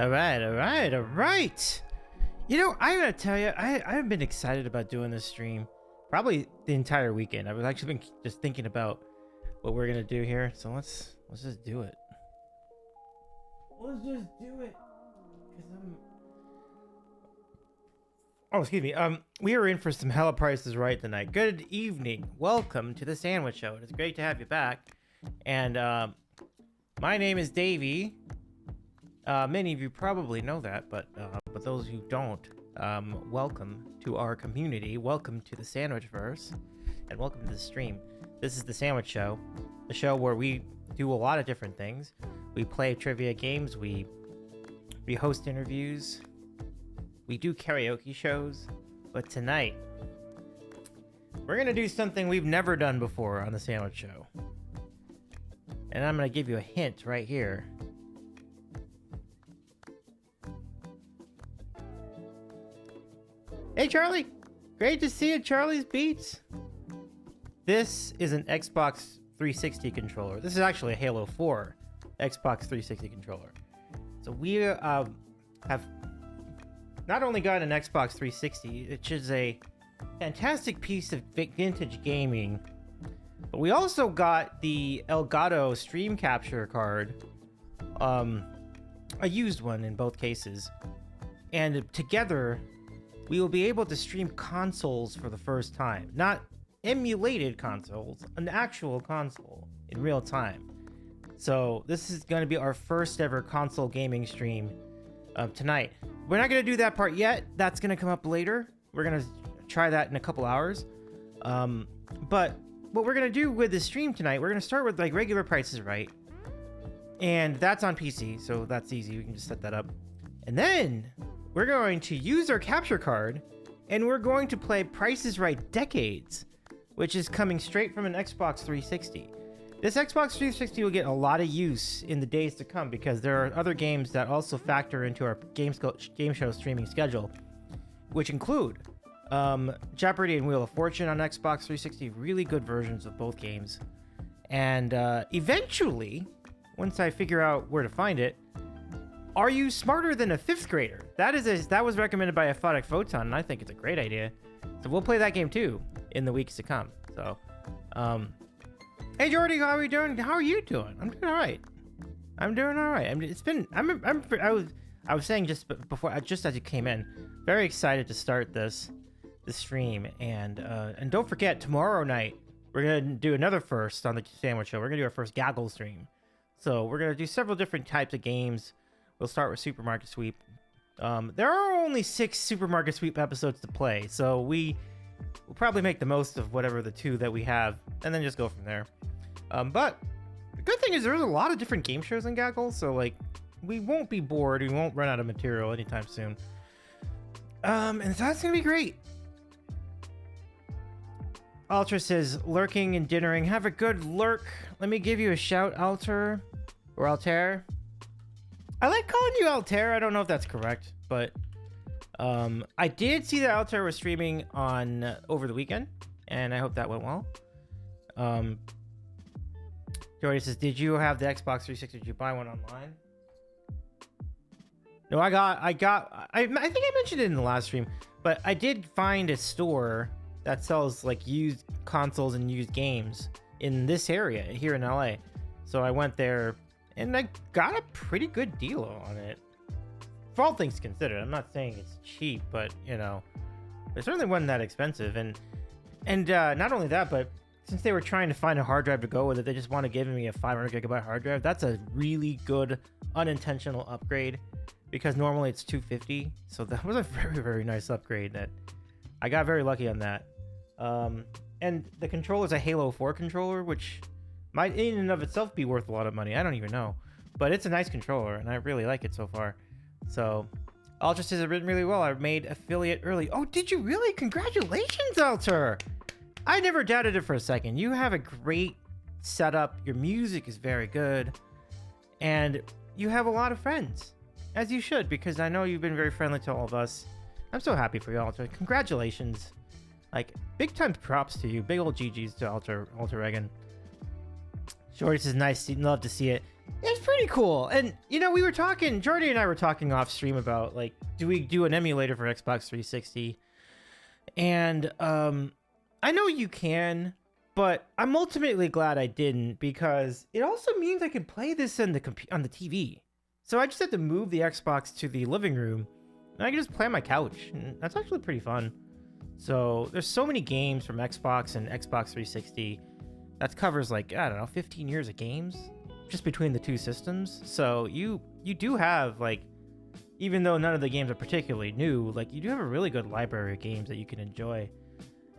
All right. You know, I gotta tell you, I've been excited about doing this stream probably the entire weekend. I've actually been just thinking about what we're gonna do here. So let's just do it. Let's just do it. Oh, excuse me. We are in for some hella prices right tonight. Good evening. Welcome to the Sandwich Show. It's great to have you back. And my name is Davey. Many of you probably know that, but those who don't, welcome to our community. Welcome to the Sandwichverse, and welcome to the stream. This is the Sandwich Show, the show where we do a lot of different things. We play trivia games. We host interviews. We do karaoke shows. But tonight, we're gonna do something we've never done before on the Sandwich Show, and I'm gonna give you a hint right here. Hey Charlie, great to see you, Charlie's Beats. This is an Xbox 360 controller. This is actually a Halo 4 Xbox 360 controller. So we have not only got an Xbox 360, which is a fantastic piece of vintage gaming, but we also got the Elgato Stream Capture card, a used one in both cases, and together we will be able to stream consoles for the first time. Not emulated consoles, an actual console in real time. So this is going to be our first ever console gaming stream tonight. We're not going to do that part yet. That's going to come up later. We're going to try that in a couple hours. But what we're going to do with the stream tonight, we're going to start with like regular Price is Right. And that's on PC, so that's easy. We can just set that up. And then we're going to use our capture card, and we're going to play Price is Right Decades, which is coming straight from an Xbox 360. This Xbox 360 will get a lot of use in the days to come because there are other games that also factor into our game show streaming schedule, which include Jeopardy and Wheel of Fortune on Xbox 360, really good versions of both games. And eventually, once I figure out where to find it, Are You Smarter Than a Fifth Grader? That was recommended by Aphotic Photon, and I think it's a great idea. So we'll play that game too in the weeks to come. So, hey Jordy, how are you doing? How are you doing? I'm doing all right. I was saying just before, just as you came in, very excited to start this stream, and don't forget, tomorrow night we're gonna do another first on the Sandwich Show. We're gonna do our first Gaggle stream. So we're gonna do several different types of games. We'll start with Supermarket Sweep. There are only 6 Supermarket Sweep episodes to play, so we'll probably make the most of whatever the 2 that we have, and then just go from there. But the good thing is there's a lot of different game shows in Gaggle, so like we won't be bored. We won't run out of material anytime soon. And that's gonna be great. Alter says, lurking and dinnering. Have a good lurk. Let me give you a shout, Alter. Or Altair. I like calling you Altair. I don't know if that's correct, but I did see that Altair was streaming on over the weekend, and I hope that went well. Jordy says, did you have the Xbox 360? Did you buy one online? No, I think I mentioned it in the last stream, but I did find a store that sells like used consoles and used games in this area here in LA. So I went there and I got a pretty good deal on it. For all things considered, I'm not saying it's cheap, but you know, it certainly wasn't that expensive. And not only that, but since they were trying to find a hard drive to go with it, they just want to give me a 500 gigabyte hard drive. That's a really good unintentional upgrade because normally it's $250. So that was a very, very nice upgrade that I got very lucky on that. And the controller is a Halo 4 controller, which might in and of itself be worth a lot of money. I don't even know, but it's a nice controller and I really like it so far. So Alter says it's written really well. I made affiliate early. Oh, did you really? Congratulations, Alter. I never doubted it for a second. You have a great setup. Your music is very good and you have a lot of friends, as you should, because I know you've been very friendly to all of us. I'm so happy for you, Alter. Congratulations. Like, big time props to you. Big old GG's to Alter Regan. Jordy says, nice. Love to see it. It's pretty cool. And you know, we were talking, Jordy and I were talking off stream about like, do we do an emulator for Xbox 360? And I know you can, but I'm ultimately glad I didn't, because it also means I can play this on the on the TV. So I just had to move the Xbox to the living room, and I can just play on my couch. And that's actually pretty fun. So there's so many games from Xbox and Xbox 360 that covers like, I don't know, 15 years of games just between the two systems. So you do have, like, even though none of the games are particularly new, like, you do have a really good library of games that you can enjoy.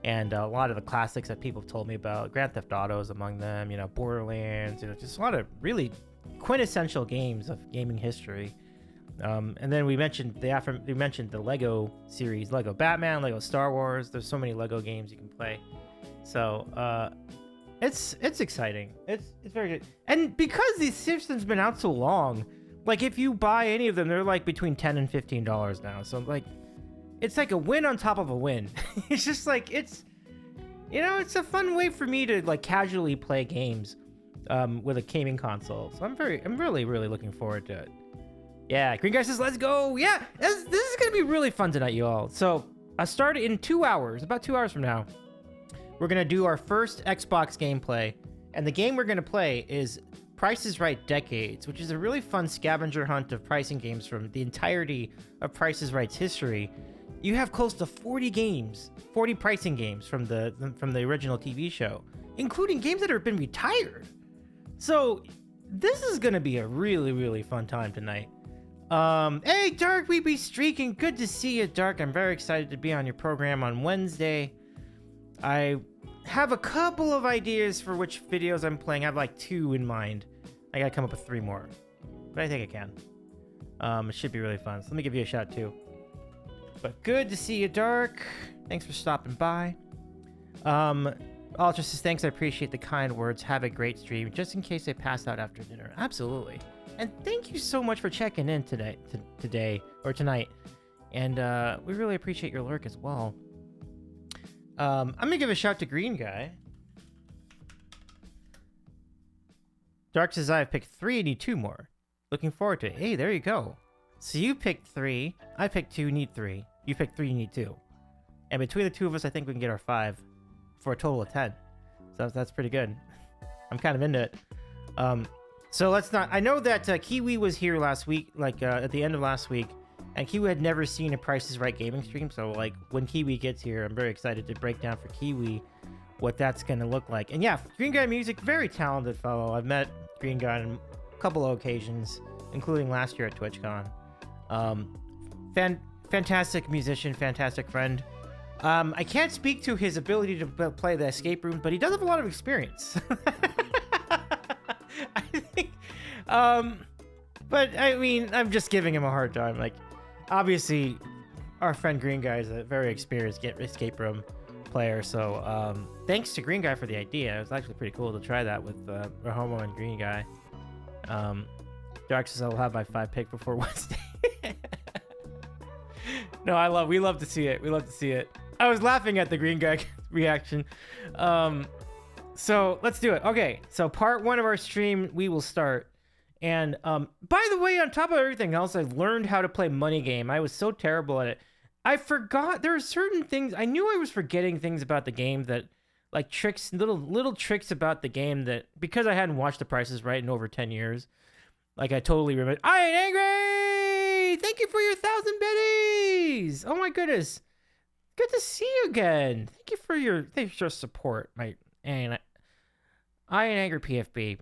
And a lot of the classics that people have told me about, Grand Theft Auto is among them, you know, Borderlands, you know, just a lot of really quintessential games of gaming history. And then we mentioned the Lego series, Lego Batman, Lego Star Wars. There's so many Lego games you can play. So it's exciting. It's very good. And because these systems been out so long, like if you buy any of them, they're like between $10 and $15 now. So like, it's like a win on top of a win. It's just like, it's, you know, it's a fun way for me to like casually play games with a gaming console. So I'm really looking forward to it. Yeah, Green Guy says, let's go. Yeah, this is going to be really fun tonight, you all. So I start in 2 hours, about 2 hours from now. We're going to do our first Xbox gameplay. And the game we're going to play is Price is Right Decades, which is a really fun scavenger hunt of pricing games from the entirety of Price is Right's history. You have close to 40 games, 40 pricing games from the original TV show, including games that have been retired. So this is going to be a really fun time tonight. Hey, Dark, we be streaking. Good to see you, Dark. I'm very excited to be on your program on Wednesday. I have a couple of ideas for which videos I'm playing. I have like 2 in mind. I gotta come up with 3 more, but I think I can. It should be really fun. So let me give you a shout too. But good to see you, Dark. Thanks for stopping by. Ultra says, thanks, I appreciate the kind words. Have a great stream. Just in case I pass out after dinner. Absolutely. And thank you so much for checking in today or tonight. And we really appreciate your lurk as well. I'm gonna give a shout to Green Guy. Dark says, I have picked 3 and need 2 more. Looking forward to it. Hey, there you go. So you picked 3, I picked 2, need 3. You picked 3, you need 2. And between the 2 of us, I think we can get our 5 for a total of 10. So that's pretty good. I'm kind of into it. So let's not... I know that Kiwi was here last week, like at the end of last week, and Kiwi had never seen a Price is Right gaming stream. So like when Kiwi gets here, I'm very excited to break down for Kiwi what that's going to look like. And yeah, Green Guy Music, very talented fellow. I've met Green Guy on a couple of occasions, including last year at TwitchCon. Fantastic musician, fantastic friend. I can't speak to his ability to play the escape room, but he does have a lot of experience. I think, but I mean, I'm just giving him a hard time. Like, obviously, our friend Green Guy is a very experienced escape room player. So, thanks to Green Guy for the idea. It was actually pretty cool to try that with Rahomo and Green Guy. Dark says I'll have my 5 pick before Wednesday. No, we love to see it. We love to see it. I was laughing at the Green Guy reaction. So let's do it. Okay, so part 1 of our stream, we will start. And by the way, on top of everything else, I learned how to play Money Game. I was so terrible at it. I forgot, there are certain things, I knew I was forgetting things about the game that, like tricks, little tricks about the game that, because I hadn't watched The Price is Right in over 10 years, like I totally remember. I ain't angry! Thank you for your 1,000 biddies! Oh my goodness. Good to see you again. Thank you for your support, I ain't angry PFB.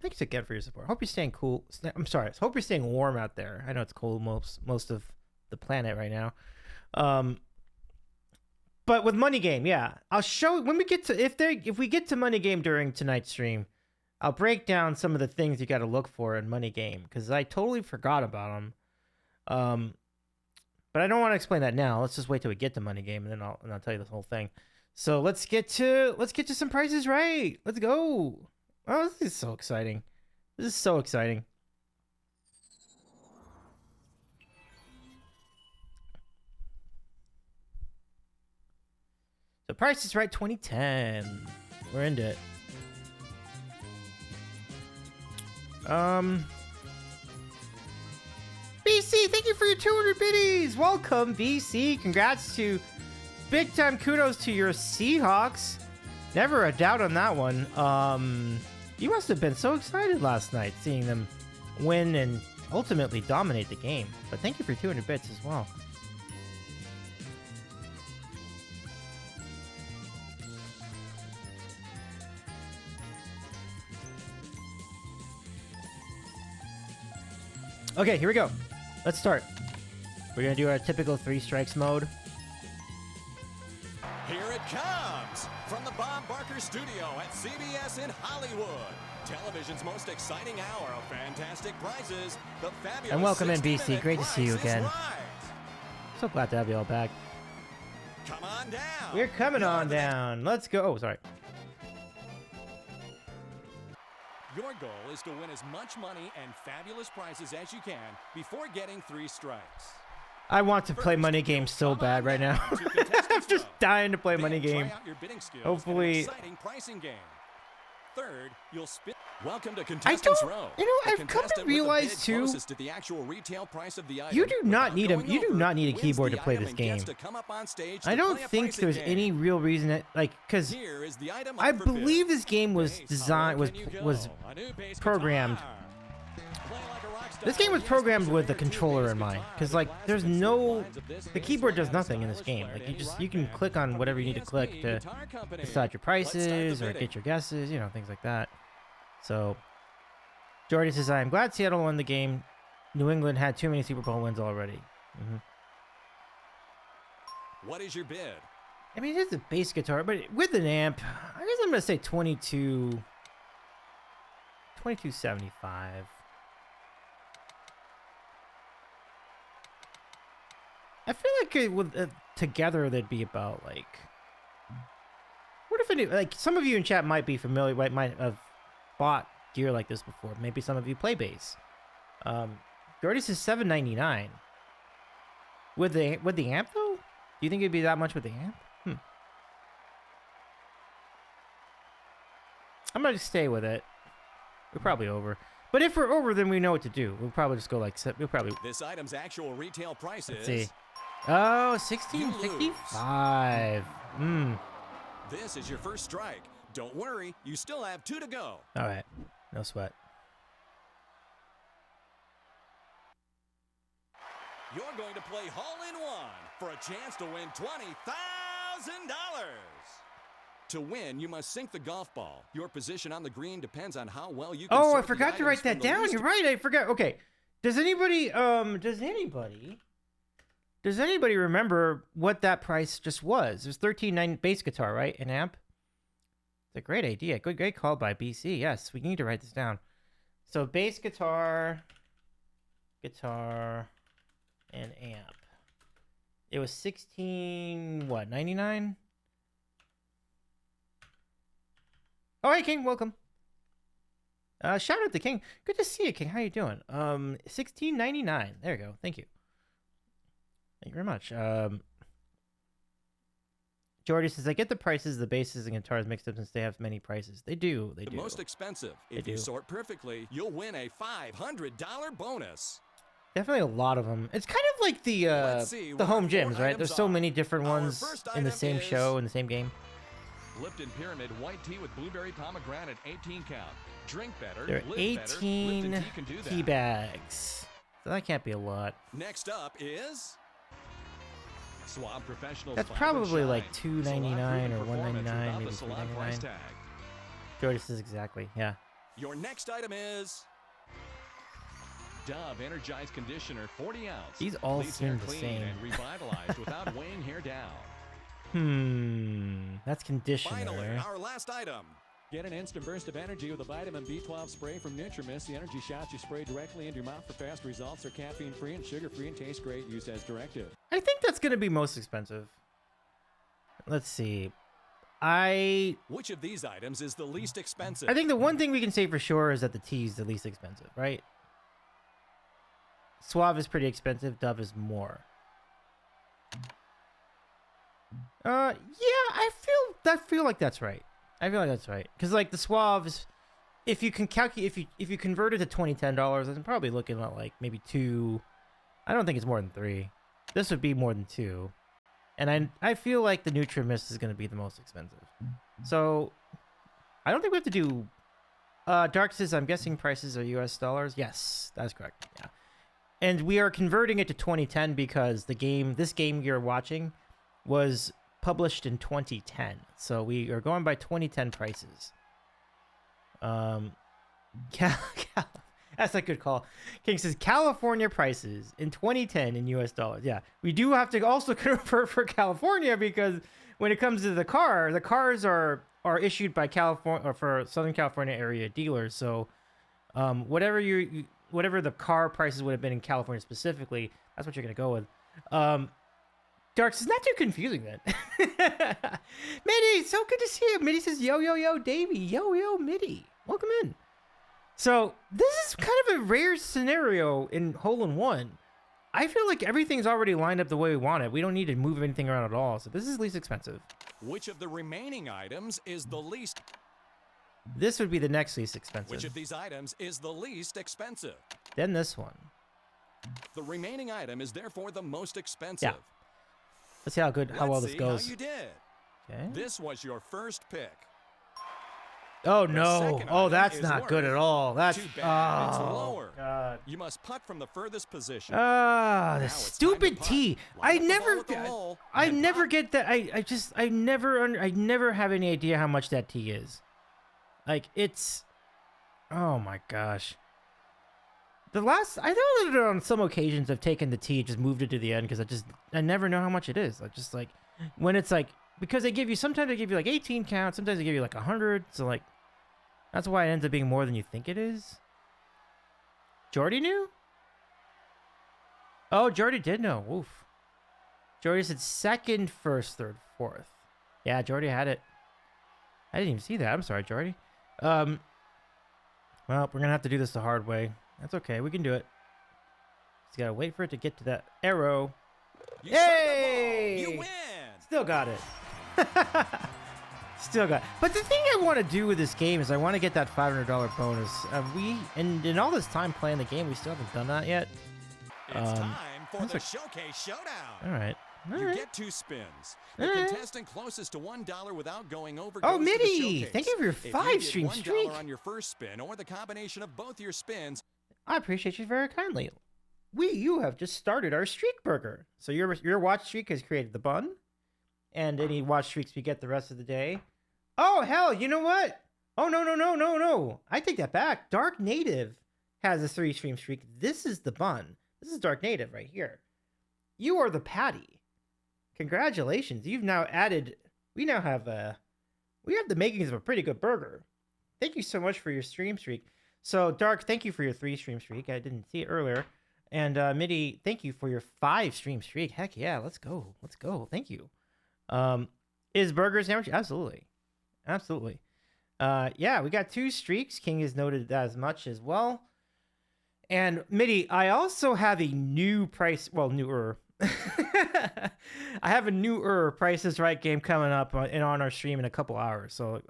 Thanks again for your support. Hope you're staying cool. I'm sorry. Hope you're staying warm out there. I know it's cold most of the planet right now. But with Money Game, yeah, I'll show when we get to if we get to Money Game during tonight's stream, I'll break down some of the things you got to look for in Money Game because I totally forgot about them. But I don't want to explain that now. Let's just wait till we get to Money Game, and then I'll tell you this whole thing. So let's get to some Prices Right. Let's go. Oh, this is so exciting. This is so exciting. So Price is Right 2010. We're into it. BC, thank you for your 200 biddies. Welcome, BC. Congrats to big time kudos to your Seahawks. Never a doubt on that one. You must have been so excited last night seeing them win and ultimately dominate the game. But thank you for 200 bits as well. Okay, here we go. Let's start. We're gonna do our typical 3 strikes mode. Here it comes from the Bob Barker Studio at CBS in Hollywood. Television's most exciting hour of fantastic prizes. The fabulous And welcome in, 60-minute BC. Great to see you Price is again. Right. So glad to have you all back. Come on down. We're coming on down. Let's go. Oh, sorry. Your goal is to win as much money and fabulous prizes as you can before getting 3 strikes. I want to play money games so bad right now. I'm just dying to play money game. Try out your bidding skills Hopefully- in an exciting pricing game. Third, you'll spin. Welcome to I Contestants don't. Row. You know, The I've come to contestant with the realize bid too. closest to the actual retail price of the item You do not without need a. going You do over not need a wins keyboard the to play item this and game. gets to come up on stage I to don't play a think pricing there's game. any real reason that, like, because Here is the item I up for bid. believe this game was Hey, designed how low can you go? was A new bass programmed. guitar. Play like a rock star. This game was Yes, programmed feature with the here, two controller bass in mind, guitars, because like classic there's and no, lines of this the bass keyboard will does have a nothing in this stylish game. flair Like to you any just rock you can band. click on whatever you need to ESP click to Guitar Company. decide your Let's start the prices or bidding. get your guesses, you know, things like that. So Jordy says, "I am glad Seattle won the game. New England had too many Super Bowl wins already." What is your bid? I mean, it is a bass guitar, but with an amp, I guess I'm gonna say 2275. I feel like it would together they'd be about like. What if any like some of you in chat might be familiar, might have bought gear like this before. Maybe some of you play bass. Gordy says $7.99. With the amp though, do you think it'd be that much with the amp? I'm gonna stay with it. We're probably over. But if we're over, then we know what to do. We'll probably just go like we'll probably This item's actual retail price let's is. see. Oh, 1655. This is your first strike. Don't worry, you still have 2 to go. All right, no sweat. You're going to play hole-in-one for a chance to win $20,000. To win, you must sink the golf ball. Your position on the green depends on how well you can Oh, I sort the forgot to items write from that the down. least You're right. I forgot. Okay. Does anybody remember what that price just was? It was $13.9 bass guitar, right? An amp. It's a great idea. Great call by BC. Yes, we need to write this down. So bass guitar, and amp. It was 99? Oh, hey King, welcome. Shout out to King. Good to see you, King. How you doing? $16.99. There you go. Thank you. Thank you very much. Jordy says, I get the prices, the basses and guitars mixed up since they have many prices. They do. They The do. most expensive. They If you do. sort perfectly, you'll win a $500 bonus. Definitely a lot of them. It's kind of like Let's see the what home our 4 gyms, right? items There's so are. many different Our ones first in the item same is- show, in the same game. Lipton Pyramid White Tea with Blueberry Pomegranate 18 count. Drink better. There are live 18 better. Lipton tea can do that. tea bags. So that can't be a lot. Next up is Suave Professional. That's Vibrant probably Shine. like $2.99 or Salon proven performance $1.99, without maybe the salon price $3.99. tag. Jordy says exactly. Yeah. your next item is Dove Energized Conditioner 40 ounce. These all Leaves seem hair the clean same. and revitalized without weighing hair down. That's conditioner. finally our last item. Get an instant burst of energy with a vitamin B12 spray from Nutrimis. The energy shots you spray directly into your mouth for fast results. Are caffeine-free and sugar-free and taste great. Used as directed. I think that's going to be most expensive. Let's see. Which of these items is the least expensive? I think the one thing we can say for sure is that the tea is the least expensive, right? Suave is pretty expensive. Dove is more. Yeah, I feel like that's right. I feel like that's right. Because, like, the Suave is if you can calculate, if you convert it to $2010, I'm probably looking at like maybe 2. I don't think it's more than 3. This would be more than 2. And I feel like the NutriMist is going to be the most expensive. So I don't think we have to do... Dark says, I'm guessing prices are US dollars. Yes, that's correct. Yeah. And we are converting it to 2010 because this game you're watching was published in 2010. So we are going by 2010 prices. That's a good call. King says California prices in 2010 in US dollars. Yeah, we do have to also convert for California because when it comes to the cars are issued by California or for Southern California area dealers. So whatever the car prices would have been in California specifically, that's what you're gonna go with. Darks is not too confusing then. Mitty, so good to see you. Mitty says, yo, yo, yo, Davey. Yo, yo, Mitty. Welcome in. So this is kind of a rare scenario in Hole-in-One. I feel like everything's already lined up the way we want it. We don't need to move anything around at all. So this is least expensive. Which of the remaining items is the least? This would be the next least expensive. Which of these items is the least expensive? Then this one. The remaining item is therefore the most expensive. Yeah. Let's see how well this goes. How you did. Okay. This was your first pick. Oh The no! second Oh, item that's is not good worth at all. That's Too bad. It's oh lower. god. You must putt from the furthest position. The Now it's time to stupid putt. tee. Line up the ball at the hole I and never putt. get that. I never have any idea how much that tee is. Like it's, oh my gosh. I know that on some occasions I've taken the tee, just moved it to the end because I never know how much it is. I just like when it's like because sometimes they give you like 18 counts, sometimes they give you like 100. So like that's why it ends up being more than you think it is. Jordy knew? Oh, Jordy did know. Oof. Jordy said second, first, third, fourth. Yeah, Jordy had it. I didn't even see that. I'm sorry, Jordy. Well, we're gonna have to do this the hard way. That's okay. We can do it. Just gotta wait for it to get to that arrow. You struck the ball. Hey! You win. Still got it. Still got it. But the thing I want to do with this game is I want to get that $500 bonus. And in all this time playing the game, we still haven't done that yet. It's time for that's the a- Showcase Showdown. All right. All You right. get 2 spins. The All right. contestant closest to $1 without going over Oh, goes to the Mitty! showcase. Thank you for your If 5 you get stream $1 streak. on your first spin or the combination of both your spins, I appreciate you very kindly. You have just started our streak burger. So your watch streak has created the bun, and any watch streaks we get the rest of the day. Oh hell, you know what? Oh no! I take that back. Dark Native has a 3 stream streak. This is the bun. This is Dark Native right here. You are the patty. Congratulations! You've now added. We now have we have the makings of a pretty good burger. Thank you so much for your stream streak. So, Dark, thank you for your 3 stream streak. I didn't see it earlier. And Mitty, thank you for your 5 stream streak. Heck yeah, let's go. Let's go. Thank you. Is burger a sandwich? Absolutely. Absolutely. Yeah, we got 2 streaks. King has noted that as much as well. And Mitty, I also have a new price. Well, newer. I have a newer Price is Right game coming up on our stream in a couple hours. So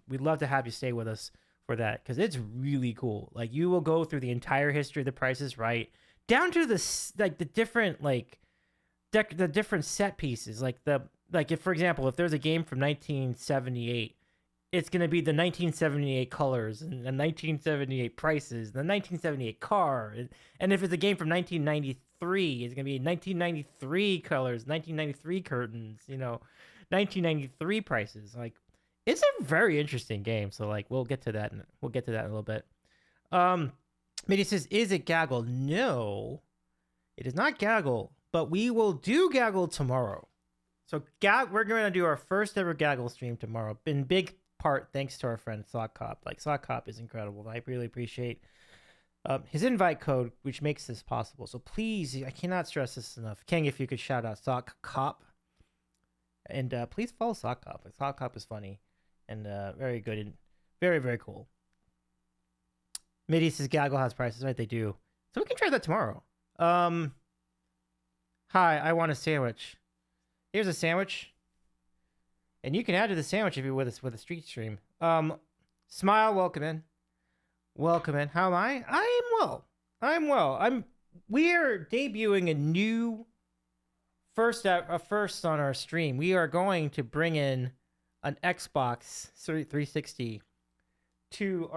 we'd love to have you stay with us for that because it's really cool. Like you will go through the entire history of the Price is Right down to the different the different set pieces. If for example, if there's a game from 1978, it's going to be the 1978 colors and the 1978 prices, the 1978 car. And if it's a game from 1993, it's going to be 1993 colors, 1993 curtains, 1993 prices. Like, it's a very interesting game. So, we'll get to that. We'll get to that in a little bit. Mitty says, is it Gaggle? No, it is not Gaggle, but we will do Gaggle tomorrow. So, we're going to do our first ever Gaggle stream tomorrow. In big part thanks to our friend Sock Cop. Sock Cop is incredible. I really appreciate his invite code, which makes this possible. So please, I cannot stress this enough. King, if you could shout out Sock Cop, and please follow Sock Cop. Sock Cop is funny and very good and very, very cool. Mitty says Gaggle has prices, right? They do. So we can try that tomorrow. Hi, I want a sandwich. Here's a sandwich. And you can add to the sandwich if you're with us with a street stream. Smile, welcome in. Welcome in. How am I? I am well. I'm well. We are debuting a new first on our stream. We are going to bring in an Xbox 360 to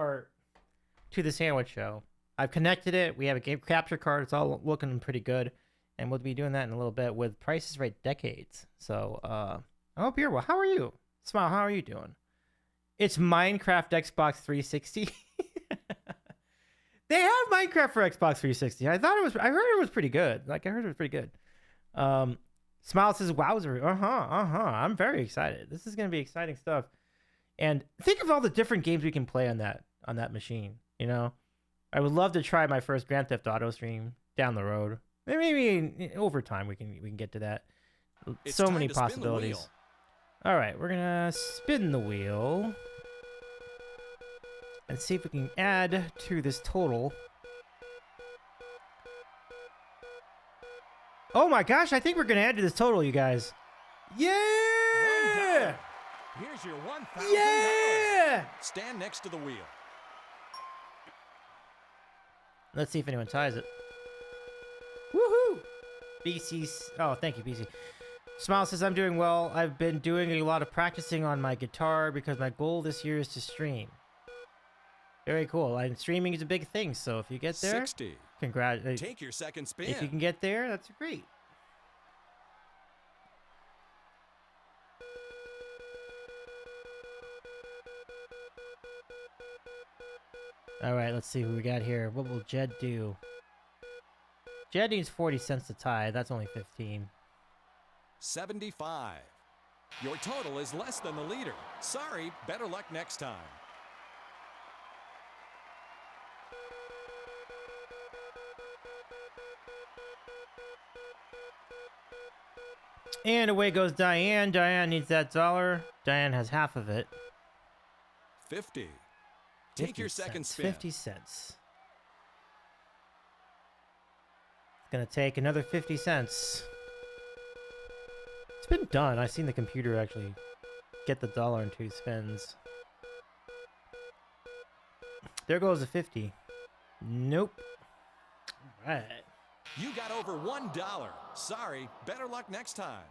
the Sandwich Show. I've connected it. We have a game capture card. It's all looking pretty good, and we'll be doing that in a little bit with Price is Right Decades. So I hope you're well. How are you? Smile. How are you doing? It's Minecraft Xbox 360. They have Minecraft for Xbox 360. I heard it was pretty good. Smile says, "Wowzer." I'm very excited. This is gonna be exciting stuff. And think of all the different games we can play on that machine. You know, I would love to try my first Grand Theft Auto stream down the road. Maybe over time we can get to that. It's So time many to spin the possibilities. wheel. All right, we're gonna spin the wheel and see if we can add to this total. Oh my gosh, I think we're gonna add to this total, you guys. Yeah! Here's your $1,000. Yeah! Stand next to the wheel. Let's see if anyone ties it. Woohoo! BC's. Oh, thank you, BC. Smile says, I'm doing well. I've been doing a lot of practicing on my guitar because my goal this year is to stream. Very cool. And streaming is a big thing, so if you get there, 60. congrats. Take your second spin. If you can get there, that's great. All right, let's see who we got here. What will Jed do? Jed needs 40 cents to tie. That's only 15. 75. Your total is less than the leader. Sorry, better luck next time. And away goes Diane. Diane needs that dollar. Diane has half of it. 50. Take 50 your second cents, spin. 50 cents. It's gonna take another 50 cents. It's been done. I've seen the computer actually get the dollar in 2 spins. There goes a 50. Nope. All right. You got over $1. Sorry, better luck next time.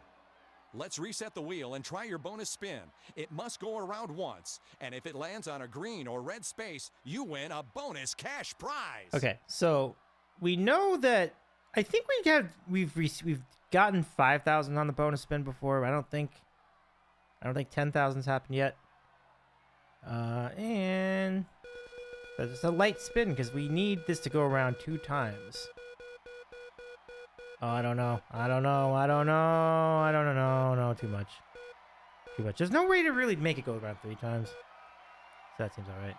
Let's reset the wheel and try your bonus spin. It must go around once, and if it lands on a green or red space, you win a bonus cash prize. Okay, so we know that I think we've gotten 5,000 on the bonus spin before. I don't think 10,000's happened yet. And it's a light spin because we need this to go around 2 times. Oh, I don't know. No, too much. There's no way to really make it go around 3 times. So that seems all right.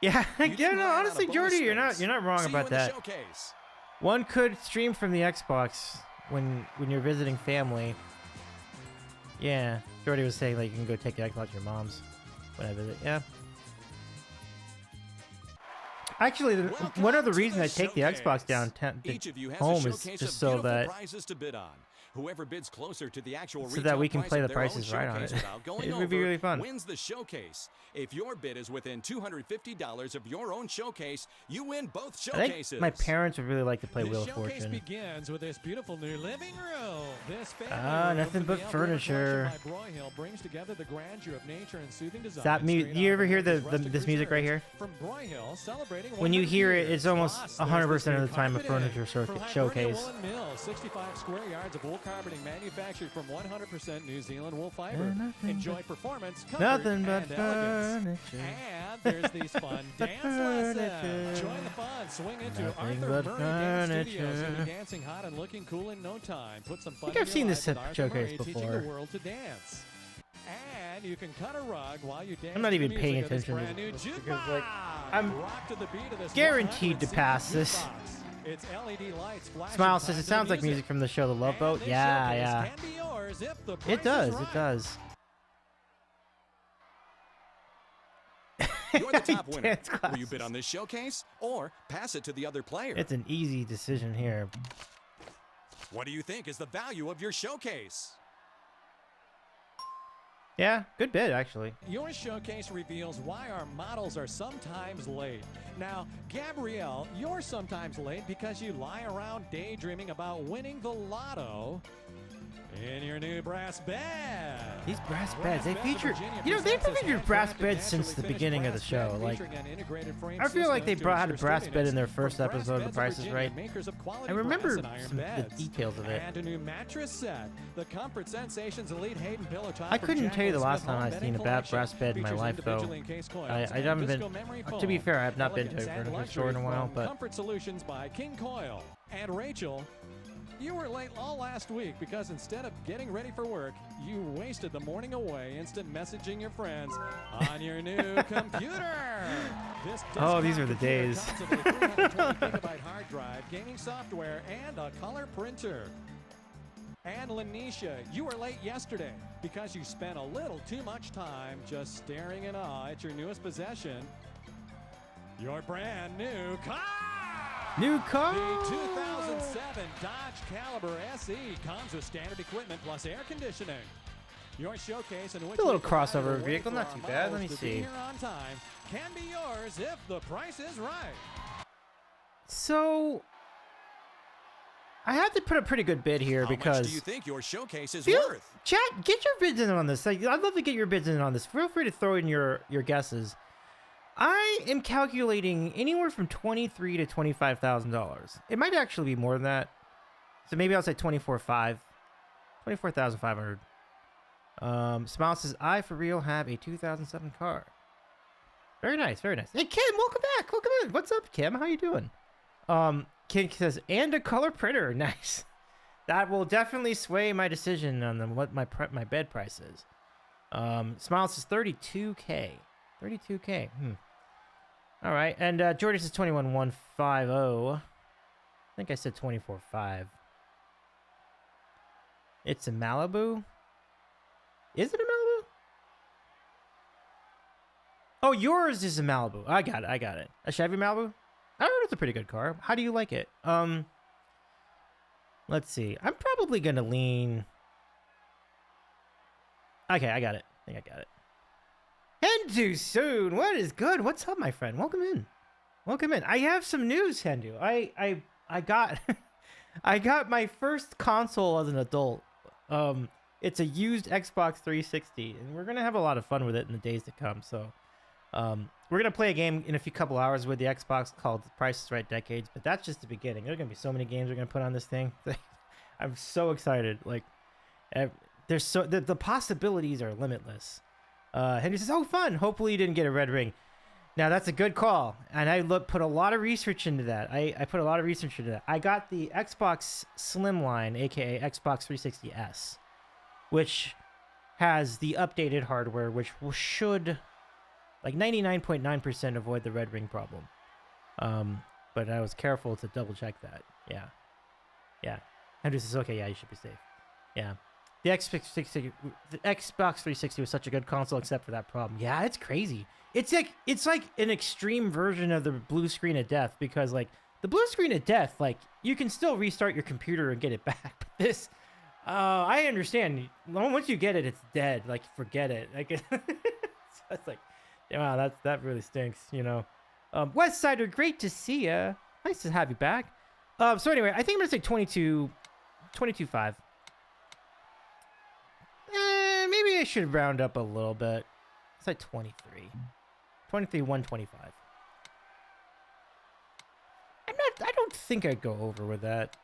Yeah, You didn't land on a honestly, bonus Jordy, space. you're not wrong See you about in the that. showcase. One could stream from the Xbox when you're visiting family. Yeah, Jordy was saying like you can go take the Xbox to your mom's when I visit. Yeah. Actually, Welcome one of the to reasons I take the showcase. Xbox down Each of you has home a is showcase just of so beautiful that prizes to bid on. Whoever bids closer to the actual so that we can retail play the price of prices their own right on it. showcase without going It would be over really fun. wins the showcase. If your bid is within $250 of your own showcase, you win both I think showcases. my parents would really like to play The Wheel of showcase Fortune. begins with this beautiful new living room. This family room Nothing from but the Alberta furniture. Collection by Broyhill brings together the grandeur of nature and soothing design. That straight do you out ever of hear America's rustic this music right here? reserves. From Broyhill, celebrating When you 100 hear it, years. it's almost Plus, 100% there's this of new the time a carpeting. furniture From Hibernia showcase. Woolen Mills, 65 square yards of wool carpeting manufactured from 100% New Zealand wool fiber. Nothing Enjoy but- performance, comfort, Nothing but and elegance. furniture. And there's these fun dance lessons. Join the fun. Swing into Nothing Arthur but Murray Dance Studios. furniture. You'll be dancing hot and looking cool in no time. Put some fun I think in I've your seen life this with Arthur showcase Murray, teaching before. the world to dance. And you can cut a rug while you dance. I'm not to the even paying music of this attention to brand new this jukebox. because, like, I'm Rock to the beat of this guaranteed to 100 pass seat this. jukebox. It's LED lights flashing Smile time says to it the sounds like music from the show The Love And Boat. this Yeah, showcase yeah. can be yours if the price It is does. right. It does. You're the top winner. Dance Will you classes. bid on this showcase or pass it to the other player? It's an easy decision here. What do you think is the value of your showcase? Yeah, good bid actually. Your showcase reveals why our models are sometimes late. Now, Gabrielle, you're sometimes late because you lie around daydreaming about winning the lotto in your new brass bed. These brass beds, they feature, you know, they've featured brass beds since the beginning of the show. Like, I feel like they had a brass bed in their first episode of The Price is Right. I remember the details of it. And a new mattress set. The Comfort Sensations Elite Hayden Pillow Top. I couldn't tell you the last time I've seen a bad brass bed in my life, though. I haven't been, to be fair, I have not been to a furniture store in a while, but Comfort Solutions by King Coil. And Rachel, you were late all last week because instead of getting ready for work, you wasted the morning away instant messaging your friends on your new computer. Oh, these are the days. 320GB hard drive, gaming software, and a color printer. And Lanisha, you were late yesterday because you spent a little too much time just staring in awe at your newest possession, your brand new car. new car. The 2007 Dodge Caliber SE comes with standard equipment plus air conditioning. Your showcase in which A little we provide crossover a way vehicle, for not our too bad. Let me models to be see. here on time can be yours if the price is right. So, I have to put a pretty good bid here How because much do you think your showcase is Feel- worth? Chat, get your bids in on this. Like, I'd love to get your bids in on this. Feel free to throw in your guesses. I am calculating anywhere from $23,000 to $25,000. It might actually be more than that. So maybe I'll say 24,500. Smile says, I for real have a 2007 car. Very nice, very nice. Hey Kim, welcome back. Welcome in. What's up, Kim? How you doing? Kim says, and a color printer. Nice. That will definitely sway my decision on what my bed price is. Smile says 32K. 32K. All right. And Jordy says 21,150. I think I said 24,500. It's a Malibu. Is it a Malibu? Oh, yours is a Malibu. I got it. I got it. A Chevy Malibu? I heard it's a pretty good car. How do you like it? Let's see. I'm probably gonna lean. Okay, I got it. I think I got it. Hendu soon. What is good? What's up, my friend? Welcome in. Welcome in. I have some news, Hendu. I got I got my first console as an adult. It's a used Xbox 360, and we're gonna have a lot of fun with it in the days to come. So, we're gonna play a game in a couple hours with the Xbox called Price is Right Decades, but that's just the beginning. There are gonna be so many games we're gonna put on this thing. I'm so excited. Like, there's the possibilities are limitless. Henry says, "Oh, fun! Hopefully you didn't get a red ring." Now that's a good call, and I put a lot of research into that. I put a lot of research into that. I got the Xbox Slimline, aka Xbox 360S, which has the updated hardware, which should, like 99.9% avoid the red ring problem. But I was careful to double check that. Yeah. Henry says, "Okay, yeah, you should be safe." Yeah. The Xbox 360 was such a good console, except for that problem. Yeah, it's crazy. It's like an extreme version of the blue screen of death, because like the blue screen of death, like you can still restart your computer and get it back. But this, I understand. Once you get it, it's dead. Like forget it. Like it's like, wow, that really stinks. You know. West Sider, great to see ya. Nice to have you back. So anyway, I think I'm gonna say 22.5. Maybe I should round up a little bit. It's like 23. 23,125. I don't think I'd go over with that.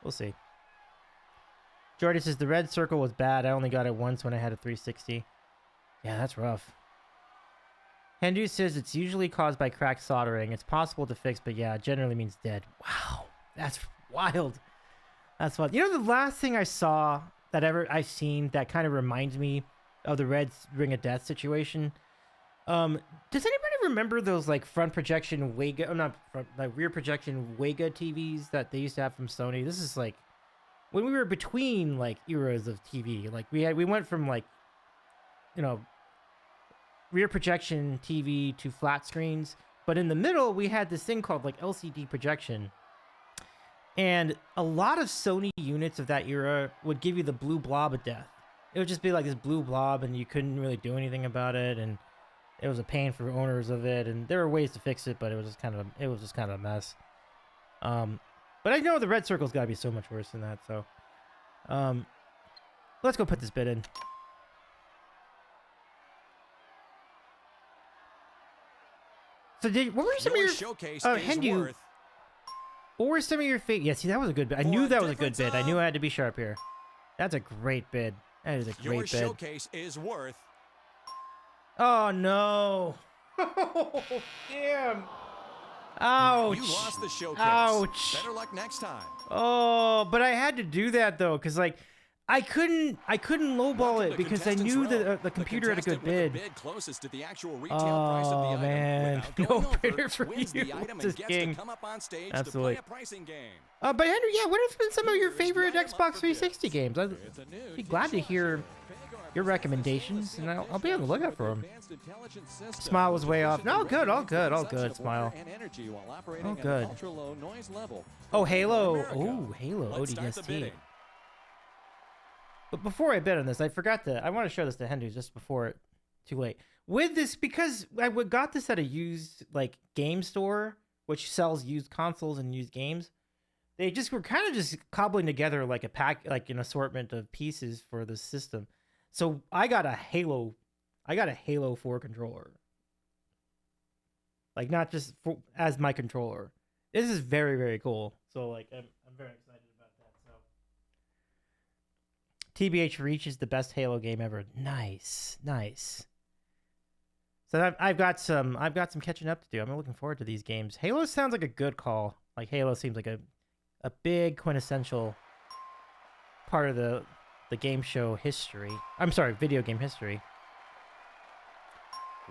We'll see. Jordy says the red circle was bad. I only got it once when I had a 360. Yeah, that's rough. Hendu says it's usually caused by cracked soldering. It's possible to fix, but yeah, it generally means dead. Wow, that's wild. That's wild. You know, the last thing I saw I've seen that kind of reminds me of the red ring of death situation. Does anybody remember those like front projection Wega, not front, like rear projection Wega TVs that they used to have from Sony? This is like when we were between like eras of TV. Like we went from like, you know, rear projection TV to flat screens, but in the middle we had this thing called like LCD projection. And a lot of Sony units of that era would give you the blue blob of death. it would just be like this blue blob, and you couldn't really do anything about it, and it was a pain for owners of it. And there were ways to fix it, but it was just kind of a mess. But I know the red circle's got to be so much worse than that. So, let's go put this bid in. So what were some of your showcase is Hendu? worth. What were some of your favorite? Yeah, see, that was a good bid. I knew a that was a good difference bid. I knew of- I had to be sharp here. That's a great bid. That is a Your great bid. showcase is worth. Oh no! Damn! Ouch! You lost the showcase. Ouch! Better luck next time. Oh, but I had to do that though, cause like I couldn't lowball Welcome it to because I contestants knew row. that the computer had a good contestant with bid. the bid closest to the actual retail price of the Oh item man, without going no over, bidder for wins you. the item This and gets game. to come up on stage Absolutely. to play a pricing game. But Henry, yeah, what have been some of your Here's the favorite item up Xbox for 360 bids. games? I'd It's a new be glad to hear your recommendations, and I'll be on the lookout for them. Smile was way off. No, good, all good, all good. Smile. All good. Oh, Halo. Oh, Halo Let's start the ODST. bidding. But before I bid on this, I forgot to. I want to show this to Hendu just before it too late. With this, because I got this at a used like game store, which sells used consoles and used games. They just were kind of just cobbling together like a pack, like an assortment of pieces for the system. So I got a Halo 4 controller. Like not just as my controller. This is very, very cool. So like I'm very excited about that. So TBH Reach is the best Halo game ever. Nice. So I've got some catching up to do. I'm looking forward to these games. Halo sounds like a good call. Like Halo seems like a big quintessential part of the game show history. I'm sorry, video game history.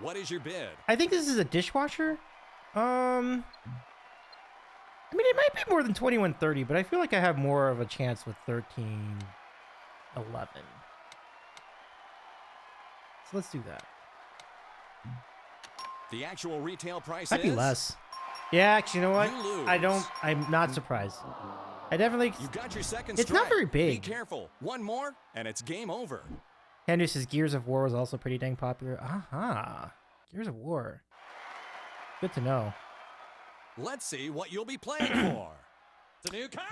What is your bid? I think this is a dishwasher. I mean, it might be more than 2130, but I feel like I have more of a chance with 1311. So let's do that. The actual retail price Might be is less. Yeah, actually, you know what? You lose. I'm not surprised. I definitely. You got your second It's not strike. very big. Be careful. One more, and it's game over. Henry says Gears of War was also pretty dang popular. Aha. Gears of War. Good to know. Let's see what you'll be playing for. It's a new car.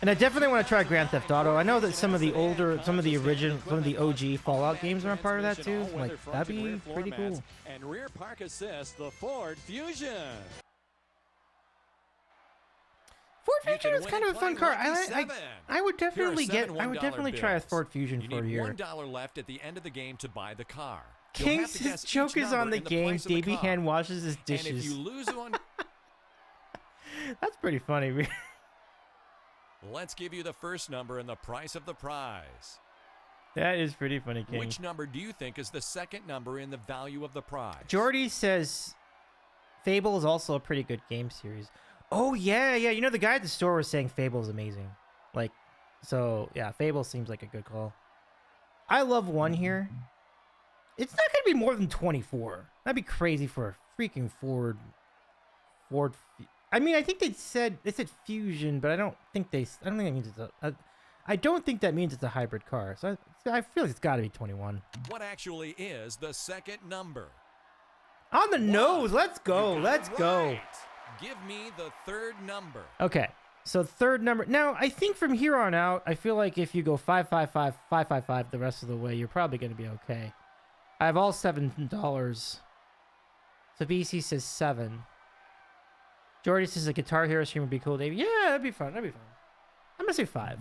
And I definitely want to try Grand Theft Auto. I know that some of the OG Fallout games are a part of that too. So like, that'd be pretty cool. And rear park assist, the Ford Fusion. Ford You Fusion can is win kind it of a fun playing car. Lucky I Seven. would definitely Here are I would $7 definitely try a bills. Ford Fusion You for a need year. $1 left at the end of the game to buy the car. You'll have to King's guess joke each is on number the and game. price of the Davey car. Hand washes his And if dishes. you lose one, That's pretty funny. let's give you the first number and the price of the prize. That is pretty funny, King. Which number do you think is the second number in the value of the prize? Jordy says Fable is also a pretty good game series. Oh yeah. You know, the guy at the store was saying Fable is amazing. Like, so yeah, Fable seems like a good call. I love one here. It's not gonna be more than 24. That'd be crazy for a freaking Ford. I mean, I think they said Fusion, but I don't think that means it's I don't think that means it's a hybrid car. So I feel like it's got to be 21. What actually is the second number? On the nose. Let's go. You got Let's it go. right. Give me the third number. Okay. So third number. Now, I think from here on out, I feel like if you go 555, 555 the rest of the way, you're probably going to be okay. I have all $7. So BC says 7. Jordy says a Guitar Hero stream would be cool, Dave. Yeah, that'd be fun. I'm going to say 5.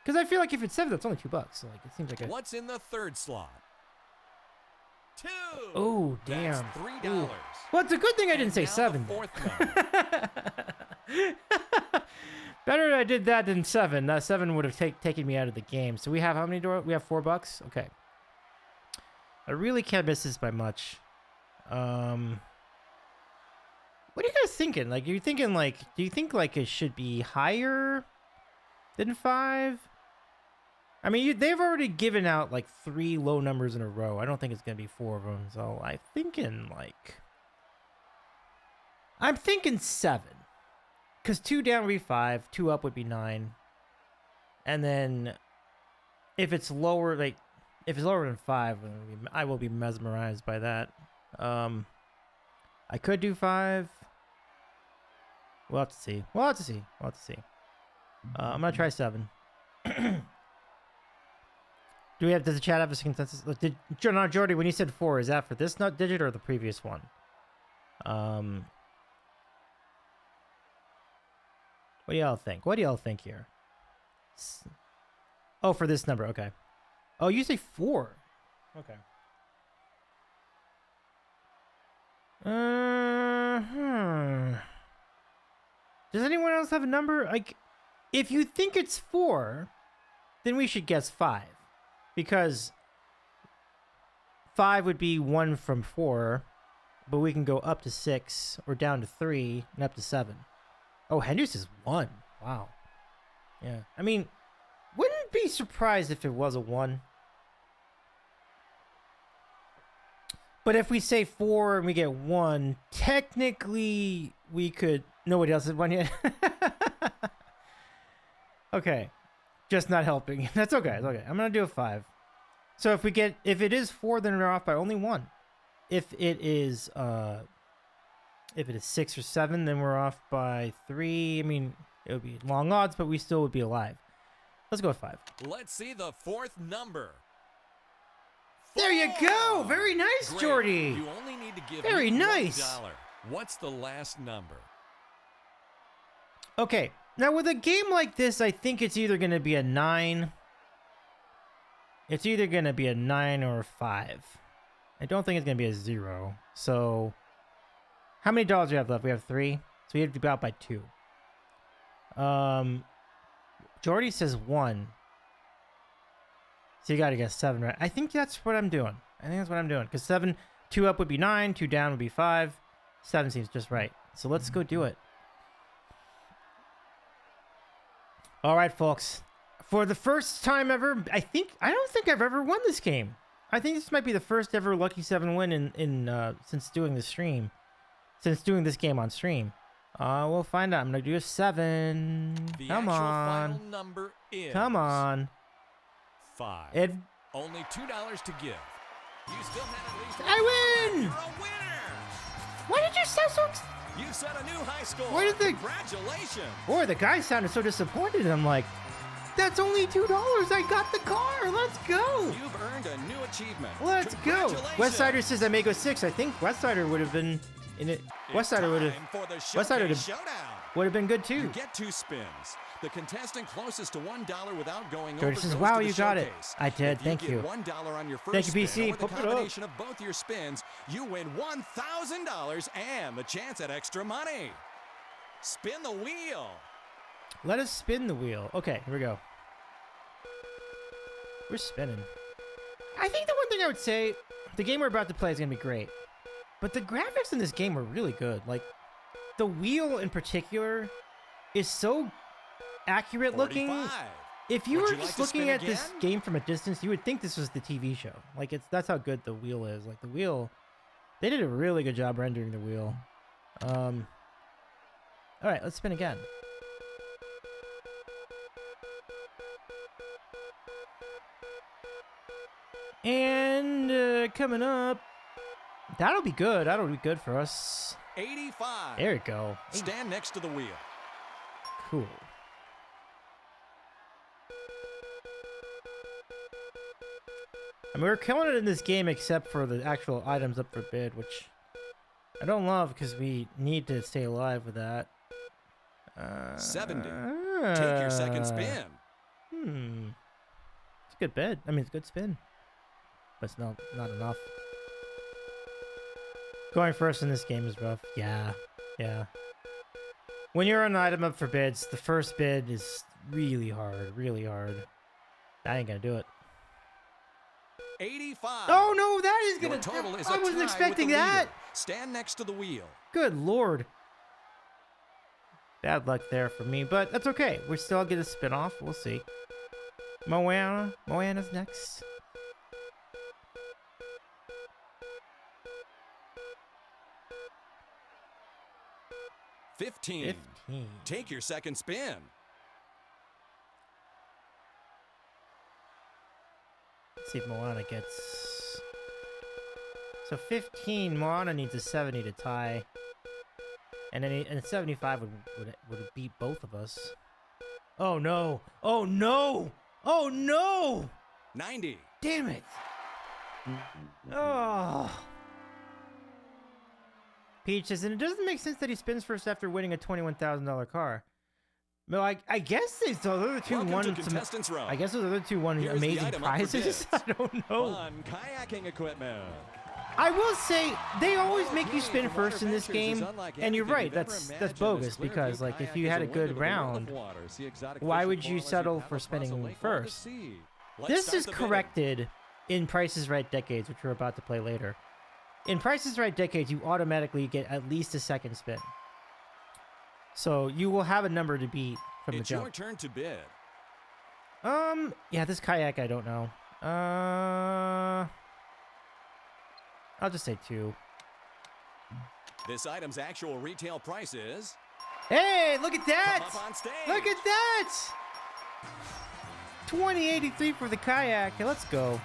Because I feel like if it's 7, that's only $2. So like, it seems like a... What's in the third slot? 2. Oh, damn. That's $3. Ooh. Well, it's a good thing I didn't say And now 7. The fourth number. Better I did that than 7. That 7 would have taken me out of the game. So we have how many doors? We have $4. Okay. I really can't miss this by much. What are you guys thinking? Like, do you think like it should be higher than 5? I mean, they've already given out like 3 low numbers in a row. I don't think it's gonna be 4 of them. So I'm thinking 7. Because 2 down would be 5, 2 up would be 9, and then if it's lower, like if it's lower than 5, I will be mesmerized by that. I could do 5. We'll have to see. We'll have to see. We'll have to see. I'm gonna try 7. Does the chat have a consensus? No, Jordy, when you said 4, is that for this nut digit or the previous one? What do y'all think? What do y'all think here? Oh, for this number, okay. Oh, you say 4. Okay. Does anyone else have a number? Like, if you think it's 4, then we should guess 5. Because 5 would be 1 from 4, but we can go up to 6 or down to 3 and up to 7. Oh, Hendricks is 1. Wow. Yeah. I mean, wouldn't be surprised if it was a 1. But if we say 4 and we get 1, technically we could... Nobody else has 1 yet? Okay. Just not helping. That's okay. It's okay. I'm going to do a 5. So if it is 4, then we're off by only 1. If it is 6 or 7, then we're off by 3. I mean, it would be long odds, but we still would be alive. Let's go with 5. Let's see the 4th number. There you go. Very nice, Great. Jordy. You only need to give Very me nice. $1. What's the last number? Okay. Now, with a game like this, I think it's either going to be a 9. It's either going to be a 9 or a 5. I don't think it's going to be a 0. So, how many dollars do we have left? We have 3. So, we have to be out by 2. Jordy says 1. So, you got to guess 7, right? I think that's what I'm doing. Because 7, 2 up would be 9. 2 down would be 5. 7 seems just right. So, let's go do it. All right, folks. For the first time ever, I don't think I've ever won this game. I think this might be the first ever Lucky 7 win since doing the stream. Since doing this game on stream. We'll find out. I'm going to do a 7. The Come actual on. final number is Come on. 5. Only $2 to give. You still have at least I win! You're a winner! Why did you sound so... You've set a new high score. Why did they... Congratulations! Boy, the guy sounded so disappointed. I'm like, that's only $2. I got the car. Let's go. You've earned a new achievement. Let's go. Westsider says I may go 6. I think Westsider would have been in it. Westsider would have been good too. You get 2 spins. The contestant closest to $1 without going Jordy over says, goes "Wow, to the you got it." showcase. I did. If Thank you. you. Get $1 on your first Thank you, PC. spin, or the Pump it up. combination of both your spins, you win $1,000 and the chance at extra money. Spin the wheel. Let us spin the wheel. Okay, here we go. We're spinning. I think the one thing I would say, the game we're about to play is going to be great. But the graphics in this game are really good. Like, the wheel in particular is so accurate looking. 45. If you Would were you like just to looking spin at this again? game from a distance, you would think this was the TV show. Like, that's how good the wheel is. Like, the wheel, they did a really good job rendering the wheel. All right, let's spin again. And coming up, that'll be good. That'll be good for us. 85. There we go. Stand next to the wheel. Cool. I mean, we're killing it in this game except for the actual items up for bid, which I don't love because we need to stay alive with that. 70. Take your second spin. It's a good bid. I mean, it's a good spin. But it's not enough. Going first in this game is rough. Yeah. When you're an item up for bids, the first bid is really hard. Really hard. That ain't gonna do it. 85. Oh no, that is Your gonna. total is I a wasn't tie expecting with the that. leader. Stand next to the wheel. Good lord. Bad luck there for me, but that's okay. We still get a spin-off. We'll see. Moana's next. 15. Take your second spin. see if Moana gets... So 15, Moana needs a 70 to tie. And then and 75 would beat both of us. Oh no! Oh no! Oh no! 90. Damn it! Oh. Peach says, and it doesn't make sense that he spins first after winning a $21,000 car. No, I guess those other two Welcome won to some. contestants row. I guess those other two won Here's the amazing item up for prizes. bids. I don't know. Fun kayaking equipment. I will say they always make you Game spin from Water first in this Ventures is game, unlike and you're anything right. you've ever That's imagined. bogus This Clearview because like if kayak you is had a window good to the world round, of water. See exotic why fish would and you coral as settle paddle for across a spinning lake or the first? sea. Let's this start is the bidding. corrected in Price is Right Decades, which we're about to play later. In Price is Right Decades, you automatically get at least a second spin. So you will have a number to beat from the It's your jump. turn to bid. Yeah, this kayak, I don't know. I'll just say 2. This item's actual retail price is... Hey, look at that! Come up on stage. Look at that! 2083 for the kayak. Okay, let's go.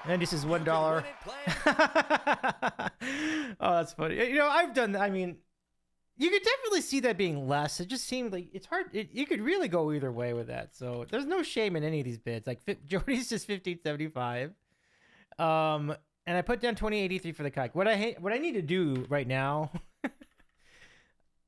And this is $1. You can win it playing. Oh, that's funny. You know, I've done. I mean, you could definitely see that being less. It just seemed like it's hard. You could really go either way with that. So there's no shame in any of these bids. Like Jordy's just 1575. And I put down 2083 for the kayak. What I need to do right now.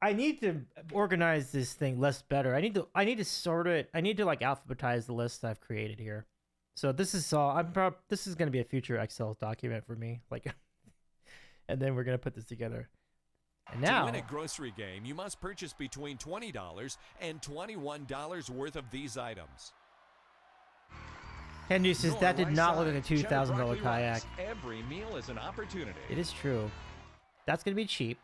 I need to organize this thing less better. I need to sort it. I need to like alphabetize the list I've created here. So this is all. This is going to be a future Excel document for me. Like, and then we're going to put this together. And now, To win a grocery game, you must purchase between $20 and $21 worth of these items. Henry says Your that did right not look side, like a cheddar $2,000 broccoli kayak. rice. Every meal is an opportunity. It is true. That's going to be cheap.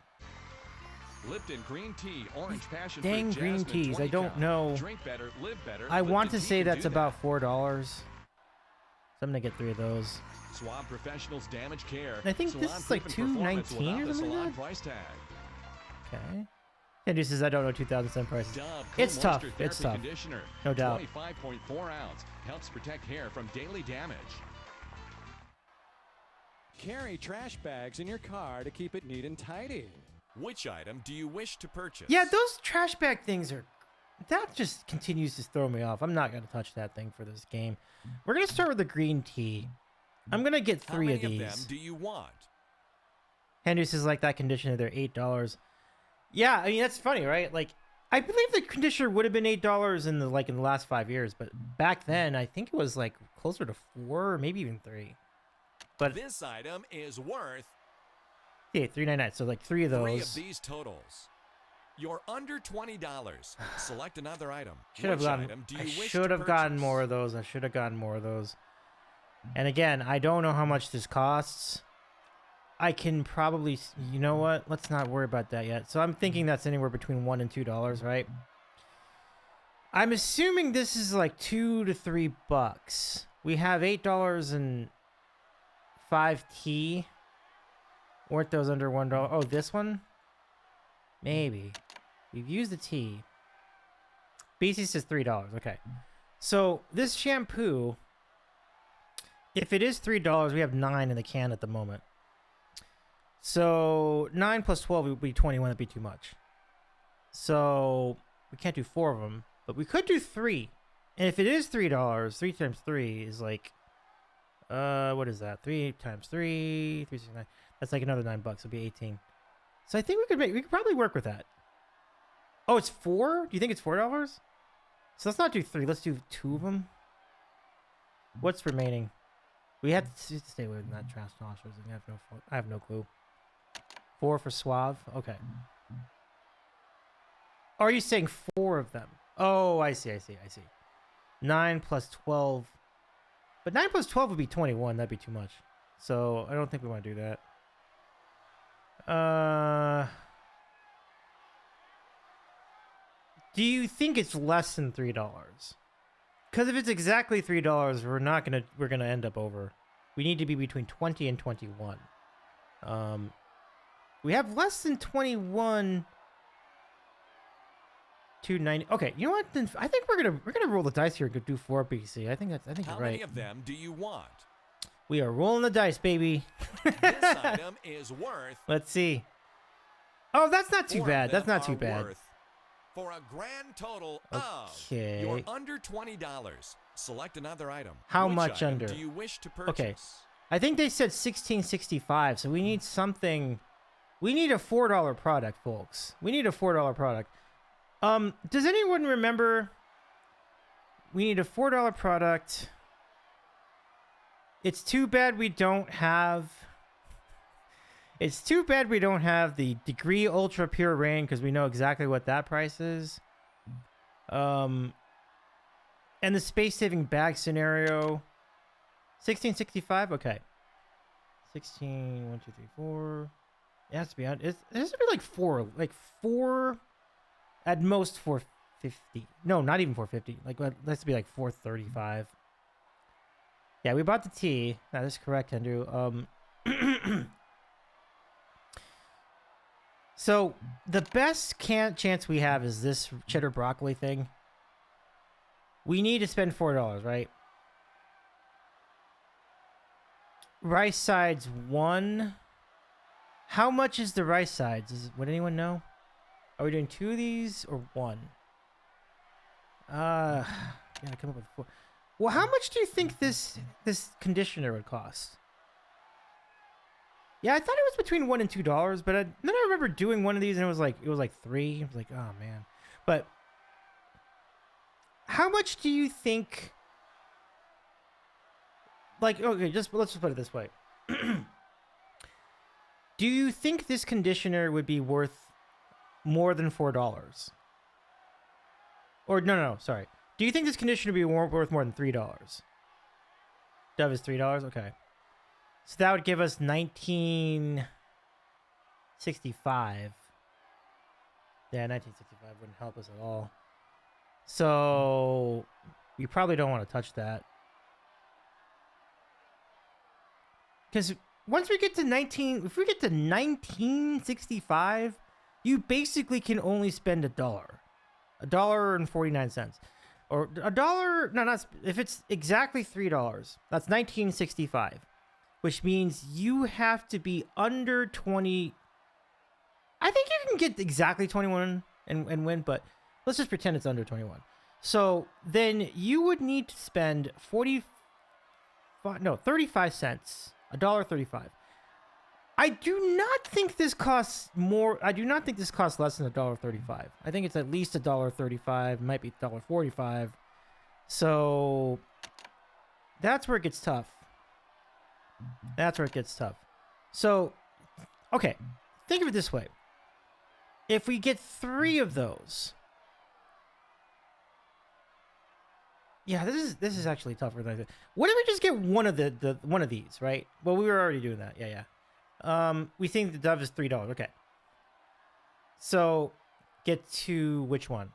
Lipton green tea, orange passion Dang fruit, green jasmine, teas. I 20 don't count. know. Drink better, live better. I want to Lipton tea say can that's do about $4. So I'm going to get 3 of those. that. Swab Professionals Damage Care. I think this is like Salon-proven performance $2.19 without or the something like salon that? price tag. Okay. Henry says I don't know 2007 prices. Dove It's tough. Co-Moisture It's Therapy tough. Conditioner, No doubt. 25.4 ounce. Helps protect hair from daily damage. Carry trash bags in your car to keep it neat and tidy. Which item do you wish to purchase? Yeah, those trash bag things are... That just continues to throw me off. I'm not going to touch that thing for this game. We're going to start with the green tea. I'm going to get How 3 many of these. them do you want? Henry says like that conditioner, they're $8. Yeah, I mean, that's funny, right? Like, I believe the conditioner would have been $8 in the last 5 years, but back then, I think it was like closer to 4 or maybe even 3. But This item is worth yeah, $3.99. So like 3 of 3 those. of these totals. You're under $20. Select another item. Should have Which gotten. item do you I wish should to have gotten purchase? more of those. I should have gotten more of those. And again, I don't know how much this costs. I can probably. You know what? Let's not worry about that yet. So I'm thinking that's anywhere between $1 and $2, right? I'm assuming this is like $2 to $3. We have $8 and 5 tea. Weren't those under $1? Oh, this one? Maybe. We've used the tea. BC says $3. Okay. So this shampoo, if it is $3, we have 9 in the can at the moment. So 9 plus 12 would be 21. That'd be too much. So we can't do 4 of them, but we could do 3. And if it is $3, 3 times 3 is like, what is that? 3 times 3, 369. That's like another $9. It'll be 18. So I think we could probably work with that. Oh, it's 4? Do you think it's $4? So let's not do 3. Let's do 2 of them. What's remaining? We have to stay away from that trash tossers. I have no clue. 4 for Suave. Okay. Are you saying 4 of them? Oh, I see. 9 plus 12. But 9 plus 12 would be 21. That'd be too much. So I don't think we want to do that. Do you think it's less than $3? Because if it's exactly $3, we're gonna end up over. We need to be between 20 and 21. We have less than 21. 290. Okay, you know what? Then I think we're gonna roll the dice here and go do 4 BC. I think you're How right. many of them do you want? We are rolling the dice, baby. This item is worth. Let's see. Oh, that's not too 4 of bad. That's them not too are bad. worth, for a grand total Okay. of you're under $20. Select another item. How Which much item under? do you wish to purchase? Okay. I think they said 1665, so we need something. We need a $4 product, folks. We need a $4 product. Does anyone remember? We need a $4 product. It's too bad we don't have. It's too bad we don't have the Degree Ultra Pure Rain because we know exactly what that price is. And the space-saving bag scenario. 1665. Okay. 16. 1, 2, 3, 4. It has to be on. It has to be like 4. Like 4. At most 450. No, not even 450. Like it has to be like 435. Yeah, we bought the tea. That is correct, Andrew. So the best chance we have is this cheddar broccoli thing. We need to spend $4, right? Rice sides 1. How much is the rice sides? Would anyone know? Are we doing 2 of these or 1? Gotta come up with 4. Well, how much do you think this conditioner would cost? Yeah, I thought it was between $1 and $2, but then I remember doing one of these and it was like 3. I was like, oh man. But how much do you think? Like, okay, let's just put it this way. Do you think this conditioner would be worth more than $4? Or no, sorry. Do you think this conditioner would be worth more than $3? Dove is $3. Okay. So that would give us 1965. Yeah, 1965 wouldn't help us at all. So we probably don't want to touch that. Because once we get to if we get to 1965, you basically can only spend $1. $1.49. Or $1, no, not, if it's exactly $3, that's 1965. Which means you have to be under 20. I think you can get exactly 21 and win, but let's just pretend it's under 21. So then you would need to spend 35 cents, $1.35. I do not think this costs more. I do not think this costs less than $1.35. I think it's at least $1.35, might be $1.45. So that's where it gets tough. That's where it gets tough. So, okay, think of it this way. If we get 3 of those, yeah, this is actually tougher than I think. What if we just get one of one of these, right? Well, we were already doing that. Yeah. We think the Dove is $3. Okay. So, get to which one?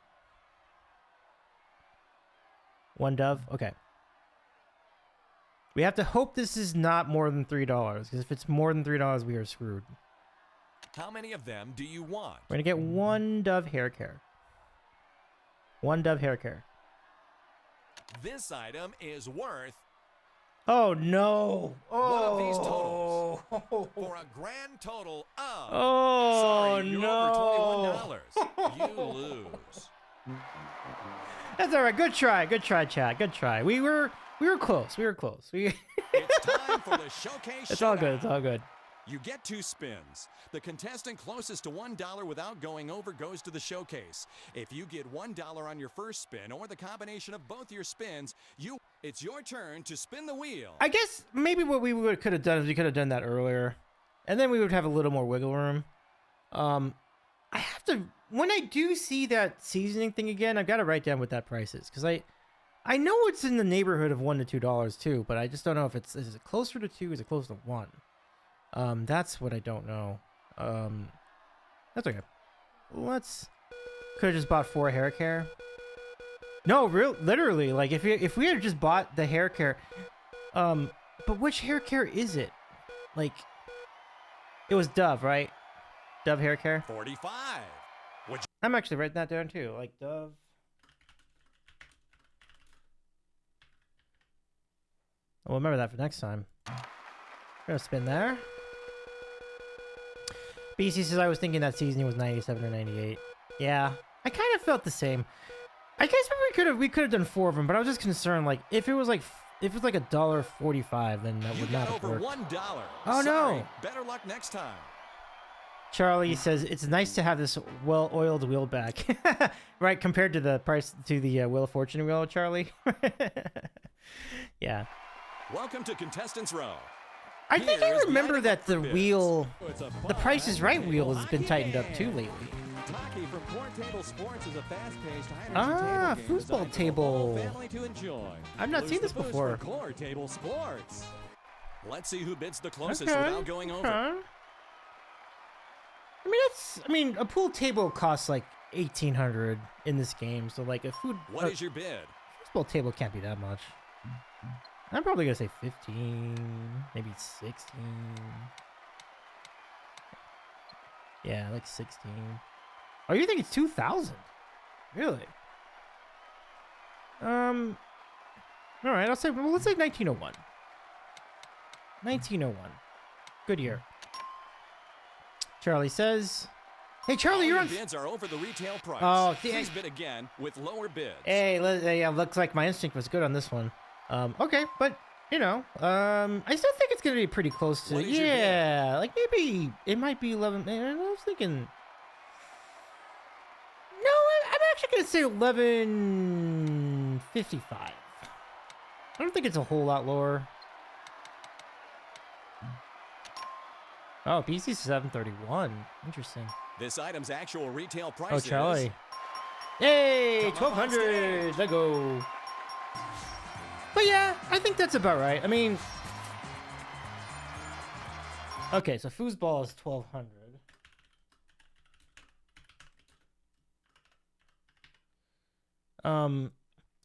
1 Dove. Okay. We have to hope this is not more than $3, because if it's more than $3, we are screwed. How many of them do you want? We're gonna get 1 Dove hair care. 1 Dove hair care. This item is worth Oh no! one of these Oh, totals for a grand total of. oh Sorry, you're no! over $21. You lose. That's all right. Good try, chat. Good try. We were close. We were close. It's time for the showcase. It's all good. showdown. It's all good. You get 2 spins. The contestant closest to $1 without going over goes to the showcase. If you get $1 on your first spin or the combination of both your spins, it's your turn to spin the wheel. I guess maybe what we could have done is we could have done that earlier, and then we would have a little more wiggle room. I have to, when I do see that seasoning thing again, I've got to write down what that price is, because I know it's in the neighborhood of $1 to $2 too, but I just don't know if is it closer to 2? Is it close to 1? That's what I don't know. That's okay. Could have just bought 4 hair care. No, literally, like if we had just bought the hair care, but which hair care is it? Like, it was Dove, right? Dove hair care. 45. I'm actually writing that down too. Like Dove. I'll remember that for next time. Gonna spin there. BC says I was thinking that seasoning was 97 or 98. Yeah, I kind of felt the same. I guess we could have done 4 of them, but I was just concerned like if it was like $1.45, then that You would got not have over worked. $1. Oh, no. Sorry, better luck next time. Charlie says it's nice to have this well-oiled wheel back, right? Compared to the price to the Wheel of Fortune wheel, Charlie. Yeah, Welcome to Contestants Row. I think I Here's the remember item that up the for bids. wheel, It's a the fun Price is Right table wheel has been hockey tightened up game. too lately. Hockey from Court Table Sports is a fast-paced, Ah, high-energy table game foosball designed for the whole table. family to enjoy. I've not Lose seen the this boost before. for Court Table Sports. Let's see who bids the closest Okay, without going over. okay. I mean, a pool table costs like 1,800 in this game, so like a What is your bid? foosball table can't be that much. I'm probably gonna say 15, maybe 16. Yeah, like 16. Oh, you think it's 2,000? Really? All right, I'll say. Well, let's say 1901. 1901. Good year. Charlie says, "Hey, Charlie, All you're your on." bids are over the retail price. Oh, Please bid again with lower bids. Hey, yeah, looks like my instinct was good on this one. Okay, but you know, I still think it's gonna be pretty close to. What is your bid? Yeah, like maybe it might be 11. I was thinking. No, I'm actually gonna say 11.55. I don't think it's a whole lot lower. Oh, PC 731. Interesting. This item's actual retail price Oh, is... Charlie. Yay, Come on 1,200. Let go. But yeah, I think that's about right. I mean, okay, so foosball is 1,200.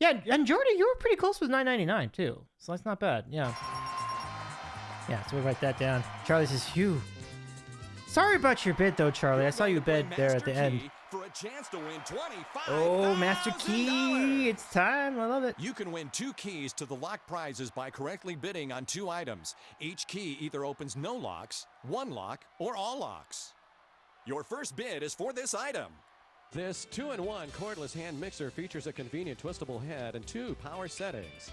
Yeah, and Jordy, you were pretty close with 9.99 too, so that's not bad. Yeah. Yeah, so we write that down. Charlie says, "Phew." Sorry about your bid though, Charlie. I saw you bid there at the end. For a chance to win $25,000. Oh, Master Key, it's time. I love it. You can win 2 keys to the lock prizes by correctly bidding on 2 items. Each key either opens no locks, 1 lock, or all locks. Your first bid is for this item. This 2-in-1 cordless hand mixer features a convenient twistable head and 2 power settings.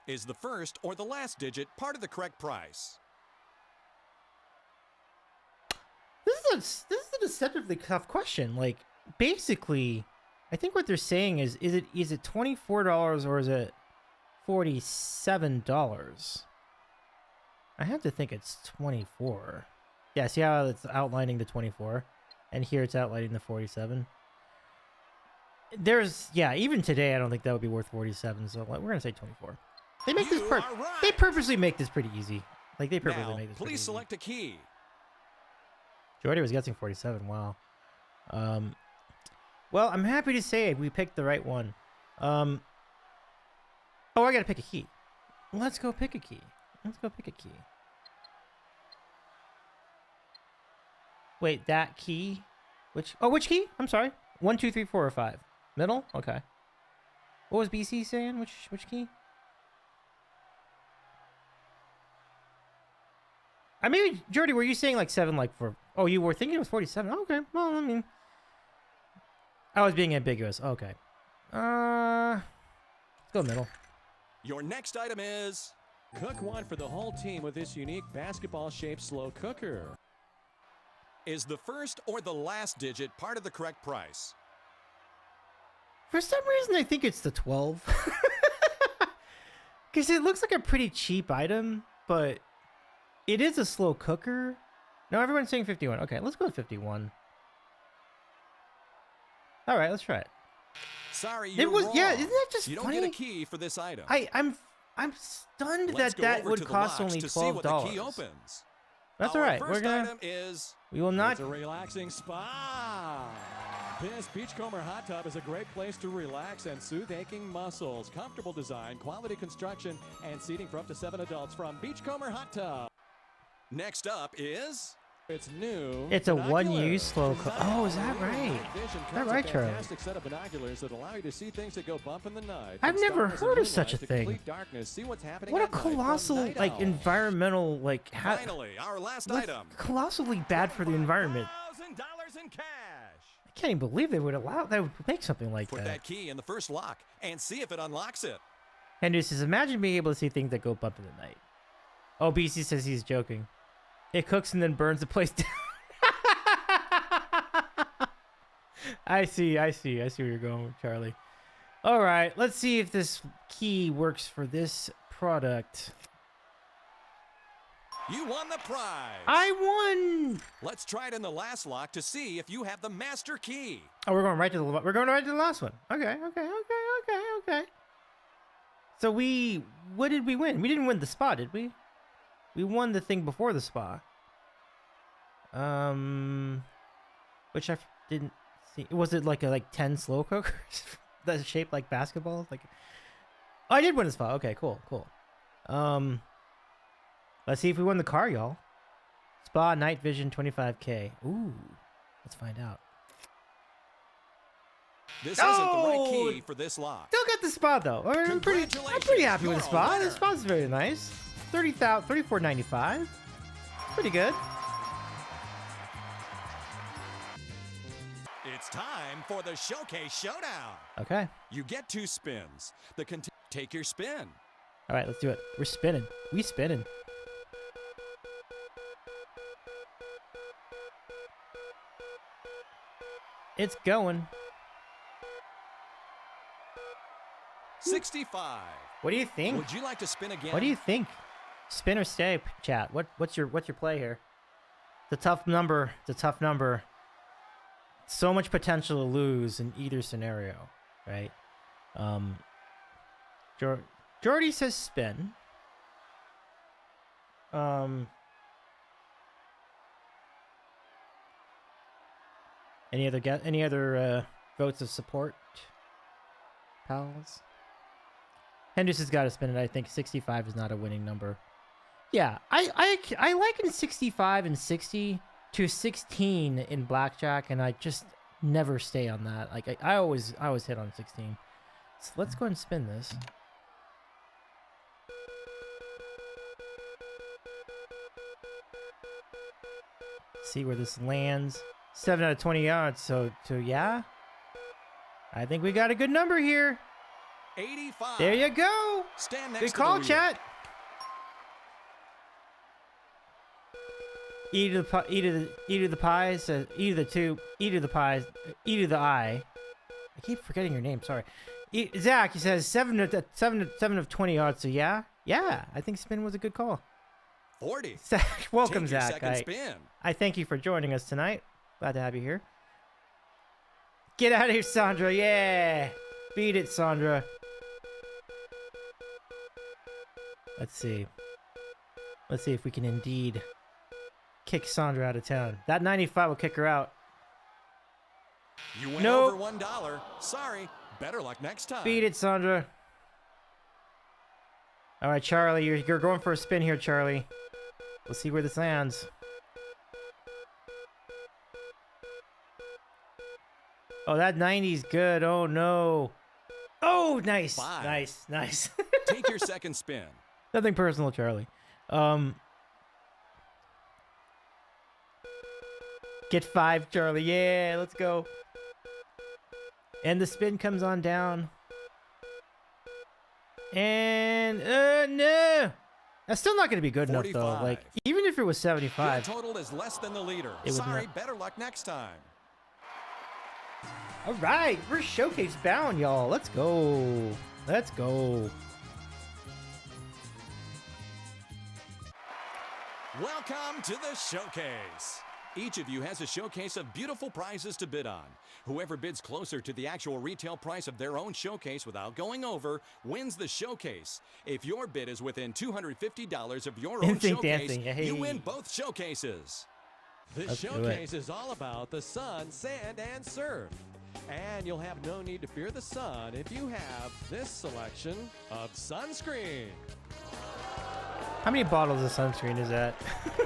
Is the first or the last digit part of the correct price? This is a deceptively tough question. Like, basically, I think what they're saying is it $24 or is it $47? I have to think it's 24. Yeah, see how it's outlining the 24, and here it's outlining the 47. Even today, I don't think that would be worth 47. So like, we're gonna say 24. They make this You are right. They purposely make this pretty easy. Like they purposely Now, make this. pretty please easy. select a key. Jordy was guessing 47. Wow. Well, I'm happy to say we picked the right one. Oh, I gotta pick a key. Let's go pick a key. Wait, that key? Which key? I'm sorry. 1, 2, 3, 4, or 5. Middle? Okay. What was BC saying? Which key? I mean, Jordy, were you saying like 7, like for? Oh, you were thinking it was 47. Oh, okay. Well, I mean, I was being ambiguous. Okay. Let's go middle. Your next item is... Cook one for the whole team with this unique basketball-shaped slow cooker. Is the first or the last digit part of the correct price? For some reason, I think it's the 12. Because it looks like a pretty cheap item, but it is a slow cooker. No, everyone's saying 51. Okay, let's go with 51. All right, let's try it. Sorry, you're was wrong. yeah. Isn't that just You don't funny? get a key for this item. I'm stunned Let's that go that over would to the cost locks only to see what the key $12. opens. That's Our all right. First We're gonna. item is... We will not. It's a relaxing spa. This Beachcomber hot tub is a great place to relax and soothe aching muscles. Comfortable design, quality construction, and seating for up to 7 adults from Beachcomber Hot Tub. Next up is... It's new. It's a binoculars. one-use slow co- Oh, is that New right? night Is vision that comes a right, Charlie? fantastic set of binoculars that allow you to see things that go bump in the night. I've From never stars and heard of such a moonlight to thing. complete darkness. See what's happening What a at night from colossal, Night like, Owl. environmental, like, Finally, our last what's item. colossally bad for the environment. $1,000 in cash. I can't even believe they would allow, they would make something like Put that. that key in the first lock and see if it unlocks it. Henry says, imagine being able to see things that go bump in the night. Oh, BC says he's joking. It cooks and then burns the place down. I see where you're going with Charlie. All right, let's see if this key works for this product. You won the prize. I won. Let's try it in the last lock to see if you have the master key. Oh, we're going right to the last one. Okay. So what did we win? We didn't win the spa, did we? We won the thing before the spa. Which I didn't see. Was it like 10 slow cookers that's shaped like basketballs? Like, oh, I did win the spa. Okay, cool. Let's see if we won the car, y'all. Spa night vision 25K. Ooh, let's find out. This isn't the right Oh! key for this lock. Still got the spa though. I'm pretty happy with the spa. The spa's very nice. $34.95. Pretty good. It's time for the Showcase Showdown. Okay. You get 2 spins. Take your spin. All right, let's do it. We're spinning. We spinning. It's going. 65. What do you think? Would you like to spin again? What do you think? Spin or stay, chat. What's your play here? It's a tough number. So much potential to lose in either scenario, right? Jordy says spin. Any other votes of support, pals? Hendricks has got to spin it. I think 65 is not a winning number. Yeah, I liken 65 and 60 to 16 in blackjack, and I just never stay on that. Like I always hit on 16. So let's go and spin this. See where this lands. 7 out of 20 yards. So yeah, I think we got a good number here. 85. There you go. Stand next Good to call, the wheel. chat. E to the pies, E to the I. I keep forgetting your name. Sorry, Zach. He says 7 of 20 yards. So yeah, I think spin was a good call. 40. Zach, welcome, Take your Zach. second spin. I thank you for joining us tonight. Glad to have you here. Get out of here, Sandra. Yeah, beat it, Sandra. Let's see if we can indeed kick Sandra out of town. That 95 will kick her out. You went Nope. over $1. Sorry. Better luck next time. Beat it, Sandra. All right, Charlie, you're going for a spin here, Charlie. Let's see where this lands. Oh, that 90's good. Oh, no. Oh, nice. 5. Nice. Take your second spin. Nothing personal, Charlie. Get 5, Charlie. Yeah, let's go. And the spin comes on down. And, no. That's still not going to be good enough, though. 45. Like, even if it was Your 75. total is less than the leader. It was Sorry. not- Better luck next time. All right, we're showcase bound, y'all. Let's go. Welcome to the showcase. Each of you has a showcase of beautiful prizes to bid on. Whoever bids closer to the actual retail price of their own showcase without going over wins the showcase. If your bid is within $250 of your own Instinct showcase, dancing, hey. you win both showcases. This Let's do showcase is all about the sun, sand, and surf. And you'll have no need to fear the sun if you have this selection of sunscreen. How many bottles of sunscreen is that?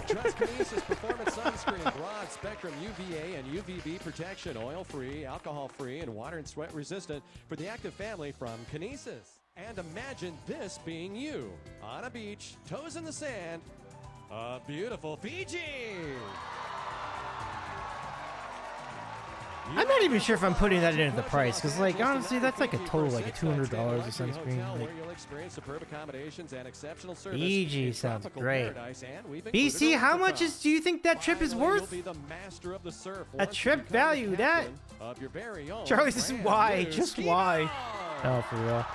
Trust Kinesis Performance Sunscreen, broad spectrum UVA and UVB protection, oil-free, alcohol-free, and water and sweat resistant for the active family from Kinesis. And imagine this being you on a beach, toes in the sand, a beautiful Fiji. I'm not even sure if I'm putting that into the price, because, like, honestly, that's like a total, like, a $200 of sunscreen. Like, Fiji sounds great. BC, how much do you think that trip is worth? A trip value, that... Charlie, this is why. Just why. Oh, for real.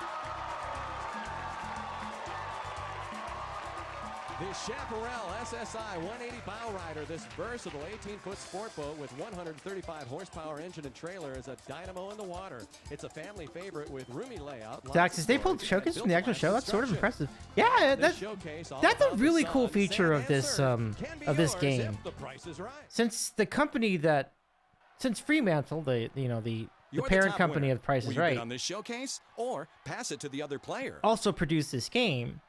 The Chaparral SSI 180 bow rider, this versatile 18-foot sport boat with 135 horsepower engine and trailer, is a dynamo in the water. It's a family favorite with roomy layout. Daxis, they pulled showcase from the actual show. That's sort of impressive. Yeah, that's a really cool feature of this game. Since the company that, since Fremantle, the parent company of Price is Right, on this showcase or pass it to the other player. also produced this game.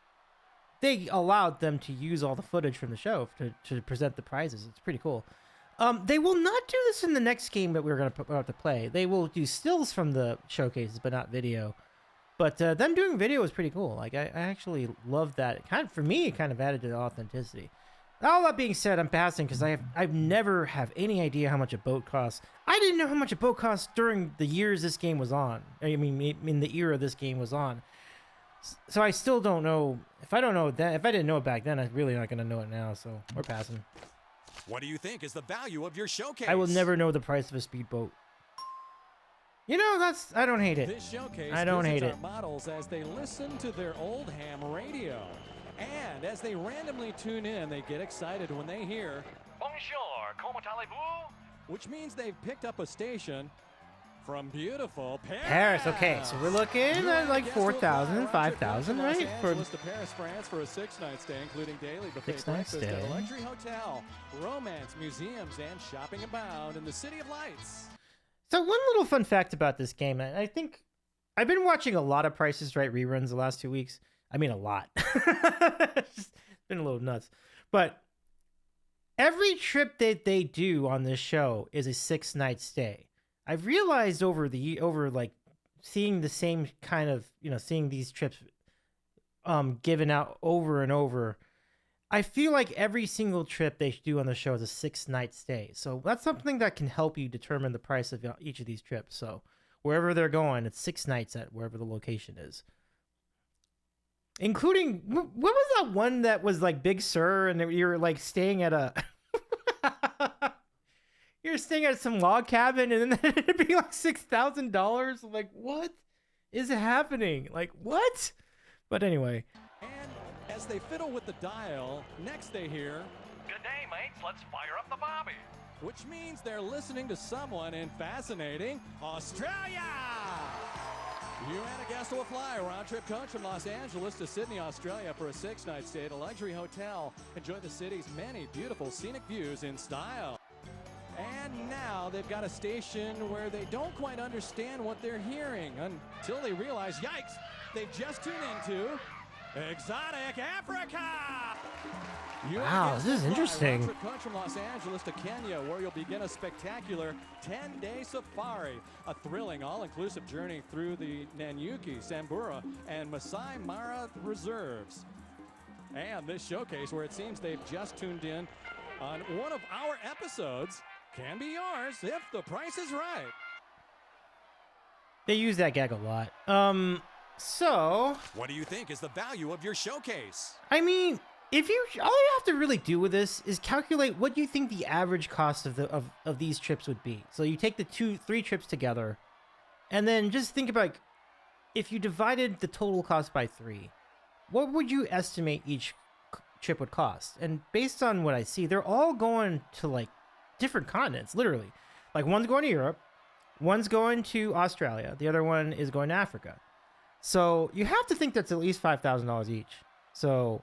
They allowed them to use all the footage from the show to present the prizes. It's pretty cool. They will not do this in the next game that we're about to play. They will do stills from the showcases, but not video. But them doing video is pretty cool. Like, I actually love that. For me, it kind of added to the authenticity. All that being said, I'm passing because I've never have any idea how much a boat costs. I didn't know how much a boat cost during the years this game was on. I mean, in the era this game was on. So I still don't know. If I don't know that, if I didn't know it back then, I'm really not going to know it now. So we're passing. What do you think is the value of your showcase? I will never know the price of a speedboat. You know, I don't hate it. This showcase I don't hate it. Models as they listen to their old ham radio. And as they randomly tune in, they get excited when they hear Bonjour, comment allez-vous? Which means they've picked up a station from beautiful Paris. Paris, okay, so we're looking at like 4,000, 5,000, right? For to Paris, France for a 6-night stay, including daily buffet breakfast at a luxury hotel, romance, museums, and shopping abound in the City of Lights. So one little fun fact about this game, I think I've been watching a lot of Price is Right reruns the last 2 weeks. I mean, a lot. It's just been a little nuts. But every trip that they do on this show is a 6-night stay. I've realized over like seeing the same kind of, seeing these trips given out over and over, I feel like every single trip they do on the show is a 6-night stay. So that's something that can help you determine the price of each of these trips. So wherever they're going, it's 6 nights at wherever the location is. Including, what was that one that was like Big Sur and you were like staying at a... You're staying at some log cabin and then it'd be like $6,000. I'm like, what is happening? Like, what? But anyway. And as they fiddle with the dial, next they hear, Good day, mates. Let's fire up the Bobby. Which means they're listening to someone in fascinating Australia. You and a guest will fly a round-trip coach from Los Angeles to Sydney, Australia for a 6-night stay at a luxury hotel. Enjoy the city's many beautiful scenic views in style. And now they've got a station where they don't quite understand what they're hearing until they realize, yikes, they've just tuned into Exotic Africa. Wow, this is interesting. Coach from Los Angeles to Kenya, where you'll begin a spectacular 10-day safari, a thrilling all-inclusive journey through the Nanyuki, Samburu, and Masai Mara reserves. And this showcase, where it seems they've just tuned in on one of our episodes, can be yours if the price is right. They use that gag a lot. So what do you think is the value of your showcase? I mean, all you have to really do with this is calculate what you think the average cost of these trips would be. So you take the 2-3 trips together, and then just think about if you divided the total cost by 3, what would you estimate each trip would cost? And based on what I see, they're all going to like different continents, literally. Like one's going to Europe, one's going to Australia, the other one is going to Africa. So you have to think that's at least $5,000 each. So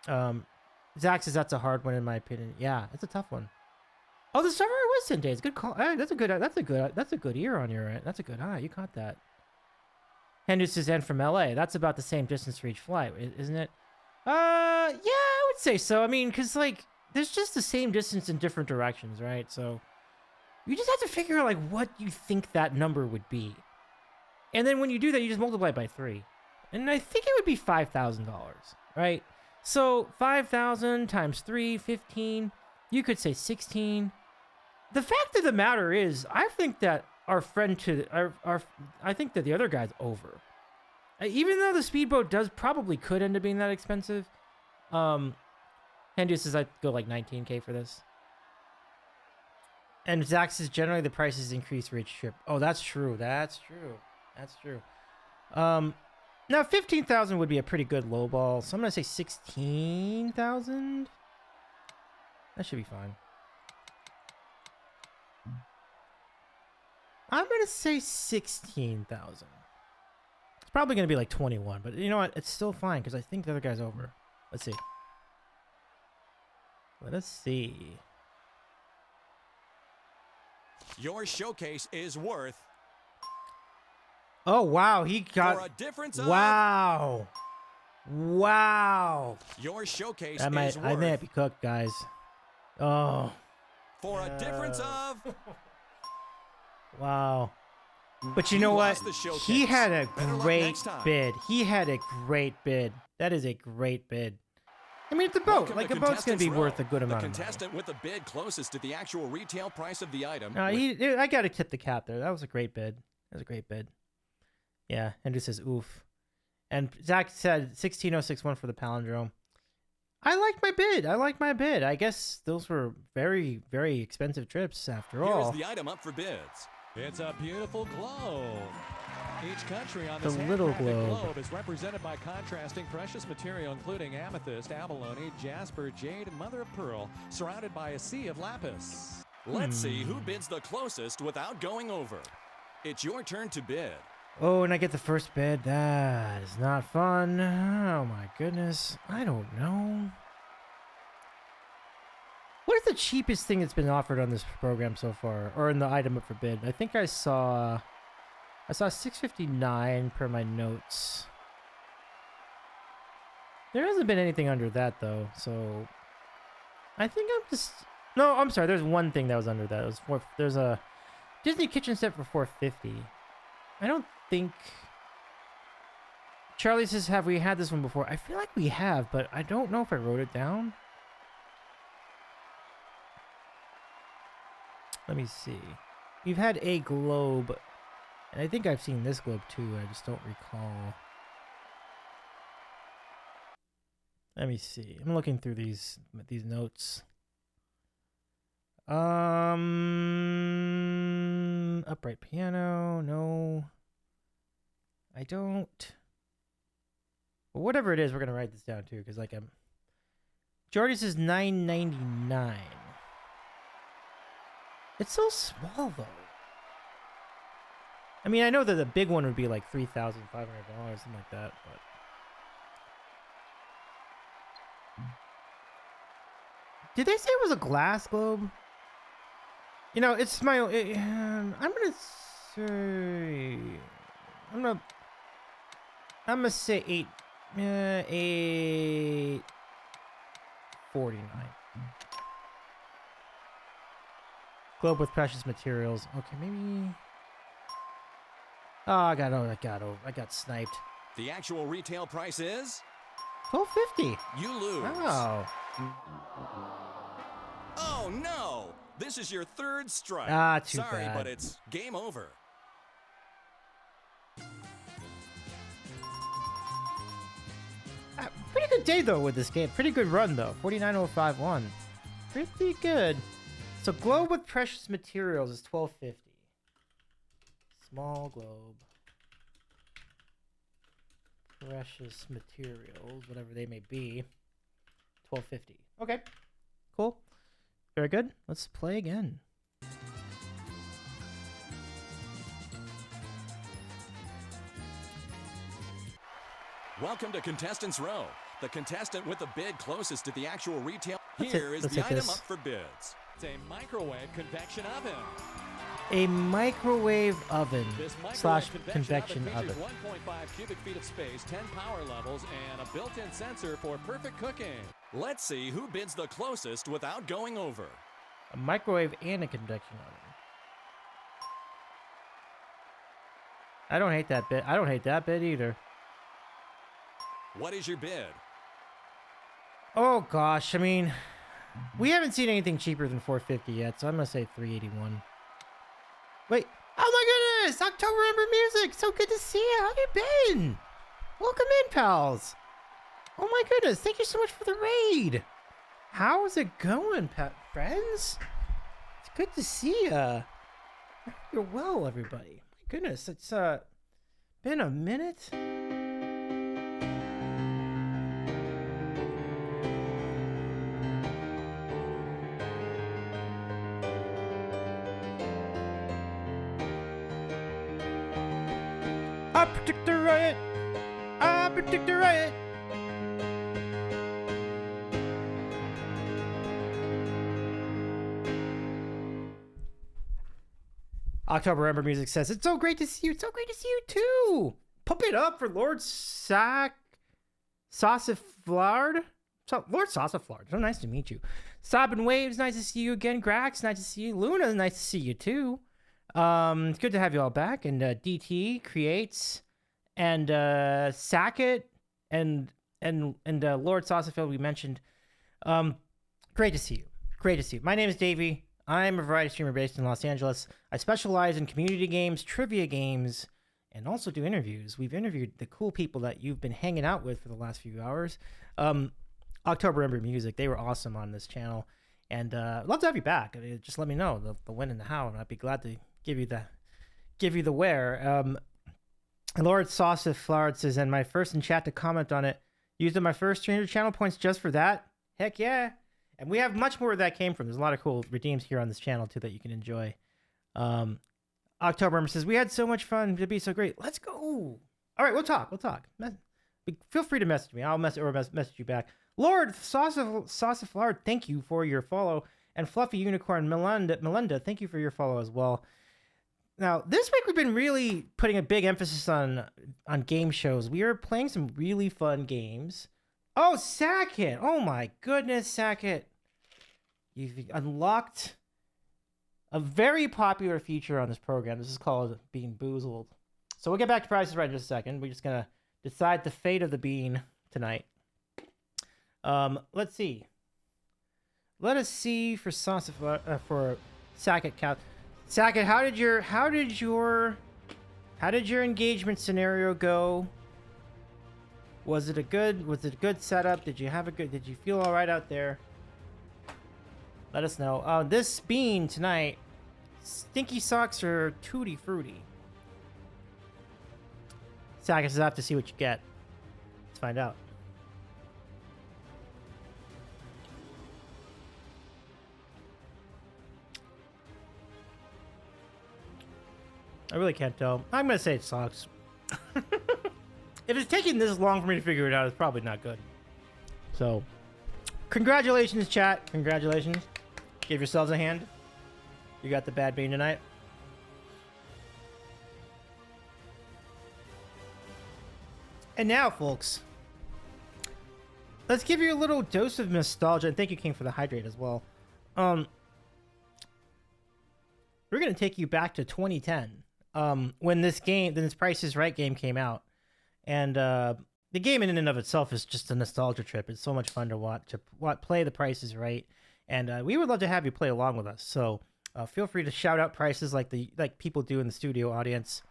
Zach says that's a hard one in my opinion. Yeah, it's a tough one. Oh, the summer was 10 days. Good call. That's a good ear on your end. That's a good eye. You caught that. Henry says, and from LA. That's about the same distance for each flight, isn't it? Yeah, I would say so. I mean, because, like, there's just the same distance in different directions, right? So you just have to figure out, like, what you think that number would be. And then when you do that, you just multiply it by 3. And I think it would be $5,000, right? So 5,000 times 3, 15. You could say 16. The fact of the matter is, I think that our friend I think that the other guy's over. Even though the speedboat could end up being that expensive. Henry says I'd go like 19K for this. And Zach says generally the prices increase for each trip. Oh, that's true. That's true. Now 15,000 would be a pretty good low ball. So I'm gonna say 16,000. That should be fine. I'm gonna say 16,000. It's probably gonna be like 21, but you know what? It's still fine because I think the other guy's over. Let's see. Let us see. Your showcase is worth. Oh wow, he got. For a difference wow. Wow. Your showcase I is worth. may be cooked, guys. Oh. For a difference of. Wow. But you know what? He had a great bid. He had a great bid. That is a great bid. I mean, it's a boat. Welcome Like, to a boat's going to be Contestants worth a Row. good amount The of money. contestant with the bid closest to the actual retail price of the item. I got to tip the cap there. That was a great bid. That was a great bid. Yeah, Andrew says, oof. And Zach said 16061 for the palindrome. I like my bid. I guess those were very, very expensive trips after all. Here's the item up for bids. It's a beautiful globe. Each country on The this little handcrafted globe. is represented by contrasting precious material, including amethyst, abalone, jasper, jade, and mother of pearl, surrounded by a sea of lapis. Let's see who bids the closest without going over. It's your turn to bid. Oh, and I get the first bid. That is not fun. Oh my goodness. I don't know. What is the cheapest thing that's been offered on this program so far? Or in the item up for bid? I think I saw $659 per my notes. There hasn't been anything under that though, so I think no, I'm sorry, there's one thing that was under that. It was there's a Disney kitchen set for $450. I don't think Charlie says, have we had this one before? I feel like we have, but I don't know if I wrote it down. Let me see. We've had a globe, and I think I've seen this globe too. I just don't recall. Let me see. I'm looking through these notes. Upright piano. No. I don't. Well, whatever it is, we're gonna write this down too, because like Jordy says $9.99. It's so small though. I mean, I know that the big one would be like $3,500, something like that, but. Did they say it was a glass globe? You know, it's my. I'm gonna say. I'm gonna say 849. Globe with precious materials. Okay, maybe. Oh, I got sniped. The actual retail price is. $12.50. You lose. Oh. Oh no! This is your third strike. Too Sorry, bad. but it's game over. Pretty good day though with this game. Pretty good run though. 49.051. Pretty good. So globe with precious materials is $12.50. Small globe. Precious materials, whatever they may be. $12.50. Okay. Cool. Very good. Let's play again. Welcome to Contestants Row. The contestant with the bid closest to the actual retail. Let's Here is hit the item this. up for bids. It's a microwave convection oven. A microwave oven This slash microwave convection features oven. 1.5 cubic feet of space, 10 power levels, and a built-in sensor for perfect cooking. Let's see who bids the closest without going over. A microwave and a convection oven. I don't hate that bit. I don't hate that bit either. What is your bid? Oh gosh, I mean, we haven't seen anything cheaper than 450 yet, so I'm gonna say 381. Wait, oh my goodness, October Ember Music, so good to see you. How you been? Welcome in, pals. Oh my goodness, thank you so much for the raid. How's it going, friends? It's good to see you. You're well, everybody. My goodness, it's been a minute. I predict the riot. I predict the riot. October Ember Music says, it's so great to see you. It's so great to see you too. Pump it up for Lord Sassaflard. Lord Sassaflard. So nice to meet you. Sobbin Waves, nice to see you again. Grax, nice to see you. Luna, nice to see you too. It's good to have you all back. And DT creates and Sackett and Lord Sausafield we mentioned. Great to see you. Great to see you. My name is Davey. I'm a variety streamer based in Los Angeles. I specialize in community games, trivia games, and also do interviews. We've interviewed the cool people that you've been hanging out with for the last few hours. October Ember Music, they were awesome on this channel. And I'd love to have you back. I mean, just let me know the when and the how, and I'd be glad to give you the where. Lord Sausiflard says, and my first in chat to comment on it, used up my first 300 channel points just for that. Heck yeah. And we have much more where that came from. There's a lot of cool redeems here on this channel too that you can enjoy. October Ember says, we had so much fun. It'd be so great. Let's go. All right, we'll talk. Feel free to message me. I'll message you back. Lord Sausiflard, thank you for your follow. And Fluffy Unicorn Melinda, thank you for your follow as well. Now, this week we've been really putting a big emphasis on game shows. We are playing some really fun games. Oh, Sackett! Oh my goodness, Sackett. You've unlocked a very popular feature on this program. This is called Bean Boozled. So we'll get back to prices right in just a second. We're just going to decide the fate of the bean tonight. Let's see. Let us see for Sackett count. Sackett, how did your engagement scenario go? Was it a good setup? Did you feel all right out there? Let us know. This bean tonight, Stinky Socks or Tutti Frutti? Sackett says, I have to see what you get. Let's find out. I really can't tell. I'm going to say it sucks. If it's taking this long for me to figure it out, it's probably not good. So, congratulations, chat. Congratulations. Give yourselves a hand. You got the bad bean tonight. And now, folks, let's give you a little dose of nostalgia. And thank you, King, for the hydrate as well. We're going to take you back to 2010. When this Price is Right game came out. And the game in and of itself is just a nostalgia trip. It's so much fun to watch, play the Price is Right. And we would love to have you play along with us. So feel free to shout out prices like people do in the studio audience.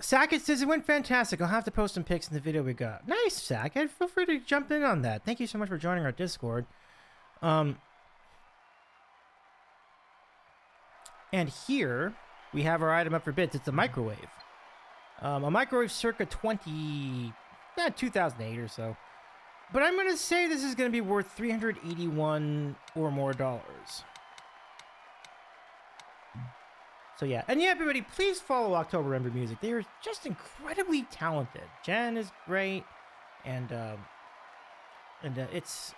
Sackett says it went fantastic. I'll have to post some pics in the video we got. Nice, Sackett. Feel free to jump in on that. Thank you so much for joining our Discord. And here we have our item up for bids. It's a microwave. A microwave circa 2008 or so. But I'm going to say this is going to be worth $381 or more. So yeah. And yeah, everybody, please follow October Ember Music. They are just incredibly talented. Jen is great. And it's...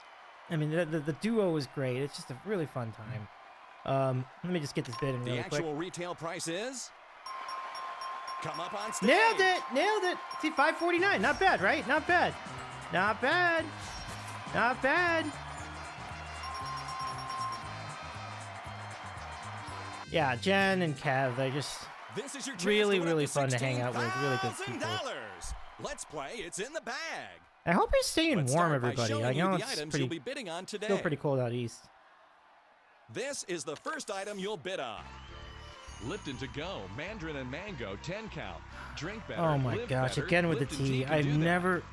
I mean, the duo is great. It's just a really fun time. Let me just get this bid in The really quick. actual retail price is. Come up on stage. Nailed it! Nailed it! See, $5.49. Not bad, right? Not bad. Not bad. Not bad. Yeah, Jen and Kev, they just This is your chance really, to win up really to fun to hang out with. Really good people. $16,000. Let's play. It's in the bag. I hope you're staying Let's warm, start by everybody. I showing know you the it's items you'll pretty, be bidding on today. still pretty cold out east. This is the first item you'll bid on. Lipton to go, Mandarin and Mango, 10 count. Drink better. Oh my live gosh, better. again with the Lipton tea. can I've do that. never.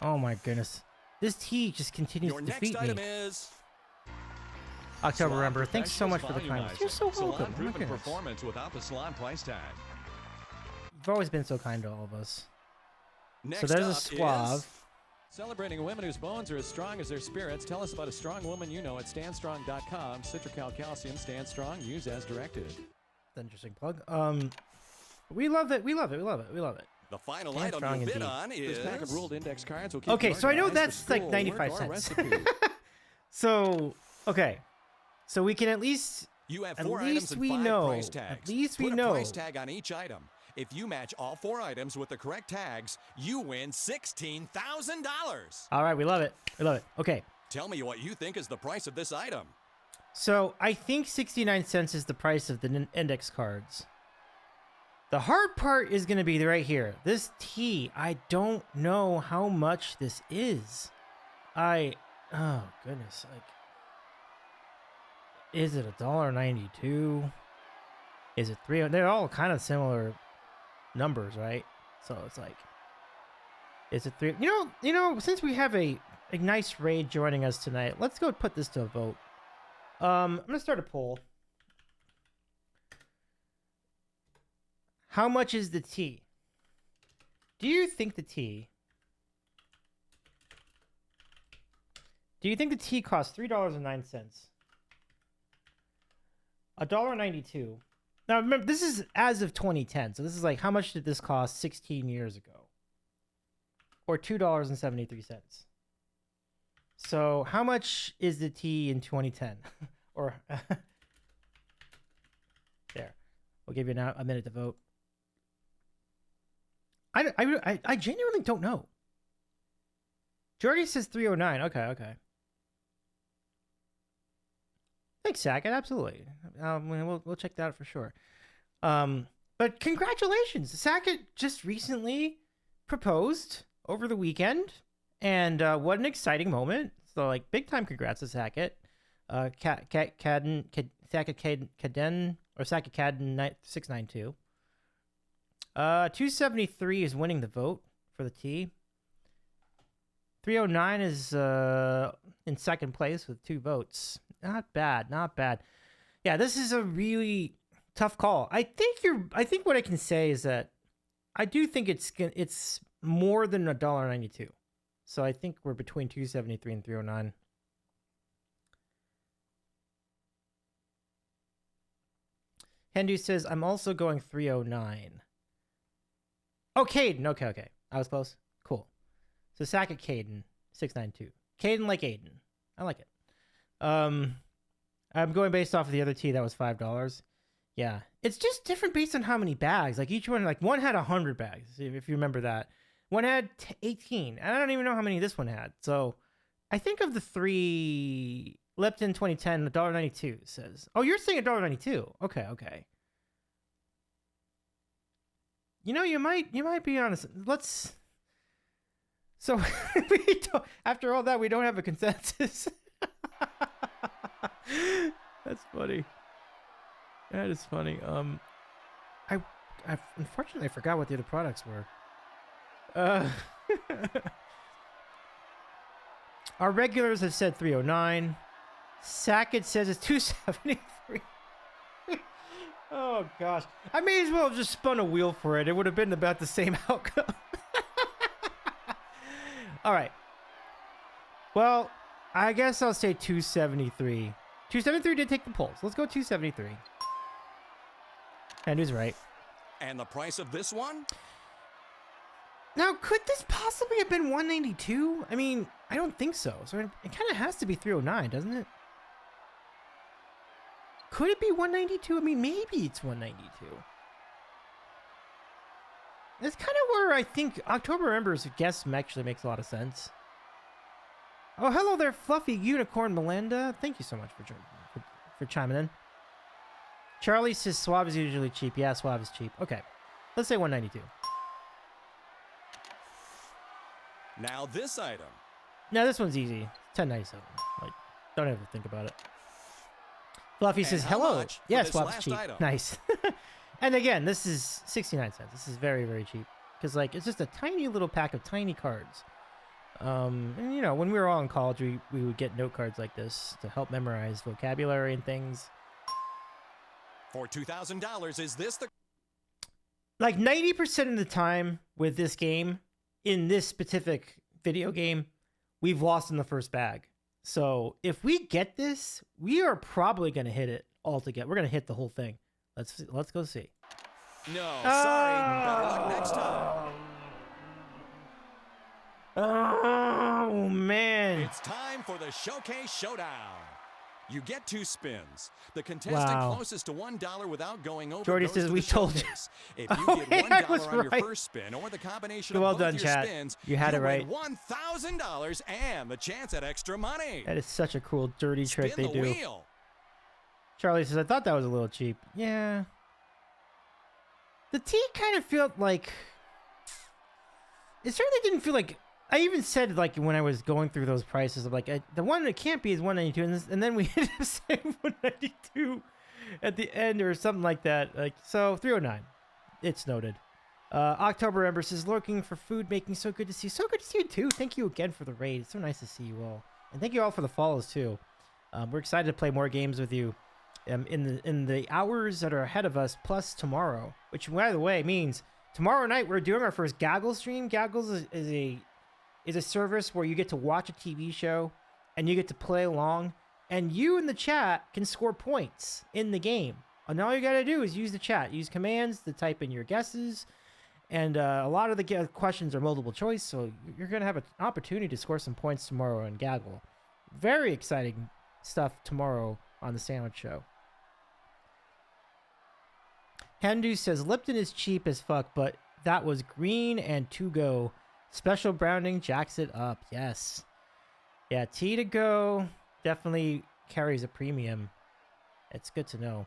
Oh my goodness. This tea just continues Your to next defeat item me. is. October Salon Ember, thanks so much for the Professionals kindness. You're so Volumizer. welcome. Salon Oh my proven goodness. performance without the salon price tag. You've always been so kind to all of us. Next So there's a up Suave. is- Celebrating women whose bones are as strong as their spirits. Tell us about a strong woman you know at StandStrong.com. Citracal Calcium. Stand Strong. Use as directed. That's an interesting plug. We love it. We love it. We love it. We love it. The final Stand item strong you bid indeed. on is. This pack of ruled index cards will keep Okay, you so I know organized for that's like school, 95 work, or cents. recipe. So, okay. So we can at least You have At 4 least items and we 5 know. price At tags. least we Put a know. price tag on each item. If you match all 4 items with the correct tags, you win $16,000. all right, we love it. We love it. Okay. Tell me what you think is the price of this item. So I think 69 cents is the price of the index cards. The hard part is going to be right here. This tea, I don't know how much this is. Oh goodness, like, is it $1.92? Is it $3? They're all kind of similar numbers, right? So it's like, is it $3? You know, since we have a nice raid joining us tonight, let's go put this to a vote. I'm gonna start a poll. How much is the tea? Do you think the tea? Do you think the tea costs $3.09? $1.92. Now remember, this is as of 2010, so this is like how much did this cost 16 years ago? Or $2.73. So how much is the tea in 2010? Or there, we'll give you now a minute to vote. I genuinely don't know. Jordy says 309. Okay. Thanks, Sackett. Absolutely. We'll check that out for sure. But congratulations, Sackett just recently proposed over the weekend, and what an exciting moment! So, like, big time congrats to Sackett. Sackett Caden or Sackett Caden 692. 273 is winning the vote for the T. 309 is in second place with 2 votes. Not bad, not bad. Yeah, this is a really tough call. I think what I can say is that I do think it's more than $1.92. So I think we're between 273 and 309. Hendu says I'm also going 309. Oh, Caden. Okay. I was close. Cool. So Sackett Caden 692. Caden like Aiden. I like it. I'm going based off of the other tea that was $5. Yeah, it's just different based on how many bags. Like each one, like one had 100 bags, if you remember that. One had 18, and I don't even know how many this one had. So I think of the 3 Lipton 2010, $1.92 says. Oh, you're saying $1.92? Okay. You know, you might be honest. Let's. So after all that, we don't have a consensus. That's funny. That is funny. I unfortunately I forgot what the other products were. Our regulars have said 309. Sackett says it's 273. Oh gosh, I may as well have just spun a wheel for it. It would have been about the same outcome. All right. Well, I guess I'll say 273. 273 did take the polls. Let's go 273. And who's right? And the price of this one? Now, could this possibly have been 192? I mean, I don't think so. So it kind of has to be 309, doesn't it? could it be 192? I mean, maybe it's 192. That's kind of where I think October Embers guess actually makes a lot of sense. Oh, hello there, Fluffy Unicorn Melinda. Thank you so much for chiming in. Charlie says Suave is usually cheap. Yeah, Suave is cheap. Okay, let's say 192. Now this item. Now this one's easy. 1097. Like, don't ever think about it. Fluffy says how hello. much for Yeah, this Suave's last cheap. item? Nice. And again, this is 69 cents. This is very, very cheap. Because, like, it's just a tiny little pack of tiny cards. And, you know, when we were all in college, we would get note cards like this to help memorize vocabulary and things. For $2,000, is this the... Like, 90% of the time with this game, in this specific video game, we've lost in the first bag. So, if we get this, we are probably going to hit it altogether. We're going to hit the whole thing. Let's go see. No, sorry. Better luck next time. Oh, man. It's time for the Showcase Showdown. You get 2 spins. The contestant Wow. closest to $1 without going over Jordy goes says to we the told you. showcase. If you Oh, get yeah, I was $1 on your right. first spin or the combination Well of both done, your chat. spins, You had it right. win $1,000 and the chance at extra money. That is such a cool, dirty trick Spin they the do. wheel. Charlie says, I thought that was a little cheap. Yeah. The tea kind of felt like... It certainly didn't feel like... I even said, like, when I was going through those prices, I'm like, the one that can't be is 192, and then we ended up saying 192 at the end or something like that. Like, so 309. It's noted. October Ember says, lurking for food making, so good to see you. So good to see you too. Thank you again for the raid. It's so nice to see you all. And thank you all for the follows too. We're excited to play more games with you in the hours that are ahead of us, plus tomorrow, which, by the way, means tomorrow night we're doing our first Gaggle stream. Gaggles is a service where you get to watch a TV show and you get to play along, and you in the chat can score points in the game. And all you got to do is use the chat, use commands to type in your guesses, and a lot of the questions are multiple choice, so you're going to have an opportunity to score some points tomorrow in Gaggle. Very exciting stuff tomorrow on the Sandwich Show. Hendu says Lipton is cheap as fuck, but that was green and to go. Special browning jacks it up. Yes. Yeah, tea to go definitely carries a premium. It's good to know.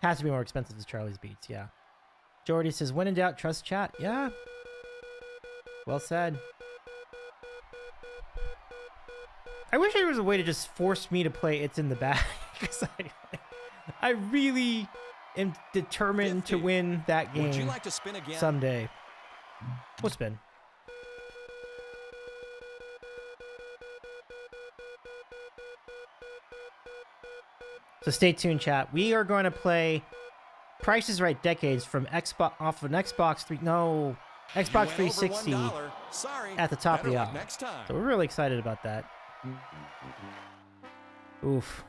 Has to be more expensive than Charlie's Beats, yeah. Jordy says, when in doubt, trust chat. Yeah. Well said. I wish there was a way to just force me to play It's in the Bag. Because I really am determined 50. to win that game Would you like to spin again? someday. We'll spin. So stay tuned, chat. We are going to play Price is Right Decades from Xbox off of an Xbox 3. No, Xbox You went over 360 $1. Sorry. at the top of Better the luck hour. next time. So we're really excited about that. Oof.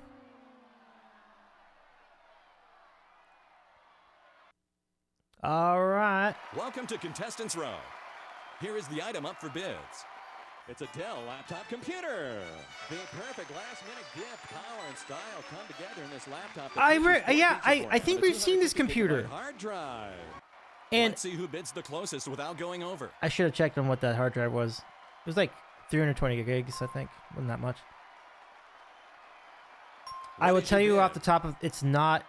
All right. Welcome to Contestants Row. Here is the item up for bids. It's a Dell laptop computer. The perfect last-minute gift, power and style come together in this laptop. that features four yeah, feature I think cores, we've seen this 250 computer. gigabyte hard drive. And Let's see who bids the closest without going over. I should have checked on what that hard drive was. It was like 320 gigs, I think. Wasn't that much. I will did tell you bid? off the top of it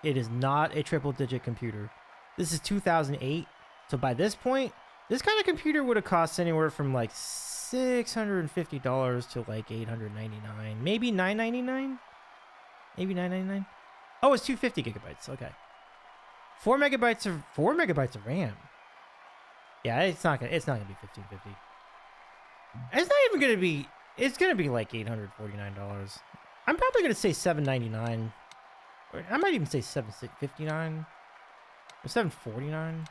is not a triple digit computer. This is 2008. So by this point, this kind of computer would have cost anywhere from like $650 to like $899, maybe $999, maybe $999. Oh, it's 250 gigabytes. Okay, 4 megabytes of RAM. Yeah, it's not gonna be 1550. It's not even gonna be. It's gonna be like $849. I'm probably gonna say $799. Or I might even say $759 or $749.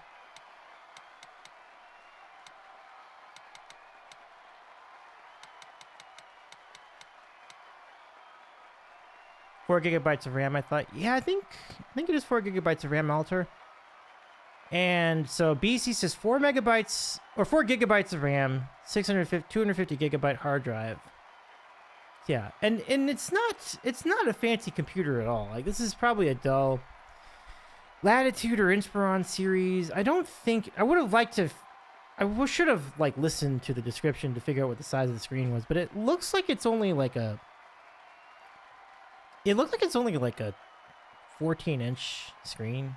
4 gigabytes of RAM, I thought. Yeah, I think it is 4 gigabytes of RAM, Alter. And so BC says 4 megabytes or 4 gigabytes of RAM, 250 gigabyte hard drive. Yeah, and it's not a fancy computer at all. Like, this is probably a Dell Latitude or Inspiron series. I don't think I would have liked to. Should have like listened to the description to figure out what the size of the screen was, but it looks like it's only like a. It looks like it's only like a 14-inch screen,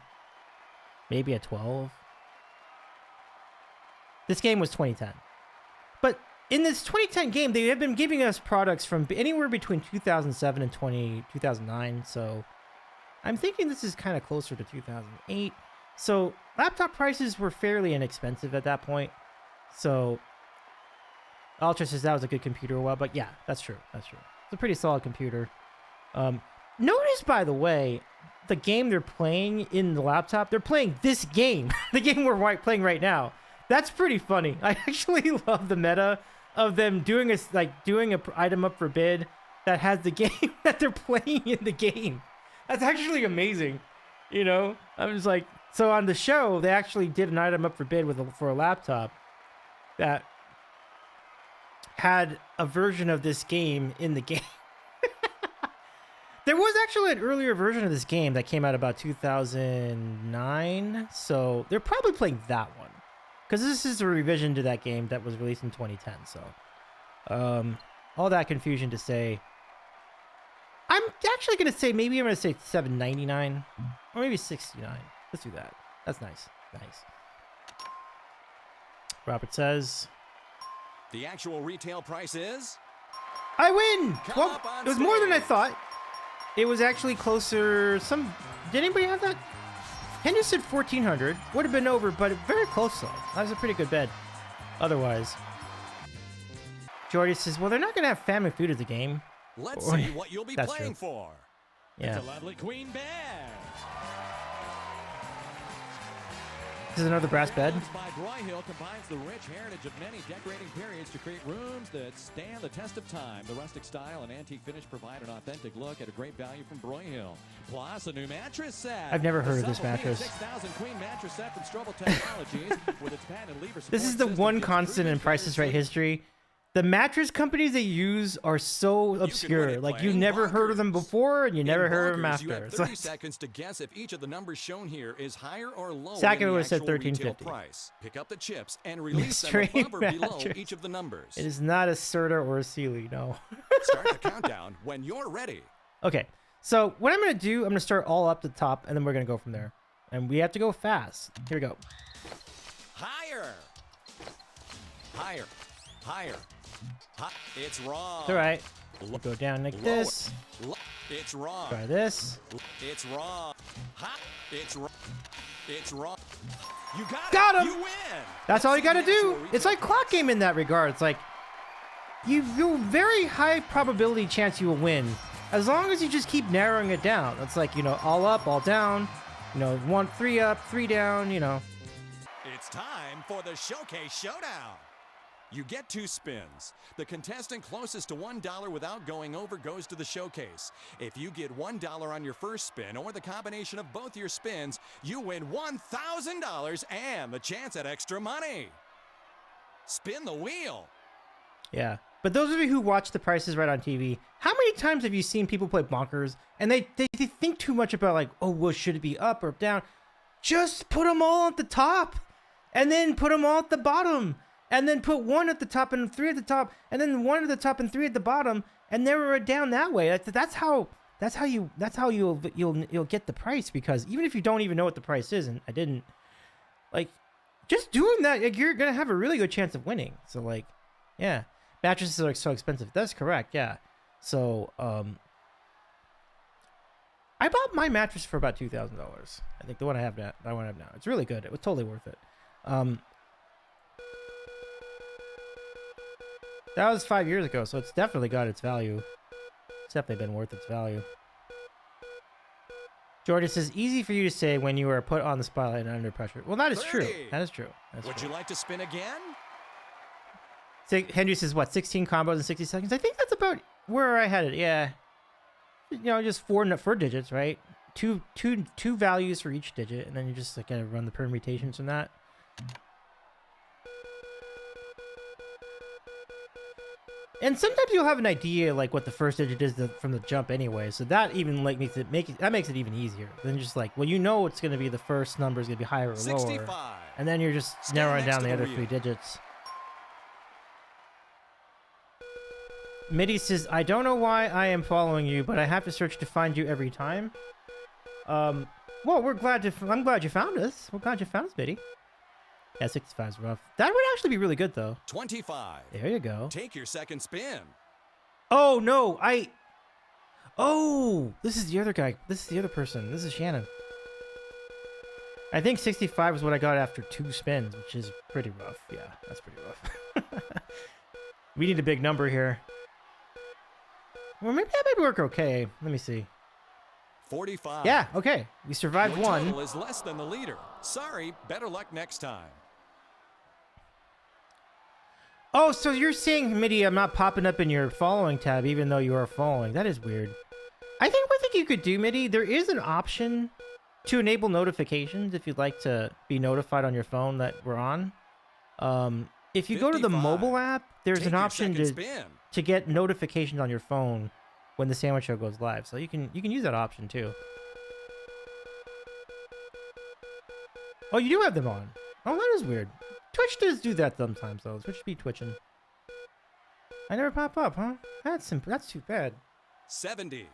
maybe a 12. This game was 2010, but in this 2010 game, they have been giving us products from anywhere between 2007 and 2009. So I'm thinking this is kind of closer to 2008. So laptop prices were fairly inexpensive at that point. So Ultra says that was a good computer a while, but yeah, that's true. That's true. It's a pretty solid computer. Notice, by the way, the game they're playing in the laptop, they're playing this game, the game we're playing right now. That's pretty funny. I actually love the meta of them doing a item up for bid that has the game that they're playing in the game. That's actually amazing. You know, I'm just like, so on the show, they actually did an item up for bid for a laptop that had a version of this game in the game. There was actually an earlier version of this game that came out about 2009, so they're probably playing that one. Because this is a revision to that game that was released in 2010, so... all that confusion to say... I'm actually going to say, maybe I'm going to say $7.99, or maybe $69. Let's do that. That's nice. Nice. Robert says... The actual retail price is? I win! Come Well, up on it was more than I stage. thought. It was actually closer... Did anybody have that? Henry said 1,400. Would have been over, but very close, though. That was a pretty good bet. Otherwise. Jordy says, well, they're not going to have family food as a game. Let's Or- see what you'll be That's playing true. for. Yeah. It's a lovely queen bed. This is another brass bed. Rooms by Broyhill combines the rich heritage of many decorating periods to create rooms that stand the test of time. The rustic style and antique finish provide an authentic look at a great value from Broyhill. Plus, a new mattress set. I've never heard The of this Supple mattress. 6000 queen mattress set from Strobel Technologies with its patented lever This is support the system one gives constant in proven Price is Right sleep. history. The mattress companies they use are so win obscure. it Like, you playing never heard of them Bonkers. before, and you never In heard of them Bonkers, after. You have It's 30 like- seconds to guess if each of the numbers shown here is higher or lower Sackett than the would've said actual retail 13.50. price. Pick up the chips and release them Mystery above or below mattress. each of the numbers. It is not a Serta or a Sealy, no. Start the countdown when you're ready. Okay, so what I'm going to do, I'm going to start all up the top, and then we're going to go from there. And we have to go fast. Here we go. Higher. Higher. Higher. It's wrong. It's all right. We'll go down like this. It's wrong. Try this. It's wrong. It's wrong. It's wrong. You Got it. him. You win. That's all you got to the actual do. retail It's like clock game in that regard. It's like you very high probability chance you will win as long as you just keep narrowing it down. It's like, you know, all up, all down. You know, 3 up, 3 down. You know. It's time for the Showcase Showdown. You get 2 spins. The contestant closest to $1 without going over goes to the showcase. If you get $1 on your first spin or the combination of both your spins, you win $1,000 and the chance at extra money. Spin the wheel. Yeah. But those of you who watch The Price is Right on TV, how many times have you seen people play Bonkers and they think too much about, like, oh, well, should it be up or down? Just put them all at the top and then put them all at the bottom. And then put 1 at the top and 3 at the top, and then 1 at the top and 3 at the bottom, and narrow it down that way. That's how you'll get the price, because even if you don't even know what the price is, and I didn't, like, just doing that, like, you're gonna have a really good chance of winning. So, like, yeah, mattresses are so expensive. That's correct. Yeah. So I bought my mattress for about $2,000. I think the one I have now. It's really good. It was totally worth it. That was 5 years ago, so it's definitely got its value. It's definitely been worth its value. Jordan says, easy for you to say when you are put on the spotlight and under pressure. Well, that is true. 30. That is true. That's Would true. you like to spin again? Henry says, what, 16 combos in 60 seconds? I think that's about where I had it. Yeah. You know, just four digits, right? Two values for each digit, and then you just like, kind of run the permutations from that. And sometimes you'll have an idea like what the first digit is from the jump anyway, so that even like makes it even easier than just like, well, you know it's going to be the first number is going to be higher or 65. lower, and then you're just Stand narrowing next down to the the other wheel. 3 digits. Mitty says, I don't know why I am following you, but I have to search to find you every time. Well, I'm glad you found us. We're glad you found us, Mitty. Yeah, 65 is rough. That would actually be really good, though. 25. There you go. Take your second spin. Oh, no, Oh, this is the other guy. This is the other person. This is Shannon. I think 65 is what I got after 2 spins, which is pretty rough. Yeah, that's pretty rough. We need a big number here. Well, maybe that might work okay. Let me see. 45. Yeah, okay. We survived Your one. total is less than the leader. Sorry, better luck next time. Oh, so you're saying, Mitty, I'm not popping up in your following tab, even though you are following. That is weird. I think one thing you could do, Mitty, there is an option to enable notifications if you'd like to be notified on your phone that we're on. If you go to the 55. mobile app, there's Take an your option second to spin. get notifications on your phone when the Sandwich Show goes live. So you can use that option too. Oh, you do have them on. Oh, that is weird. Twitch does do that sometimes, though. Twitch be twitching. I never pop up, huh? That's too bad. 70.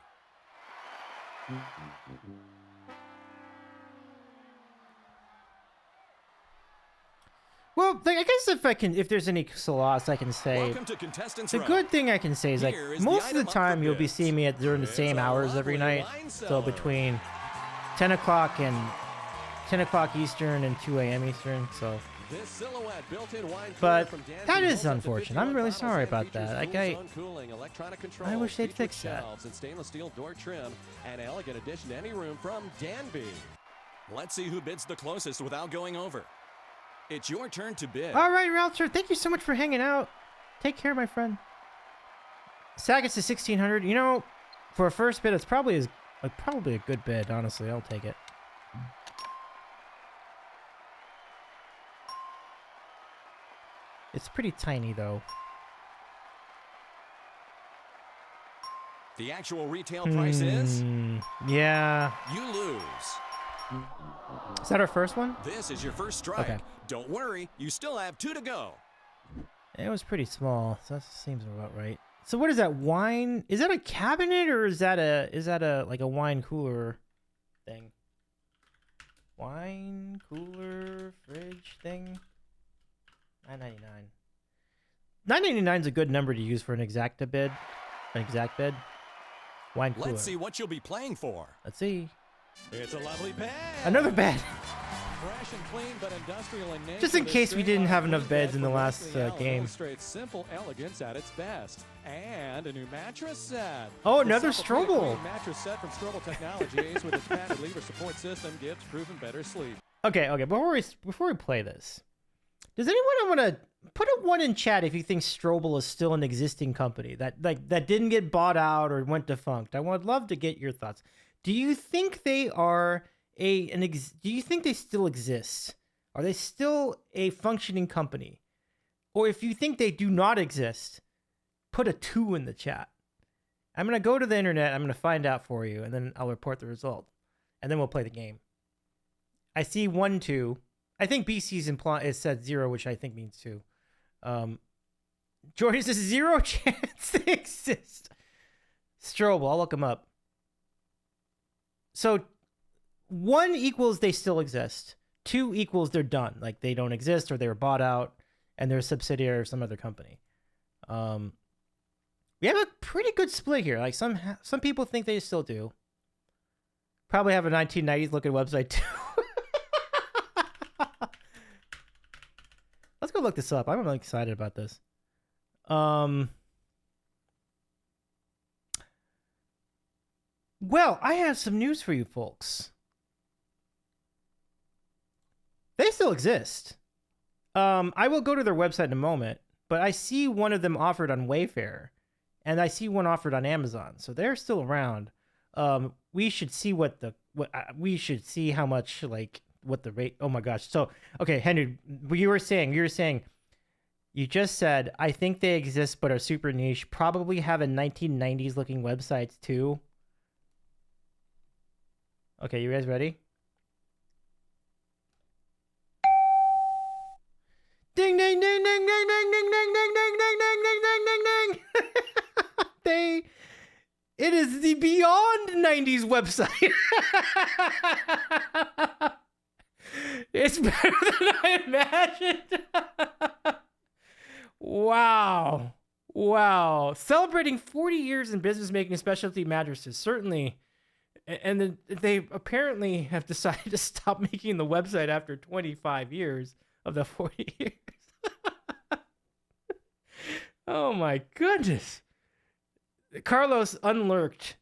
Well, I guess if there's any sauce I can say. Welcome to Contestants The Row. good thing I can say is like Here is the most of the item up time for you'll be bids. seeing me during the It's same a hours every lovely night. wine So cellar. between 10 o'clock and 10 o'clock Eastern and 2 a.m. Eastern. So, This silhouette built-in wine But cooler from Danby that is holds up to unfortunate. I'm 51 really bottles sorry and about features that. Like, cool zone cooling, electronic controls, wish they'd featured fix that. shelves, and stainless steel door trim. An elegant addition to any room from Danby. Let's see who bids the closest without going over. It's your turn to bid. all right, Router, thank you so much for hanging out. Take care, my friend. Sagas is 1600. You know, for a first bid, it's probably a good bid. Honestly, I'll take it. It's pretty tiny though. The actual retail price is Yeah. you lose. Is that our first one? This is your first strike. Okay. Don't worry, you still have 2 to go. It was pretty small, so that seems about right. So what is that wine? Is that a cabinet or is that a like a wine cooler thing? Wine cooler fridge thing. $9.99. $9.99 is a good number to use for an exact bid. An exact bid. Wine cooler. Let's see what you'll be playing for. Let's see. It's a lovely bed. Another bed. Fresh and clean, but industrial in nature. Just in This case we straight didn't line have enough queen beds bed in the from last, Wesley Allen game. illustrates simple elegance at its best. And a new mattress set. Oh, The another Supple Strobel. Queen mattress set from Strobel Technologies with its patented lever support system gives proven better sleep. Okay. Before we play this, does anyone want to put a 1 in chat if you think Strobel is still an existing company that didn't get bought out or went defunct? I would love to get your thoughts. Do you think they are do you think they still exist? Are they still a functioning company? Or if you think they do not exist, put a 2 in the chat. I'm going to go to the internet, I'm going to find out for you, and then I'll report the result. And then we'll play the game. I see 1, 2. I think BC's is said 0, which I think means 2. Jordy says 0 chance they exist. Strobel, I'll look them up. So 1 equals they still exist. 2 equals they're done. Like they don't exist or they were bought out and they're a subsidiary of some other company. We have a pretty good split here. Like some people think they still do. Probably have a 1990s looking website too. Let's go look this up. I'm really excited about this. Well, I have some news for you folks. They still exist. I will go to their website in a moment, but I see one of them offered on Wayfair, and I see one offered on Amazon, so they're still around. We should see we should see how much what the rate. Oh my gosh! So okay, Henry, you were saying You just said, I think they exist but are super niche. Probably have a 1990s looking websites too. Okay, you guys ready? Ding ding ding ding ding ding ding ding ding ding ding ding ding ding ding ding. It is the Beyond 90s website. It's better than I imagined. Wow. Wow. Celebrating 40 years in business making specialty mattresses. Certainly. And then they apparently have decided to stop making the website after 25 years of the 40 years. Oh my goodness. Carlos Unlurked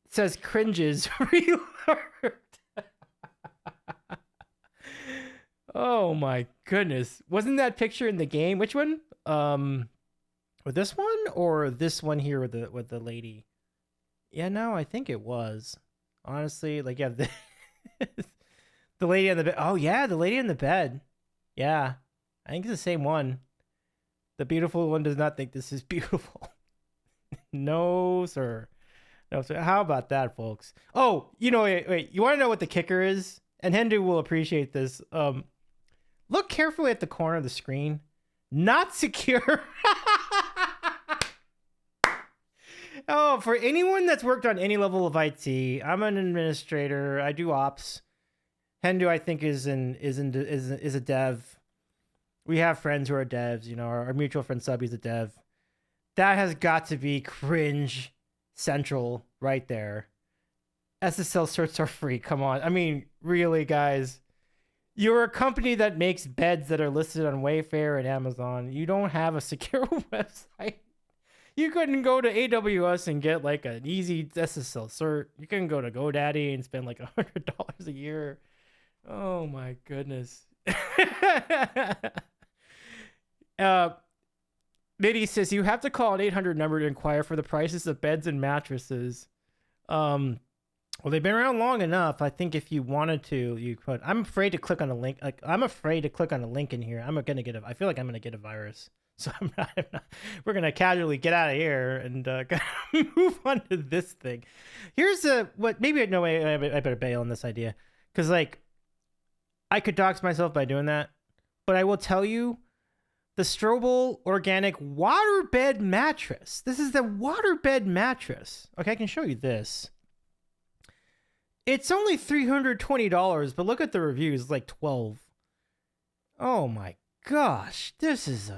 says cringes relurked. Oh my goodness. Wasn't that picture in the game? Which one? With this one or this one here with the lady? Yeah, no, I think it was. Honestly, like, yeah, the lady on the bed. Oh yeah, the lady in the bed. Yeah, I think it's the same one. The beautiful one does not think this is beautiful. No, sir. No, sir. How about that, folks? Oh, wait. You want to know what the kicker is? And Hendu will appreciate this. Look carefully at the corner of the screen. Not secure. Oh, for anyone that's worked on any level of IT, I'm an administrator. I do ops. Hendu, I think, is a dev. We have friends who are devs. Our mutual friend Subby's a dev. That has got to be cringe central right there. SSL certs are free. Come on. I mean, really, guys. You're a company that makes beds that are listed on Wayfair and Amazon. You don't have a secure website. You couldn't go to AWS and get like an easy SSL cert. You can go to GoDaddy and spend like $100 a year. Oh my goodness. Mitty says you have to call an 800 number to inquire for the prices of beds and mattresses. Well, they've been around long enough. I think if you wanted to, you could. I'm afraid to click on a link. I'm afraid to click on a link in here. I feel like I'm gonna get a virus. So I'm not. We're gonna casually get out of here and move on to this thing. Here's what. Maybe no way. I better bail on this idea because I could dox myself by doing that. But I will tell you, the Strobel Organic Waterbed Mattress. This is the waterbed mattress. Okay, I can show you this. It's only $320, but look at the reviews, it's like 12. Oh my gosh, this is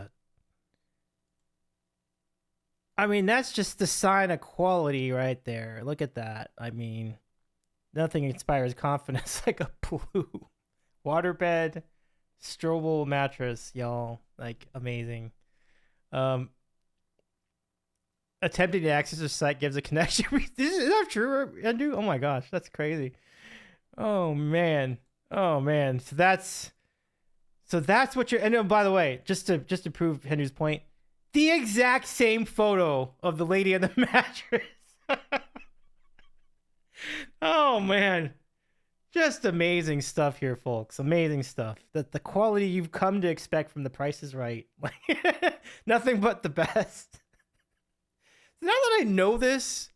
I mean, that's just the sign of quality right there. Look at that. I mean, nothing inspires confidence like a blue waterbed Strobel mattress, y'all. Like, amazing. Attempting to access the site gives a connection. Is that true, Andrew? Oh my gosh, that's crazy. Oh man. So that's what you're. And by the way, just to prove Henry's point, the exact same photo of the lady on the mattress. Oh man, just amazing stuff here, folks. Amazing stuff. That the quality you've come to expect from The Price is Right. Nothing but the best. Now that I know this,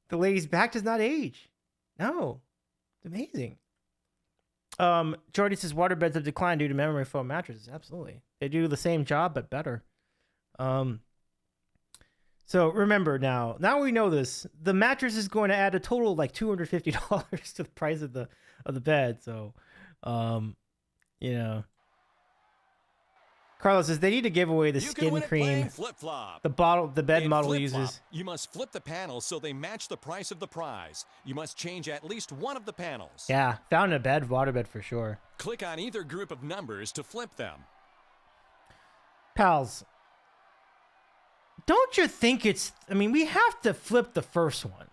the lady's back does not age. No. It's amazing. Jordy says waterbeds have declined due to memory foam mattresses. Absolutely. They do the same job, but better. So remember now we know this. The mattress is going to add a total of like $250 to the price of the bed. So, Carlos says they need to give away the skin cream. Flip-flop. The bed In model flip-flop, uses. You must flip the panels so they match the price of the prize. You must change at least one of the panels. Yeah, found a bed, waterbed for sure. Click on either group of numbers to flip them. Pals, don't you think we have to flip the first one.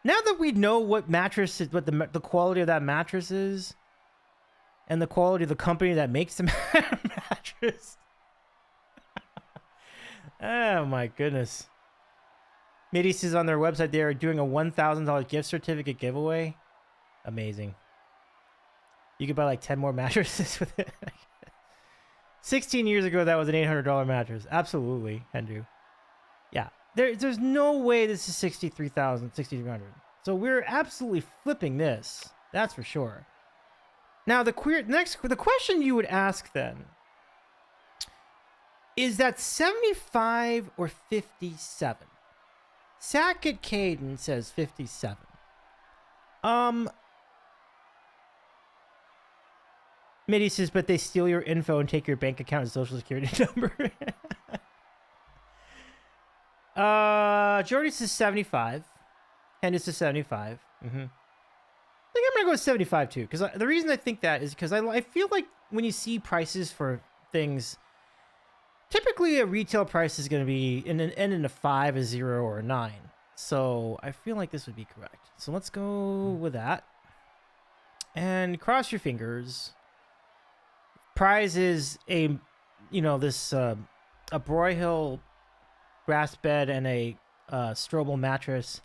Now that we know what mattress is, what the quality of that mattress is, and the quality of the company that makes the mattress. Oh my goodness. Mitty says on their website they are doing a $1,000 gift certificate giveaway. Amazing. You could buy like 10 more mattresses with it. 16 years ago, that was an $800 mattress. Absolutely, Hendu. Yeah, there's no way this is 63,000, 6,300. So we're absolutely flipping this. That's for sure. Now, the question you would ask then is that 75 or 57? Sackett Caden says 57. Mitty says, but they steal your info and take your bank account and social security number. Jordy says 75. Henderson says 75. I think I'm gonna go with 75 too, because the reason I think that is because I feel like when you see prices for things, typically a retail price is going to be in a 5, a 0, or a 9. So I feel like this would be correct. So let's go with that. And cross your fingers. Prize is a Broyhill grass bed and a Strobel mattress.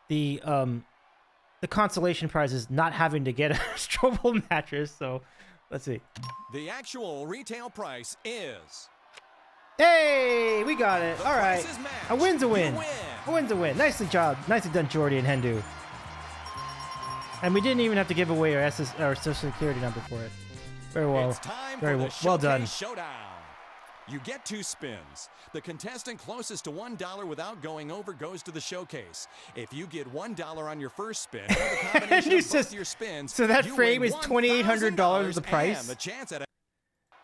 The consolation prize is not having to get a Strobel mattress. So let's see. The actual retail price is... Hey, we got it. All right. price is matched. A win's a You win. win. A win's a win. Nicely done, Jordy and Hendu. And we didn't even have to give away our social security number for it. Very well. It's time Very for the well done. Showcase Showdown. You get 2 spins. The contestant closest to $1 without going over goes to the showcase. If you get $1 on your first spin, or the combination You of both just- your spins, so that you frame win is $2,800 the price? And the chance at a...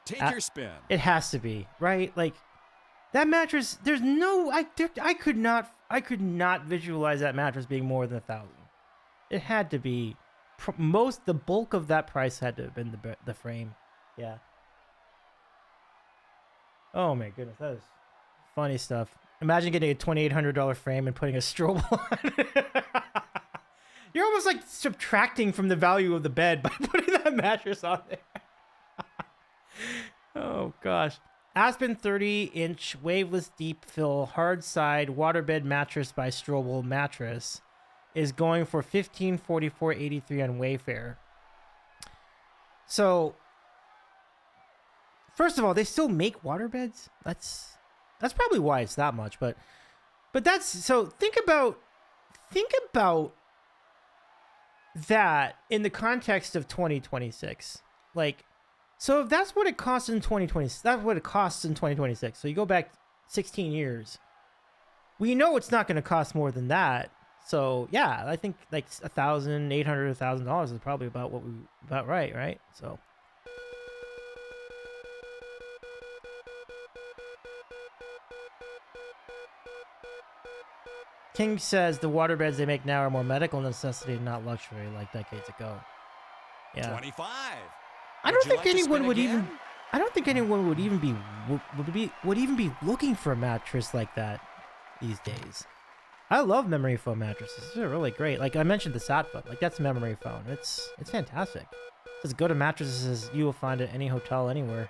Take Uh, your spin. It has to be, right? Like that mattress. There's no. I could not visualize that mattress being more than 1,000. It had to be. The bulk of that price had to have been the frame. Yeah. Oh my goodness, that is funny stuff. Imagine getting a $2,800 frame and putting a Strobel on it. You're almost like subtracting from the value of the bed by putting that mattress on there. Oh gosh. Aspen 30-inch waveless deep fill hard side waterbed mattress by Strobel mattress is going for $1,544.83 on Wayfair. So, first of all, they still make waterbeds. That's probably why it's that much. But that's so. Think about that in the context of 2026. Like, so if that's what it costs in 2020, that's what it costs in 2026. So you go back 16 years. We know it's not going to cost more than that. So yeah, I think like $1,800, $1,000 is probably about right? So. King says the waterbeds they make now are more medical necessity, not luxury, like decades ago. Yeah. 25. I don't Would you think like to anyone spin would even. again? I don't think anyone would even be looking for a mattress like that these days. I love memory foam mattresses. They're really great. Like I mentioned the Satfoam. Like that's memory foam. It's fantastic. Just go to mattresses. You will find it any hotel anywhere.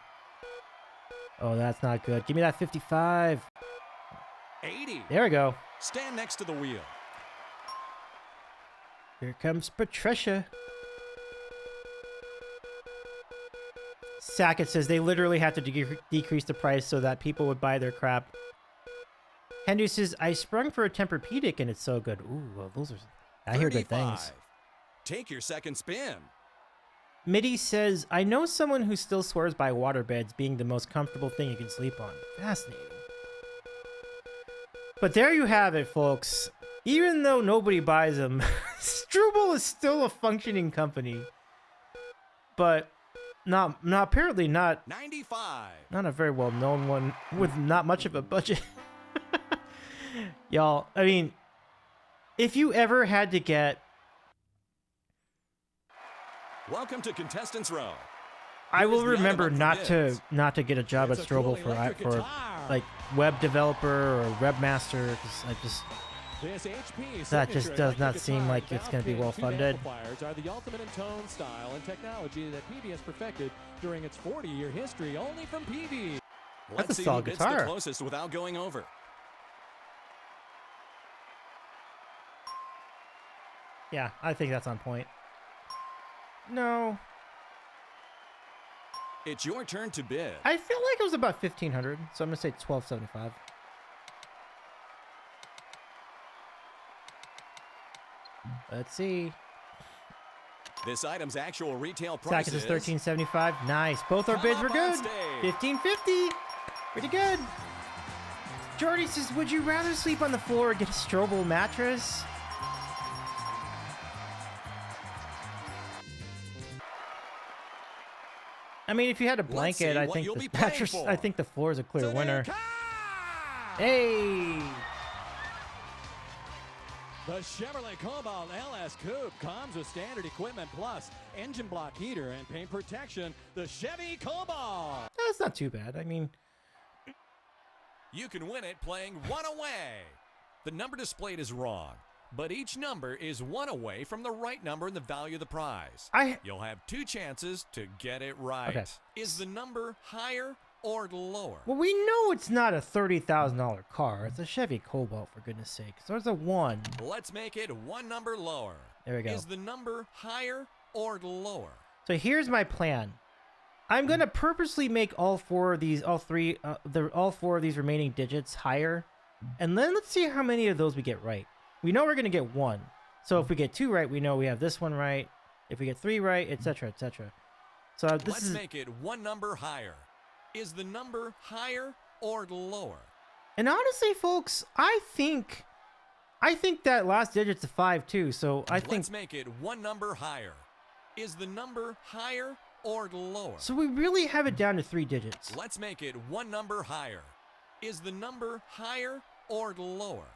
Oh, that's not good. Give me that 55. 80. There we go. Stand next to the wheel. Here comes Patricia. Sackett says they literally have to decrease the price so that people would buy their crap. Henry says, I sprung for a Tempur-Pedic and it's so good. Ooh, well, those are... I hear good 35. things. Take your second spin. Mitty says, I know someone who still swears by waterbeds being the most comfortable thing you can sleep on. Fascinating. But there you have it, folks. Even though nobody buys them, Strobel is still a functioning company. But apparently not 95. a very well-known one with not much of a budget. Y'all, I mean, if you ever had to get... Welcome to Contestants Row. I will Here's the remember item not up to for bids. get a job It's at a cool Strobel electric for guitar. like web developer or webmaster, because I just... This HP That just signature does not electric seem guitar like it's gonna be without well pin funded. tube amplifiers are the ultimate in tone, style, and technology that PV has perfected during its 40-year history only from PV. That's Let's a see solid who bids guitar. the closest without going over. Yeah, I think that's on point. No. It's your turn to bid. I feel like it was about 1,500, so I'm gonna say 1,275. Let's see. This item's actual retail price Sackett is 1,375. Nice. Both our bids were good. 1,550. Pretty good. Jordy says, would you rather sleep on the floor or get a Strobel mattress? I mean, if you had a blanket, I think the mattress, I think the floor is a clear winner. Hey! The Chevrolet Cobalt LS Coupe comes with standard equipment plus engine block heater and paint protection. The Chevy Cobalt. That's not too bad. I mean, You can win it playing one away. The number displayed is wrong, but each number is one away from the right number and the value of the prize. You'll have 2 chances to get it right. Okay. Is the number higher or lower? well, we know it's not a $30,000 car. It's a Chevy Cobalt, for goodness sake. So there's a 1. Let's make it 1 number lower. There we go. Is the number higher or lower? So here's my plan. I'm gonna purposely make all 4 of these, all 4 of these remaining digits higher, and then let's see how many of those we get right. We know we're gonna get 1. So if we get 2 right, we know we have this one right. If we get 3 right, etc., etc. So Let's make it 1 number higher. Is the number higher or lower? And honestly, folks, I think that last digit's a 5 too. So I think Let's make it 1 number higher. Is the number higher or lower? so. We really have it down to 3 digits. Let's make it 1 number higher. Is the number higher or lower?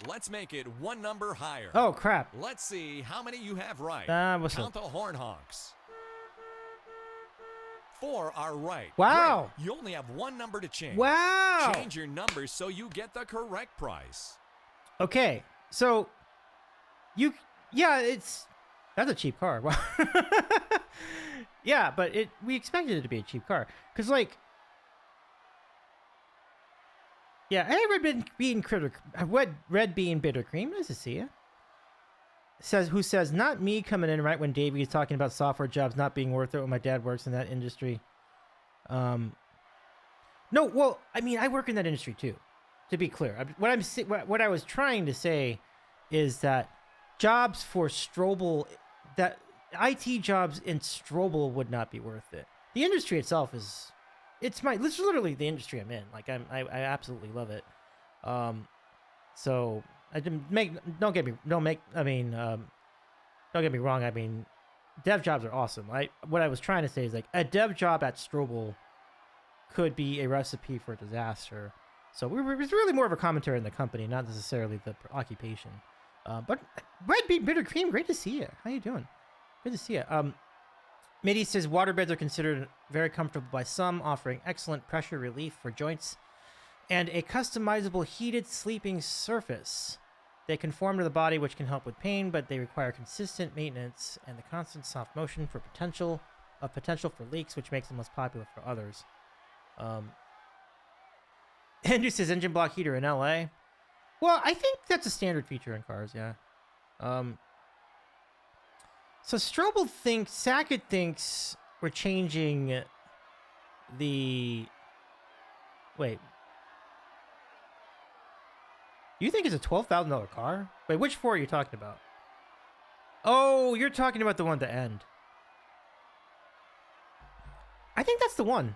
Let's make it 1 number higher. Oh crap! Let's see how many you have right. What's Count up? the horn honks. 4 are right. Wow. Great. You only have 1 number to change. Wow. Change your numbers so you get the correct price. Okay, so that's a cheap car. Wow. Yeah, but we expected it to be a cheap car because hey, Red Bean Bitter Cream, nice to see you. Says not me coming in right when Davey is talking about software jobs not being worth it when my dad works in that industry. No, well, I mean, I work in that industry too. To be clear, what I was trying to say is that jobs for Strobel, that IT jobs in Strobel would not be worth it. The industry itself it's literally the industry I'm in. Like I absolutely love it. So I didn't don't get me wrong. I mean, dev jobs are awesome. What I was trying to say is like a dev job at Strobel could be a recipe for disaster. So it's really more of a commentary on the company, not necessarily the occupation. But Red Bean Bitter Cream, great to see you. How you doing? Good to see you. Mitty says waterbeds are considered very comfortable by some, offering excellent pressure relief for joints and a customizable heated sleeping surface. They conform to the body, which can help with pain, but they require consistent maintenance and the constant soft motion for potential for leaks, which makes them less popular for others. Andrew says engine block heater in LA. Well, I think that's a standard feature in cars, yeah. So Sackett thinks we're changing the... Wait. You think it's a $12,000 car? Wait, which 4 are you talking about? Oh, you're talking about the one at the end. I think that's the one.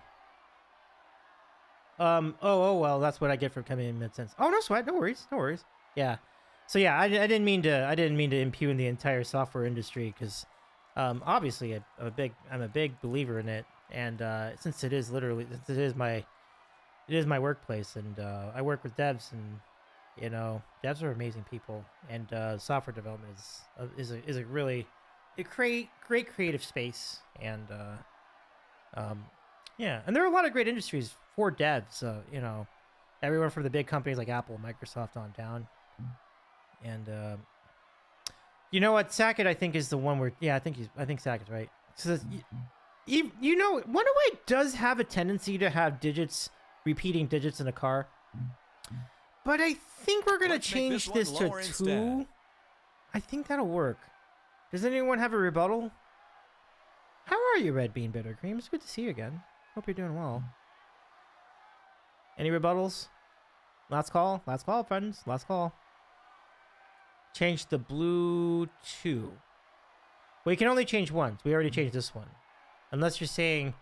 Well, that's what I get for coming in mid-sentence. Oh, no sweat, no worries. Yeah. So yeah, I didn't mean to impugn the entire software industry because obviously I'm a big believer in it, and since it is my workplace, and I work with devs, and devs are amazing people, and software development is a really great creative space, and yeah, and there are a lot of great industries for devs. Everyone from the big companies like Apple, Microsoft on down. And you know what, Sackett I think is the one where I think Sackett's right. So one way does have a tendency to have repeating digits in a car, but I think we're gonna change this to 2. Instead. I think that'll work. Does anyone have a rebuttal? How are you, Red Bean Bitter Cream? It's good to see you again. Hope you're doing well. Any rebuttals? Last call? Last call, friends. Last call. Change the blue 2. Well, you can only change once. We already changed this one. Unless you're saying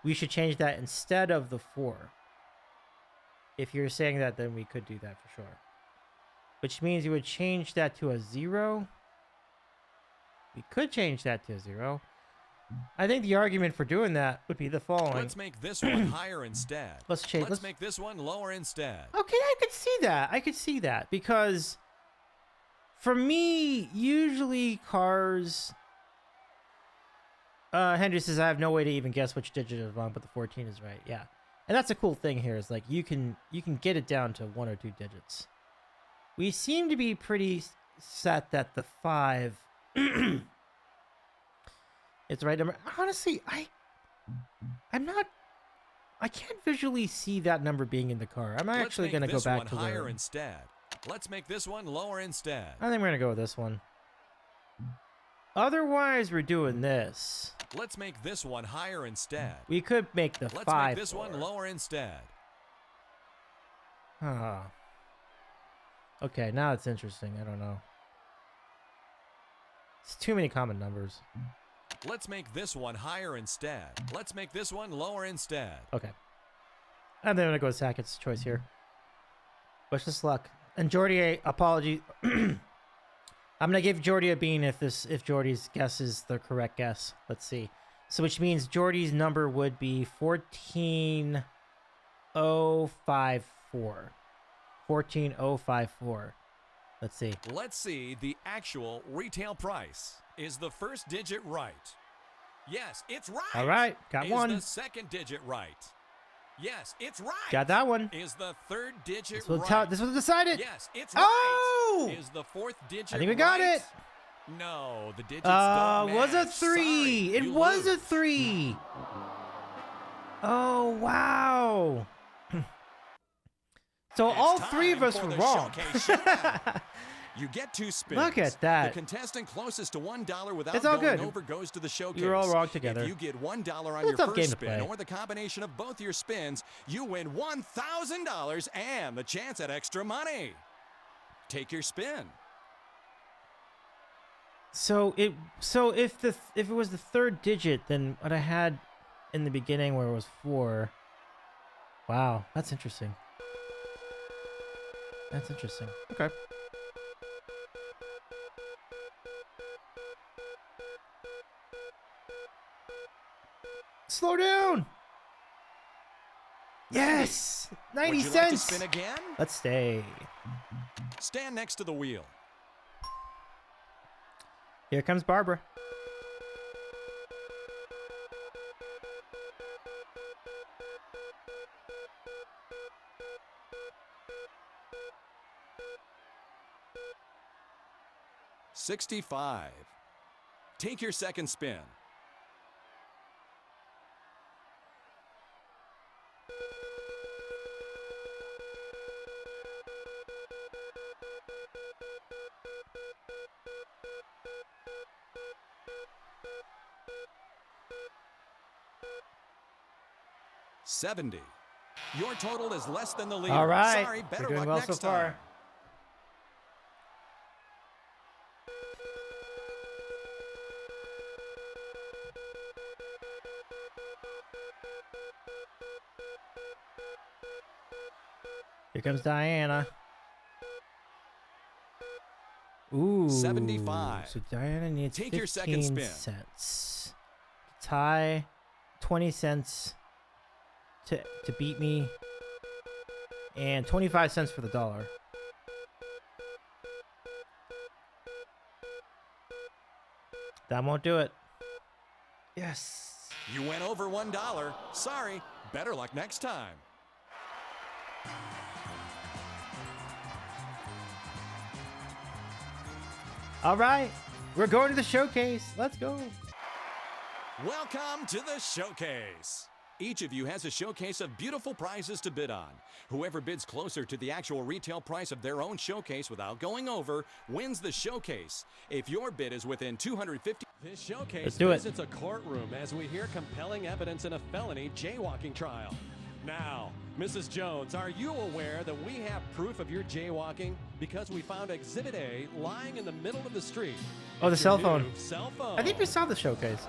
we should change that instead of the 4. If you're saying that, then we could do that for sure. Which means you would change that to a 0. We could change that to a 0. I think the argument for doing that would be the following. Let's make this one higher instead. Let's change. Let's make this one lower instead. Okay, I could see that. I could see that because for me, usually cars. Henry says I have no way to even guess which digit is wrong, but the 14 is right. Yeah, and that's a cool thing here. Is like you can get it down to 1 or 2 digits. We seem to be pretty set that the 5 is the right number. Honestly, I'm not. I can't visually see that number being in the car. I'm actually going to go back to higher where. instead. Let's make this one lower instead. I think we're going to go with this one. Otherwise, we're doing this. Let's make this one higher instead. We could make the Let's 5. make this one lower instead. Okay, now it's interesting. I don't know. It's too many common numbers. Let's make this one higher instead. Let's make this one lower instead. Okay. And then I'm going to go with Sackett's choice here. Wish us luck. And Jordy, apology. I'm going to give Jordy a bean if Jordy's guess is the correct guess. Let's see. So which means Jordy's number would be 14054. 14054. Let's see. Let's see the actual retail price. Is the first digit right? Yes, it's right. All right, got one. Is the second digit right? Yes, it's right. Got that one. Is the third digit This will right? this was decided. Yes, it's Oh! right. Is the fourth digit I think we got right? it. No, the digits don't match. Was a 3. Sorry, It you was a lose. 3. Oh, wow. So It's all 3 of time us for were the wrong. Showcase Showdown. You get 2 spins. Look at that. The contestant closest to $1 without It's all going good. over goes to the showcase. You're all wrong together. If you get $1 on It's a your tough game first to spin play. or the combination of both your spins, you win $1,000 and the chance at extra money. Take your spin. So if it was the third digit, then what I had in the beginning where it was 4. Wow, that's interesting. That's interesting. Okay. Slow down. Yes, 90 Would you cents. like to spin again? Let's stay. Stand next to the wheel. Here comes Barbara. $65. Take your second spin. $70. Your total is less than the leader. All right, Sorry, better we're doing luck well next so far. time. Here comes Diana. Ooh. 75. So Diana needs Take 15 your second spin. cents. Tie 20 cents to beat me. And 25 cents for the dollar. That won't do it. Yes. You went over $1. Sorry, better luck next time. All right. We're going to the showcase. Let's go. Welcome to the showcase. Each of you has a showcase of beautiful prizes to bid on. Whoever bids closer to the actual retail price of their own showcase without going over wins the showcase. If your bid is within 250, This showcase Let's do it. visits a courtroom as we hear compelling evidence in a felony jaywalking trial. Now, Mrs. Jones, are you aware that we have proof of your jaywalking because we found Exhibit A lying in the middle of the street? Oh, the It's cell your phone. new Cell phone. I think we saw the showcase.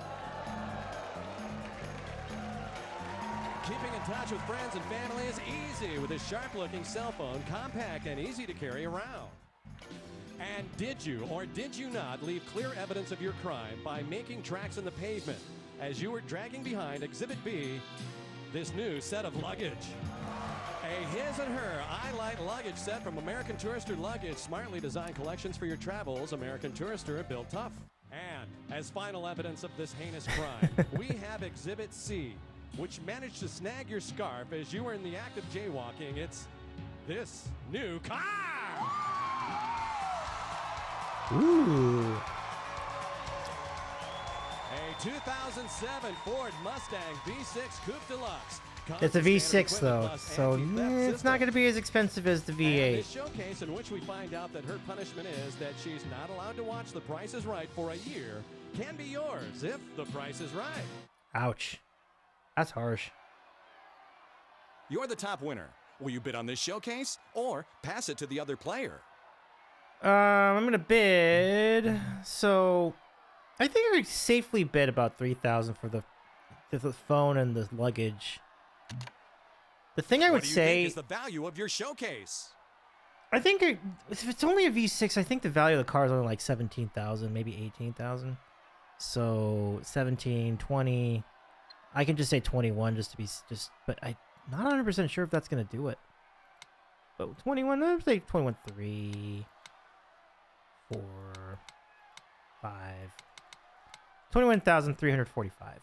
Keeping in touch with friends and family is easy with this sharp-looking cell phone, compact and easy to carry around. And did you or did you not leave clear evidence of your crime by making tracks in the pavement as you were dragging behind Exhibit B, this new set of luggage? A his and her I Light luggage set from American Tourister Luggage, smartly designed collections for your travels. American Tourister, built tough. And as final evidence of this heinous crime, we have Exhibit C, which managed to snag your scarf as you were in the act of jaywalking. It's this new car. Ooh. A 2007 Ford Mustang V6 Coupe Deluxe. It's a Comes with V6 standard though, equipment plus so anti-theft it's system. not going to be as expensive as the And V8. this showcase in which we find out that her punishment is that she's not allowed to watch The Price is Right for a year can be yours if The Price is Right. Ouch. That's harsh. You're the top winner. Will you bid on this showcase or pass it to the other player? I'm gonna bid. So, I think I could safely bid about 3,000 for the phone and the luggage. The thing I What would do you say, think is the value of your showcase? I think if it's only a V6, I think the value of the car is only like 17,000, maybe 18,000. So 17, 20. I can just say 21 just to be but I'm not 100% sure if that's gonna do it. But 21, let's say 21, 3, 4, 5, 21,345.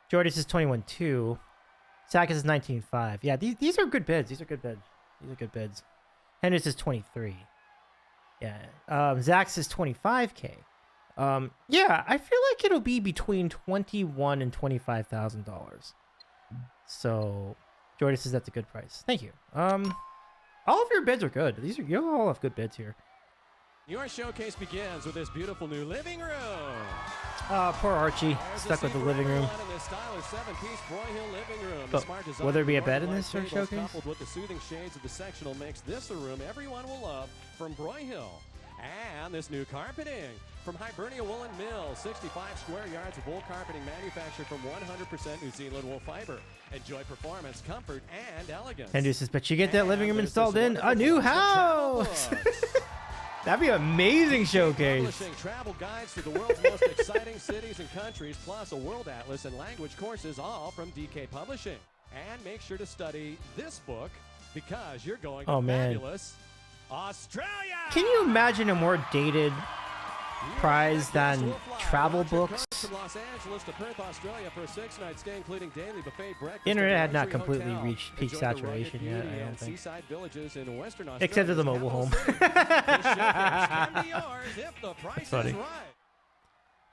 Jordan is 21.2. Sakas is 19.5. Yeah, these are good bids. These are good bids. These are good bids. Hendricks is 23. Yeah. Zax is 25K. Yeah, I feel like it'll be between $21,000 and $25,000. So, Jordan says that's a good price. Thank you. All of your bids are good. You all have good bids here. Your showcase begins with this beautiful new living room. Poor Archie, There's stuck with the living room. In this stylish 7-piece Broyhill living room. But The smart design will there be a of bed in white this tables showcase? Coupled with the soothing shades of the sectional makes this a room everyone will love from Broyhill. And this new carpeting from Hibernia Woolen Mill, 65 square yards of wool carpeting manufactured from 100% New Zealand wool fiber. Enjoy performance, comfort, and elegance. Hendricks says, but you get that And living room there's installed this in a wonderful new box of travel house. books. That'd be an amazing showcase. Publishing travel guides to the world's most exciting cities and countries, plus a world atlas and language courses, all from DK Publishing. And make sure to study this book because you're going to Oh, man. fabulous Australia. Can you imagine a more dated prize than travel books? From Los Angeles to Perth, Australia for a 6-night stay, including daily buffet breakfast. The internet at had not luxury completely hotel. reached peak Enjoy the rugged saturation yet, beauty I don't and think. seaside villages in Western Australia. Except for the mobile home. This showcase can be yours if the price funny. is right.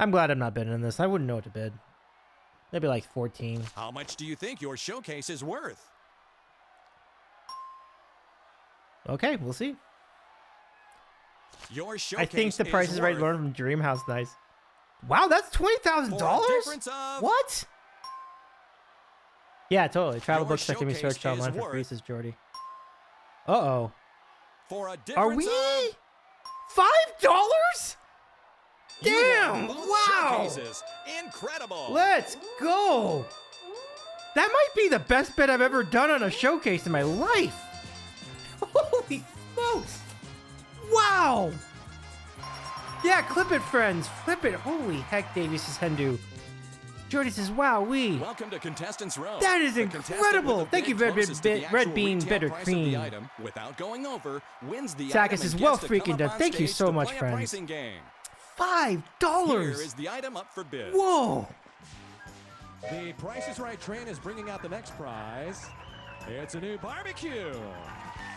I'm glad I'm not bidding on this. I wouldn't know what to bid. Maybe like 14. How much do you think your showcase is worth? Okay, we'll see. Your showcase I think the price is right. worth Learn from Dreamhouse. Nice. Wow, that's $20,000. for a difference of What? Yeah, totally. Travel Your books that can be showcase searched online is for worth- free, says Jordy. Uh-oh. for a Are difference we? of $5? You Damn! won both Wow! showcases. Incredible. Let's go! That might be the best bid I've ever done on a showcase in my life. Holy smokes! Wow! Yeah, clip it, friends. Flip it. Holy heck, Davey says Hendu. Jordy says, wow, Welcome to Contestants Row. That is The contestant incredible. with the Thank bid you, Red closest to the Bean- Red actual Bean retail Bitter price of Cream. the item without going over wins the Sakas item is and well gets to come freaking up done. on Thank you stage so to much, play a friends. pricing game. $5. Here is the item up for bid. Whoa! The Price is Right train is bringing out the next prize. It's a new barbecue.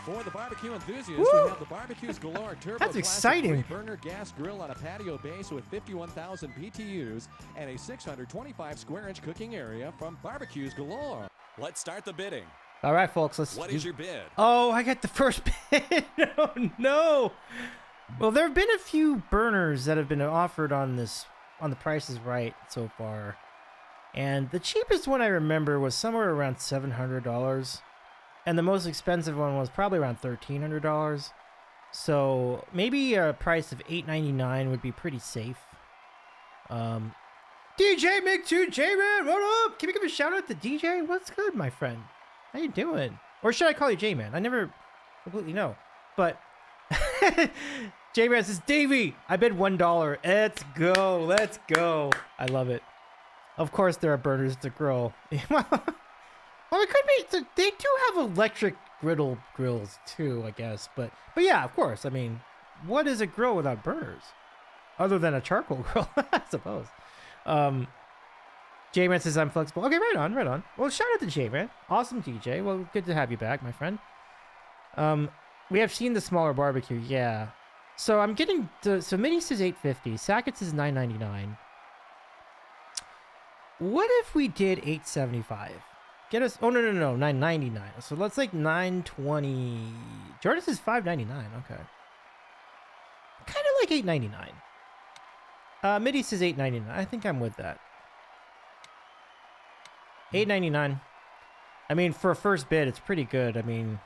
For the barbecue enthusiasts, Woo! we have the Barbecues Galore Turbo That's Classic exciting. 3-burner gas grill on a patio base with 51,000 BTUs and a 625 square inch cooking area from Barbecues Galore. Let's start the bidding. All right, folks, let's What do- is your bid? Oh, I got the first bid. Oh, no. Well, there have been a few burners that have been offered on this on the Price is Right so far. And the cheapest one I remember was somewhere around $700. And the most expensive one was probably around $1,300. So maybe a price of $8.99 would be pretty safe. DJ Mick2 J-Man, what up? Can we give a shout out to DJ? What's good, my friend? How you doing? Or should I call you J-Man? I never completely know. But J-Man says, Davey, I bid $1. Let's go. Let's go. I love it. Of course, there are burners to grill. Well, it could be. They do have electric griddle grills too, I guess. But yeah, of course. I mean, what is a grill without burners? Other than a charcoal grill, I suppose. J-Man says I'm flexible. Okay, right on, right on. Well, shout out to J-Man. Awesome DJ. Well, good to have you back, my friend. We have seen the smaller barbecue, yeah. So I'm getting so Mini says $8.50. Sackett's is $9.99. What if we did $8.75? Get us. Oh no, $9.99. So let's like $9.20. Jordan says $5.99. Okay. Kind of like $8.99. Midi says $8.99. I think I'm with that. $8.99. I mean, for a first bid, it's pretty good. I mean,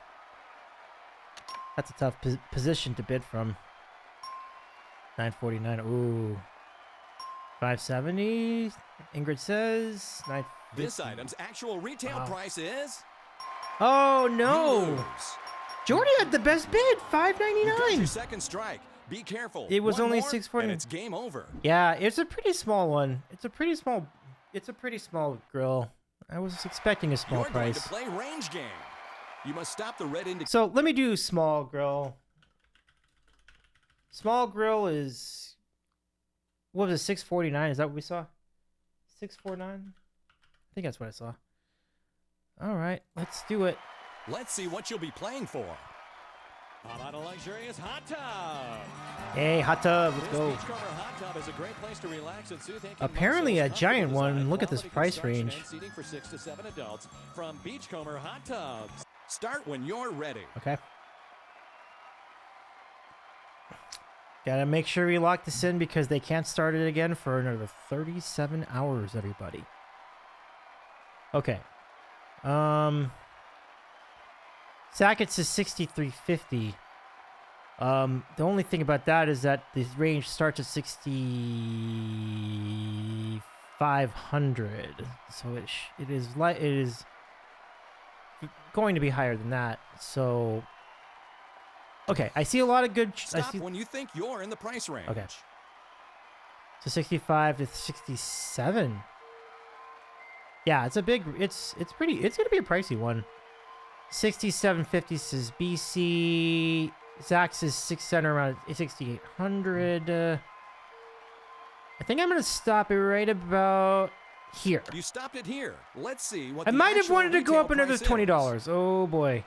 that's a tough position to bid from. $9.49. Ooh. $5.70. Ingrid says $9.50. This item's actual retail price is. Oh You no! lose. Jordy had the best bid. You got your $5.99. second strike. Be careful. It was One only more, $6.49. and it's game over. Yeah, it's a pretty small one. It's a pretty small grill. I was expecting a small You're price. going to play range game. You must stop the red indicator. So let me do small grill. Small grill is, what was it, $6.49? Is that what we saw? $6.49? I think that's what I saw. All right, let's do it. Let's see what you'll be playing for. How about a luxurious hot tub? Hey, hot tub, let's This go. Beachcomber hot tub is a great place to relax and soothe aching Apparently muscles. a giant Comfortable one. design, Look at this quality price construction, range. and seating for 6 to 7 adults from Beachcomber Hot Tubs. Start when you're ready. Okay. Gotta make sure we lock this in because they can't start it again for another 37 hours, everybody. Okay. Sackett's is $63.50. The only thing about that is that the range starts at 6,500. So it is going to be higher than that. So okay, I see a lot of good. Stop when you think you're in the price range. Okay. So 65 to 67. Yeah, it's a big. It's pretty. It's gonna be a pricey one. 67.50 says BC. Zach says 600 around 6,800. I think I'm gonna stop it right about here. You stopped it here. Let's see what I the might have actual wanted to go retail up another price is. $20. Oh boy.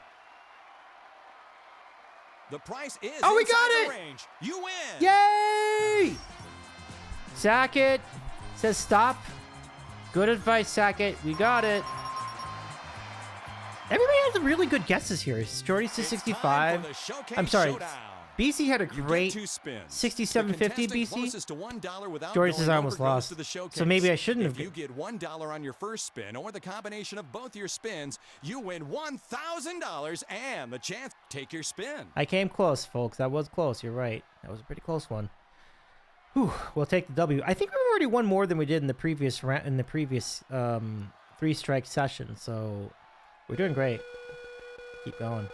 The price is Oh, we inside got the it! range. You win. Yay! Sackett says stop. Good advice, Sackett. We got it. Everybody has really good guesses here. Jordy says It's time 65. for the showcase I'm sorry. showdown. BC had a You get great 2 spins. 67.50 The contestant BC. closest to $1 without Jordy going says I almost over goes lost. to the showcase. So maybe I shouldn't If have. you get $1 on your first spin or the combination of both your spins, you win $1,000 and the chance to take your spin. I came close, folks. That was close. You're right. That was a pretty close one. Whew. We'll take the W. I think we've already won more than we did in the previous 3-strike session. So we're doing great. Keep going.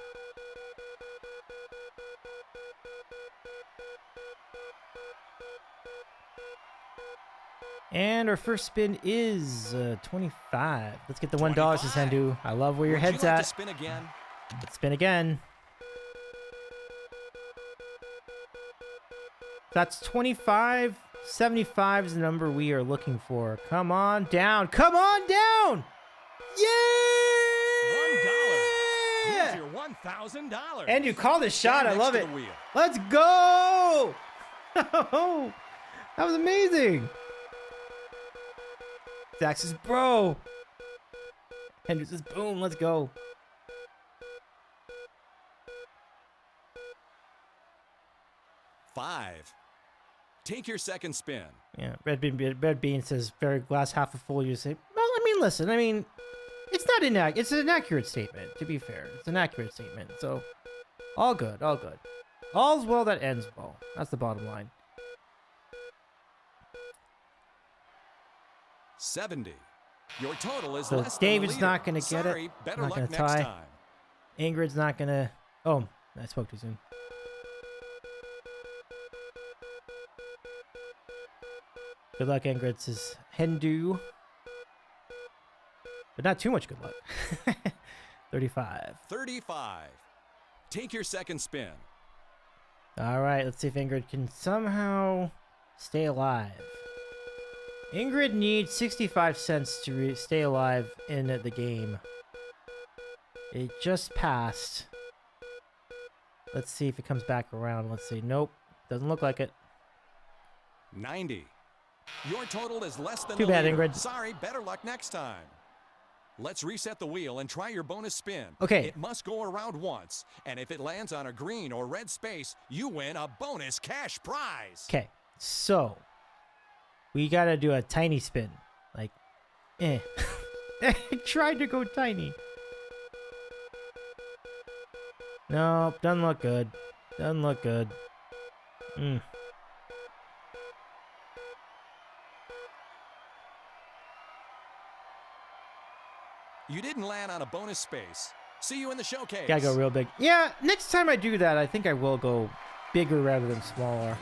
And our first spin is 25. Let's get the $1, says 25. Hendu. I love where your Would head's you like at. to spin again? Let's spin again. That's 25. 75 is the number we are looking for. Come on down. Come on down. $1. Yeah! Here's your $1,000. And you called a shot. Stand I next love to it. the wheel. Let's go. That was amazing. Zach says, bro. Henry says, boom, let's go. $5. Take your second spin. Yeah, Red Bean says very glass half full. You say, well, I mean, listen, I mean, it's not inaccurate. It's an accurate statement. To be fair, it's an accurate statement. So, all good, all good. All's well that ends well. That's the bottom line. 70. Your total is So less David's than the leader. not gonna get it. Sorry, better Not luck gonna next tie. time. Ingrid's not gonna. Oh, I spoke too soon. Good luck, Ingrid, says Hindu. But not too much good luck. 35. 35. Take your second spin. All right, let's see if Ingrid can somehow stay alive. Ingrid needs 65 cents to stay alive in the game. It just passed. Let's see if it comes back around. Let's see. Nope. Doesn't look like it. 90. Your total is less than Too the bad, leader. Ingrid. Sorry, better luck next time. Let's reset the wheel and try your bonus spin. Okay. It must go around once, and if it lands on a green or red space, you win a bonus cash prize. Okay, so we gotta do a tiny spin. Like, I tried to go tiny. Nope, doesn't look good. Doesn't look good. You didn't land on a bonus space. See you in the showcase. Gotta go real big. Yeah, next time I do that, I think I will go bigger rather than smaller.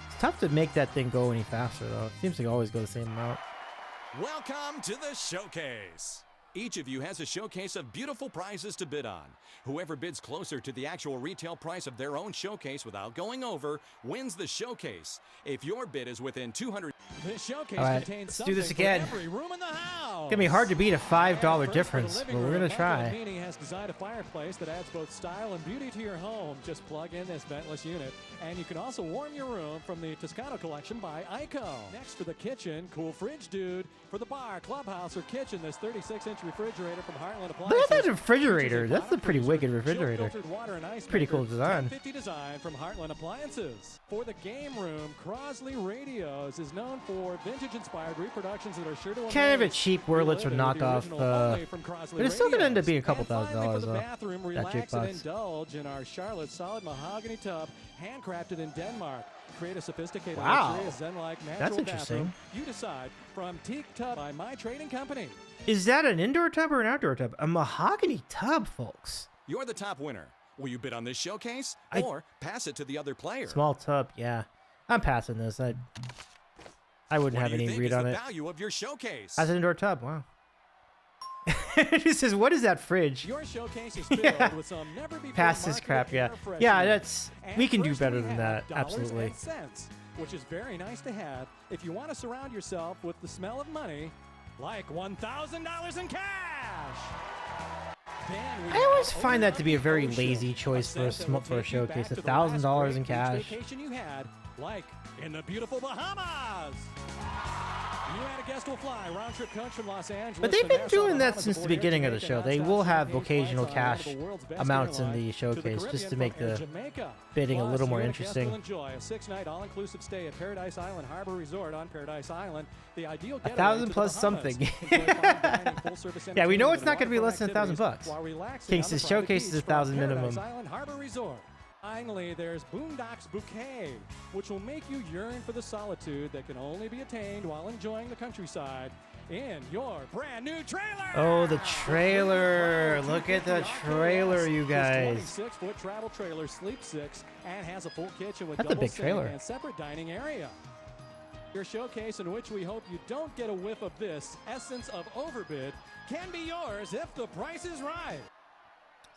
It's tough to make that thing go any faster, though. It seems to always go the same amount. Welcome to the showcase. Each of you has a showcase of beautiful prizes to bid on. Whoever bids closer to the actual retail price of their own showcase without going over wins the showcase. If your bid is within 200... This showcase All right, contains let's do this something again. for every room in the house. It's gonna be hard to beat a And $5 first, for the difference, living but we're room, gonna Michael try. Meany has designed a fireplace that adds both style and beauty to your home. Just plug in this ventless unit, and you can also warm your room from the Toscano collection by Ico. Next for the kitchen, cool fridge dude. For the bar, clubhouse, or kitchen, this 36-inch refrigerator from Heartland Appliances. Look at that refrigerator. Features a That's a pretty bottom wicked freezer, refrigerator. chill-filtered water and ice Pretty maker, cool design. 1050 design from Heartland Appliances. For the game room, Crosley Radios is known for vintage-inspired reproductions that are sure to Kind of a amaze. cheap Wurlitzer Relive it with the knockoff, original only from Crosley but it's still gonna end up Radios. being a couple And finally, $1,000 for the though. bathroom, That relax and jukebox. indulge in our Charlotte solid mahogany tub, handcrafted in Denmark. Create a sophisticated, Wow. luxurious zen-like natural That's interesting. bathroom. You decide. From Teak Tub by My Trading Company. Is that an indoor tub or an outdoor tub? A mahogany tub, folks. You're the top winner. Will you bid on this showcase I- or pass it to the other player? Small tub, yeah. I'm passing this. I wouldn't What have do you any think read is on the it. value of your showcase? As an indoor tub, wow. It says, what is that fridge? Your showcase is filled Yeah. with some never before Pass this crap, yeah. marketed Yeah, air that's, fresheners. we And can do first better we than have that, dollars absolutely. and cents, which is very nice to have if you want to surround yourself with the smell of money, like $1,000 in cash. Then we I always have find that to be a very Ocean, lazy choice for a scent that will for a take you back showcase. to the last $1,000 in great beach cash. vacation you had, like in the beautiful Bahamas. You and a guest will fly round trip coach from Los Angeles. But they've to been Nassau, doing that Bahamas since the aboard Air beginning of the Jamaica, show. They nonstop will have champagne occasional flights on one of cash the world's best amounts in airlines the to showcase just Caribbean to make from Air the Jamaica. bidding a Plus, little more you and a guest will interesting. enjoy a 6-night all-inclusive stay at Paradise Island Harbor Resort on Paradise Island. The ideal getaway 1,000 to the plus Bahamas. something. Enjoy fine dining, full-service Yeah, we know entertainment, it's not gonna be and less than waterfront $1,000 activities while relaxing King on the says private showcase is beach from 1,000 minimum. Paradise Island Harbor Resort. Finally, there's Boondocks Bouquet, which will make you yearn for the solitude that can only be attained while enjoying the countryside in your brand new trailer. Oh, the trailer. Look at the trailer, you guys. This 26-foot travel trailer sleeps 6 and has a full kitchen with That's a double big sink trailer. and separate dining area. Your showcase, in which we hope you don't get a whiff of this essence of overbid, can be yours if the price is right.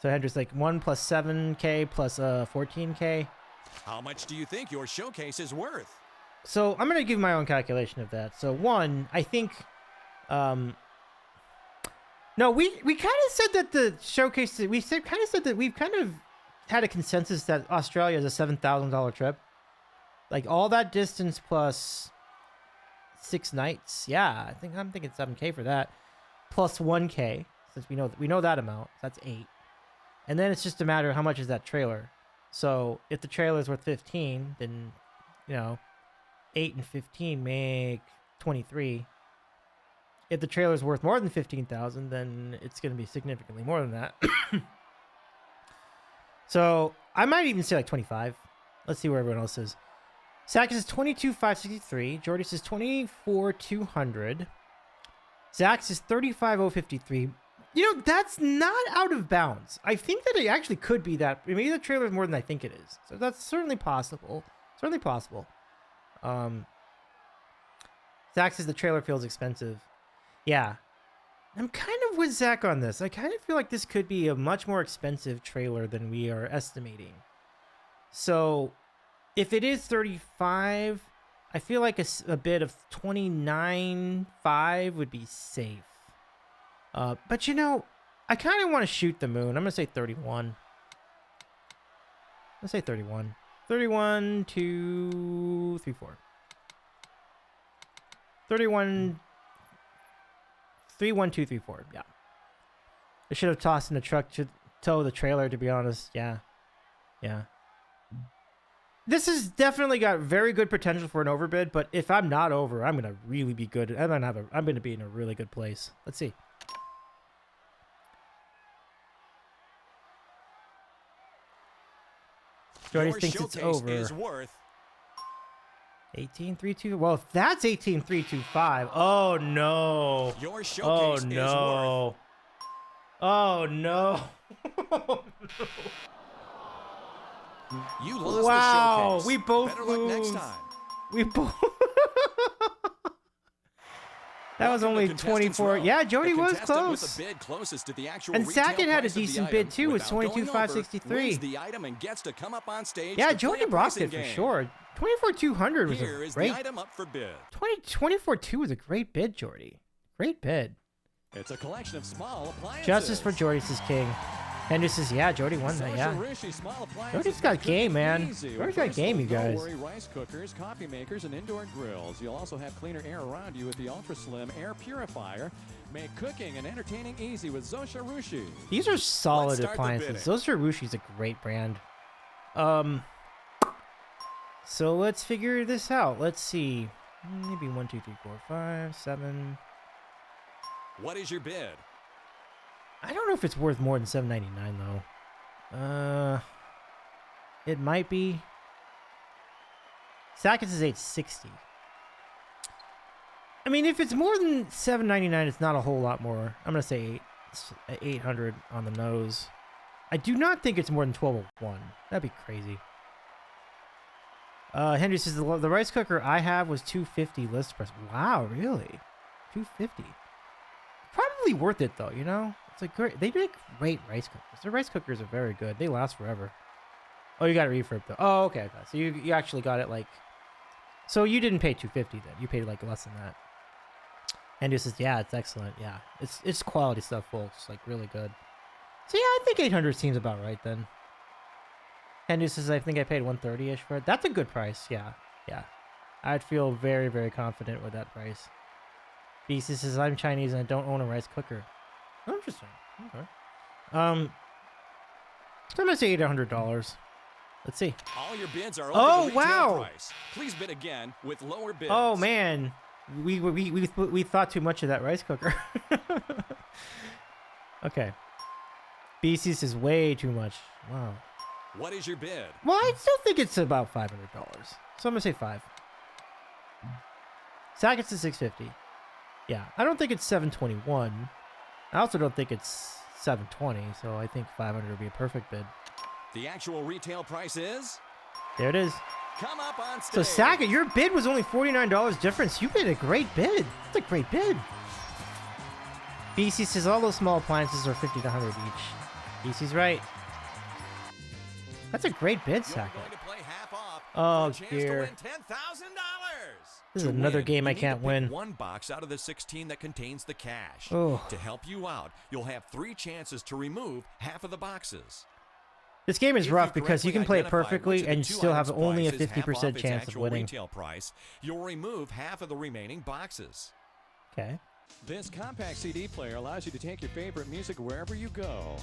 So Hendrix like 1 plus 7K plus 14K. How much do you think your showcase is worth? So I'm gonna give my own calculation of that. So one, I think, no, we kind of said that the showcase. We said kind of said that we've kind of had a consensus that Australia is a $7,000 trip. Like all that distance plus 6 nights. Yeah, I'm thinking 7K for that, plus 1K since we know that amount. So that's 8. And then it's just a matter of how much is that trailer. So if the trailer is worth 15, then, 8 and 15 make 23. If the trailer is worth more than 15,000, then it's going to be significantly more than that. So I might even say like 25. Let's see where everyone else is. Sack is 22,563. Jordy says 24,200. Zach's is 35,053. That's not out of bounds. I think that it actually could be that. Maybe the trailer is more than I think it is. So that's certainly possible. Certainly possible. Zach says the trailer feels expensive. Yeah. I'm kind of with Zach on this. I kind of feel like this could be a much more expensive trailer than we are estimating. So if it is 35, I feel like a bid of 29.5 would be safe. But I kind of want to shoot the moon. I'm going to say 31. Let's say 31. 31, 2, 3, 4. 31, 3, 1, 2, 3, 4. Yeah. I should have tossed in the truck to tow the trailer, to be honest. Yeah. Yeah. This has definitely got very good potential for an overbid, but if I'm not over, I'm going to really be good. I'm going to be in a really good place. Let's see. Jordy thinks it's over. Is worth 18,325. Well, if that's 18,325. Oh no. Your showcase Oh no. Oh no. You lost Wow, the showcase. we both Better luck next lose. time. We both. That was Welcome to only Contestants 24. Row. Yeah, Jody The was contestant close. With the bid closest to the actual And retail Sackett had a price of the decent item bid too with without going over, 22,563. wins the item and gets to come up on stage Yeah, to play Jody a rocked pricing it for game. sure. 24,200 was Here a is great. the item up for bid. 24,200 was a great bid, Jordy. Great bid. It's a collection of small appliances. Justice for Jordy says king. Henry says, yeah, Jody won that, yeah. Jody's got game, man. Jody's got game, you guys. No-worry rice cookers, coffee makers, and indoor grills. You'll also have cleaner air around you with the Ultra Slim Air Purifier. Make cooking and entertaining easy with Zosha Rushi. These are solid Let's start the appliances. bidding. Zosha Rushi's a great brand. So let's figure this out. Let's see. Maybe 1, 2, 3, 4, 5, 7. What is your bid? I don't know if it's worth more than $7.99 though. It might be. Sackett's is $8.60. I mean, if it's more than $7.99, it's not a whole lot more. I'm gonna say 800 on the nose. I do not think it's more than 1201. That'd be crazy. Henry says the rice cooker I have was $250 list price. Wow, really? $250. Probably worth it though. It's like great. They make great rice cookers. Their rice cookers are very good. They last forever. Oh, you got a refurb though. Oh, okay. So you actually got it like. So you didn't pay $250 then. You paid like less than that. And he says, yeah, it's excellent. Yeah, it's quality stuff, folks. Like really good. So yeah, I think 800 seems about right then. Henry says, I think I paid 130-ish for it. That's a good price. Yeah, yeah. I'd feel very, very confident with that price. BC says, I'm Chinese and I don't own a rice cooker. Oh, interesting. Okay. So I'm gonna say $800. Let's see. All your bids are over Oh, the retail wow. price. Please bid again with lower bids. Oh man, we thought too much of that rice cooker. Okay. BC says way too much. Wow. What is your bid? Well, I still think it's about $500. So I'm gonna say 5. Sackett's is $650. Yeah, I don't think it's 721. I also don't think it's 720. So I think 500 would be a perfect bid. The actual retail price is? There it is. Come up on stage. So Sackett, your bid was only $49 difference. You bid a great bid. That's a great bid. BC says all those small appliances are $50 to $100 each. BC's right. That's a great bid, You're Sackett. going to play half off Oh, for a chance dear. to win $10,000. This is To another win, game you I need can't to pick win. one box out of the 16 that contains the cash. Oh. To help you out, you'll have 3 chances to remove half of the boxes. This game is If rough you because you can correctly play it identify perfectly which of the and two still have items' only a price is half off 50% its chance of actual winning. Retail price, you'll remove half of the remaining boxes. Okay. This compact CD player allows you to take your favorite music wherever you go.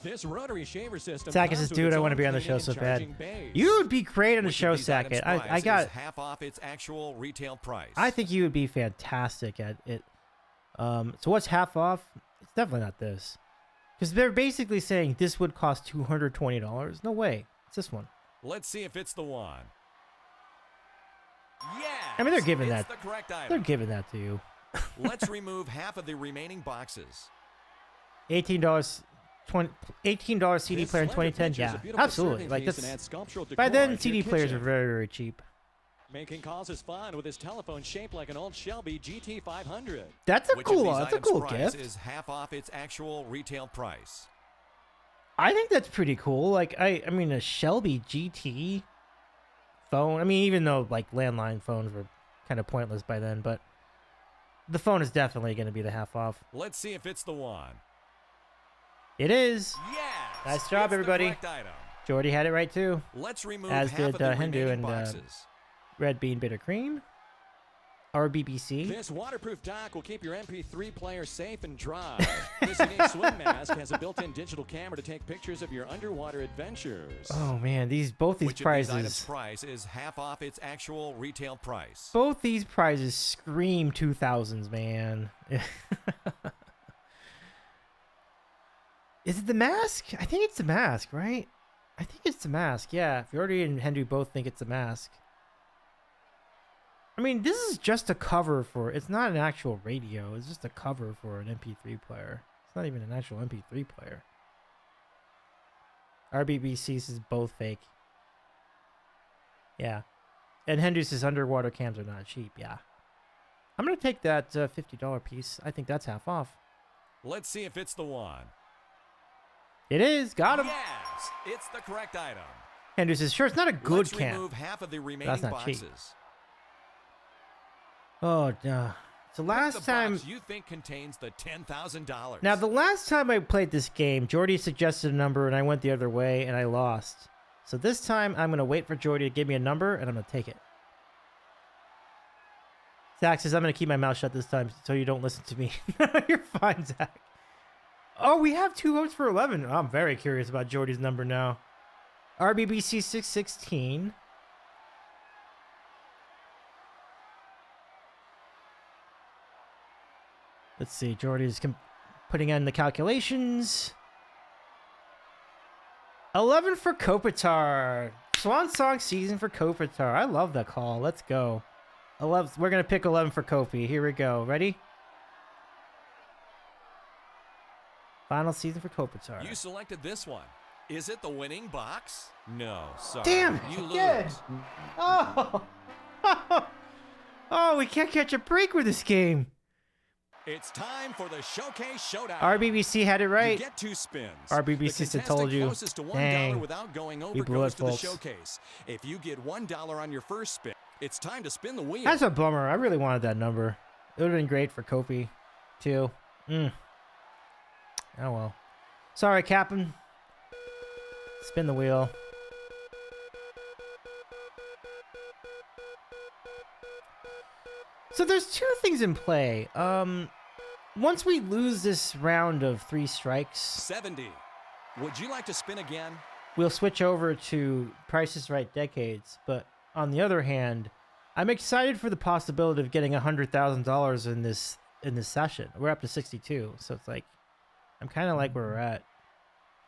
This rotary shaver system. Sackett comes says, with dude, its I want to own be on the cleaning show and so charging bad. base. You would be great on the Which show, of these items' Sackett. I price got. is half off its actual retail price. I think you would be fantastic at it. So what's half off? It's definitely not this, because they're basically saying this would cost $220. No way. It's this one. Let's see if it's the one. Yes. I mean, they're giving it's that. the correct They're item. giving that to you. Let's remove half of the remaining boxes. $18 CD This player in slender 2010. features a Yeah, beautiful absolutely. serving Like piece that's and adds sculptural by decor then to CD your players are kitchen. very, very cheap. Making calls is fun with his telephone shaped like an old Shelby GT500. That's a Which of cool. these That's a items' cool price gift. is half off its actual retail price. I think that's pretty cool. Like I mean, a Shelby GT phone. I mean, even though like landline phones were kind of pointless by then, but the phone is definitely going to be the half off. Let's see if it's the one. It is. Yes. Nice job, it's the everybody. correct item. Jordy had it right too. Let's remove As half did, of the Hindu remaining and, boxes. Red Bean Bitter Cream. RBBC. This waterproof dock will keep your MP3 player safe and dry. This unique swim mask has a built-in digital camera to take pictures of your underwater adventures. Oh man, both these Which of these prizes. items' price is half off its actual retail price. Both these prizes scream 2000s, man. Is it the mask? I think it's the mask, right? I think it's the mask. Yeah, Jordy and Henry both think it's the mask. I mean, this is just a cover for. It's not an actual radio. It's just a cover for an MP3 player. It's not even an actual MP3 player. RBBC says both fake. Yeah. And Henry says underwater cams are not cheap. Yeah. I'm going to take that $50 piece. I think that's half off. Let's see if it's the one. It is. Got him. Yes, it's the correct item. Henry says, sure, it's not a good Let's cam. remove half of the remaining not cheap. boxes. Oh, duh. So The last time. box you think contains the $10,000. Now, the last time I played this game, Jordy suggested a number and I went the other way and I lost. So this time I'm going to wait for Jordy to give me a number and I'm going to take it. Zach says, I'm going to keep my mouth shut this time so you don't listen to me. You're fine, Zach. Oh, we have 2 votes for 11. I'm very curious about Jordy's number now. RBBC 616. Let's see. Jordy's putting in the calculations. 11 for Kopitar. Swan Song season for Kopitar. I love that call. Let's go. 11. We're going to pick 11 for Kopi. Here we go. Ready? Final season for Kopitar. You selected this one. Is it the winning box? No, sorry. Damn, you again. lose. Oh. Oh, we can't catch a break with this game. It's time for the Showcase Showdown. RBBC had it You get get 2 spins. RBBC The said, told you. contestant closest to $1 Dang. without going over We blew goes it, to the folks. showcase. If you get $1 on your first spin, it's time to spin the wheel. That's a bummer. I really wanted that number. It would have been great for Kofi, too. Oh, well. Sorry, Captain. Spin the wheel. So there's 2 things in play. Once we lose this round of 3 strikes, 70. Would you like to spin again? we'll switch over to Price is Right Decades. But on the other hand, I'm excited for the possibility of getting $100,000 in this session. We're up to 62, so it's like I'm kind of like where we're at.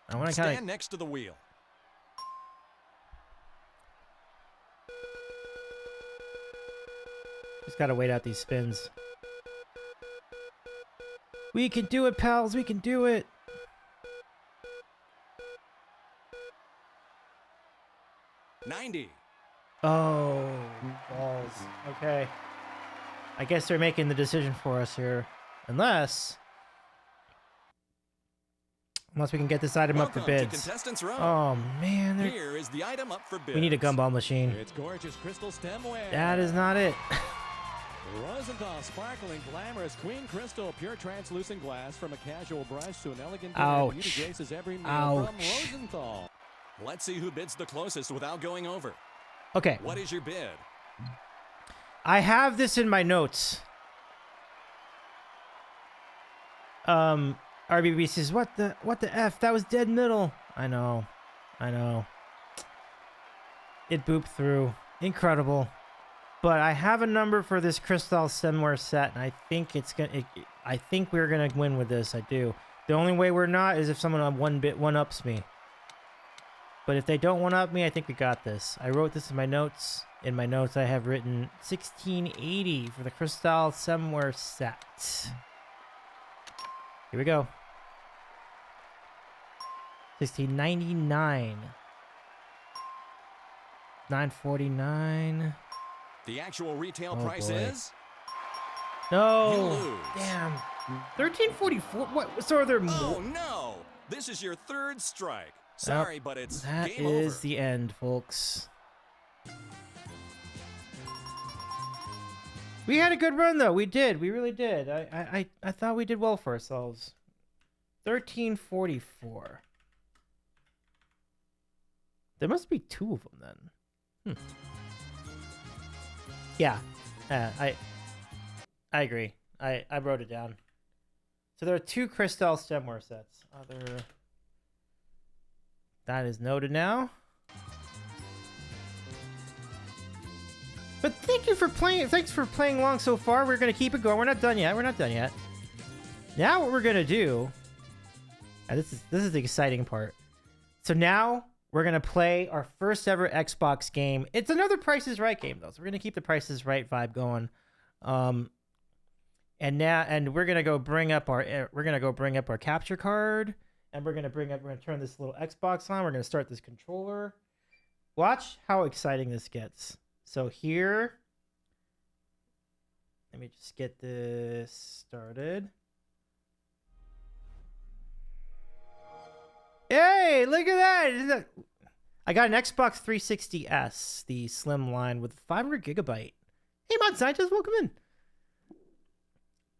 I want to kind Stand of. next to the wheel. Just gotta wait out these spins. We can do it, pals. We can do it. $90. Oh, balls. Okay. I guess they're making the decision for us here. Unless we can get this item up for Welcome to bids. Contestants Row. Oh, man. Here is the item up for bids. We need a gumball machine. It's gorgeous crystal stemware. That is not it. Rosenthal sparkling, glamorous queen crystal, pure translucent glass from a casual brush to an elegant Ouch. beauty graces every meal Ouch. from Rosenthal. Let's see who bids the closest without going over. Okay. What is your bid? I have this in my notes. I RBB says, what the F? That was dead middle. I know. It booped through. Incredible. But I have a number for this Crystal Semware set, and I think I think we're gonna win with this. I do. The only way we're not is if someone one-ups me. But if they don't one-up me, I think we got this. I wrote this in my notes. In my notes, I have written 1680 for the Crystal Semware set. Here we go. 1699. 949. The actual retail Oh, price boy. is? You No. lose. Damn. 1344. What? So are there more? Oh, no. This is your third strike. Sorry, but it's That game is over. the end, folks. We had a good run, though. We did. We really did. I thought we did well for ourselves. 1344. There must be two of them then. Yeah. I agree. I wrote it down. So there are two Crystal Stemware sets. That is noted now. But thank you for playing. Thanks for playing along so far. We're gonna keep it going. We're not done yet. Now what we're gonna do? And this is the exciting part. So now we're gonna play our first ever Xbox game. It's another Price is Right game though, so we're gonna keep the Price is Right vibe going. And we're gonna go bring up our capture card, and we're gonna turn this little Xbox on. We're gonna start this controller. Watch how exciting this gets. So here, let me just get this started. Hey, look at that! I got an Xbox 360S, the slim line with 500 gigabyte. Hey, Mod Scientist, welcome in.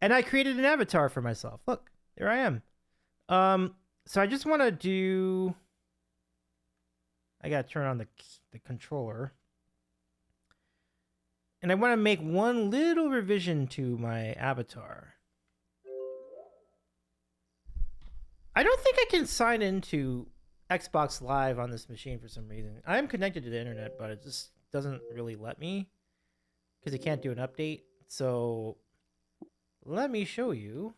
And I created an avatar for myself. Look, there I am. So I just want to do. I gotta turn on the controller. And I want to make one little revision to my avatar. I don't think I can sign into Xbox Live on this machine for some reason. I am connected to the internet, but it just doesn't really let me because it can't do an update. So let me show you.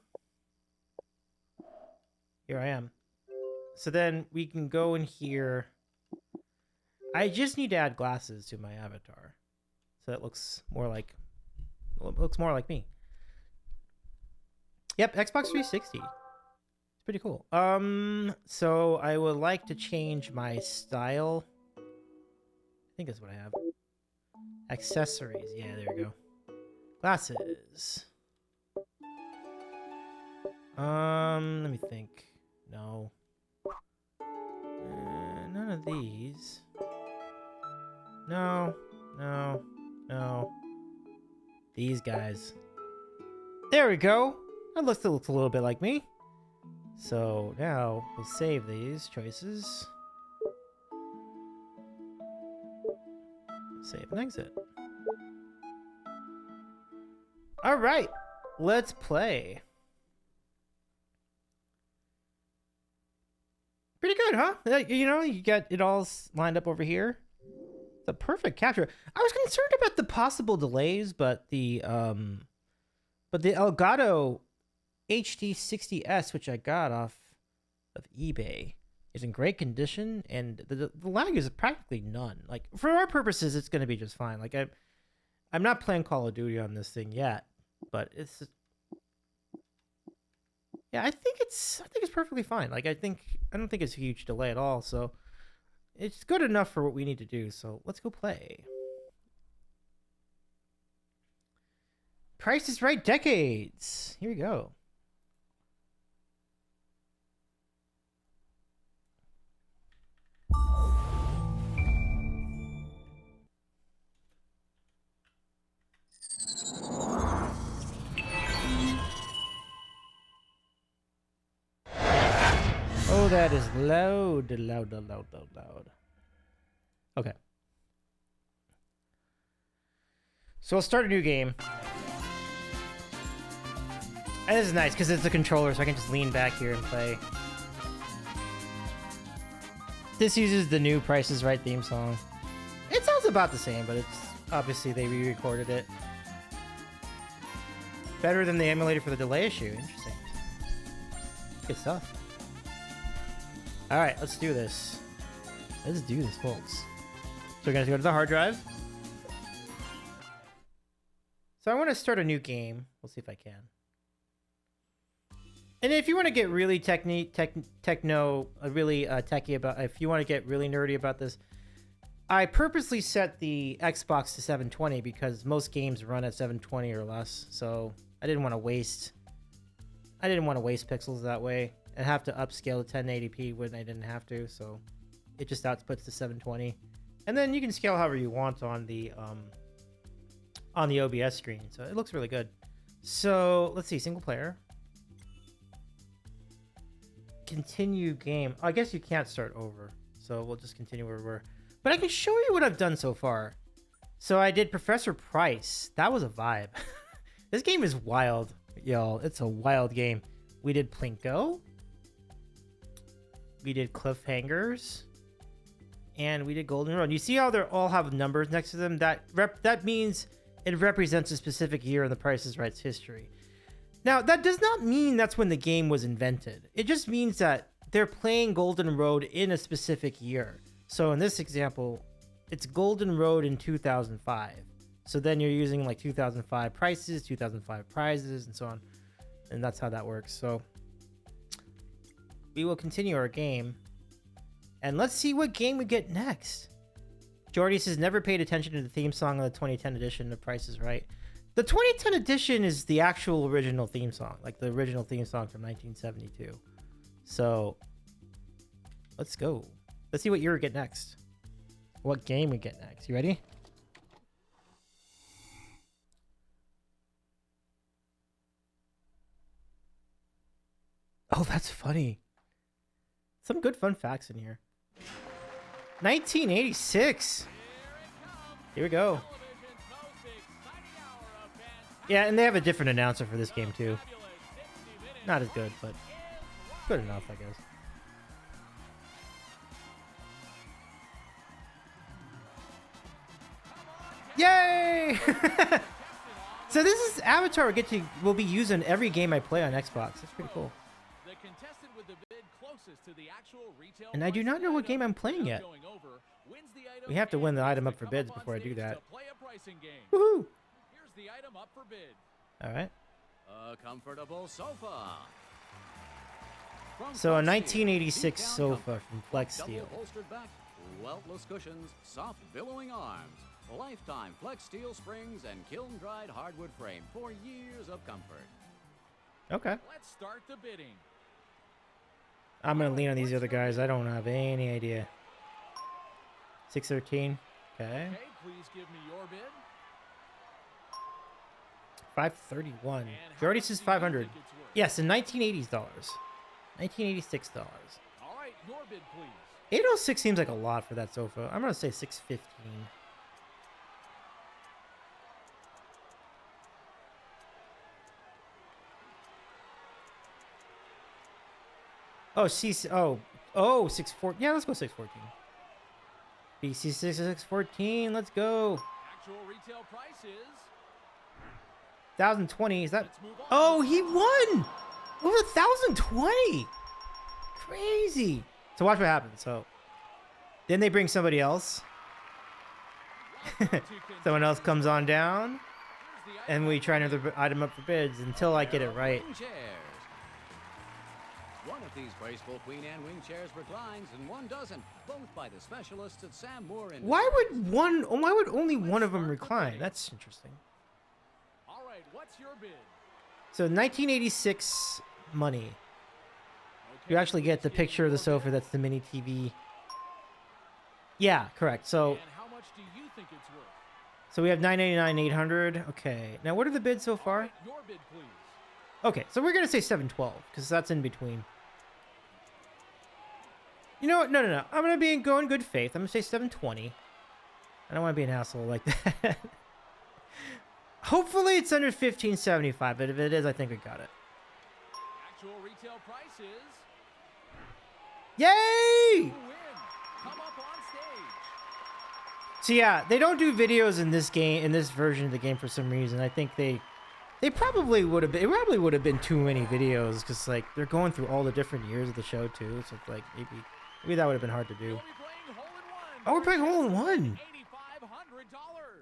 Here I am. So then we can go in here. I just need to add glasses to my avatar. So it looks more like me. Yep, Xbox 360. It's pretty cool. So I would like to change my style. I think that's what I have. Accessories. Yeah, there we go. Glasses. Let me think. No. None of these. No. These guys. There we go. That looks a little bit like me. So now we'll save these choices. Save and exit. All right, let's play. Pretty good, huh? You know, you got it all lined up over here. The perfect capture. I was concerned about the possible delays, but the Elgato HD60S, which I got off of eBay, is in great condition, and the lag is practically none. Like, for our purposes, it's going to be just fine. Like, I'm not playing Call of Duty on this thing yet, but it's, yeah, I think it's perfectly fine. Like, I don't think it's a huge delay at all. So it's good enough for what we need to do. So let's go play. Price is Right Decades. Here we go. Oh, that is loud. Okay. So I'll start a new game. And this is nice because it's a controller, so I can just lean back here and play. This uses the new Price is Right theme song. It sounds about the same, but it's obviously they re-recorded it. Better than the emulator for the delay issue. Interesting. Good stuff. All right, let's do this. Let's do this, folks. So we're gonna go to the hard drive. So I want to start a new game. We'll see if I can. And if you want to get really techy about, if you want to get really nerdy about this, I purposely set the Xbox to 720 because most games run at 720 or less. So I didn't want to waste pixels that way and have to upscale to 1080p when I didn't have to. So it just outputs to 720, and then you can scale however you want on the OBS screen. So it looks really good. So let's see, single player. Continue game. I guess you can't start over, so we'll just continue where we were. But I can show you what I've done so far. So I did Professor Price. That was a vibe. This game is wild, y'all. It's a wild game. We did Plinko. We did Cliffhangers. And we did Golden Road. You see how they all have numbers next to them? That means it represents a specific year in the Price is Right's history. Now, that does not mean that's when the game was invented. It just means that they're playing Golden Road in a specific year. So in this example, it's Golden Road in 2005. So then you're using like 2005 prices, 2005 prizes, and so on. And that's how that works. So we will continue our game. And let's see what game we get next. Jordy says, never paid attention to the theme song of the 2010 edition of Price is Right. The 2010 edition is the actual original theme song, like the original theme song from 1972. So let's go. Let's see what year we get next. What game we get next. You ready? Oh, that's funny. Some good fun facts in here. 1986. Here we go. Yeah, and they have a different announcer for this game too. Not as good, but good enough, I guess. Yay! So this is Avatar will be used in every game I play on Xbox. That's pretty cool. And I do not know what game I'm playing yet. We have to win the item up for bids before I do that. Woohoo! The item up for bid. All right. A comfortable sofa. So a 1986 sofa from Flex Steel. Double bolstered back, weltless cushions, soft billowing arms, lifetime Flex Steel springs, and kiln-dried hardwood frame for years of comfort. Okay. Let's start the bidding. I'm gonna lean on these other guys. I don't have any idea. 613. Okay. Okay, please give me your bid. 531. Jordy says 500. Yes, in 1980s dollars. 1986 dollars. All right, your bid, please. 806 seems like a lot for that sofa. I'm gonna say 615. Oh, 614. Yeah, let's go 614. BC 614. Let's go. Actual retail price is 1020. Is that? Oh, he won. Over 1020. Crazy. So watch what happens. So then they bring somebody else. Someone else comes on down, and we try another item up for bids until I get it right. One of these graceful Queen Anne wing chairs reclines, and one doesn't. Both by the specialists at Sam Moore. Why would only one of them recline? That's interesting. All right, what's your bid? So 1986 money. You actually get the picture of the sofa. That's the mini TV. Yeah, correct. So. And how much do you think it's worth? So we have 999, 800. Okay. Now what are the bids so far? Right, your bid, please. Okay, so we're gonna say 712 because that's in between. You know what? No. I'm gonna be in going good faith. I'm gonna say 720. I don't want to be an asshole like that. Hopefully it's under 1575, but if it is, I think we got it. actual retail price is. Yay! Who win? Come up on stage. So yeah, they don't do videos in this game, in this version of the game for some reason. I think they probably would have been, it probably would have been too many videos because like they're going through all the different years of the show too. So it's like maybe that would have been hard to do. We'll be playing hole in one. Oh, we're playing hole in one. $8,500.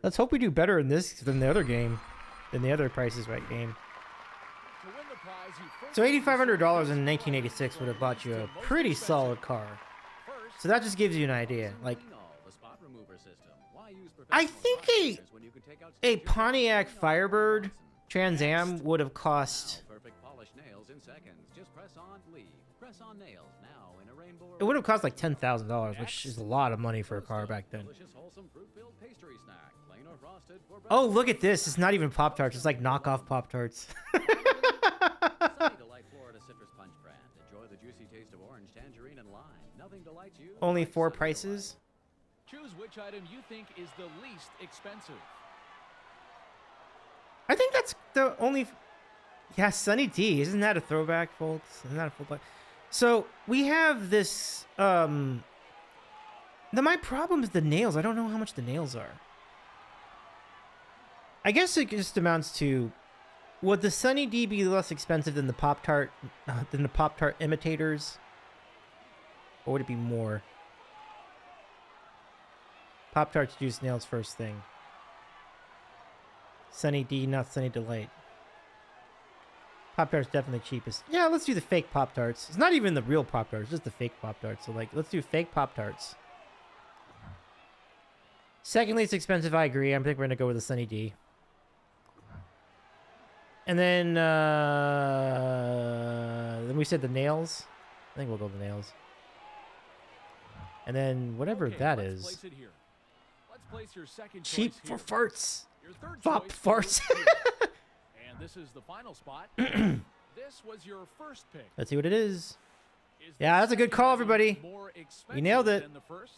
Let's hope we do better in this than the other game, than the other Price is Right game. To win the prize, you first So $8,500 in 1986 would have bought you a pretty solid car. So that just gives you an idea. Like, The spot remover system. Why use I professional think spot removers when you can take out a stage Pontiac yourself? Firebird Trans Am would have cost, Now, perfect polished nails in seconds. Just press on, leave. Press on nails now in a rainbow. it would have cost like $10,000, which is a lot of money for a car back then. Delicious, wholesome fruit-filled pastry snack, plain or frosted for Oh, look at this. It's not even Pop-Tarts. It's like knockoff Pop-Tarts. Sunny Delight Florida Citrus Punch brand. Enjoy the juicy taste of orange, tangerine, and lime. Nothing delights you. Only like 4 Sunny prices. Choose which item you think is the least expensive. I think that's the only... Yeah, Sunny D. Isn't that a throwback, folks? Isn't that a fullback? So, we have this... my problem is the nails. I don't know how much the nails are. I guess it just amounts to... Would the Sunny D be less expensive than the Pop-Tart... than the Pop-Tart imitators? Or would it be more? Pop-Tarts juice nails first thing. Sunny D, not Sunny Delight. Pop-Tarts definitely cheapest. Yeah, let's do the fake Pop-Tarts. It's not even the real Pop-Tarts, just the fake Pop-Tarts. So, like, let's do fake Pop-Tarts. Second least expensive, I agree. I think we're going to go with the Sunny D. And then we said the nails. I think we'll go with the nails. And then whatever Okay, that let's is. place it here. Let's place your second Cheap choice for here. farts. Your third Fop choice farts. is here. And this is the final spot. This was your first pick. Let's see what it is. Is the Yeah, that's a good second call, item everybody. more expensive nailed it. than the first?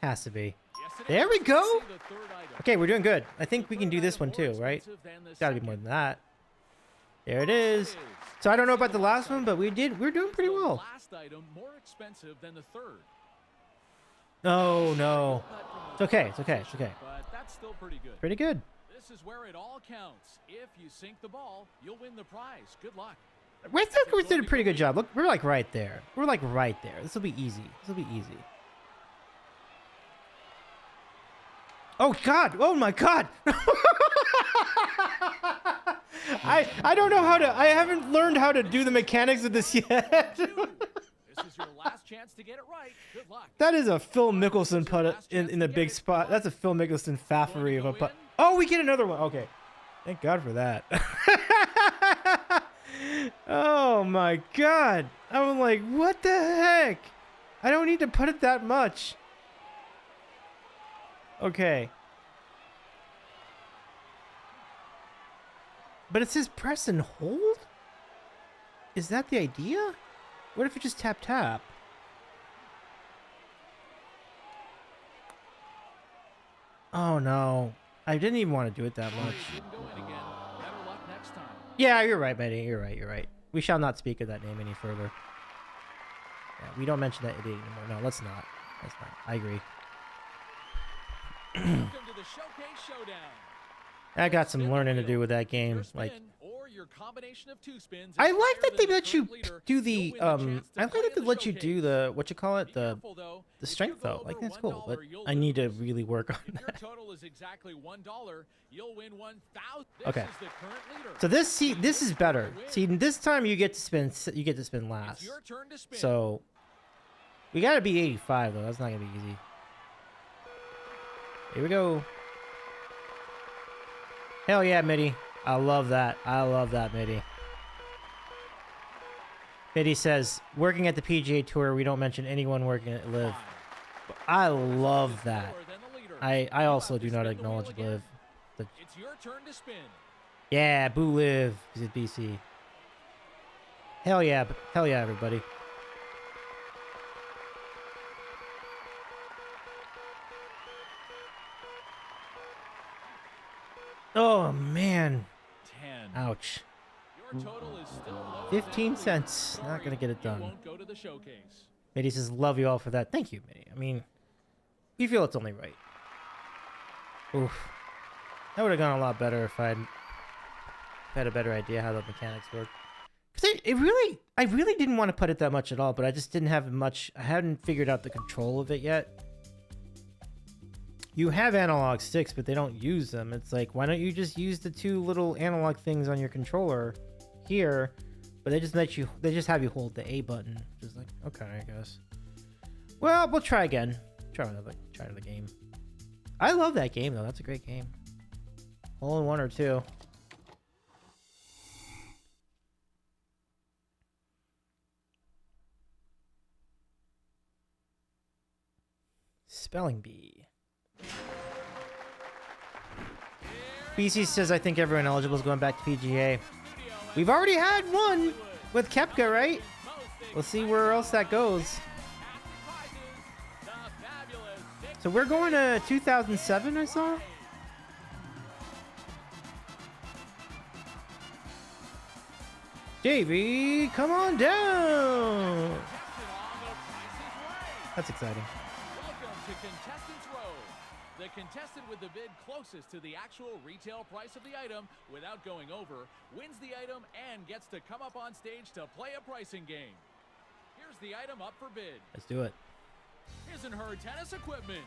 Has to be. Yes, it There is. we go. See the third item. Okay, we're doing good. I think The we can third do this item one more too, right? expensive than the It's gotta be second. more than that. There it is. So I don't know about the last one, but we're doing Is pretty the well. last item more expensive than the third? No, no. Cut from It's the okay, top it's okay, it's position, okay. But that's still pretty good. Pretty good. This is where it all counts. If you sink the ball, you'll win the prize. Good luck. I think we did a pretty good job. Look, we're like right there. We're like right there. This will be easy. This will be easy. Oh God! Oh my God! I don't know how to. I haven't learned how to do the mechanics of this yet. This is your last chance to get it right. Good luck. That is a Phil Mickelson putt in the big spot. That's a Phil Mickelson faffery of a putt. Oh, we get another one. Okay. Thank God for that. Oh my God. I'm like, what the heck? I don't need to put it that much. Okay. But it says press and hold? Is that the idea? What if you just tap tap? Oh no. I didn't even want to do it that much. Didn't go in again. Better luck next time. Yeah, you're right, Betty. You're right. You're right. We shall not speak of that name any further. Yeah, we don't mention that idiot anymore. No, let's not. Let's not. I agree. Welcome to the Showcase Showdown. I got some learning to do with that game. Your Like, spin or your combination of two spins is I like higher that they than the let you current leader. do You'll the win chance to I like play that in they the let you do showcase. the what you call it, Be the careful, though. the If you strength go though. Like over that's cool, but $1, you'll I need to lose. really work on If your that. total is exactly $1, you'll win 1,000. Okay. This is the current leader. So this is better. Win. See, this time you get to spin last. It's your turn to spin. So we got to be 85 though. That's not gonna be easy. Here we go. Hell yeah, Mitty. I love that. I love that, Mitty. Mitty says, working at the PGA Tour, we don't mention anyone working at Live. I love that. I also do not acknowledge Live. It's your turn to spin. Yeah, boo Live. He's at BC. Hell yeah, everybody. Oh man. 10. Ouch. total is still low. 15 cents. Not gonna get it It done. won't go to the showcase. Mitty says, love you all for that. Thank you, Mitty. I mean, we feel it's only right. Oof. That would have gone a lot better if I'd had a better idea how the mechanics work. Because I really didn't want to put it that much at all, but I just didn't have much. I hadn't figured out the control of it yet. You have analog sticks, but they don't use them. It's like, why don't you just use the two little analog things on your controller here? But they just have you hold the A button. Just like, okay, I guess. Well, we'll try again. Try another game. I love that game though. That's a great game. Hole in one or two. Spelling bee. BC says, I think everyone eligible is going back to PGA. We've already had one with Kepka, right? We'll see where else that goes. So we're going to 2007, I saw. Davey, come on down. That's exciting. Welcome to Contestants Row. The contestant with the bid closest to the actual retail price of the item without going over wins the item and gets to come up on stage to play a pricing game. Here's the item up for bid. Let's do it. His and her tennis equipment.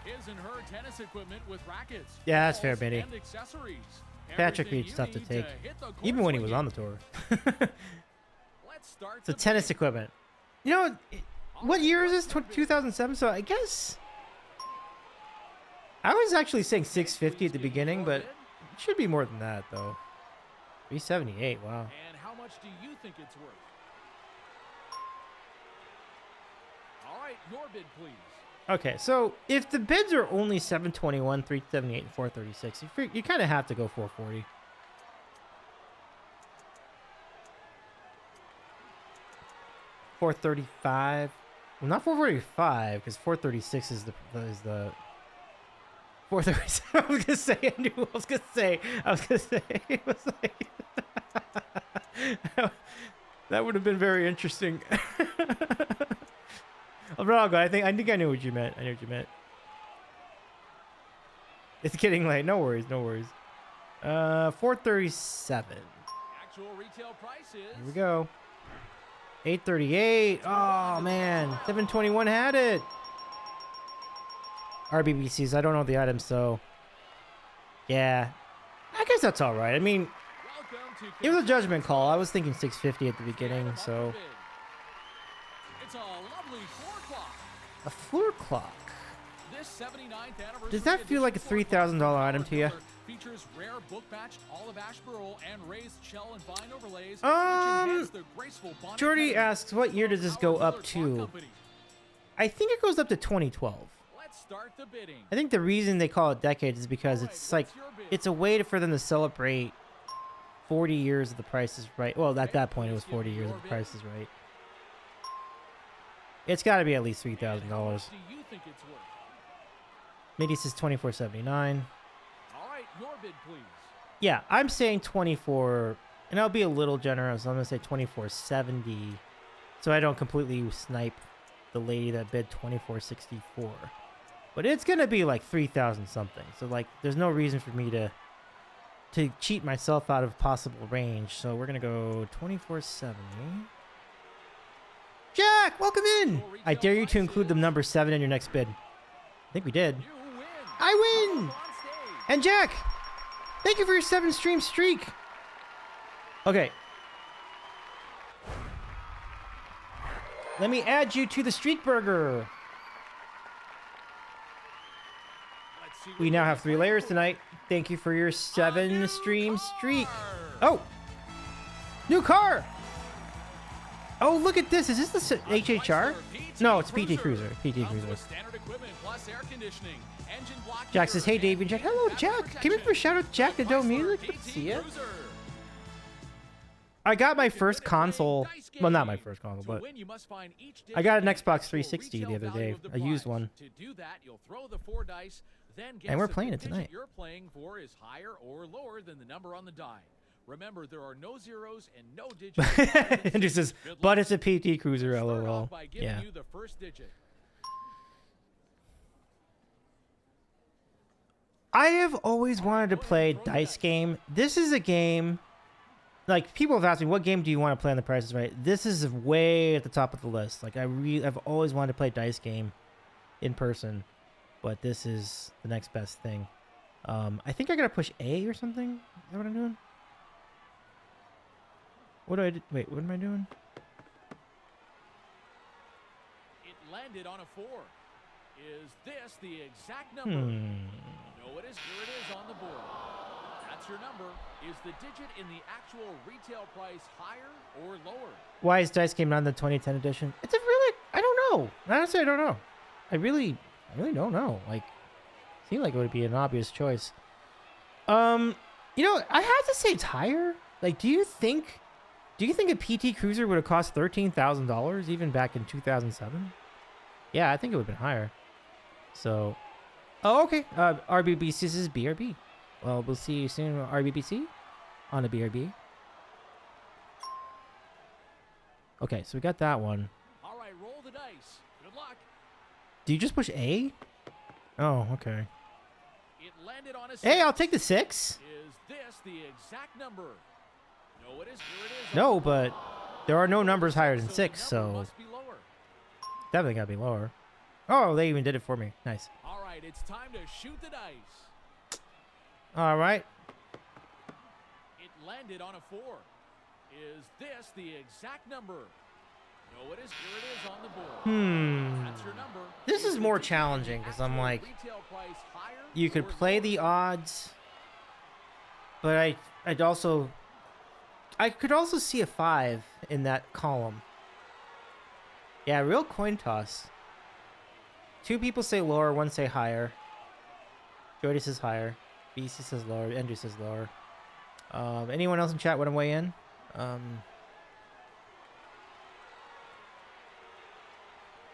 His and her tennis equipment with rackets, Yeah, that's fair, balls, Benny. and accessories. Patrick Everything needs you stuff to need take, hit the court even when he was swinging. on the tour. Let's start So the tennis bid. equipment. You know, what year is this? 2007. So I guess I was actually saying 650 at the beginning, but it should be more than that though. 378. Wow. And how much do you think it's worth? All right, your bid, please. Okay, so if the bids are only 721, 378, and 436, you kind of have to go 440. $435. Well, not 445 because 436 is the 436. I was gonna say. I knew. I was gonna say. It was like that would have been very interesting. Raga, I think I knew what you meant. I knew what you meant. It's getting late. No worries. No worries. 437. Actual retail price is Here we go. 838. Oh man, 721 had it. RBBCs. I don't know the items, so yeah, I guess that's all right. I mean, welcome to it was a judgment call. I was thinking 650 at the beginning, so it's a lovely 4 o'clock. a floor clock. This 79th anniversary Does that feel like a edition $3,000 item to you? features rare book matched olive ash burl and raised shell and vine overlays, Um, which enhance the graceful bonnet Jordy pattern. asks, what year does this go up to? I think it goes up to 2012. Let's start the bidding. I think the reason they call it decades is because it's like it's a way for them to celebrate 40 years of The Price is Right. Well, at that point it was 40 years of The Price is Right. It's got to be at least $3,000. Do you think it's worth? Mitty says 24.79. All right, your bid, please. Yeah, I'm saying 24, and I'll be a little generous. I'm gonna say 24.70, so I don't completely snipe the lady that bid 24.64. But it's gonna be like 3,000 something. So like, there's no reason for me to cheat myself out of possible range. So we're gonna go 24.70. Jack, welcome in. I dare you to include the number 7 in your next bid. I think we did. You win. I win. On stage. And Jack, thank you for your 7 stream streak. Okay. Let me add you to the Streak Burger. Let's see what We now you have 3 layers tonight. Thank you for your 7 stream streak. Oh, new car. Oh, look at this. Is this the HHR? No, it's PT Cruiser. PT Comes Cruiser. with standard equipment plus air conditioning, engine block Jack says, gear, hey, Dave and Jack. Hello, and Jack. protection. Give me a shout out to Jack the Doe Music. Good to see ya. I got my first console. Well, not my first console, but I got an Xbox 360 the other day. I used one. To do that, you'll throw the 4 dice, then guess And we're if playing the it tonight. digit you're playing for is higher or lower than the number on the die. Remember, there are no zeros and no digits. Andrew says, Good but luck. it's a PT Cruiser, Start lol. off by giving Yeah. you the first digit. I have always wanted to play Dice Game. This is a game, like, people have asked me, what game do you want to play on The Price is Right? This is way at the top of the list. Like, I've always wanted to play Dice Game in person, but this is the next best thing. I think I gotta push A or something. Is that what I'm doing? What do I do? Wait, what am I doing? It landed on a 4. Is this the exact number? No, it is. Here it is on the board. That's your number. Is the digit in the actual retail price higher or lower? Why is Dice Game not in the 2010 edition? It's a really, I don't know. Honestly, I don't know. I really don't know. Like, seemed like it would be an obvious choice. You know, I have to say it's higher. Like, do you think a PT Cruiser would have cost $13,000 even back in 2007? Yeah, I think it would have been higher. So, oh, okay. RBBC, this is BRB. Well, we'll see you soon, RBBC, on a BRB. Okay, so we got that one. All right, roll the dice. Good luck. Do you just push A? Oh, okay. It landed on a 6. Hey, I'll take the 6. Is this the exact number? No, it is. Here it is. No, but there are no numbers higher than 6, the so number must be lower. definitely gotta be lower. Oh, they even did it for me. Nice. All right, it's time to shoot the dice. All right. It landed on a 4. Is this the exact number? No, it is. Here it is on the board. That's your number. This is the more digit in the challenging because I'm actual like, retail price higher you could or play lower? the odds, but I could also see a 5 in that column. Yeah, real coin toss. 2 people say lower, 1 say higher. Jody says higher. BC says lower. Andrew says lower. Anyone else in chat want to weigh in?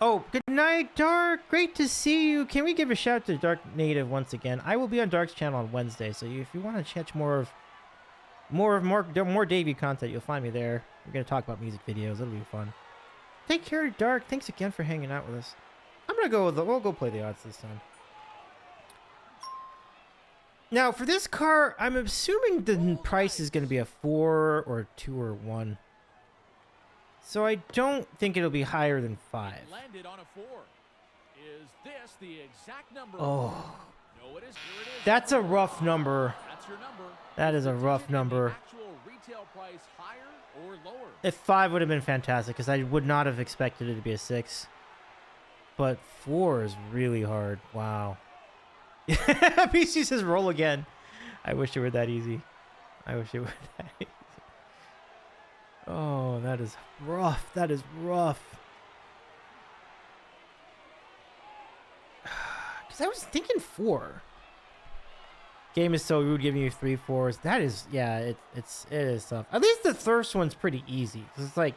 Oh, good night, Dark. Great to see you. Can we give a shout to Dark Native once again? I will be on Dark's channel on Wednesday, so if you want to catch more Davey content, you'll find me there. We're gonna talk about music videos. It'll be fun. Take care, Dark. Thanks again for hanging out with us. I'm gonna go with we'll go play the odds this time. Now, for this car, I'm assuming the price is gonna be a 4 or 2 or 1. So I don't think it'll be higher than 5. It landed on a 4. Is this the exact number? Oh, No, it is. Here it is. that's a rough number. That's your number. That is a The rough digit in the number. Actual retail price higher or lower? If 5 would have been fantastic, because I would not have expected it to be a 6. But 4 is really hard. Wow. PC says roll again. I wish it were that easy. I wish it were that easy. Oh, that is rough. That is rough. Because I was thinking 4. Game is so rude, giving you 3 4s. That is, yeah, it is tough. At least the first one's pretty easy. 'Cause it's like,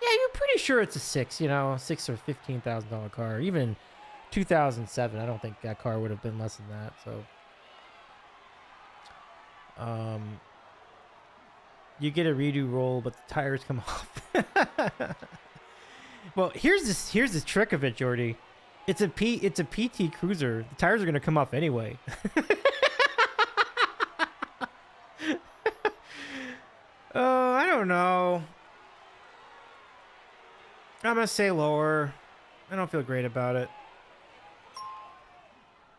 yeah, you're pretty sure it's a 6, you know, $6 or $15,000 car. Even 2007, I don't think that car would have been less than that. So, you get a redo roll, but the tires come off. Well, here's the trick of it, Jordy. It's a PT Cruiser. The tires are gonna come off anyway. Oh, I don't know. I'm gonna say lower. I don't feel great about it.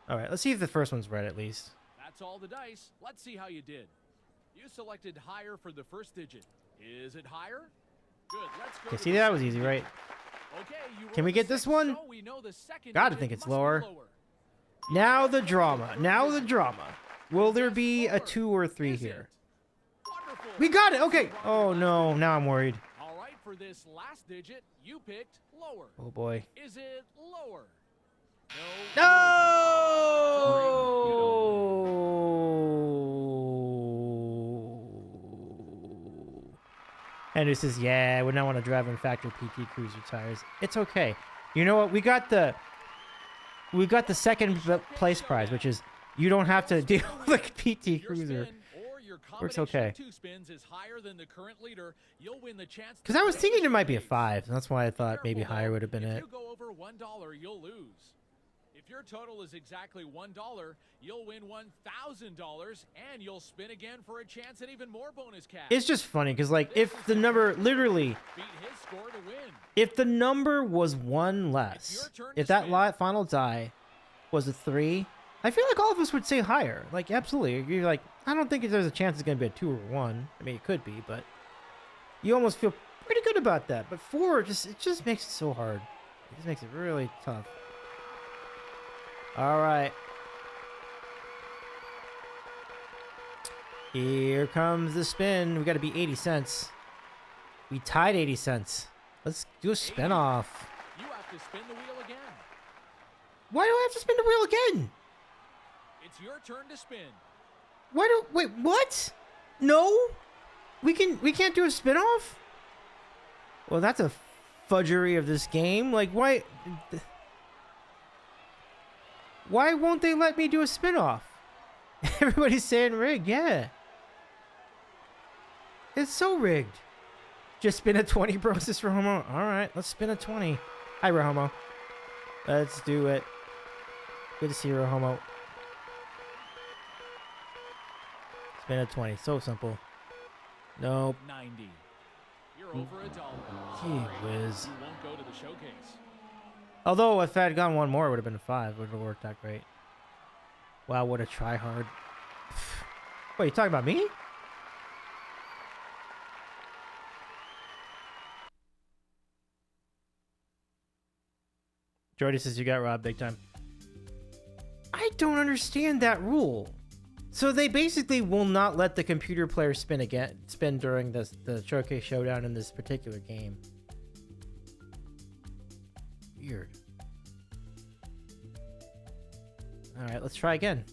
All right, let's see if the first one's right at least. That's all the dice. Let's see how you did. You selected higher for the first digit. Is it higher? Good. Let's go. Okay, to see, the that was second easy, digit. right? Okay, you Can we rolled get a this 6, one? so we know the second Gotta digit think it's must be lower. Now the drama. Now the drama. Will there be a 2 or 3 Is it? here? Wonderful. We got it. Okay. Oh no, now I'm worried. All right, for this last digit, you picked lower. Oh boy. Is it lower? No. And it says, yeah, I would not want to drive in factory PT Cruiser tires. It's okay. You know what? We got the second place prize, which is you don't have to deal with a PT Your Cruiser. spin or your your Works combination okay. of 2 spins is higher than the current leader, you'll win the chance. Because I was thinking it might be a $5. 5. That's why I thought maybe Careful, higher though. would have been if it. you go over $1, you'll lose. If your total is exactly $1, you'll win $1,000, and you'll spin again for a chance at even more bonus cash. It's just funny because, like, if the number literally, Beat his score to win. if the number was 1 It's less, your turn if to that spin. final die was a 3, I feel like all of us would say higher. Like, absolutely. You're like, I don't think there's a chance it's going to be a 2 or 1. I mean, it could be, but you almost feel pretty good about that. But 4, it just makes it so hard. It just makes it really tough. All right. Here comes the spin. We got to be 80 cents. We tied 80 cents. Let's do a spin off. You have to spin the wheel again. Why do I have to spin the wheel again? It's your turn to spin. Wait, what? No? We can't do a spin off? Well, that's a fudgery of this game. Like, why won't they let me do a spin off? Everybody's saying rigged, yeah. It's so rigged. Just spin a 20, bro. This is Romo. All right, let's spin a 20. Hi, Romo. Let's do it. Good to see you, Romo. Spin a 20. So simple. Nope. 90. You're over $1. Gee whiz. You won't go to the showcase. Although, if I had gone one more, it would have been a 5. It would have worked out great. Wow, what a try hard. Wait, you talking about me? Jordy says you got robbed big time. I don't understand that rule. So they basically will not let the computer player spin during the showcase showdown in this particular game. Weird. All right, let's try again.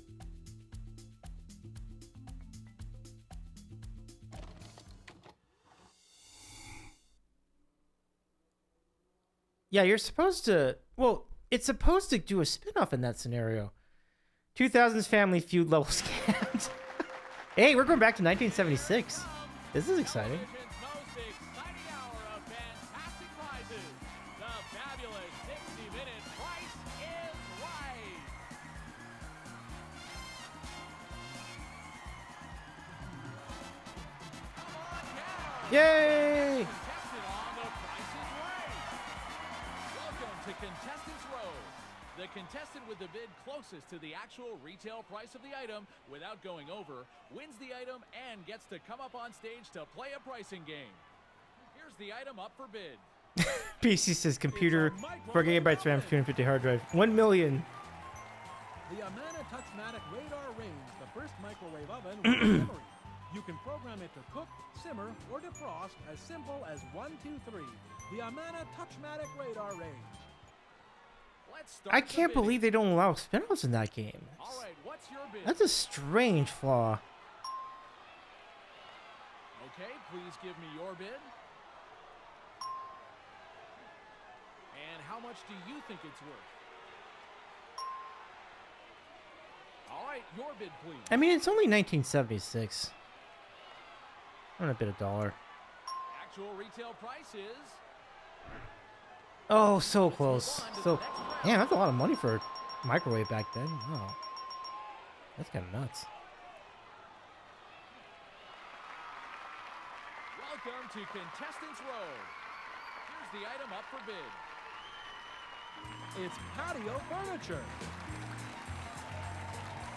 Yeah, you're supposed to... Well, it's supposed to do a spin-off in that scenario. 2000s Family Feud level scams. Hey, we're going back to 1976. This is exciting. Television's most exciting hour of fantastic prizes. The fabulous 60-minute Price is Right. Come on down. Yay! Contestant on The Price is Right. Welcome to Contestants Row. The contestant with the bid closest to the actual retail price of the item without going over wins the item and gets to come up on stage to play a pricing game. Here's the item up for bid. PC says computer 4 gigabytes RAM, 250 hard drive. 1 million. The Amana Touchmatic Radar Range, the first microwave oven with memory. You can program it to cook, simmer, or defrost as simple as 1, 2, 3. The Amana Touchmatic Radar Range. Let's start I the can't bidding. believe they don't allow spin-offs in that game. All right, what's your bid? That's a strange flaw. Okay, please give me your bid. And how much do you think it's worth? All right, your bid, please. I mean, it's only 1976. I'm gonna bid $1. Actual retail price is... Oh, so close. So, damn, that's a lot of money for a microwave back then. Wow. That's kind of nuts. Welcome to Contestants Row. Here's the item up for bid. It's patio furniture.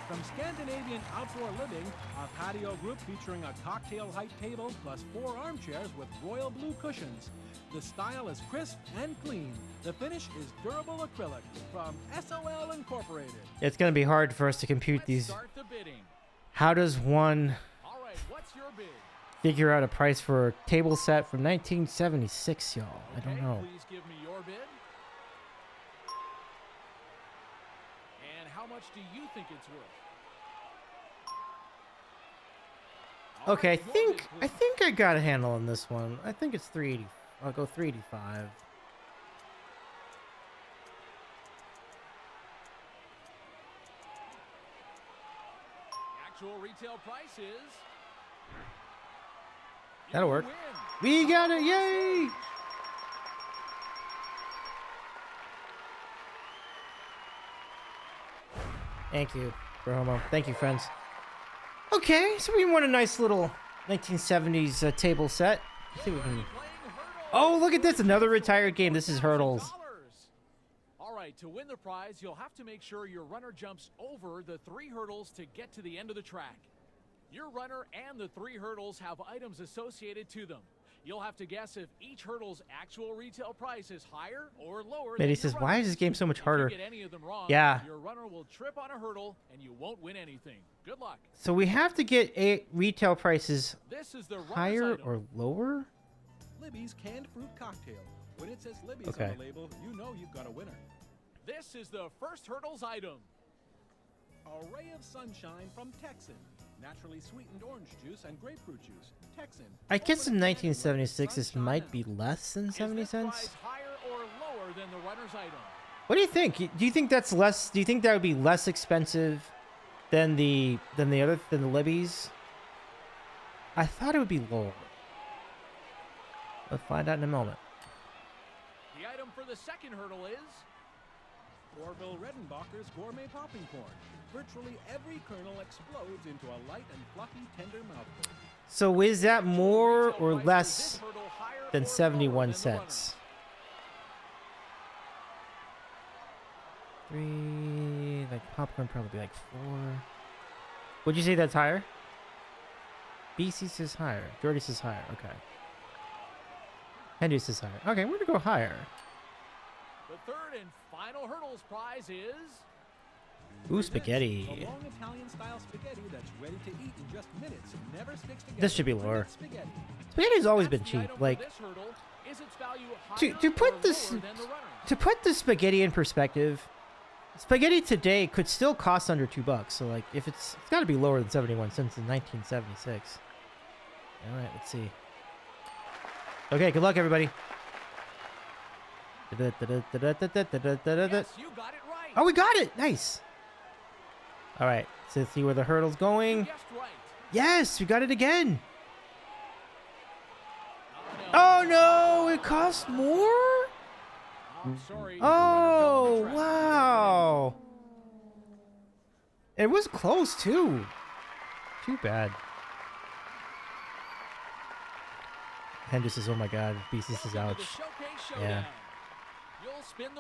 From Scandinavian Outdoor Living, a patio group featuring a cocktail height table plus 4 armchairs with royal blue cushions. The style is crisp and clean. The finish is durable acrylic from SOL Incorporated. It's gonna be hard for us to compute Let's these. start the bidding. How does one All right, what's your bid? figure out a price for a table set from 1976, y'all? I don't Okay, know. Please give me your bid. And how much do you think it's worth? All Okay, I right, your bid, think please. I got a handle on this one. I think it's 380. I'll go 385. Actual retail price is... That'll You work. win. We got it! Yay! Thank you, Bromo. Thank you, friends. Okay, so we won a nice little 1970s table set. Let's see what we can... Oh, look at this! Another retired game. This is Hurdles. All right, to win the prize, you'll have to make sure your runner jumps over the 3 hurdles to get to the end of the track. Your runner and the 3 hurdles have items associated to them. You'll have to guess if each hurdle's actual retail price is higher or lower. Maybe than says, your why is runner's. this game so much If harder? you get any of them wrong, Yeah. your runner will trip on a hurdle and you won't win anything. Good luck. So we have to get retail prices This is the runner's higher item. or lower? Libby's canned fruit cocktail. When it says Libby's Okay. on the label, you know you've got a winner. This is the first hurdles item. A ray of sunshine from Texan. Naturally sweetened orange juice and grapefruit juice. Texan. I guess in Open it 1976 this sunshine might out. be less than Is 70 this cents. price higher or lower than the runner's item? What do you think? Do you think that's less? Do you think that would be less expensive than the Libby's? I thought it would be lower. We'll find out in a moment. The item for the second hurdle is Orville Redenbacher's gourmet popping corn. Virtually every kernel explodes into a light and fluffy tender mouthful. So is that more retail or price for less this hurdle higher than or lower 71 than the runner? cents? 3, like popcorn probably be like 4. Would you say that's higher? BC says higher. Jordy says higher. Okay. Henry says higher. Okay, we're gonna go higher. The third and final hurdles prize is Ooh, Presents spaghetti. A long Italian-style spaghetti that's ready to eat in just minutes and never sticks together. This should be Rennet lower. Spaghetti. Spaghetti's always been That's the cheap. item for Like this hurdle. Is its value to higher put or this lower than the runner's? to put the spaghetti in perspective, spaghetti today could still cost under $2. So like if it's got to be lower than 71 cents in 1976. All right, let's see. Okay, good luck everybody. Yes, you got it right. Oh, we got it. Nice. All right, so let's see where the hurdle's You going. guessed right. Yes, we got it again. Oh, Oh no, it costs more? I'm sorry. Oh, wow. It was close too. Too bad. Henry says, oh my god, BC says ouch. Yeah.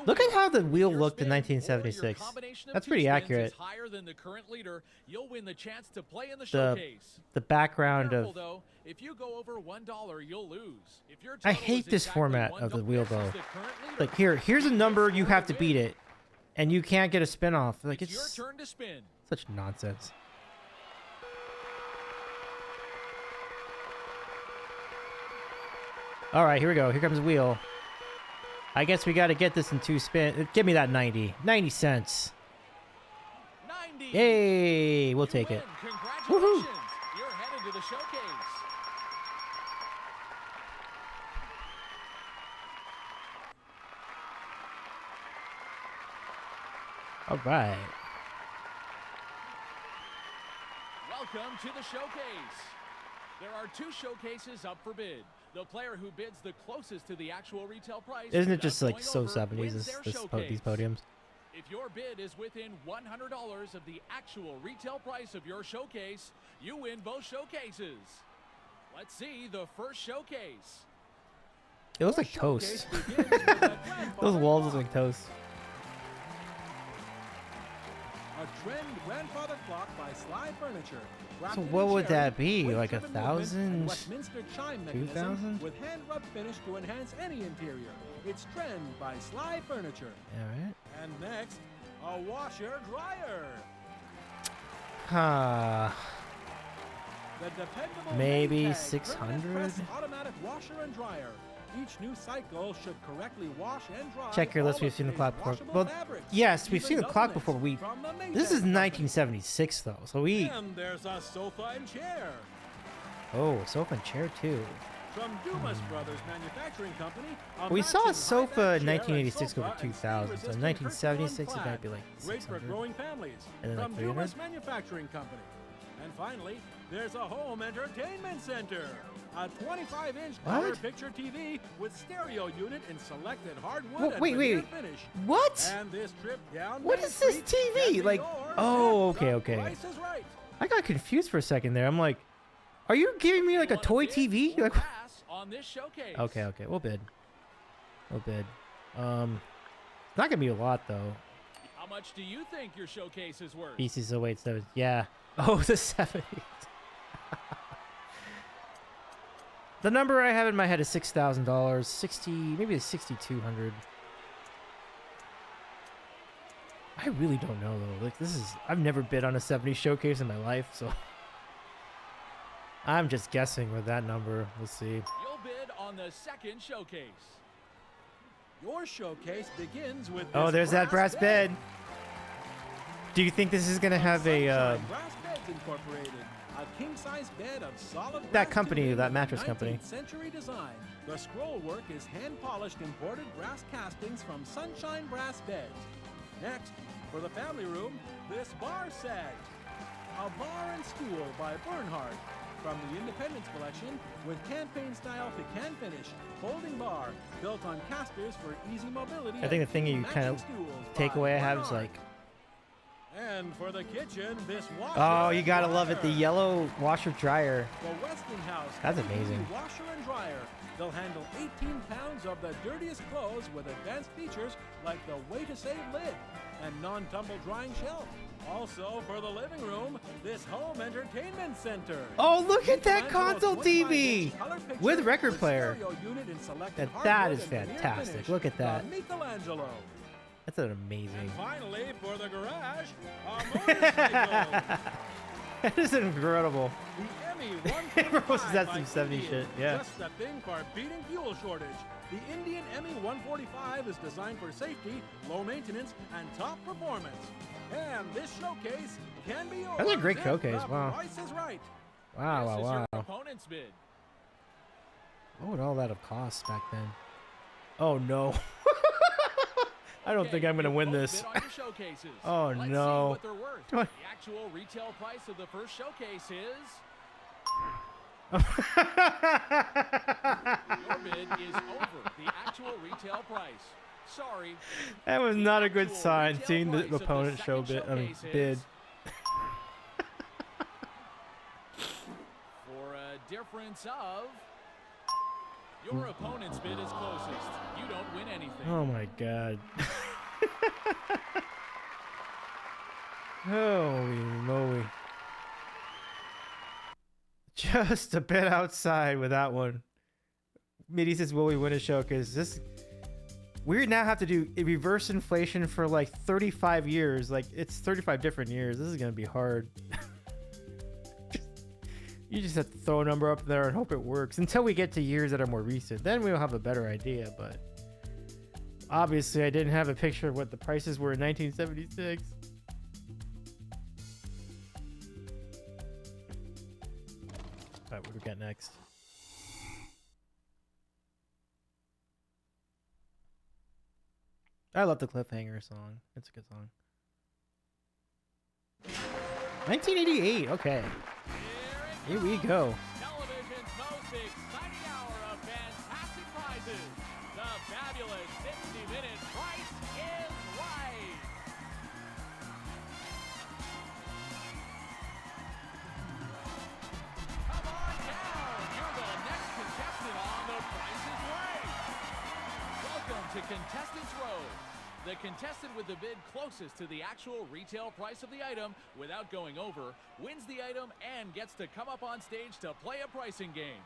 Look at how the wheel looked in 1976. That's pretty accurate. Higher than the current leader, you'll win the chance to play in the The showcase. the background Careful, of though, if you go over $1, you'll lose. If your I total hate is this exactly format $1, of the wheel this is though. the current leader. Like here's a number, you have to beat it. And you can't get a spin off. Like It's it's your turn to spin. such nonsense. All right, here we go. Here comes the wheel. I guess we got to get this in 2 spins. Give me that 90. 90 cents. 90. Yay! We'll You take win. it. Congratulations. Woohoo. You're headed to the showcase. All right. Welcome to the showcase. There are 2 showcases up for bid. The player who bids the closest to the actual retail price. Isn't it without just like going so over, 70s, wins these their showcase. podiums? If your bid is within $100 of the actual retail price of your showcase, you win both showcases. Let's see the first showcase. It looks like toast. Showcase begins with a grandfather Those walls look clock. like toast. A trend grandfather clock by Sly Furniture. So Crafted what in would cherry, that be? Like weight-driven 1,000? movement, and Westminster chime mechanism 2,000? with hand rub finish to enhance any interior. It's Trend by Sly Furniture. All right. And next, a washer dryer. The dependable Maybe Maytag 600? permanent press automatic washer and dryer. Each new cycle should correctly wash and dry. Check your list. all We've of seen the today's clock before. washable Well, fabrics, yes, we've even seen the clock doublets before. from the Maytag This is company. 1976 though, so we. And there's a sofa and chair. Oh, sofa and chair too. From Dumas Brothers Manufacturing Company. We saw a matching sofa high-back in chair 1986 and go sofa for and 2,000. So in stain-resistant 1976 it Herculean might be like plaid. Great for 600. growing families. And then like From 300? Dumas Manufacturing Company. And finally, there's a home entertainment center. A 25-inch What? color picture TV with stereo unit in selected hardwood and Wait, veneer wait. finish. What? And this trip down What Main is this Street TV? can be Like, yours oh, if okay, the okay. Price is right. I got confused for a second there. I'm like, are you giving me like a Want toy bid TV? or Like, pass on this showcase? okay, we'll bid. We'll bid. It's not gonna be a lot though. How much do you think your showcase is worth? BC's 087. Yeah. Oh, the 70s. The number I have in my head is $6,000. 60, maybe it's 6,200. I really don't know though. Like this is, I've never bid on a 70 showcase in my life, so I'm just guessing with that number. We'll see. You'll bid on the second showcase. Your showcase begins with Oh, this there's that brass bed. Do you think this is gonna have a Sunshine Brass Beds Incorporated, a king-size bed of solid that brass company, tubing that with mattress company? 19th century design. The scroll work is hand-polished imported brass castings from Sunshine Brass Beds. Next, for the family room, this bar set. A bar and stool by Bernhardt. From the Independence Collection, with campaign-style pecan finish, folding bar, built on casters for easy mobility. I think and the thing you matching kind of stools takeaway by I have is Bernhardt. like, And for the kitchen, this washer. oh, you and gotta love it. The dryer. yellow washer dryer. The Westinghouse. That's heavy-duty amazing. Washer and dryer. They'll handle 18 pounds of the dirtiest clothes with advanced features like the way to save lid and non-tumble drying shelf. Also for the living room, this home entertainment center. Oh, look at that Michelangelo console 25-inch TV color picture with record player. stereo unit in selected That hardwood is and veneer fantastic. finish Look at that. from Michelangelo. That's an And amazing. finally, for the garage, a motorcycle. That is incredible. The Emmy 145 Rose, that's by some 70 Indian. shit, yeah. Just the thing for beating fuel shortage. The Indian Emmy 145 is designed for safety, low maintenance, and top performance. And this showcase can be yours. That's a great if showcase, the wow. Price is right. Wow, This wow, is wow. your opponent's bid. What would all that have cost back then? Oh no. I don't think Okay, I'm gonna you win both this. bid on your showcases. Oh, Let's no. See what they're worth. Do I- The actual retail price of the first showcase is. Your bid is over the actual retail price. Sorry. That was The not a good actual sign, retail seeing the price of opponent show second bid. I mean, showcase bid. is- For a difference of. Your opponent's bid is closest. You don't win anything. Oh my god. Holy moly. Just a bit outside with that one. Mitty says, will we win a show? Because this, we now have to do a reverse inflation for like 35 years. Like, it's 35 different years. This is going to be hard. You just have to throw a number up there and hope it works until we get to years that are more recent. Then we'll have a better idea. But obviously, I didn't have a picture of what the prices were in 1976. All right, what do we got next? I love the cliffhanger song. It's a good song. 1988. Okay. Here we go. Television's most exciting hour of fantastic prizes. The fabulous 60-minute Price is Right. Come on down. You're the next contestant on The Price is Right. Welcome to Contestants Row. The contestant with the bid closest to the actual retail price of the item without going over wins the item and gets to come up on stage to play a pricing game.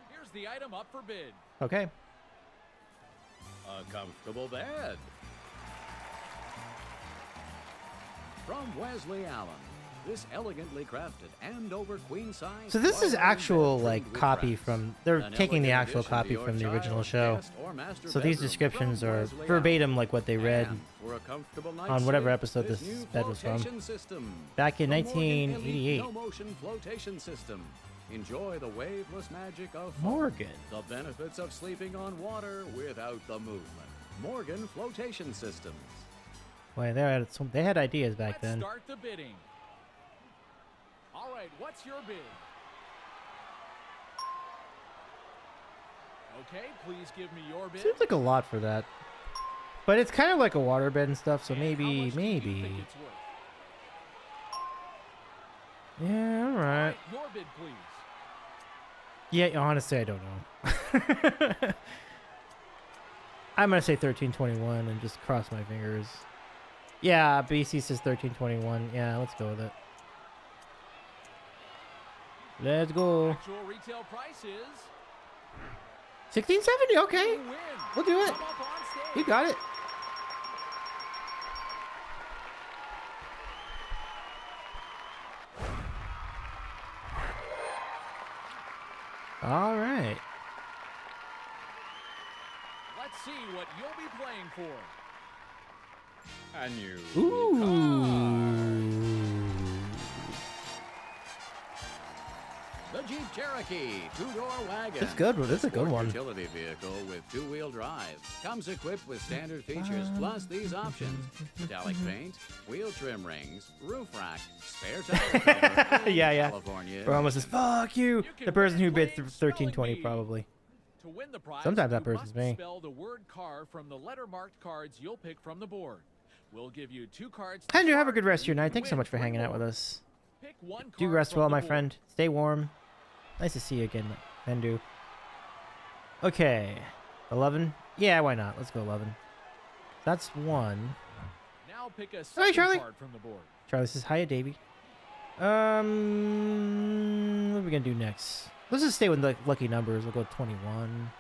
Here's the item up for bid. Okay. A comfortable bed. From Wesley Allen, this elegantly crafted and over queen size. So this is twilight actual bed like trimmed with copy brass. from. They're An taking the elegant actual addition to copy your from the original child's show. guest or master So these bedroom descriptions from are Wesley verbatim like what they read Allen. And for a comfortable night's on whatever sleep, episode this new bed was from. flotation system. Back in The Morgan Elite 1988. No-motion flotation system. Enjoy the waveless magic of foam. Morgan. The benefits of sleeping on water without the movement. Morgan Flotation Systems. Boy, they had ideas back Let's then. start the bidding. All right, what's your bid? Okay, please give me your bid. Seems like a lot for that. But it's kind of like a waterbed and stuff, so And how much do you think maybe. it's worth? Yeah, all All right. right, your bid, please. Yeah, honestly, I don't know. I'm gonna say 1321 and just cross my fingers. Yeah, BC says 1321. Yeah, let's go with it. Let's go. Actual retail price is 1670. Okay, you win. we'll do it. Come up on stage. You got it. All right. Let's see what you'll be playing for. A new Ooh. The Jeep Cherokee two-door wagon. It's good. It's a good Sport one. Utility vehicle with two-wheel drive. Comes equipped with standard features plus these options: metallic paint, wheel trim rings, roof rack, spare tire cover, and Yeah. California. Bro almost says, "Fuck you." can The person who win bid playing 1320 Spelling Bee. probably. To win the prize, Sometimes that you person's must me. spell the word car from the letter-marked cards you'll pick from the board. We'll give you 2 cards. to Andrew, have a start, good rest of and your you night. can Thanks so win much for 3 hanging out more. with us. Pick 1 Do card rest from well, the my board. friend. Stay warm. Nice to see you again, Andrew. Okay. 11? Yeah, why not? Let's go 11. That's 1. Now pick a Hi, second Charlie. card from the board. Charlie says, "Hiya, Davey." What are we gonna do next? Let's just stay with the lucky numbers. We'll go 21.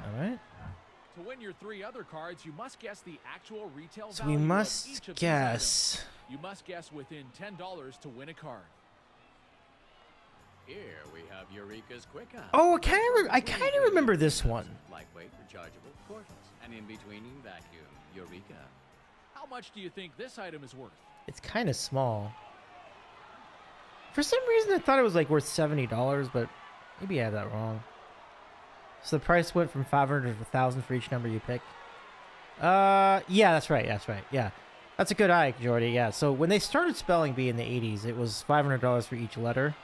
All right. To win your 3 other cards, you must guess the actual retail So value we of must each of these guess. items. You must guess within $10 to win a card. Here we have Eureka's Quick App. Oh, I kind of remember this one. Lightweight, rechargeable, cordless, and in-betweening vacuum. Eureka. How much do you think this item is worth? It's kind of small. For some reason, I thought it was like worth $70, but maybe I had that wrong. So the price went from 500 to 1,000 for each number you pick. Yeah, that's right. Yeah, that's a good eye, Jordy. Yeah. So when they started Spelling Bee in the 80s, it was $500 for each letter,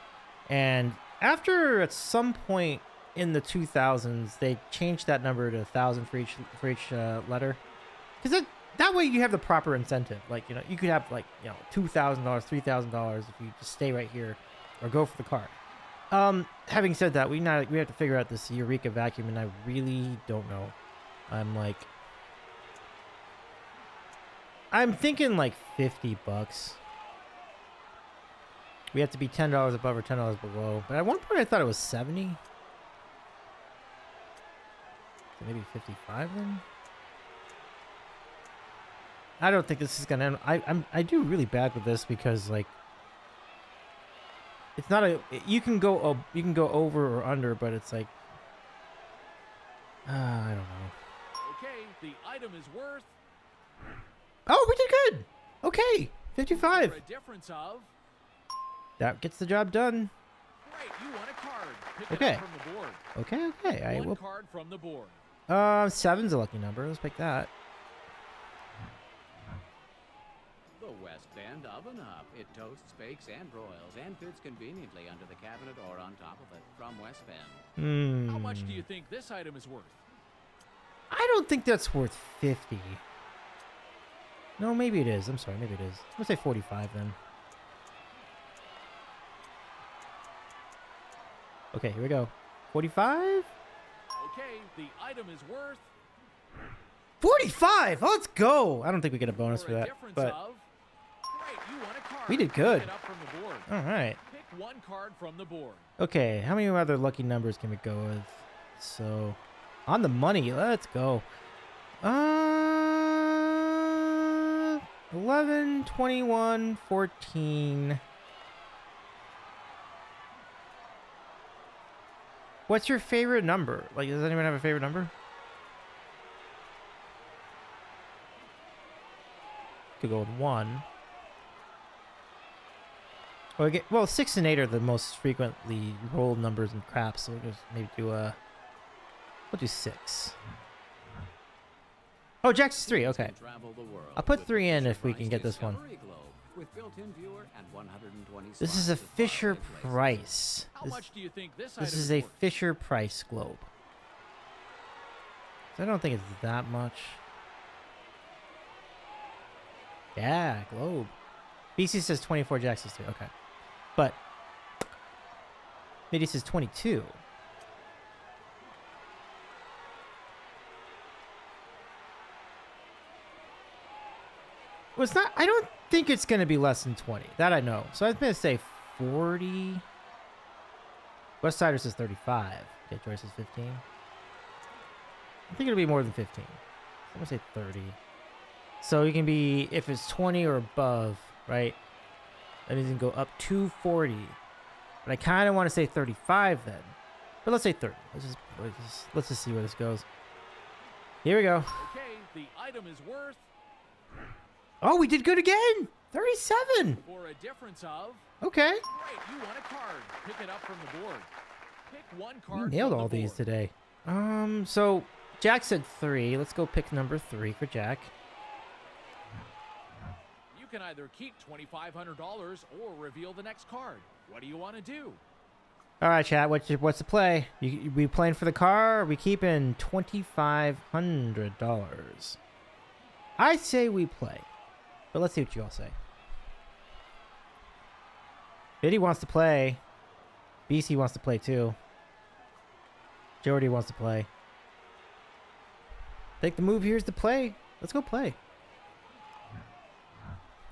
and after at some point in the 2000s, they changed that number to 1,000 for each letter, because that way you have the proper incentive. Like, you know, you could have like, you know, $2,000, $3,000 if you just stay right here or go for the card. Having said that, we have to figure out this Eureka vacuum, and I really don't know. I'm thinking like $50. We have to be $10 above or $10 below. But at one point I thought it was 70. So maybe 55 then. I don't think this is gonna end. I do really bad with this because like it's not a you can go over or under, but it's like I don't know. Okay, the item is worth Oh, we did good. Okay, 55. for a difference of. That gets the job done. Great, you won a card. Pick Okay. it up from the board. Okay. I One will. card from the board. 7's a lucky number. Let's pick that. The West Bend Oven Hub. It toasts, bakes, and broils, and fits conveniently under the cabinet or on top of it. From West Bend. How much do you think this item is worth? I don't think that's worth 50. No, maybe it is. I'm sorry, maybe it is. Let's say 45 then. Okay, here we go. 45? Okay, the item is worth 45! Let's go! I don't think we get a bonus for a that, difference but of. Great, you won a card. we did good. Pick it up from the board. all right. Pick 1 card from the board. Okay, how many other lucky numbers can we go with? So, on the money, let's go. 11, 21, 14. What's your favorite number? Like, does anyone have a favorite number? Could go with 1. Well, 6 and 8 are the most frequently rolled numbers in craps, so we'll just maybe do we'll do 6. Oh, Jack's 3. Okay. Travel the world I'll put with 3 in the if we can Fisher-Price get this one. Discovery Globe. with built-in viewer and 120 This is slots a to spot Fisher and place. Price. How This, much do you think this this item is a worth? Fisher Price globe. I don't think it's that much. Yeah, globe. BC says 24, Jack says 2. Okay. But Mitty says 22. Well, it's not. I don't think it's going to be less than 20. That I know. So I was going to say 40. Westsider says 35. Okay, Joyce says 15. I think it'll be more than 15. I'm going to say 30. So you can be, if it's 20 or above, right? That means you can go up to 40. But I kind of want to say 35 then. But let's say 30. Let's just see where this goes. Here we go. Okay, the item is worth Oh, we did good again. 37. for a difference of. Okay. Great, you want a card. Pick it up from the board. Pick one We card. nailed from the all these board. today. So Jack said 3. Let's go pick number 3 for Jack. You can either keep $2,500 or reveal the next card. What do you want to do? All right, chat. What's the play? We playing for the car? Or we keeping $2,500? I say we play, but let's see what you all say. Biddy wants to play. BC wants to play too. Jordy wants to play. I think the move here is to play. Let's go play.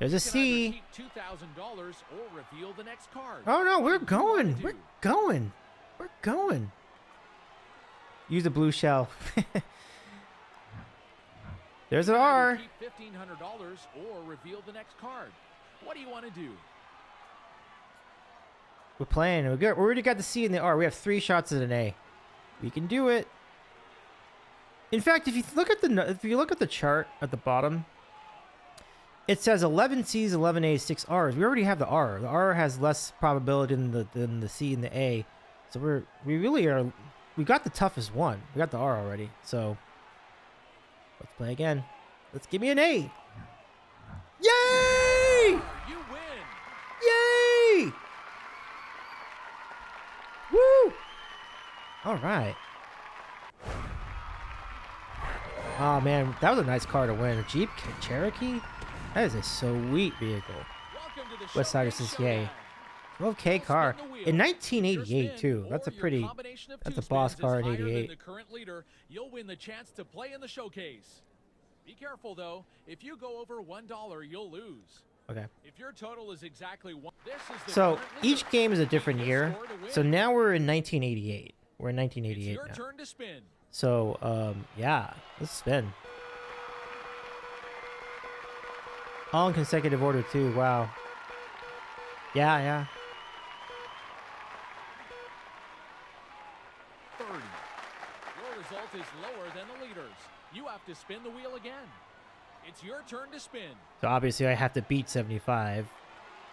There's a You can C. either keep $2,000 or reveal the next card. Oh no, we're What do you wanna going. do? We're going. We're going. Use a blue shell. There's an You can either R. Keep $1,500 or reveal the next card. What do you want to do? We're playing. We already got the C and the R. We have 3 shots at an A. We can do it. In fact, if you look at the chart at the bottom, it says 11 C's, 11 A's, 6 R's. We already have the R. The R has less probability than the C and the A. So we really are. We got the toughest one. We got the R already. So let's play again. Let's give me an A. Yay! You win. Yay! Woo! All right. Oh man, that was a nice car to win. A Jeep Cherokee? That is a sweet vehicle. Welcome to the West Sider Showcase says yay. Showdown. 12K car. Spin the wheel. In Your 1988 spin too. That's a or your pretty, combination of that's two a boss spins car is in higher than 88. the current leader. You'll win the chance to play in the showcase. Be careful though. If you go over $1, you'll lose. Okay. If your total is exactly one, this is the So current each leader. game is a different This year. score to win. So now we're in 1988. We're in It's 1988 your now. turn to spin. So yeah, let's spin. All in consecutive order too. Wow. Yeah. 30. Your result is lower than the leaders. You have to spin the wheel again. It's your turn to spin. So obviously I have to beat 75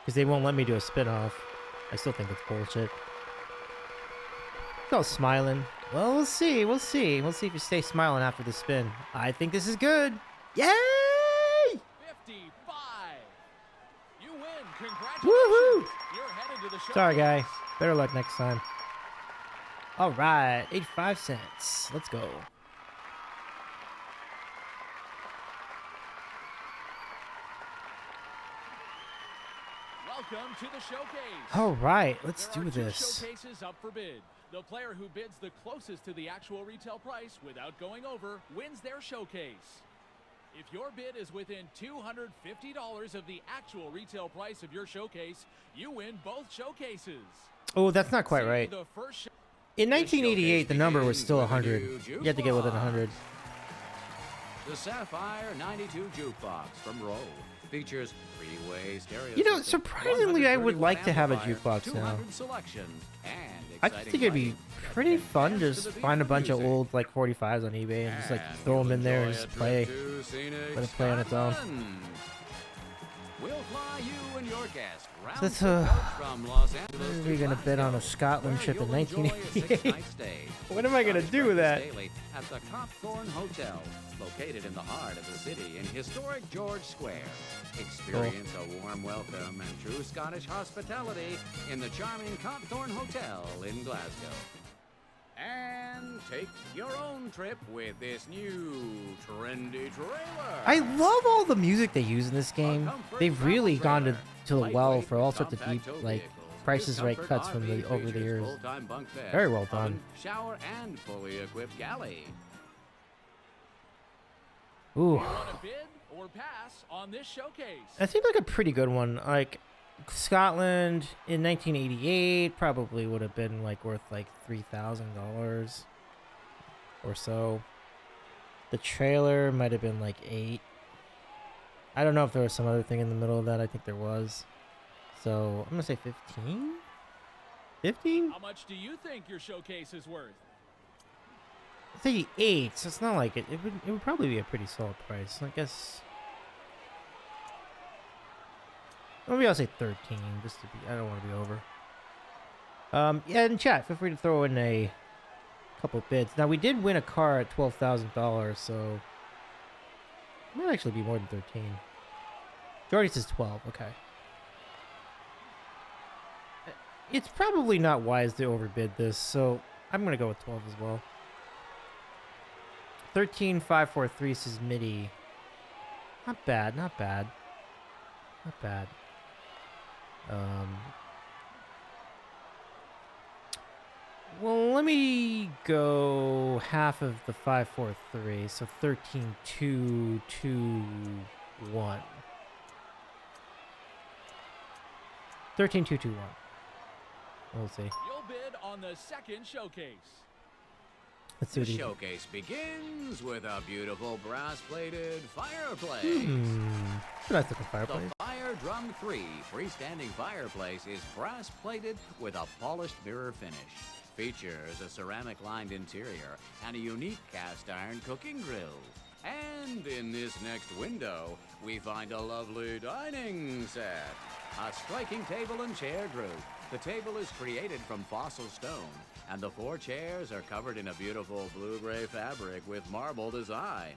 because they won't let me do a spin-off. I still think it's bullshit. It's all smiling. Well, we'll see. We'll see. We'll see if you stay smiling after the spin. I think this is good. Yay! 55. You win. Congratulations. Woohoo! You're headed to the showcase. Sorry, guy. Better luck next time. All right, 85 cents. Let's go. Welcome to the showcase. All right, let's There do are two this. showcases up for bid. The player who bids the closest to the actual retail price without going over wins their showcase. If your bid is within $250 of the actual retail price of your showcase, you win both showcases. Oh, that's not quite See right. the first In 1988, the number was still begins with a 100. new You had to get within 100. The Sapphire 92 Jukebox from Rowe features three-way stereo. You know, system, surprisingly, I would 131 like to have a amplifiers, jukebox now. 200 selections, and I just think it'd be exciting pretty lighting fun that to can just dance to the find a beat of bunch of music. old like 45s on eBay and just like And throw them you'll in there and enjoy just a play. trip to scenic Let it play on its own. Scotland. We'll fly you and your guest round So that's, the coast from Los Angeles we're to gonna bet on a Glasgow, Scotland where trip in you'll enjoy a 1988. 6-night stay. What am I gonna Scottish do with that? breakfast daily at the Copthorne Hotel, located in the heart of the city in historic George Square. Experience a warm welcome and true Scottish hospitality in the charming Copthorne Hotel in Glasgow. And take your own trip with this new trendy trailer. I love all the music they use in this game. They've really gone to the well for all sorts of deep, like, Prices Right cuts from the over the years. Very well done. Shower and fully equipped galley. Ooh, Want to bid or pass on this showcase? that seems like a pretty good one. Like, Scotland in 1988 probably would have been like worth like $3,000 or so. The trailer might have been like 8. I don't know if there was some other thing in the middle of that. I think there was. So I'm gonna say 15. 15? How much do you think your showcase is worth? I think 8. So it's not like it. It would probably be a pretty solid price. I guess. Maybe I'll say 13, just to be. I don't want to be over. Yeah, in chat, feel free to throw in a couple bids. Now we did win a car at $12,000, so it might actually be more than 13. Jordy says 12. Okay. It's probably not wise to overbid this, so I'm gonna go with 12 as well. 13,543 says MIDI. Not bad, not bad. Not bad. Well, let me go half of the 543, so 13,221. 13,221. We'll see. You'll bid on the second showcase. Let's see The what he. showcase begins with a beautiful brass-plated fireplace. It's a nice looking The fireplace. Fire Drum 3 freestanding fireplace is brass-plated with a polished mirror finish. Features a ceramic-lined interior and a unique cast-iron cooking grill. And in this next window, we find a lovely dining set. A striking table and chair group. The table is created from fossil stone, and the 4 chairs are covered in a beautiful blue-gray fabric with marble design.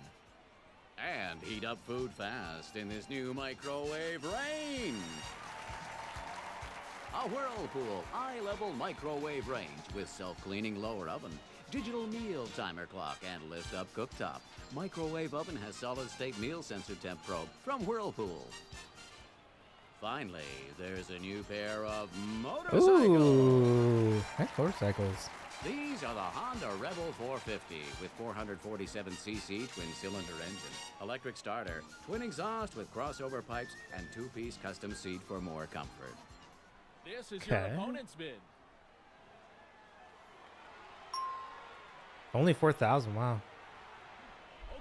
And heat up food fast in this new microwave range. A Whirlpool high-level microwave range with self-cleaning lower oven, digital meal timer clock, and lift-up cooktop. Microwave oven has solid-state meal sensor temp probe from Whirlpool. Finally, there's a new pair of motorcycles. Ooh, nice motorcycles. These are the Honda Rebel 450 with 447cc twin-cylinder engine, electric starter, twin exhaust with crossover pipes, and 2-piece custom seat for more comfort. This is your Okay. opponent's bid. Only 4,000. Wow.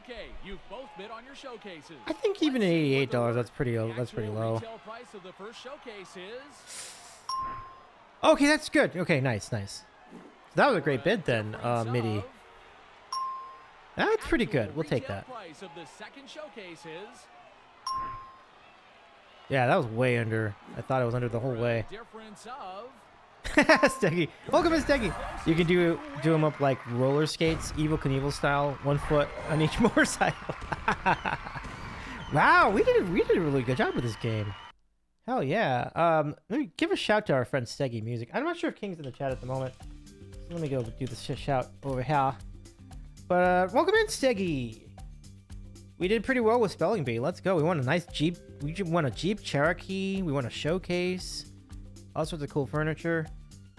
Okay, you've both bid on your showcases. I think even at Let's see what the $88, that's pretty. The That's pretty actual low. Retail price of the first showcase is Okay, that's good. Okay, nice, nice. That was a great bid then, difference MIDI. of- That's pretty actual good. We'll take retail that. Price of the second showcase is Yeah, that was way under. I thought it was under the whole for a way. difference of Steggy. Welcome in, Steggy. You can do them up like roller skates, Evil Knievel style, 1 foot on each motorcycle. Wow, we did a really good job with this game. Hell yeah. Let me give a shout to our friend Steggy Music. I'm not sure if King's in the chat at the moment. So let me go do the shout over here. But welcome in, Steggy. We did pretty well with Spelling Bee. Let's go. We won a nice Jeep. We won a Jeep Cherokee. We won a showcase. All sorts of cool furniture.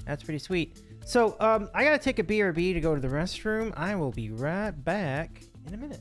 That's pretty sweet. So, I gotta take a BRB to go to the restroom. I will be right back in a minute.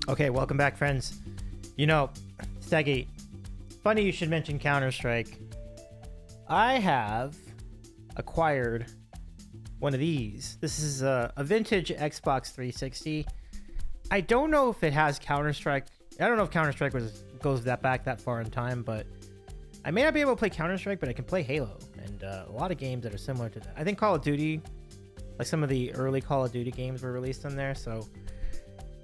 Okay, welcome back, friends. You know, Steggy, funny you should mention Counter-Strike. I have acquired one of these. This is a vintage Xbox 360. I don't know if it has Counter-Strike. I don't know if Counter-Strike goes that far in time, but I may not be able to play Counter-Strike, but I can play Halo and a lot of games that are similar to that. I think Call of Duty, like some of the early Call of Duty games were released on there, so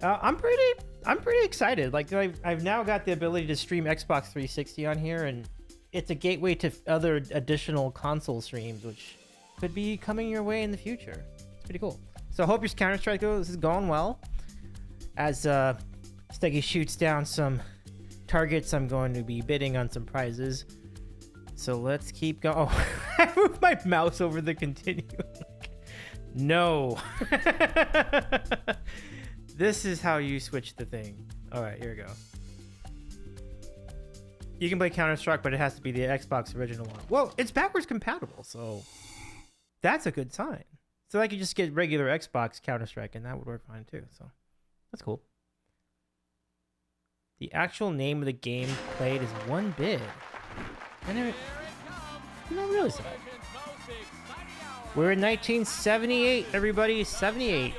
I'm pretty excited. Like I've now got the ability to stream Xbox 360 on here, and it's a gateway to other additional console streams, which could be coming your way in the future. It's pretty cool. So I hope your Counter-Strike is going well. As Steggy shoots down some targets, I'm going to be bidding on some prizes. So let's keep going. Oh, I moved my mouse over the continue. No. This is how you switch the thing. All right, here we go. You can play Counter-Strike, but it has to be the Xbox original one. Well, it's backwards compatible, so that's a good sign. So I could just get regular Xbox Counter-Strike, and that would work fine too. So that's cool. The actual name of the game played is One Bid. I never realized that. We're in 1978, everybody. 78.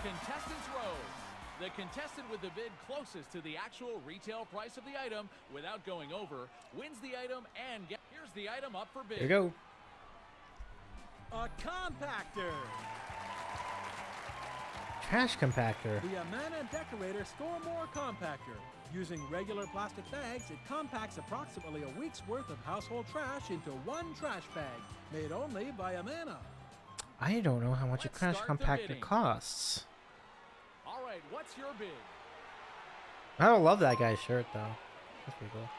Contestants Row. The contestant with the bid closest to the actual retail price of the item without going over wins the item and here's the item up for bid. Here we go. A compactor. Trash compactor. The Amana Decorator Store More Compactor. Using regular plastic bags, it compacts approximately a week's worth of household trash into one trash bag. Made only by Amana. I don't know how much a trash compactor bidding. costs. All right, what's your bid? I don't love that guy's shirt though. That's pretty cool.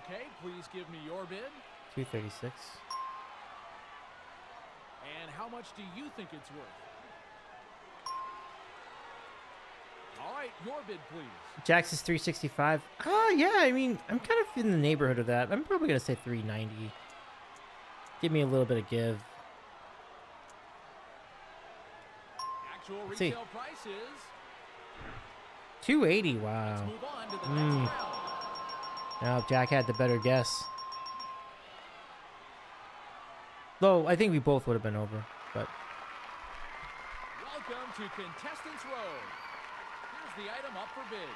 Okay, please give me your bid. 236. And how much do you think it's worth? All right, your bid, please. Jax's 365. Yeah, I mean, I'm kind of in the neighborhood of that. I'm probably gonna say 390. Give me a little bit of give. Actual Let's see. retail price is 280. Wow. Let's move on to the next round. Now Jack had the better guess. Though I think we both would have been over, but Welcome to Contestants Row. Here's the item up for bid.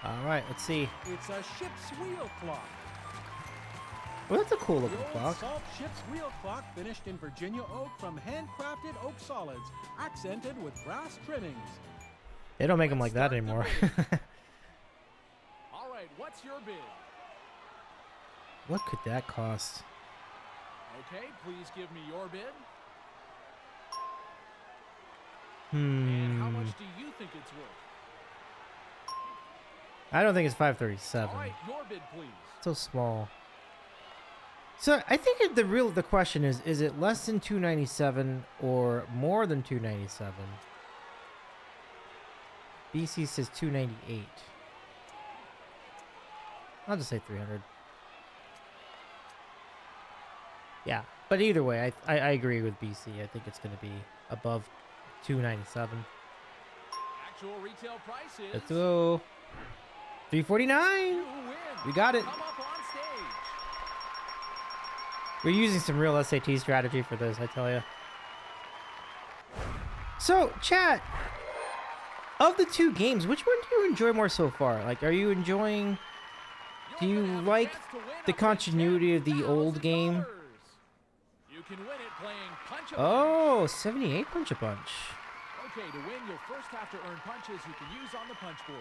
all right, let's see. It's a ship's wheel clock. Well, that's a cool The looking old clock. salt ship's wheel clock finished in Virginia oak from handcrafted oak solids, accented with brass trimmings. They don't make them like that anymore. All right, what's your bid? What could that cost? Okay, please give me your bid. Hmm. And how much do you think it's worth? I don't think it's 537. All right, your bid, please. So small. So I think the question is it less than 297 or more than 297? BC says 298. I'll just say 300. Yeah, but either way, I agree with BC. I think it's going to be above 297. Actual retail price is Let's go. 349. You win. We got it. Come up on stage. We're using some real SAT strategy for this, I tell you. So, chat, of the two games, which one do you enjoy more so far? Like, are you enjoying... Do you like the continuity of the old game? You can win it playing Punch a Oh, 78 Punch a Punch. Okay, to win, you'll first have to earn punches you can use on the punch board.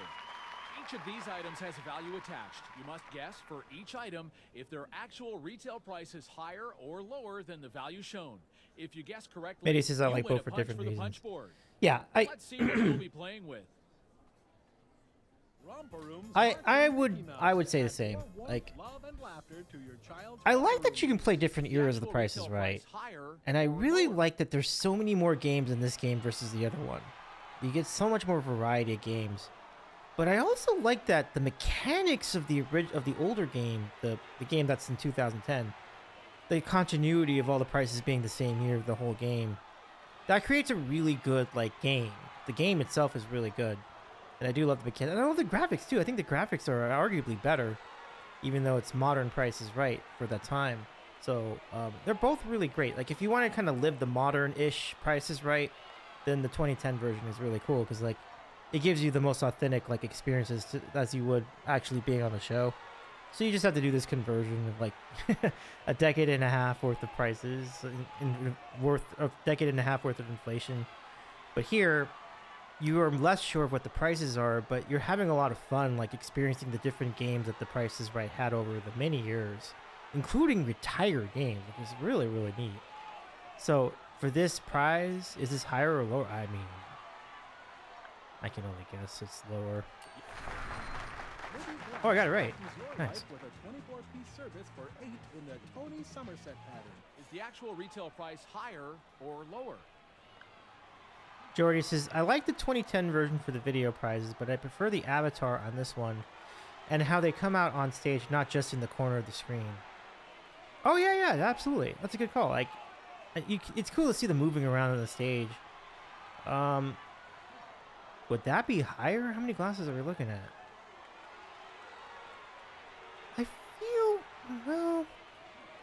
Each of these items has a value attached. You must guess for each item if their actual retail price is higher or lower than the value shown. If you guess correctly, Maybe says I you like win both a for punch different for the reasons. punch board. Yeah, Let's see what you'll be playing with. I would say the same. Like, I like that you can play different eras of The Price is Right, and I really like that there's so many more games in this game versus the other one. You get so much more variety of games. But I also like that the mechanics of the older game, the game that's in 2010, the continuity of all the prices being the same year, the whole game, that creates a really good like game. The game itself is really good, and I do love the mechanics. And I love the graphics too. I think the graphics are arguably better, even though it's modern Price is Right for that time. So they're both really great. Like if you want to kind of live the modern-ish Price is Right, then the 2010 version is really cool because like it gives you the most authentic like experiences as you would actually being on the show. So you just have to do this conversion of like a decade and a half worth of prices, worth a decade and a half worth of inflation. But here, you are less sure of what the prices are, but you're having a lot of fun, like experiencing the different games that the Price is Right had over the many years, including retired games, which is really, really neat. So for this prize, is this higher or lower? I mean, I can only guess it's lower. Oh, I got it right. Nice. With a 24-piece service for 8 in the Tony Somerset pattern. Is the actual retail price higher or lower? Jordy says, I like the 2010 version for the video prizes, but I prefer the avatar on this one and how they come out on stage, not just in the corner of the screen. Oh, yeah, absolutely. That's a good call. Like, it's cool to see them moving around on the stage. Would that be higher? How many glasses are we looking at? I feel, well,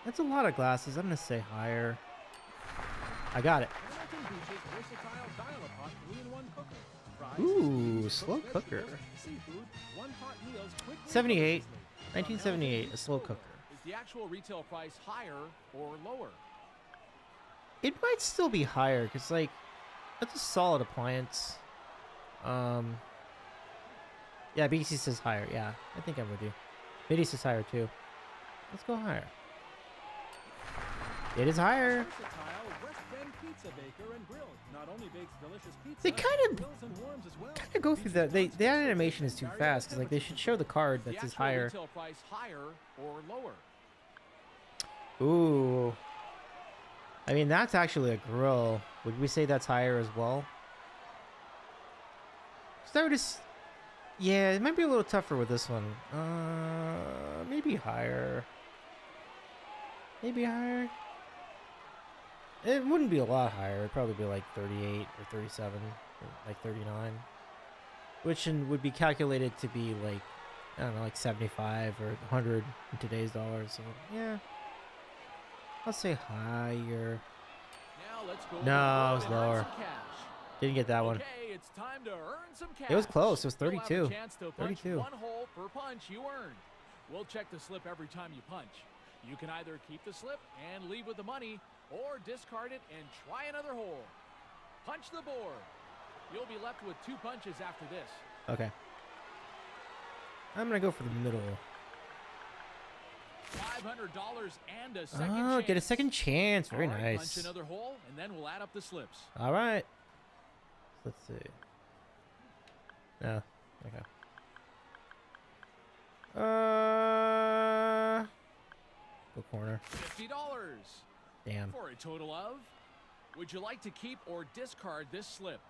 that's a lot of glasses. I'm going to say higher. I got it. Hamilton Beach's versatile dial-a-pot 3-in-1 cooker. Fries, Ooh, cooked slow vegetables, cooker. Seafood, one-pot meals quickly 78, and deliciously. 1978, a slow cooker. Is the actual retail price higher or lower? It might still be higher because, like, that's a solid appliance. Yeah, BC says higher. Yeah, I think I'm with you. Biddy says higher too. Let's go higher. It is higher. Versatile West Bend pizza baker and grill. Not only bakes delicious pizza, They kind of grills and warms as well. go through that. That animation is too fast because like they should show the card Is the that says actual higher. retail price higher or lower? Ooh. I mean, that's actually a grill. Would we say that's higher as well? So I would just, yeah, it might be a little tougher with this one. Maybe higher. Maybe higher. It wouldn't be a lot higher. It'd probably be like 38 or 37, or like 39, which would be calculated to be like, I don't know, like 75 or 100 in today's dollars. So yeah, I'll say higher. Now let's go. No, it was and earn lower. some cash. Didn't get that one. Okay, it's time to earn some cash. It was close. It was You'll have a 32. chance to punch 32. one hole per punch you earned. We'll check the slip every time you punch. You can either keep the slip and leave with the money, or discard it and try another hole. Punch the board. You'll be left with 2 punches after this. Okay. I'm gonna go for the middle. $500 and a second Oh, chance. get a second chance. Very All right, nice. Punch another hole, and then we'll add up the slips. All right. Let's see. No. Okay. Go corner. $50 Damn. for a total of. Would you like to keep or discard this slip?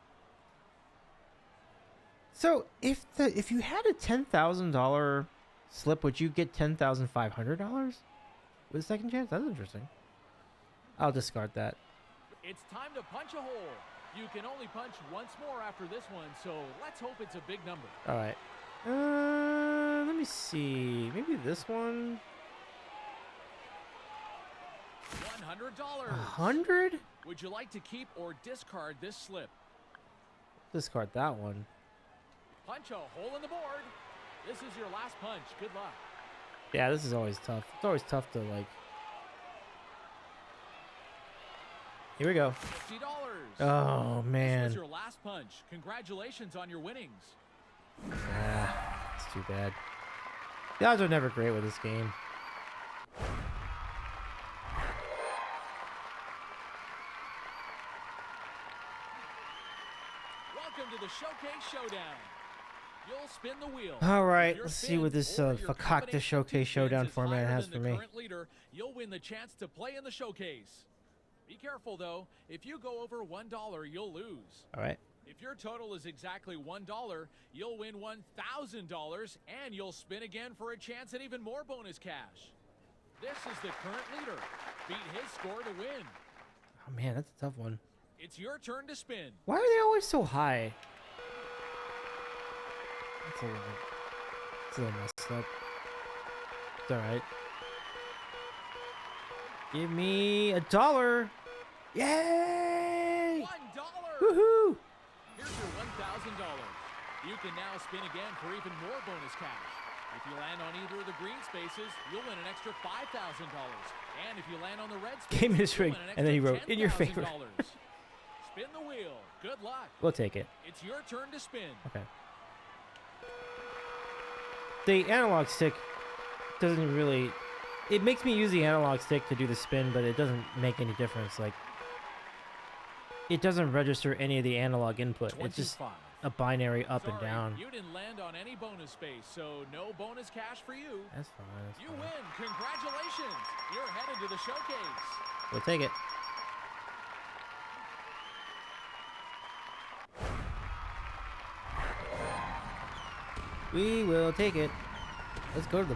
So if you had a $10,000 slip, would you get $10,500 with a second chance? That's interesting. I'll discard that. It's time to punch a hole. You can only punch once more after this one, so let's hope it's a big number. All right. Let me see. Maybe this one. $100. 100? Would you like to keep or discard this slip? Discard that one. Punch a hole in the board. This is your last punch. Good luck. Yeah, this is always tough. It's always tough to like. Here we go. $50. Oh This man. was your last punch. Congratulations on your winnings. Ah, it's too bad. The odds are never great with this game. Welcome to the Showcase Showdown. You'll spin the wheel. All right, With your let's see what spin this or your Fakakta combination of Showcase 2 Showdown spins is format higher has than for the me. current leader, you'll win the chance to play in the showcase. Be careful though. If you go over $1, you'll lose. All right. If your total is exactly $1, you'll win $1,000, and you'll spin again for a chance at even more bonus cash. This is the current leader. Beat his score to win. Oh man, that's a tough one. It's your turn to spin. Why are they always so high? It's a little messed up. It's alright. Give me $1. Yay! $1. Woohoo! Here's your $1,000. You can now spin again for even more bonus cash. If you land on either of the green spaces, you'll win an extra $5,000. And if you land on the red space, Game is you'll rigged. win an And then he extra wrote, "In your favor." $10,000. Spin the wheel. Good luck. We'll take it. It's your turn to spin. Okay. The analog stick doesn't really... It makes me use the analog stick to do the spin, but it doesn't make any difference. Like, it doesn't register any of the analog input. It's just 25. a binary up and Sorry, down. You didn't land on any bonus space, so no bonus cash for you. That's fine. That's You fine. win. Congratulations. You're headed to the showcase. We'll take it. We will take it. Let's go to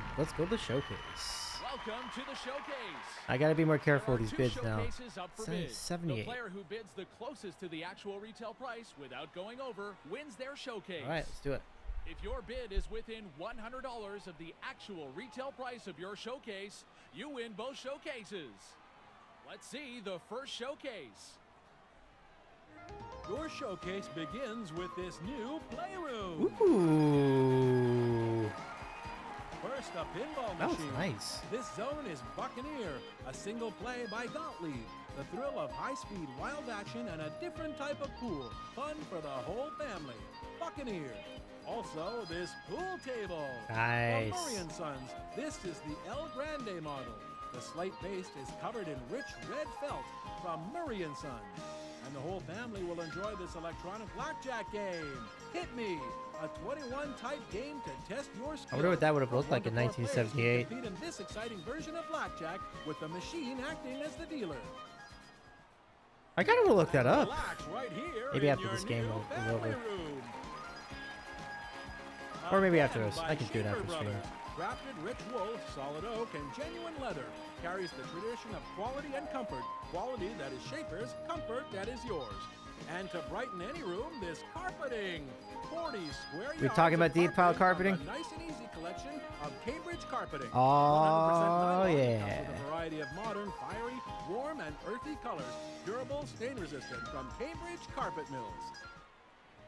the showcase. Welcome to the showcase. I gotta be more careful with There these are two bids now. showcases up for Seven- bid. 78. The player who bids the closest to the actual retail price without going over wins their showcase. All right, let's do it. If your bid is within $100 of the actual retail price of your showcase, you win both showcases. Let's see the first showcase. Your showcase begins with this new playroom. Ooh, First, a pinball that was machine. nice. This zone is Buccaneer, a single play by Gottlieb. The thrill of high-speed wild action and a different type of pool. Fun for the whole family. Buccaneer. Also, this pool table. Nice. From Murray & Sons, this is the El Grande model. The slate base is covered in rich red felt from Murray & Sons. And the whole family will enjoy this electronic blackjack game. Hit Me, a 21 type game to test your skills. I wonder what that would have From looked like in 1 to 4 players can 1978. compete in this exciting version of blackjack with the machine acting as the dealer. I kind of want to look that up. Relax right here Maybe in after your this game new is family over. room. Or maybe A after pen this. by I can do it Shaper after stream. Brothers. Crafted rich wool, solid oak, and genuine leather. Carries the tradition of quality and comfort. Quality that is Shaper's, comfort that is yours. And to brighten any room, this carpeting. 40 square We're yards talking of about deep pile carpeting? from the Nice and Easy collection of Cambridge carpeting. Oh, 100% nylon, yeah. comes with a variety of modern, fiery, warm, and earthy colors. Durable, stain resistant from Cambridge Carpet Mills.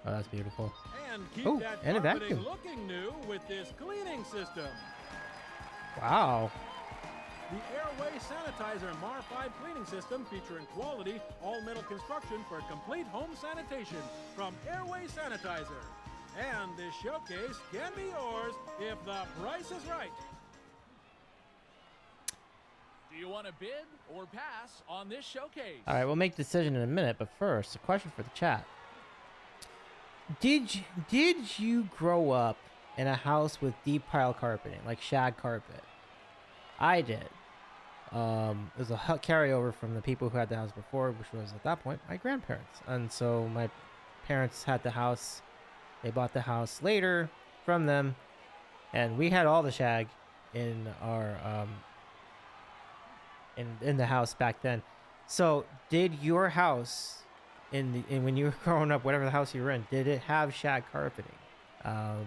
Oh, that's beautiful. And keep Oh, that and a carpeting vacuum. looking new with this cleaning system. Wow. The Airway Sanitizer Mar 5 cleaning system featuring quality, all-metal construction for complete home sanitation from Airway Sanitizer. And this showcase can be yours if the price is right. Do you want to bid or pass on this showcase? All right, we'll make a decision in a minute, but first, a question for the chat. Did you grow up in a house with deep pile carpeting, like shag carpet? I did. It was a carryover from the people who had the house before, which was at that point my grandparents. And so my parents had the house. They bought the house later from them, and we had all the shag in our in the house back then. So, did your house in when you were growing up, whatever the house you were in, did it have shag carpeting?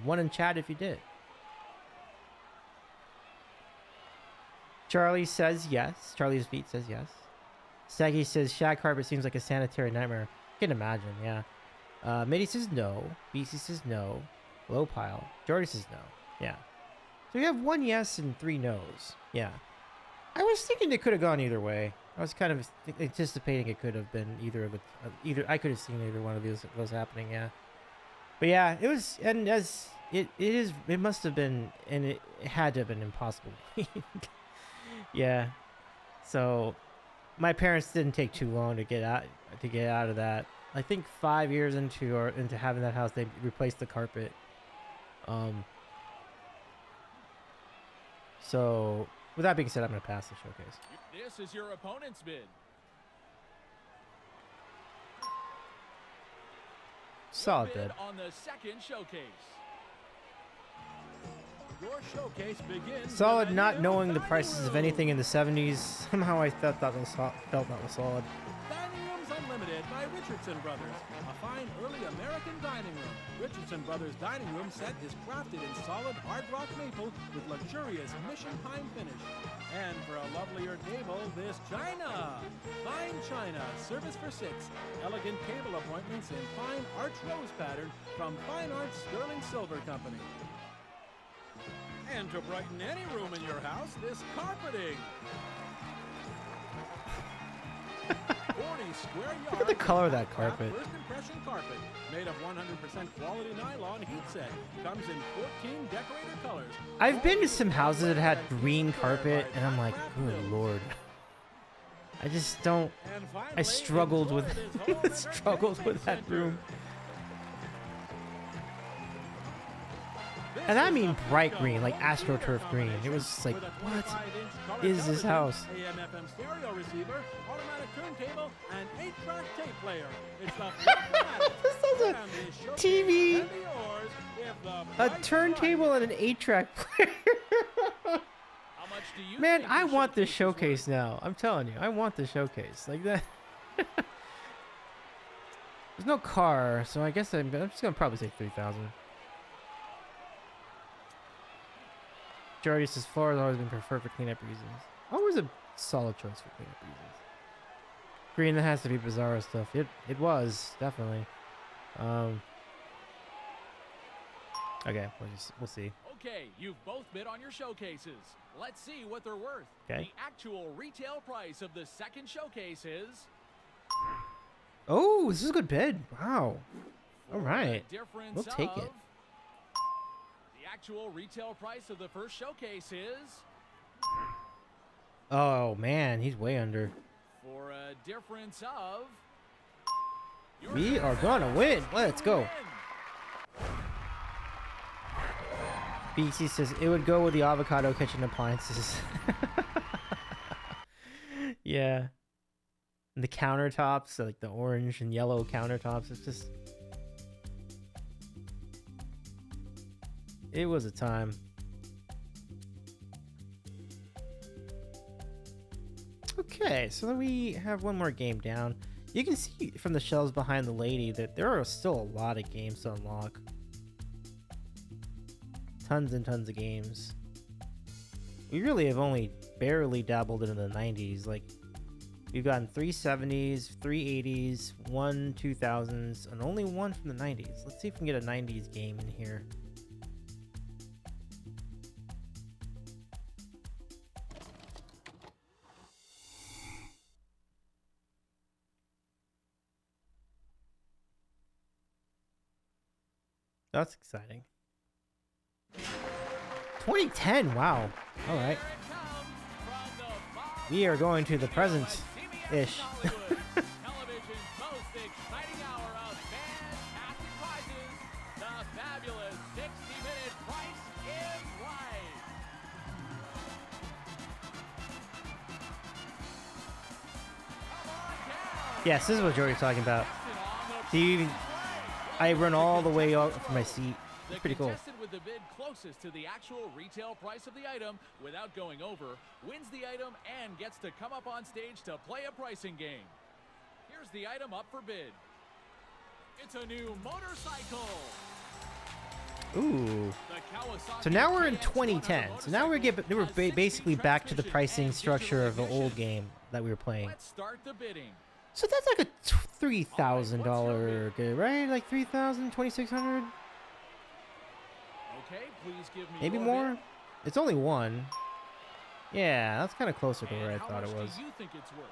One in chat if you did. Charlie says yes. Charlie's feet says yes. Saggy says shag carpet seems like a sanitary nightmare. Can imagine, yeah. Mitty says no. BC says no. Low pile. Jordy says no. Yeah. So we have one yes and three no's. Yeah. I was thinking it could have gone either way. I was kind of anticipating it could have been either of the I could have seen either one of those happening. Yeah. But yeah, it was, and as it must have been, and it had to have been impossible. Yeah. So my parents didn't take too long to get out of that. I think 5 years into having that house, they replaced the carpet. So with that being said, I'm gonna pass the showcase. This is your opponent's bid. Solid Your bid bid. on the second showcase. Your showcase begins. Solid, with a not new knowing the dining prices of room. anything in the 70s. Somehow I felt that was solid. Dining Rooms Unlimited by Richardson Brothers. A fine early American dining room. Richardson Brothers dining room set is crafted in solid hard rock maple with luxurious mission pine finish. And for a lovelier table, this china. Fine china, service for 6. Elegant table appointments in fine arch rose pattern from Fine Arts Sterling Silver Company. And to brighten any room in your house, this carpeting. 40 square yards. Look at the color of that Craft carpet. First impression carpet, made of 100% quality nylon heat set. Comes in 14 decorator colors. I've been to some houses that had green carpet, and I'm like, good lord. I just don't. And finally, I struggled with enjoy this home struggled with that entertainment room. center. This And I is mean the bright Pico green, like home AstroTurf theater green. It combination was just like, with a what 25-inch color is this television, house? AM/FM stereo receiver, automatic turntable, and 8-track tape player. It's the Flatmatic. This is a And this showcase TV, can be yours if the a price is turntable, right. and an 8-track player. How much do you Man, think I your want this showcase is showcase now. I'm telling you, I want this showcase like that. There's no car, so I guess I'm just gonna probably say 3,000. Jordy says floor has always been preferred for cleanup reasons. Always a solid choice for cleanup reasons. Green, that has to be Bizarro stuff. It was definitely. Okay, we'll see. Okay, you've both bid on your showcases. Let's see what they're worth. Okay. The actual retail price of the second showcase is Oh, this is a good bid. Wow. All for right. a difference We'll take it. of- The actual retail price of the first showcase is Oh man, he's way under. for a difference of. We are gonna win. Let's go. Win. BC says it would go with the avocado kitchen appliances. Yeah. And the countertops, like the orange and yellow countertops, it's just. It was a time. Okay, so then we have one more game down. You can see from the shelves behind the lady that there are still a lot of games to unlock. Tons and tons of games. We really have only barely dabbled into the 90s. Like, we've gotten 370s, 380s, 2000s, and only one from the 90s. Let's see if we can get a 90s game in here. That's exciting. 2010, wow. All right. Here it comes from the Bob We are going to the present Lyceum ish. Hollywood. Television's most exciting hour of fantastic prizes. The fabulous 60-minute Price is Right. Come on down. Yes, this is what Jordy's talking about. Contestant on the Do you even? Price is Right. I run all the way out from my seat. The It's pretty cool. contestant with the bid closest to the actual retail price of the item without going over wins the item and gets to come up on stage to play a pricing game. Here's the item up for bid. It's a new motorcycle. Ooh. The Kawasaki So now we're in KX 2010. So now we're motorcycle has 6 basically speed back to the transmission pricing and structure of the digital old ignition. game that we were playing. Let's start the bidding. So that's like a $3,000 good, right? Like 3,000, 2,600, Okay, please give me maybe your more. bid. It's only one. Yeah, that's kind of closer to And where I how thought it much was. do you think it's worth?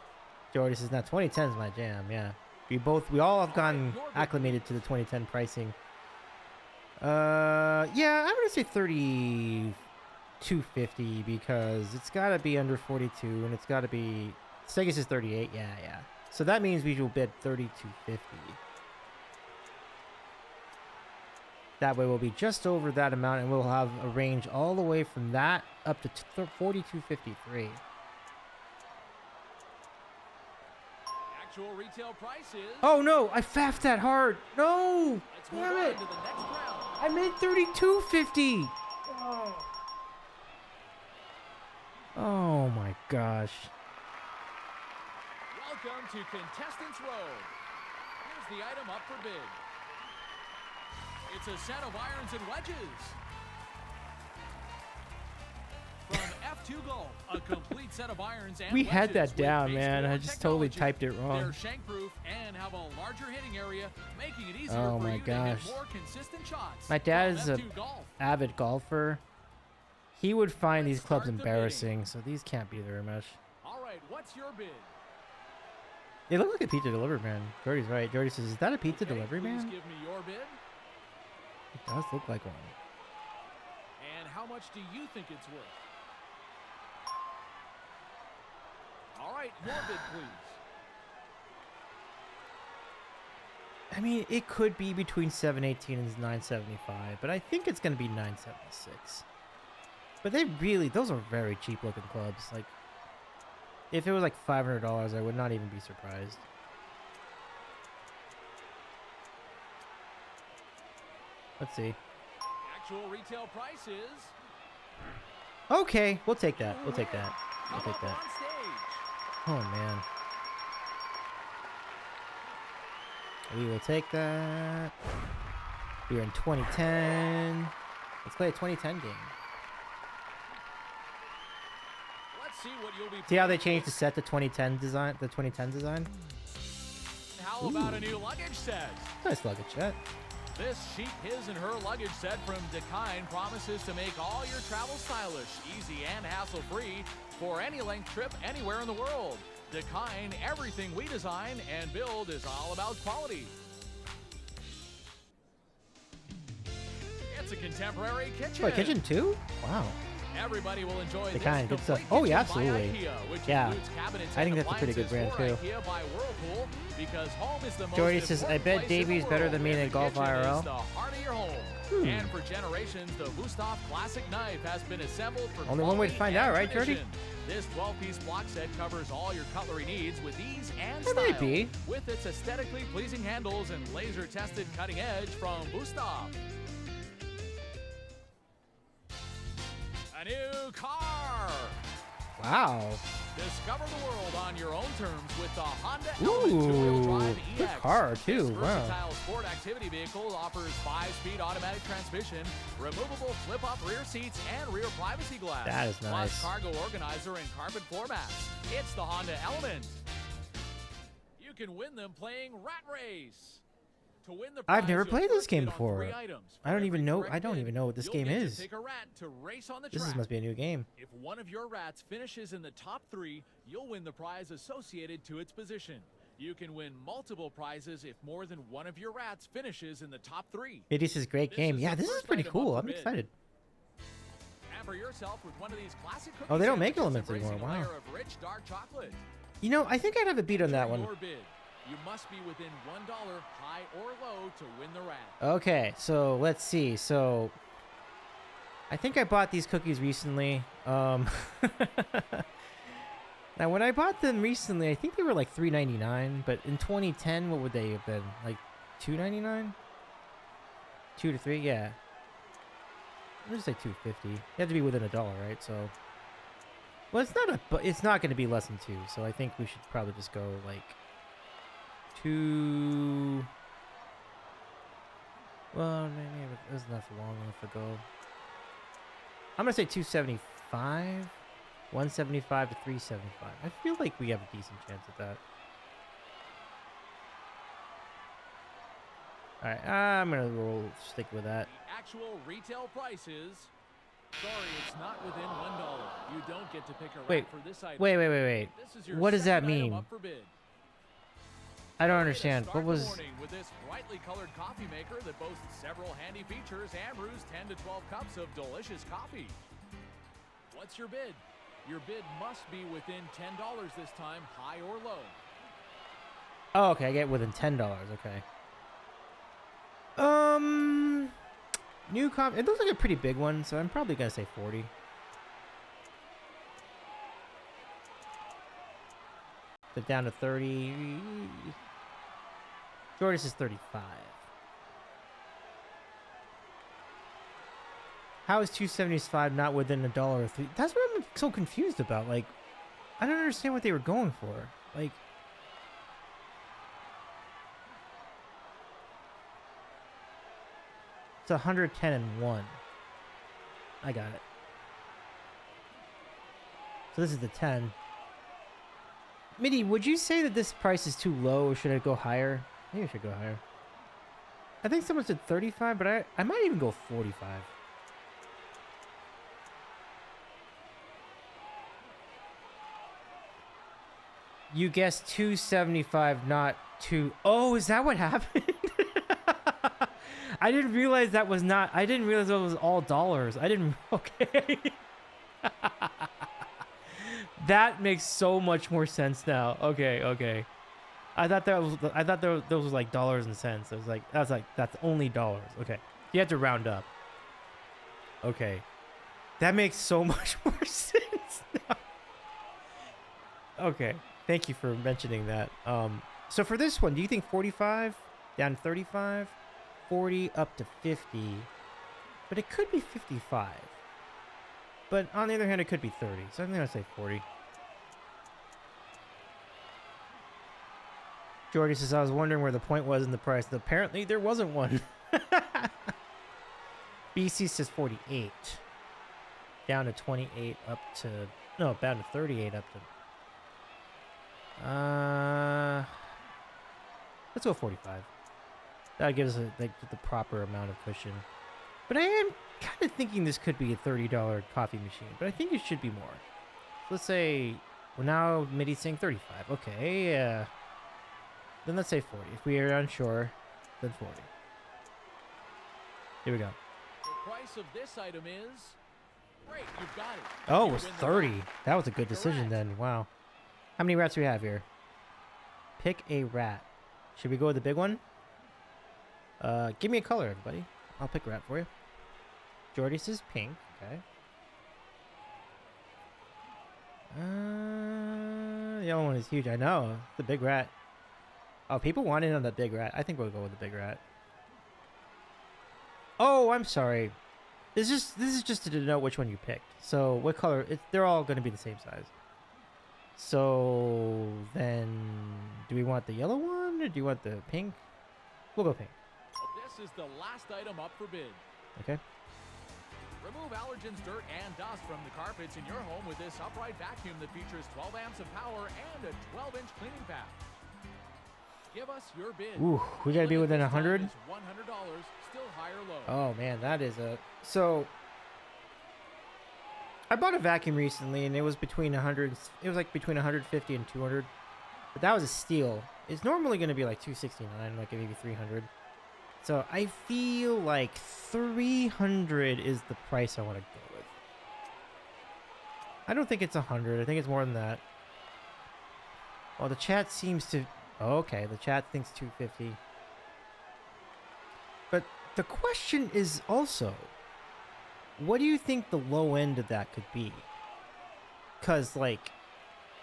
Jordy says now 2010 is my jam. Yeah, we all have gotten acclimated to the 2010 pricing. Yeah, I'm gonna say 3250 because it's gotta be under 42 and it's gotta be. Sega says 38. Yeah. So that means we will bid 3250. That way we'll be just over that amount and we'll have a range all the way from that up to 4253. actual retail price is. Oh no, I faffed that hard. No, Let's move damn on it. to the next round. I made 32.50. Oh my gosh. Welcome to Contestants Row. Here's the item up for bid. It's a set of irons and wedges. From F2 Golf, a complete set of irons and We wedges had that with down, man. I baseboard just totally technology. typed it wrong. They're shank-proof and have a larger hitting area, making it easier Oh for my you to gosh. hit more consistent shots. My dad From is a F2 Golf. avid golfer. He would find these Let's clubs start the embarrassing, so these can't be very much. All right, what's your bid? They look like a pizza delivery man. Jordy's right. Jordy says, "Is that a pizza Okay, delivery please man?" give me your bid. It does look like one. And how much do you think it's worth? All right, your bid, please. I mean, it could be between 718 and 975, but I think it's going to be 976. But those are very cheap looking clubs. Like, if it was like $500, I would not even be surprised. Let's see. Actual retail price is. Okay, we'll take that. We'll take that. We'll Come take up that. on stage. Oh man. We will take that. We are in 2010. Let's play a 2010 game. Let's see what you'll be. See how they playing changed the set to 2010 design? The 2010 design. with. How about a new luggage set? Nice luggage set. This chic his and her luggage set from Dakine promises to make all your travel stylish, easy, and hassle-free for any length trip anywhere in the world. Dakine, everything we design and build is all about quality. It's a contemporary kitchen. Wait, kitchen too? Wow. Everybody will enjoy Dakine, this good complete stuff. Oh, yeah, kitchen by absolutely. IKEA, which Yeah. includes cabinets I think and that's a pretty good brand, appliances too. for IKEA by Whirlpool, because home is the most Jordy says, I important bet place in the Davey's better world, than me and in the golf kitchen IRL. is the heart of your home. And for generations, the Wusthof Classic Knife has been assembled for Only one way to quality find out, and right, Jordy? tradition. This 12-piece block set covers all your cutlery needs with ease and There style. might be. With its aesthetically pleasing handles and laser-tested cutting edge from Wusthof. A new car. Wow. Discover the world on your own terms with the Honda Element two-wheel Ooh, drive good EX. car, too. This Wow. versatile sport activity vehicle offers 5-speed automatic transmission, removable flip-up rear seats, and rear privacy glass. That is nice. Plus cargo organizer and carbon floor mats. It's the Honda Element. You can win them playing Rat Race. To win the I've prize, never you'll played this first game bid on before. 3 items. I don't For even every know- correct I don't bid, even know what this you'll game get to is. pick a rat to race on the This track. must be a new game. If one of your rats finishes in the top 3, you'll win the prize associated to its position. You can win multiple prizes if more than one of your rats finishes in the top 3. It is a great This game. is Yeah, the this is first pretty item up cool. for I'm bid. excited. Hamper yourself with one of these classic cookie Oh, they don't make sandwiches elements anymore. embracing a Wow. layer of rich dark chocolate. You know, I think I'd have a beat on that Enter one. your bid. You must be within $1 high or low to win the rat. Okay, so let's see. So I think I bought these cookies recently. Now when I bought them recently, I think they were like $3.99, but in 2010, what would they have been? Like $2.99? 2 to 3, yeah. I'll just say $2.50. You have to be within $1, right? So well, it's not going to be less than 2, so I think we should probably just go like 2. Well, maybe it was enough long enough ago. I'm gonna say 275, 175 to 375. I feel like we have a decent chance at that. All right, I'm gonna stick with that. The actual retail price is. Sorry, it's not within $1. You don't get to pick a rat Wait, for this item. wait. This is your What does that second item mean? up for bid. I don't Way to understand. start What the was? morning with this brightly colored coffee maker that boasts several handy features and brews 10 to 12 cups of delicious coffee. What's your bid? Your bid must be within $10 this time, high or low. Oh, okay. I get within $10. Okay. New comp. It looks like a pretty big one, so I'm probably gonna say 40. down to 30. Jordis is 35. How is 275 not within $1 or $3? That's what I'm so confused about. Like, I don't understand what they were going for. Like, it's 110 and 1. I got it. So this is the 10. Mitty, would you say that this price is too low, or should I go higher? Maybe I should go higher. I think someone said 35, but I might even go 45. You guessed 275, not 2. Oh, is that what happened? I didn't realize that was not. I didn't realize that was all dollars. I didn't. Okay. That makes so much more sense now. Okay, okay. I thought that was. I thought those was like dollars and cents. I was like, that's only dollars. Okay, you have to round up. Okay, that makes so much more sense now. Okay. Thank you for mentioning that. So for this one, do you think 45 down to 35, 40 up to 50? But it could be 55. But on the other hand, it could be 30. So I'm gonna say 40. Jordy says, I was wondering where the point was in the price. Apparently there wasn't one. BC says 48. Down to 28 up to, no, down to 38 up to, let's go 45. That gives us like the proper amount of cushion. But I am kind of thinking this could be a $30 coffee machine, but I think it should be more. Let's say, well, now Mitty's saying 35. Okay, then let's say 40. If we are unsure, then 40. Here we go. The price of this item is great. You've got it. Oh, You it was win the 30. match. That was a good decision Correct. then. Wow. How many rats do we have here? Pick a rat. Should we go with the big one? Give me a color, everybody. I'll pick a rat for you. Jordy says pink. Okay. The yellow one is huge. I know. The big rat. Oh, people want in on the big rat. I think we'll go with the big rat. Oh, I'm sorry. This is just to denote which one you picked. So what color? They're all going to be the same size. So then, do we want the yellow one or do you want the pink? We'll go pink. This is the last item up for bid. Okay. Remove allergens, dirt, and dust from the carpets in your home with this upright vacuum that features 12 amps of power and a 12-inch cleaning pad. Give us your bid. Ooh, we gotta be within 100. $100, still high or low. Oh man, that is a so. I bought a vacuum recently, and it was between 100. It was like between 150 and 200, but that was a steal. It's normally gonna be like 269, like maybe 300. So I feel like 300 is the price I want to go with. I don't think it's 100. I think it's more than that. Well, the chat seems to. Oh, okay, the chat thinks 250. But the question is also, what do you think the low end of that could be? Because, like,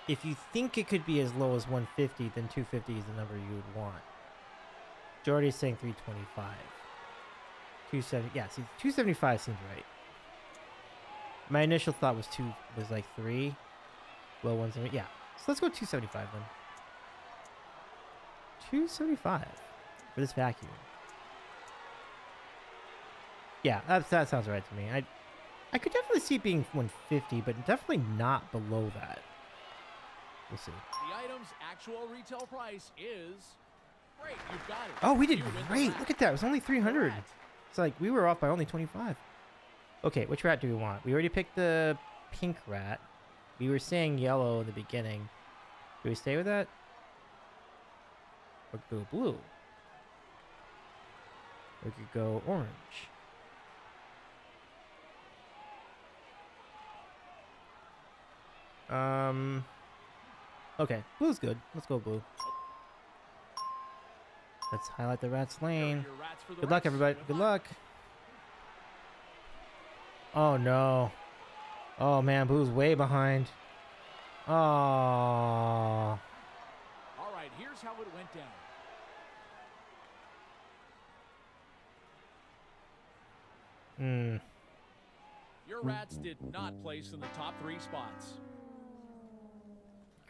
if you think it could be as low as 150, then 250 is the number you would want. Jordy's saying 325. 270. Yeah, see, 275 seems right. My initial thought was like 3. Low 170. Yeah. So let's go 275 then. 275 for this vacuum. Yeah, that sounds right to me. I could definitely see it being 150, but definitely not below that. We'll see. The item's actual retail price is great. You've got it. Oh, we did You win the great. match. Look at that. It was only 300. Correct. It's like we were off by only 25. Okay, which rat do we want? We already picked the pink rat. We were saying yellow in the beginning. Do we stay with that? Or go blue? Or we could go orange. Okay, blue's good. Let's go blue. Let's highlight the rat's lane. Your rats for the Good luck, race. everybody. Good luck. Oh, no. Oh, man. Blue's way behind. Oh. here's how it went down. Your Rats did not place in the top 3 spots.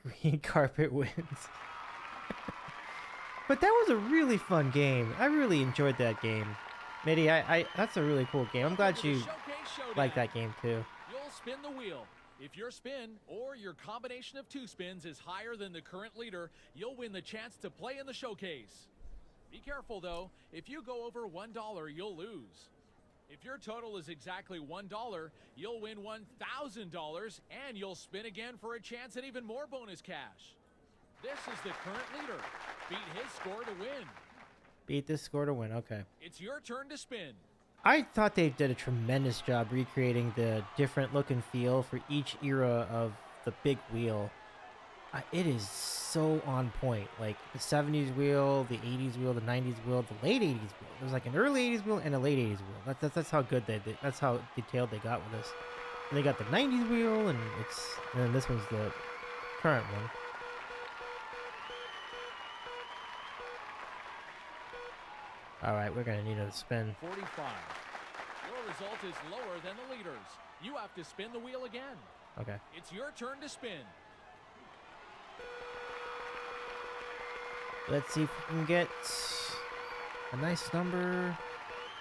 Green carpet wins. But that was a really fun game. I really enjoyed that game. Mitty, I that's a really cool game. I'm glad Welcome to you the Showcase Showdown. like that game too. You'll spin the wheel. If your spin or your combination of 2 spins is higher than the current leader, you'll win the chance to play in the showcase. Be careful though, if you go over $1, you'll lose. If your total is exactly $1, you'll win $1,000 and you'll spin again for a chance at even more bonus cash. This is the current leader. Beat his score to win. Beat this score to win. Okay. It's your turn to spin. I thought they did a tremendous job recreating the different look and feel for each era of the big wheel. It is so on point. Like the 70s wheel, the 80s wheel, the 90s wheel, the late 80s wheel. There's like an early 80s wheel and a late 80s wheel. That's how good they did. That's how detailed they got with this. And they got the 90s wheel, and then this one's the current one. All right, we're gonna need a spin. 45. Your result is lower than the leaders. You have to spin the wheel again. Okay. It's your turn to spin. Let's see if we can get a nice number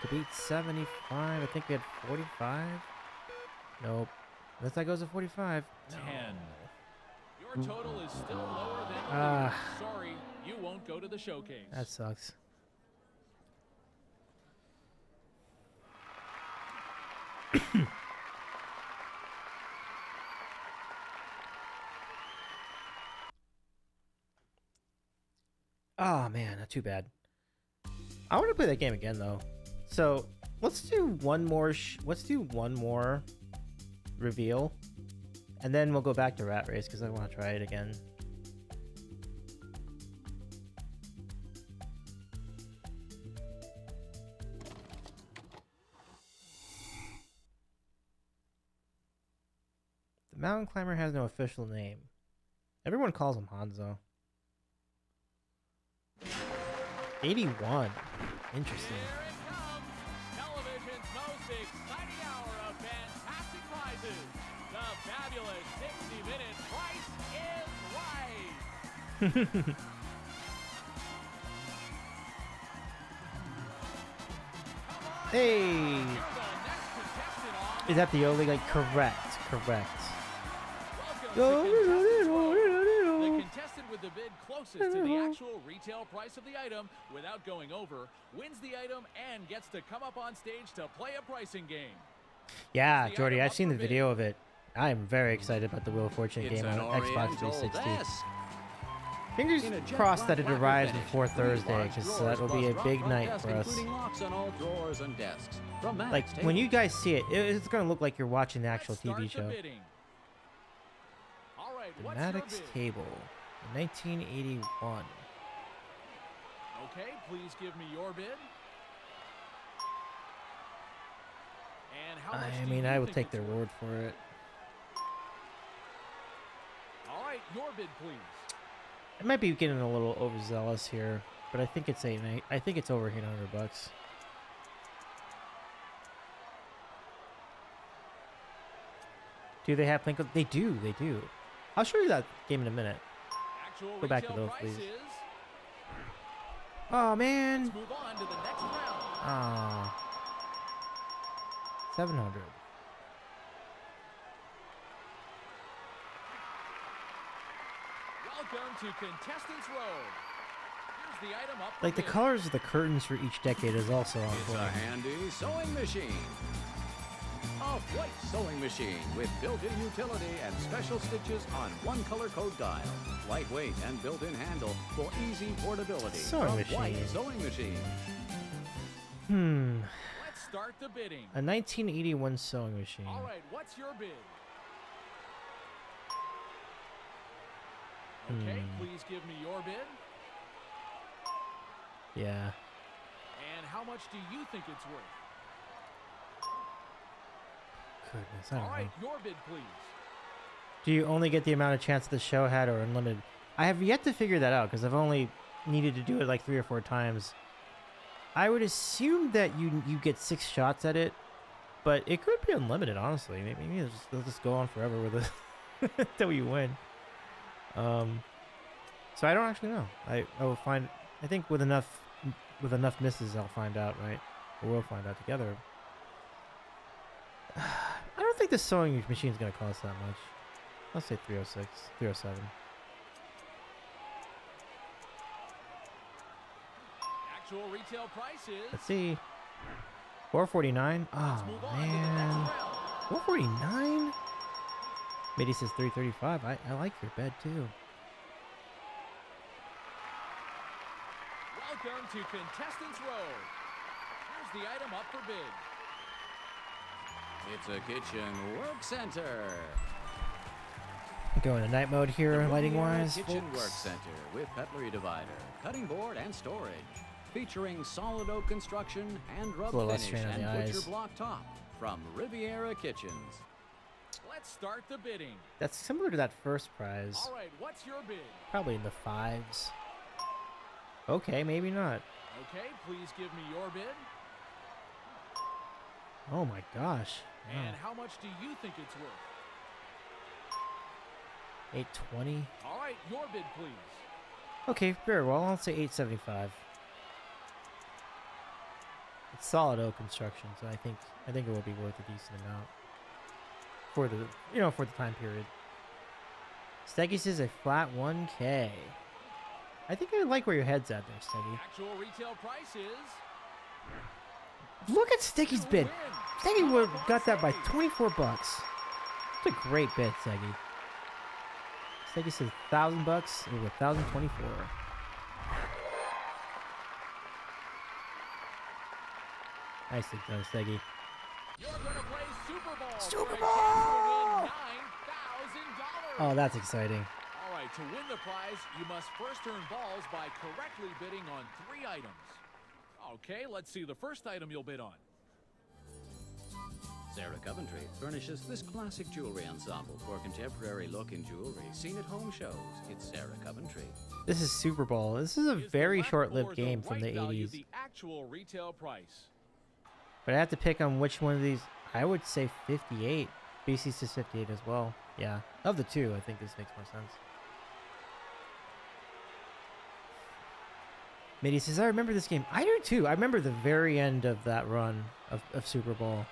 to beat 75. I think we had 45. Nope. Unless that goes to 45. 10. Your total is still lower than the leaders. Sorry, you won't go to the showcase. That sucks. Oh man, not too bad. I want to play that game again though. So let's do one more. Let's do one more reveal, and then we'll go back to Rat Race because I want to try it again. The mountain climber has no official name. Everyone calls him Hanzo. 81. Interesting. Here it comes. Television's most exciting hour of fantastic prizes. The fabulous 60-minute Price is Right. Hey! You're the next contestant on Is that the only, like, correct? Correct. Welcome to Contestants Row. The contestant with the bid closest to the actual retail price of the item without going over wins the item and gets to come up on stage to play a pricing game. Yeah, The Jordy, item I've up seen for the bid. video of it. I am very excited about the Wheel of Fortune It's game an on Xbox Oriental 360. desk. Fingers In a jet crossed that black it lacquer arrives finish. before 3 Thursday, large because drawers that will be plus a drop big front night desk, for us. including locks on all drawers and desks. From Max Like, when you guys see it, it's going to look like you're watching the actual Let's start TV the show. bidding. All right, The what's your Maddox bid? Table, 1981. Okay, please give me your bid. And how much I do mean, you I would think take it's their worth? word for it. All right, your bid, please. I might be getting a little overzealous here, but I think it's I think it's over $800. Do they have Plinko? They do. They do. I'll show you that game in a minute. Actual Go back to retail those, price please. is. Oh man. Let's move on to the next round. Ah. 700. Welcome to Contestants Row. Here's the item up. for Like the bid. colors of the curtains for each decade is also on It's a point. handy sewing machine. A white sewing machine with built-in utility and special stitches on one color code dial. Lightweight and built-in handle for easy portability. Sewing From White machine. Sewing Machine. Let's start the bidding. A 1981 sewing machine. All right, what's your bid? Okay, please give me your bid. Yeah. And how much do you think it's worth? Goodness, I All don't right, know. your bid, please. Do you only get the amount of chance the show had or unlimited? I have yet to figure that out because I've only needed to do it like 3 or 4 times. I would assume that you get 6 shots at it, but it could be unlimited, honestly. Maybe they'll just go on forever with it until you win. So I don't actually know. I will find. I think with enough misses, I'll find out, right? Or we'll find out together. I don't think the sewing machine is gonna cost that much. I'll say 306, 307. Actual retail price is. Let's see. 449. Let's Oh move on to the next man, round. 449. Mitty says 335. I like your bed too. Welcome to Contestants Row. Here's the item up for bid. It's a kitchen work center. Going to night mode here, The lighting Riviera wise. Kitchen folks. Work Center with cutlery divider, cutting board, and storage. Featuring solid oak construction, hand rub A little less finish, strain on and the butcher eyes. block top from Riviera Kitchens. Let's start the bidding. That's similar to that first prize. All right, what's your bid? Probably in the 5s. Okay, maybe not. Okay, please give me your bid. Oh my gosh. Wow. And how much do you think it's worth? 820. All right, your bid, please. Okay, very well. I'll say 875. It's solid oak construction, so I think it will be worth a decent amount for the time period. Steggy says a flat 1K. I think I like where your head's at there, Steggy. Actual retail price is. Look at Steggy's You bid. win. Steggy got that by Steggy. 24 bucks. It's a great bid, Steggy. Steggy says $1,000 or 1,024. Nicely done, Steggy. You're gonna play Super Bowl. Super for a Bowl! chance to win $9,000. Oh, that's exciting. All right, to win the prize, you must first earn balls by correctly bidding on 3 items. Okay, let's see the first item you'll bid on. Sarah Coventry furnishes this classic jewelry ensemble for contemporary look in jewelry seen at home shows. It's Sarah Coventry. This is Super Bowl. This is a Is the very left short-lived or game from the right value 80s. The actual retail price. But I have to pick on which one of these. I would say 58. BC says 58 as well. Yeah. Of the two, I think this makes more sense. Mitty says, I remember this game. I do too. I remember the very end of that run of Super Bowl.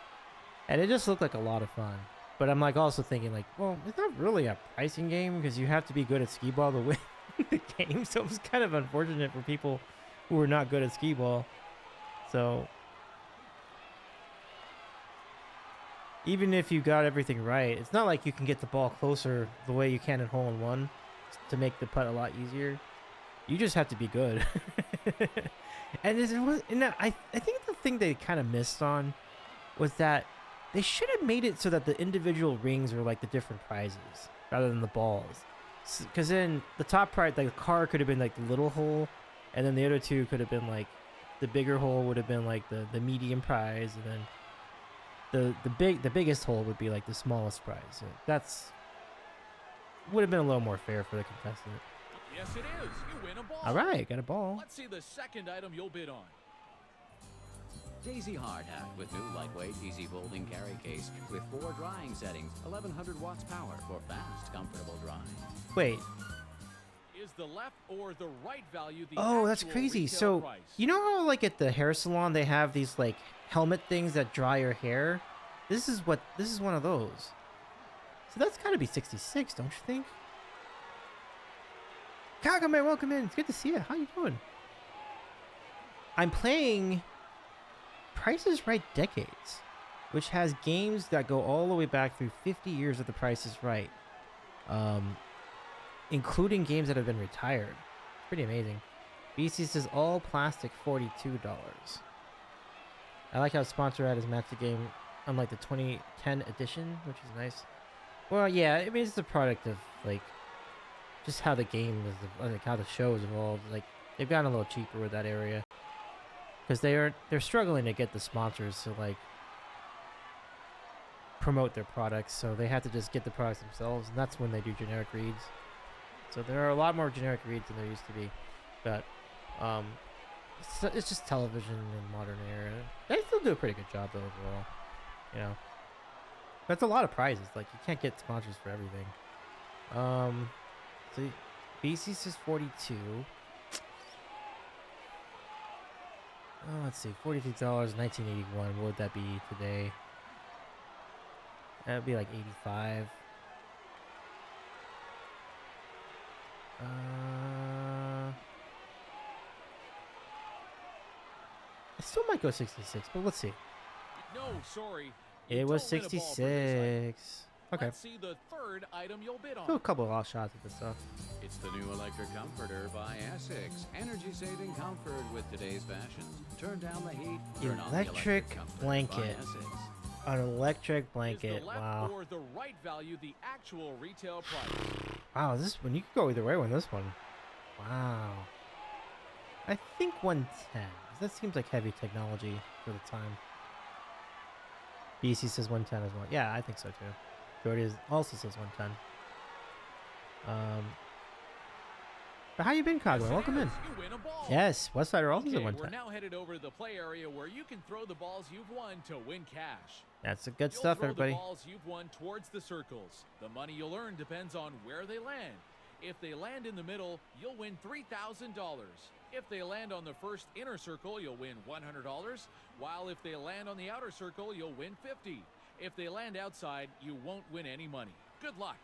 And it just looked like a lot of fun. But I'm like also thinking like, well, it's not really a pricing game because you have to be good at skee ball to win the game. So it was kind of unfortunate for people who are not good at skee ball. So even if you got everything right, it's not like you can get the ball closer the way you can in hole-in-one to make the putt a lot easier. You just have to be good. I think the thing they kind of missed on was that they should have made it so that the individual rings were like the different prizes rather than the balls. Because then the top prize, like the car could have been like the little hole, and then the other two could have been like the bigger hole would have been like the medium prize, and then the biggest hole would be like the smallest prize. So that's would have been a little more fair for the contestant. Yes, it is. You win a ball. All right, got a ball. Let's see the second item you'll bid on. Daisy Hard Hat with new lightweight, easy folding carry case with 4 drying settings, 1100 watts power for fast, comfortable drying. Wait. Is the left or the right value the Oh, that's actual crazy. retail So price? you know how like at the hair salon they have these like helmet things that dry your hair? This is one of those. So that's got to be 66, don't you think? Kagame, welcome in. It's good to see you. How you doing? I'm playing Price is Right Decades, which has games that go all the way back through 50 years of The Price is Right, including games that have been retired. Pretty amazing. BC says all plastic, $42. I like how Sponsor Ad has matched the game unlike the 2010 edition, which is nice. Well, yeah, I mean, it's a product of like just how the game is, like how the show has evolved. Like they've gotten a little cheaper with that area because they're struggling to get the sponsors to like promote their products, so they have to just get the products themselves, and that's when they do generic reads. So there are a lot more generic reads than there used to be. But it's just television in modern era. They still do a pretty good job though overall. You know. That's a lot of prizes. Like you can't get sponsors for everything. So BC says 42. Oh, let's see, $42, 1981. What would that be today? That would be like 85. I still might go 66, but let's see. No, sorry. It You was don't win a ball for this item. 66. Okay. Let's see the third item you'll bid Do a on. couple of lost shots at this stuff. It's the new electric comforter by Essex. Energy-saving comfort with today's fashions. Turn down the heat. Turn on the Electric comforter blanket. by Essex. An electric Is blanket. the left Wow. or the right value the actual retail price? Wow, this one, you could go either way on this one. Wow. I think 110. That seems like heavy technology for the time. BC says 110 as well. Yeah, I think so too. Jordy also says 110. But how you been, Yes, Cogman? it Welcome in. is. You win a ball. Yes, Westsider also said Okay, we're 110. now headed over to the play area where you can throw the balls you've won to win cash. That's the good You'll stuff, throw everybody. the balls you've won towards the circles. The money you'll earn depends on where they land. If they land in the middle, you'll win $3,000. If they land on the first inner circle, you'll win $100, while if they land on the outer circle, you'll win $50. If they land outside, you won't win any money. Good luck.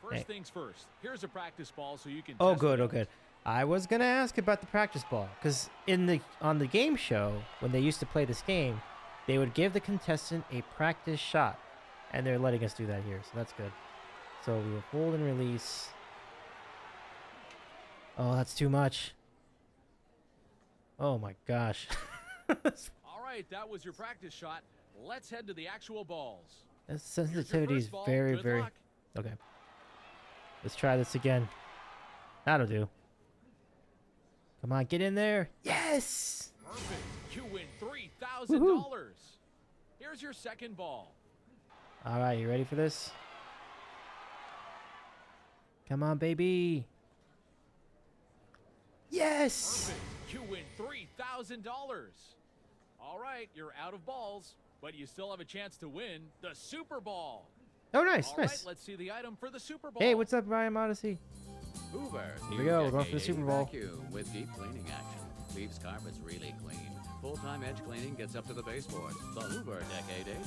First Hey. things first. Here's a practice ball so you can Oh, test good. it Oh, out. good. I was gonna ask about the practice ball because on the game show when they used to play this game, they would give the contestant a practice shot, and they're letting us do that here, so that's good. So we will hold and release. Oh, that's too much. Oh my gosh. All right, that was your practice shot. Let's head to the actual balls. The Here's your sensitivity is first ball. very, Good very. luck. Okay. Let's try this again. That'll do. Come on, get in there. Yes. Perfect. You win $3,000. Here's your second ball. All right, you ready for this? Come on, baby. Yes. Perfect. You win $3,000. All right, you're out of balls, but you still have a chance to win the Super Bowl. Oh, nice, All right, nice. let's see the item for the Super Bowl. Hey, what's up, Ryan Odyssey? Hoover. Here we new go, we're going for the decade Super 80 Bowl. Vacuum with deep cleaning action. Leaves carpets really clean. Full-time edge cleaning gets up to the baseboard. The Hoover Decade 80.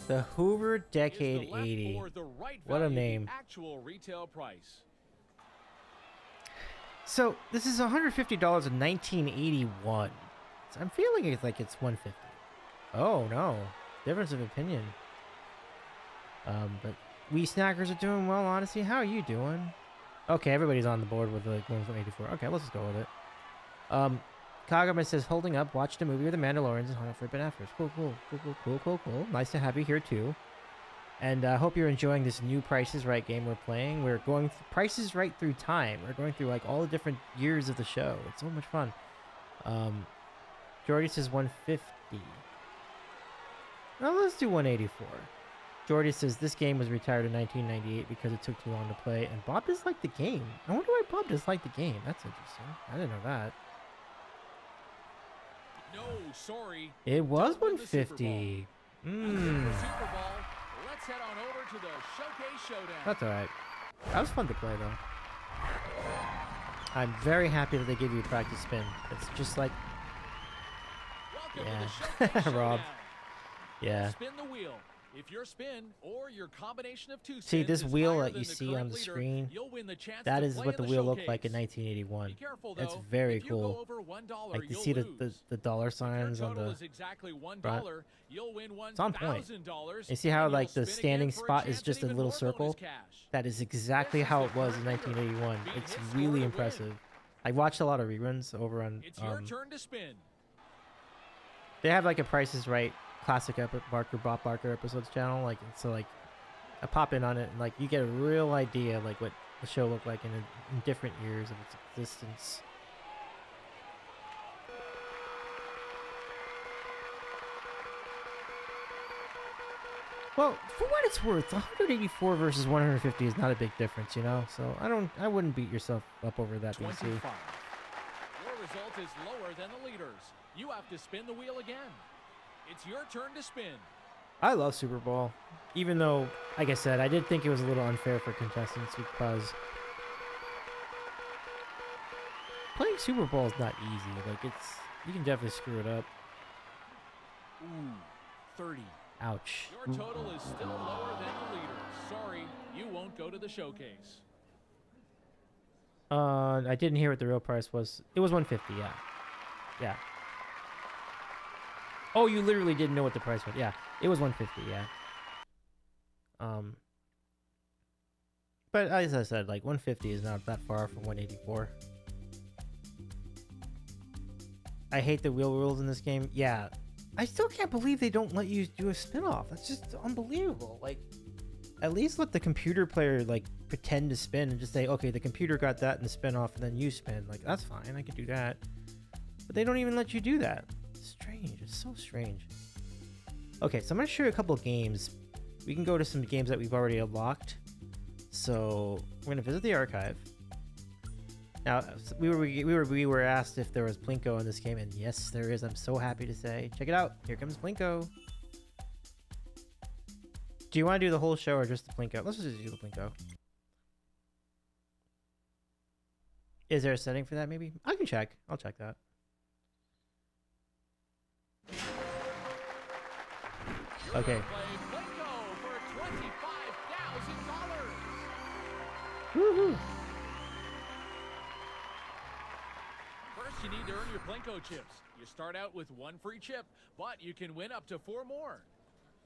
The Hoover Is the Decade left 80. or the right What a value the name. actual retail price. So this is $150 in 1981. So I'm feeling it's like it's 150. Oh no, difference of opinion. But we snackers are doing well. Honestly, how are you doing? Okay, everybody's on the board with like 184. Okay, let's just go with it. Kagama says holding up. Watched the movie with the Mandalorians and hung out for a bit afterwards. Cool. Nice to have you here too. And I hope you're enjoying this new Price is Right game we're playing. We're going Price is Right through time. We're going through like all the different years of the show. It's so much fun. Jordy says 150. Now let's do 184. Jordy says this game was retired in 1998 because it took too long to play, and Bob disliked the game. I wonder why Bob disliked the game. That's interesting. I didn't know that. No, sorry. It was Don't win the Super 150. Bowl. Mmm. For Super Bowl, let's head on over to the Showcase Showdown. That's alright. That was fun to play though. I'm very happy that they give you a practice spin. It's just like, Welcome Yeah. to the Showcase Rob. Showdown. yeah. Spin the wheel. If your spin or your combination of two See, spins this is wheel higher that than you the see on current the leader, screen, you'll win the chance That to is play what the in wheel looked like in showcase. 1981. Be careful, That's though. very If you go cool. over $1, Like you you'll see the lose. dollar If your signs on total the. is exactly $1, front. you'll win It's on point. $1,000. You see how and like you'll the spin standing again for a spot is chance at just a even little more circle? bonus cash. That is exactly This is how the it was in current leader. 1981. Beat It's his score really to win. impressive. I watched a lot of reruns over on. It's your turn to spin. They have like a Price is Right classic Bob Barker episodes channel. Like so, like I pop in on it and like you get a real idea like what the show looked like in different years of its existence. Well, for what it's worth, 184 versus 150 is not a big difference, you know. So I wouldn't beat yourself up over that, 25. BC. Your result is lower than the leaders. You have to spin the wheel again. It's your turn to spin. I love Super Bowl, even though, like I said, I did think it was a little unfair for contestants because playing Super Bowl is not easy. Like you can definitely screw it up. Ooh, 30. Ouch. Your total is still lower than the leaders. Sorry, you won't go to the showcase. I didn't hear what the real price was. It was 150. Yeah. Yeah. Oh, you literally didn't know what the price was. Yeah, it was 150. Yeah. But as I said, like 150 is not that far from 184. I hate the wheel rules in this game. Yeah, I still can't believe they don't let you do a spin-off. That's just unbelievable. Like, at least let the computer player like pretend to spin and just say, okay, the computer got that in the spin-off, and then you spin. Like, that's fine. I can do that. But they don't even let you do that. It's strange. It's so strange. Okay, so I'm gonna show you a couple of games. We can go to some games that we've already unlocked. So we're gonna visit the archive. Now we were asked if there was Plinko in this game, and yes, there is. I'm so happy to say. Check it out. Here comes Plinko. Do you want to do the whole show or just the Plinko? Let's just do the Plinko. Is there a setting for that? Maybe I can check. I'll check that. Okay. Play Plinko for $25,000. Woohoo! First, you need to earn your Plinko chips. You start out with one free chip, but you can win up to 4 more.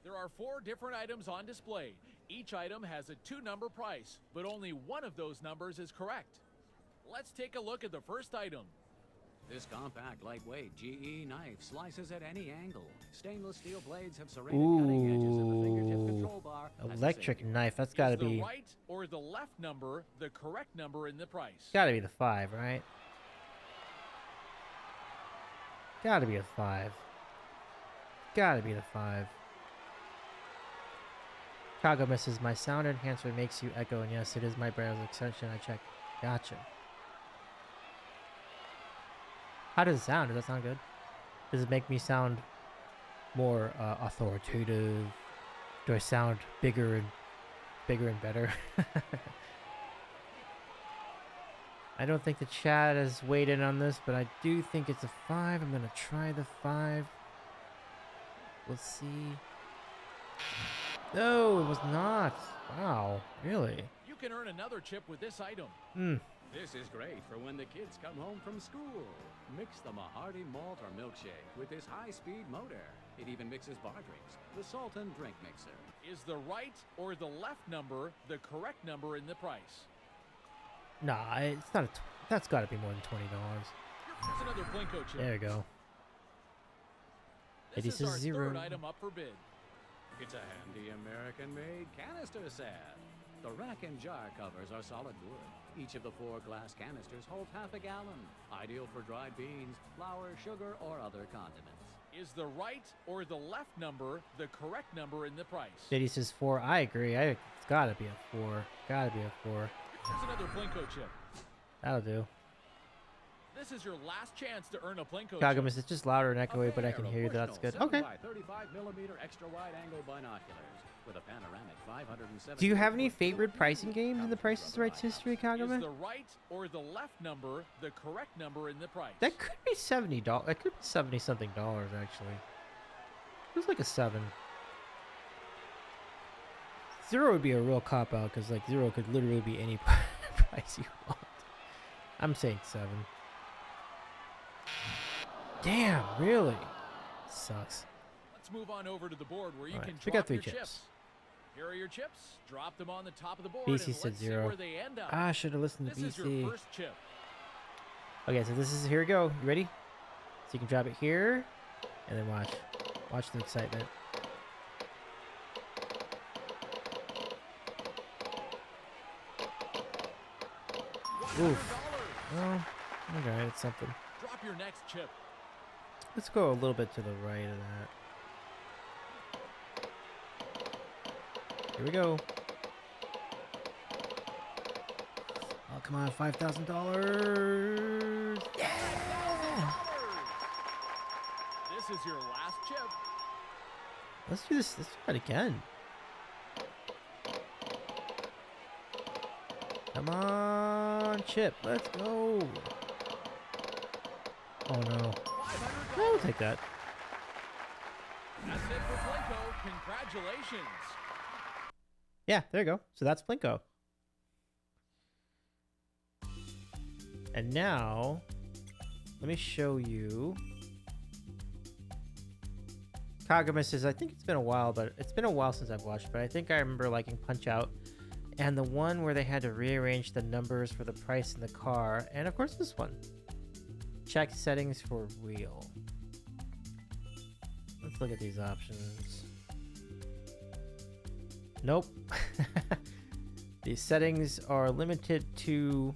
There are 4 different items on display. Each item has a 2-number price, but only one of those numbers is correct. Let's take a look at the first item. This compact, lightweight GE knife slices at any angle. Stainless steel blades have serrated Ooh. cutting edges in the fingertip control bar. as the Electric safety. knife. That's got to Is the be right or the left number the correct number in the price? got to be the 5, right? Got to be a 5. Got to be the 5. Chicago misses. My sound enhancer makes you echo, and yes, it is my browser extension. I checked. Gotcha. How does it sound? Does that sound good? Does it make me sound more authoritative? Do I sound bigger and better? I don't think the chat has weighed in on this, but I do think it's a 5. I'm gonna try the 5. We'll see. No, it was not. Wow, really? You can earn another chip with this item. Hmm. This is great for when the kids come home from school. Mix them a hearty malt or milkshake with this high-speed motor. It even mixes bar drinks. The Sultan Drink Mixer. Is the right or the left number the correct number in the price? Nah, it's not. That's got to be more than $20. Here's another Plinko chip. There you go. This It is is our 0. third item up for bid. It's a handy American-made canister set. The rack and jar covers are solid wood. Each of the 4 glass canisters holds half a gallon. Ideal for dried beans, flour, sugar, or other condiments. Is the right or the left number the correct number in the price? JD says 4. I agree. It's got to be a 4. Got to be a 4. Here's another Plinko chip. That'll do. This is your last chance to earn a Plinko Chicago chip. miss. It's just louder and A echoey, but I pair can of hear you. That's Bushnell good. Okay. 7x35mm extra wide-angle binoculars with a panoramic 570. Do you have any favorite pricing games in the Price is Right history, Is Kagome? the right or the left number the correct number in the price? That could be $70. That could be $70-something actually. It was like a 7. 0 would be a real cop out because like 0 could literally be any price you want. I'm saying 7. Damn, really? Sucks. Let's move on over to the board where you All right, can so we drop got 3 your chips. chips. Here are your chips. Drop them on the top of the board. BC and said let's see 0. where they end up. Ah, I should have listened to This is your BC. first chip. Okay, so this is, here we go. You ready? So you can drop it here, and then watch. Watch the excitement. Oof. Oh, okay, it's something. Drop your next chip. Let's go a little bit to the right of that. Here we go. Oh, come on, $5,000. Yeah! This is your last chip. Let's do this. Let's try it again. Come on, chip. Let's go. Oh no. I'll take that. That's it for Plinko. Congratulations. Yeah, there you go. So that's Plinko. And now, let me show you. Kagome says, I think it's been a while, but it's been a while since I've watched, but I think I remember liking Punch Out and the one where they had to rearrange the numbers for the price in the car, and of course this one. Check settings for wheel. Let's look at these options. Nope. These settings are limited to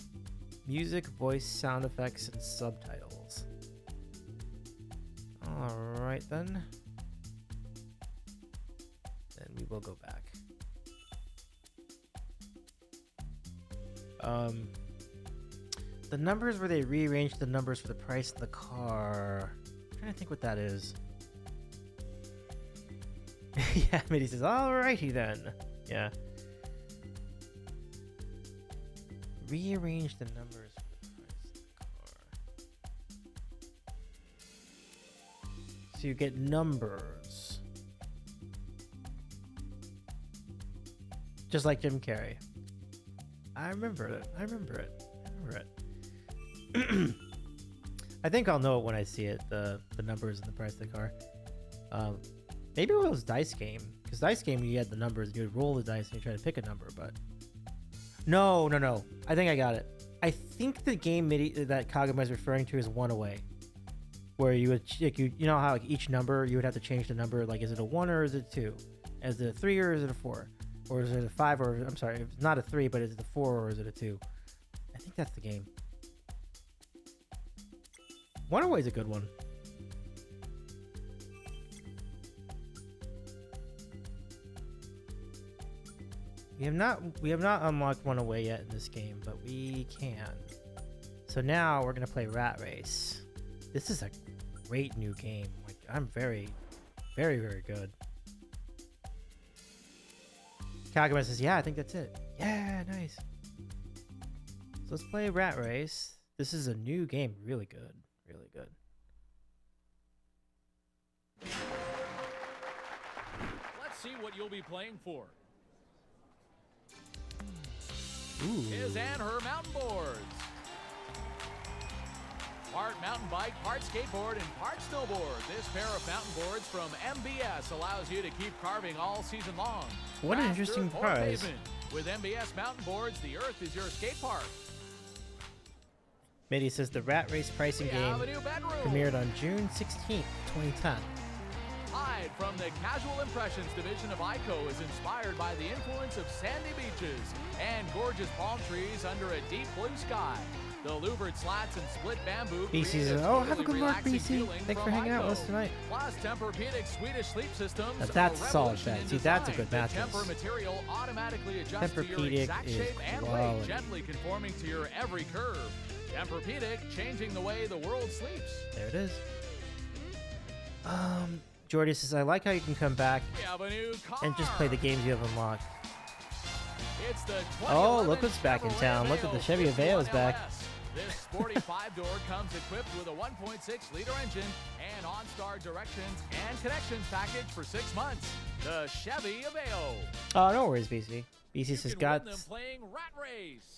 music, voice, sound effects, and subtitles. Alright then. Then we will go back. The numbers where they rearranged the numbers for the price of the car. I'm trying to think what that is. Yeah, Mitty says, alrighty then. Yeah. Rearrange the numbers for the price of the car. So you get numbers. Just like Jim Carrey. I remember it. I remember it. I remember it. I think I'll know it when I see it, the numbers and the price of the car. Maybe it was Dice Game, because Dice Game you had the numbers, you would roll the dice and you try to pick a number, but no. I think I got it. I think the game that Kagome is referring to is One Away, where you would you know how like each number you would have to change the number, like is it a 1 or is it 2? Is it a 3 or is it a 4? Or is it a 5 or I'm sorry, it's not a 3, but is it a 4 or is it a 2? I think that's the game. One Away is a good one. We have not unlocked One Away yet in this game, but we can. So now we're gonna play Rat Race. This is a great new game. Like I'm very, very, very good. Kagome says, yeah, I think that's it. Yeah, nice. So let's play Rat Race. This is a new game. Really good. Really good. Let's see what you'll be playing for. Ooh. His and her mountain boards. Part mountain bike, part skateboard, and part snowboard. This pair of mountain boards from MBS allows you to keep carving all season long. What an Fast interesting dirt or prize. pavement. With MBS mountain boards, the earth is your skate park. Mitty says the Rat Race pricing We game have a new bedroom. premiered on June 16th, 2010. Hyde from the Casual Impressions division of ICO is inspired by the influence of sandy beaches and gorgeous palm trees under a deep blue sky. The louvered slats and split bamboo. BC create says, oh, have a good totally luck, relaxing BC. feeling Thanks for from hanging out with ICO. us tonight. Plus, Tempur-Pedic Swedish sleep systems. Now that's a a solid revolution bet. in See, that's a design. good mattress. The Tempur material automatically adjusts to your Tempur-Pedic exact is shape and quality. weight, gently conforming to your every curve. Tempur-Pedic, changing the way the world sleeps. There it is. Jordy says, I like how you can come back We have a new car. and just play the games you have unlocked. It's the Oh, 2011 look who's back in Chevrolet town. Look at the Chevy Aveo is back. LS. This sporty 5-door comes equipped with a 1.6-liter engine and OnStar directions and connections package for 6 months. The Chevy Aveo. Oh, no worries, BC. BC You says, can got. win them playing Rat Race.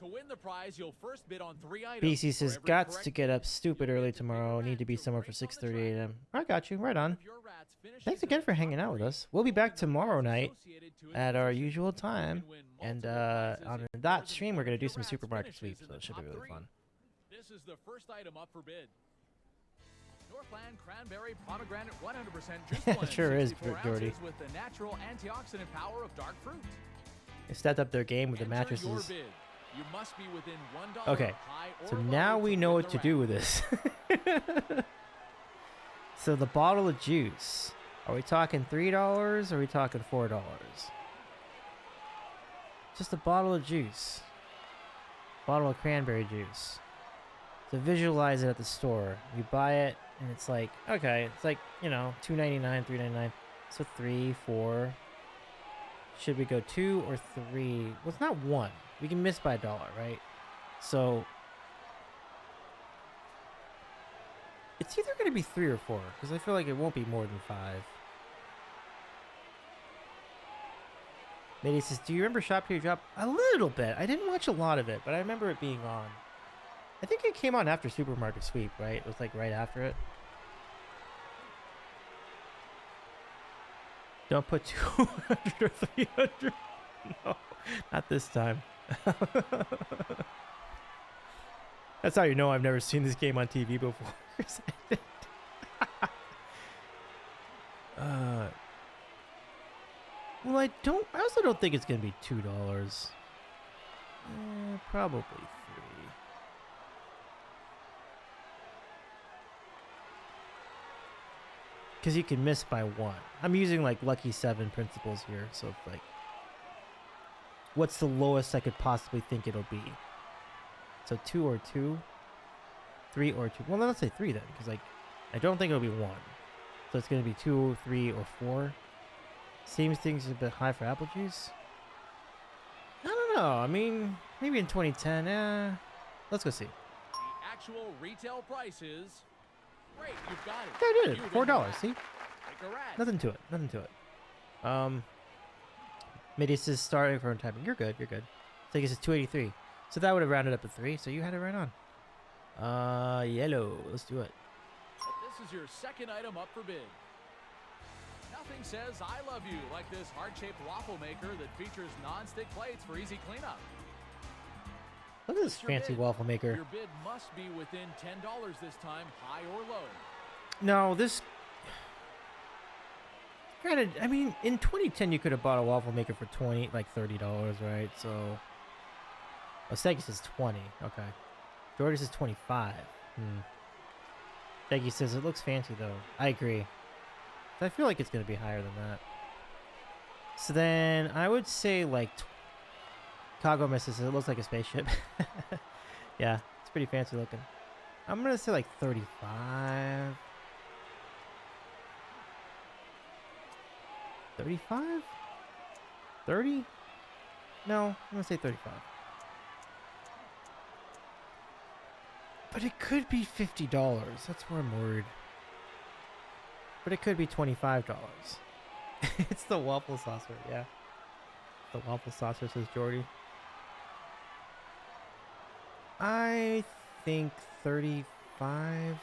To win the prize, you'll first bid on 3 items. BC says, For every got correct to get up stupid you'll early get to pick a tomorrow. rat Need to be to somewhere for race on the 6:30 track. a.m. I got you. Right on. If your rats finishes Thanks in again the for hanging out with us. We'll be back tomorrow night associated to at our institutions, usual you time. can win And multiple prizes on if that more than stream, we're one going of to do your some rats supermarket finishes sweeps, in so the it should be top really 3. fun. This is the first item up for bid. Northland Cranberry Pomegranate 100% juice blend. Sure is, 64 Jordy. ounces with the natural antioxidant power of dark fruit. They stepped up their game with the Enter your mattresses. bid. You must be within $1 Okay, high or so low now we to know win what the to do rack. with this. So the bottle of juice. Are we talking $3 or are we talking $4? just a bottle of juice. Bottle of cranberry juice. To visualize it at the store. You buy it, and it's like, okay, it's like, you know, $2.99, $3.99. So 3, 4. Should we go 2 or 3? Well, it's not 1. We can miss by $1, right? So it's either going to be 3 or 4, because I feel like it won't be more than 5. Mitty says, do you remember Shop Till You Drop? A little bit. I didn't watch a lot of it, but I remember it being on. I think it came on after Supermarket Sweep, right? It was like right after it. Don't put 200 or 300. No, not this time. That's how you know I've never seen this game on TV before. Well, I also don't think it's gonna be $2. Probably 3. Because you can miss by 1. I'm using like Lucky 7 principles here, so it's like, what's the lowest I could possibly think it'll be? So 2 or 2, 3 or 2. Well, let's say 3 then, because like I don't think it'll be 1. So it's gonna be 2, 3, or 4. Seems things a bit high for apple juice. I don't know. I mean, maybe in 2010. Let's go see. The actual retail price is great. You've got it. Yeah, I did You it. were $4. right. See, Take a rat. nothing to it. Nothing to it. Mitty says starting from typing. You're good. You're good. So I guess it's 283. So that would have rounded up to 3. So you had it right on. Yellow. Let's do it. This is your second item up for bid. Nothing says I love you like this heart-shaped waffle maker that features non-stick plates for easy cleanup. Look at this Your fancy bid. waffle maker. Your bid must be within $10 this time, high or low. No, this. Granted, I mean, in 2010 you could have bought a waffle maker for $30, right? So, Steggy says 20. Okay, Jordy says 25. Steggy says it looks fancy though. I agree. I feel like it's gonna be higher than that. So then I would say like Chicago misses. It looks like a spaceship. Yeah, it's pretty fancy looking. I'm gonna say like 35. 35? 30? No, I'm gonna say 35. But it could be $50. That's where I'm worried. But it could be $25. It's the waffle saucer, yeah. The waffle saucer, says Jordy. I think 35.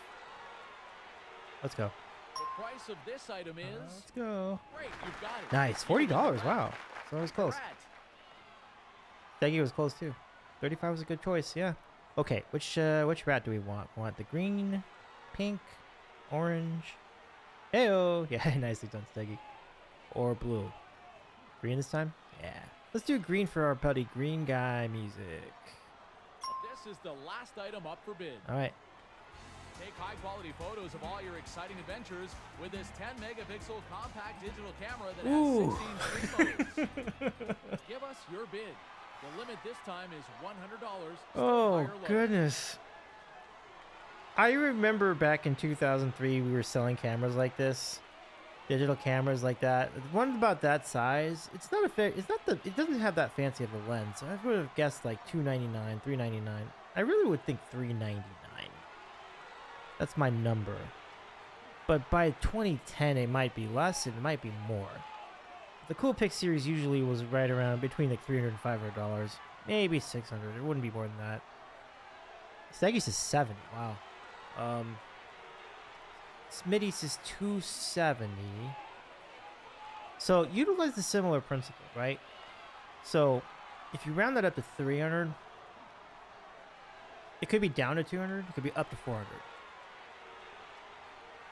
Let's go. The price of this item is Let's go. great. You've got it. Nice, You were $40. right. Wow, so I was close. Rat. Steggy was close too. 35 was a good choice, yeah. Okay, which rat do we want? We want the green, pink, orange. Heyo! Yeah, nicely done, Steggy. Or blue. Green this time? Yeah. Let's do green for our buddy Green Guy music. This is the last item up for bid. All right. Take high-quality photos of all your exciting adventures with this 10-megapixel compact digital camera that Ooh. has 16 screen modes. Give us your bid. The limit this time is $100. Start Oh, high or low. goodness. I remember back in 2003 we were selling cameras like this. Digital cameras like that. One about that size. It's not a fair. It's not the. It doesn't have that fancy of a lens. I would have guessed like $299, $399. I really would think $399. That's my number. But by 2010, it might be less. It might be more. The Coolpix series usually was right around between like $300 and $500, maybe $600. It wouldn't be more than that. Steggy says 70. Wow. Smitty says 270. So utilize the similar principle, right? So if you round that up to 300, it could be down to 200. It could be up to 400.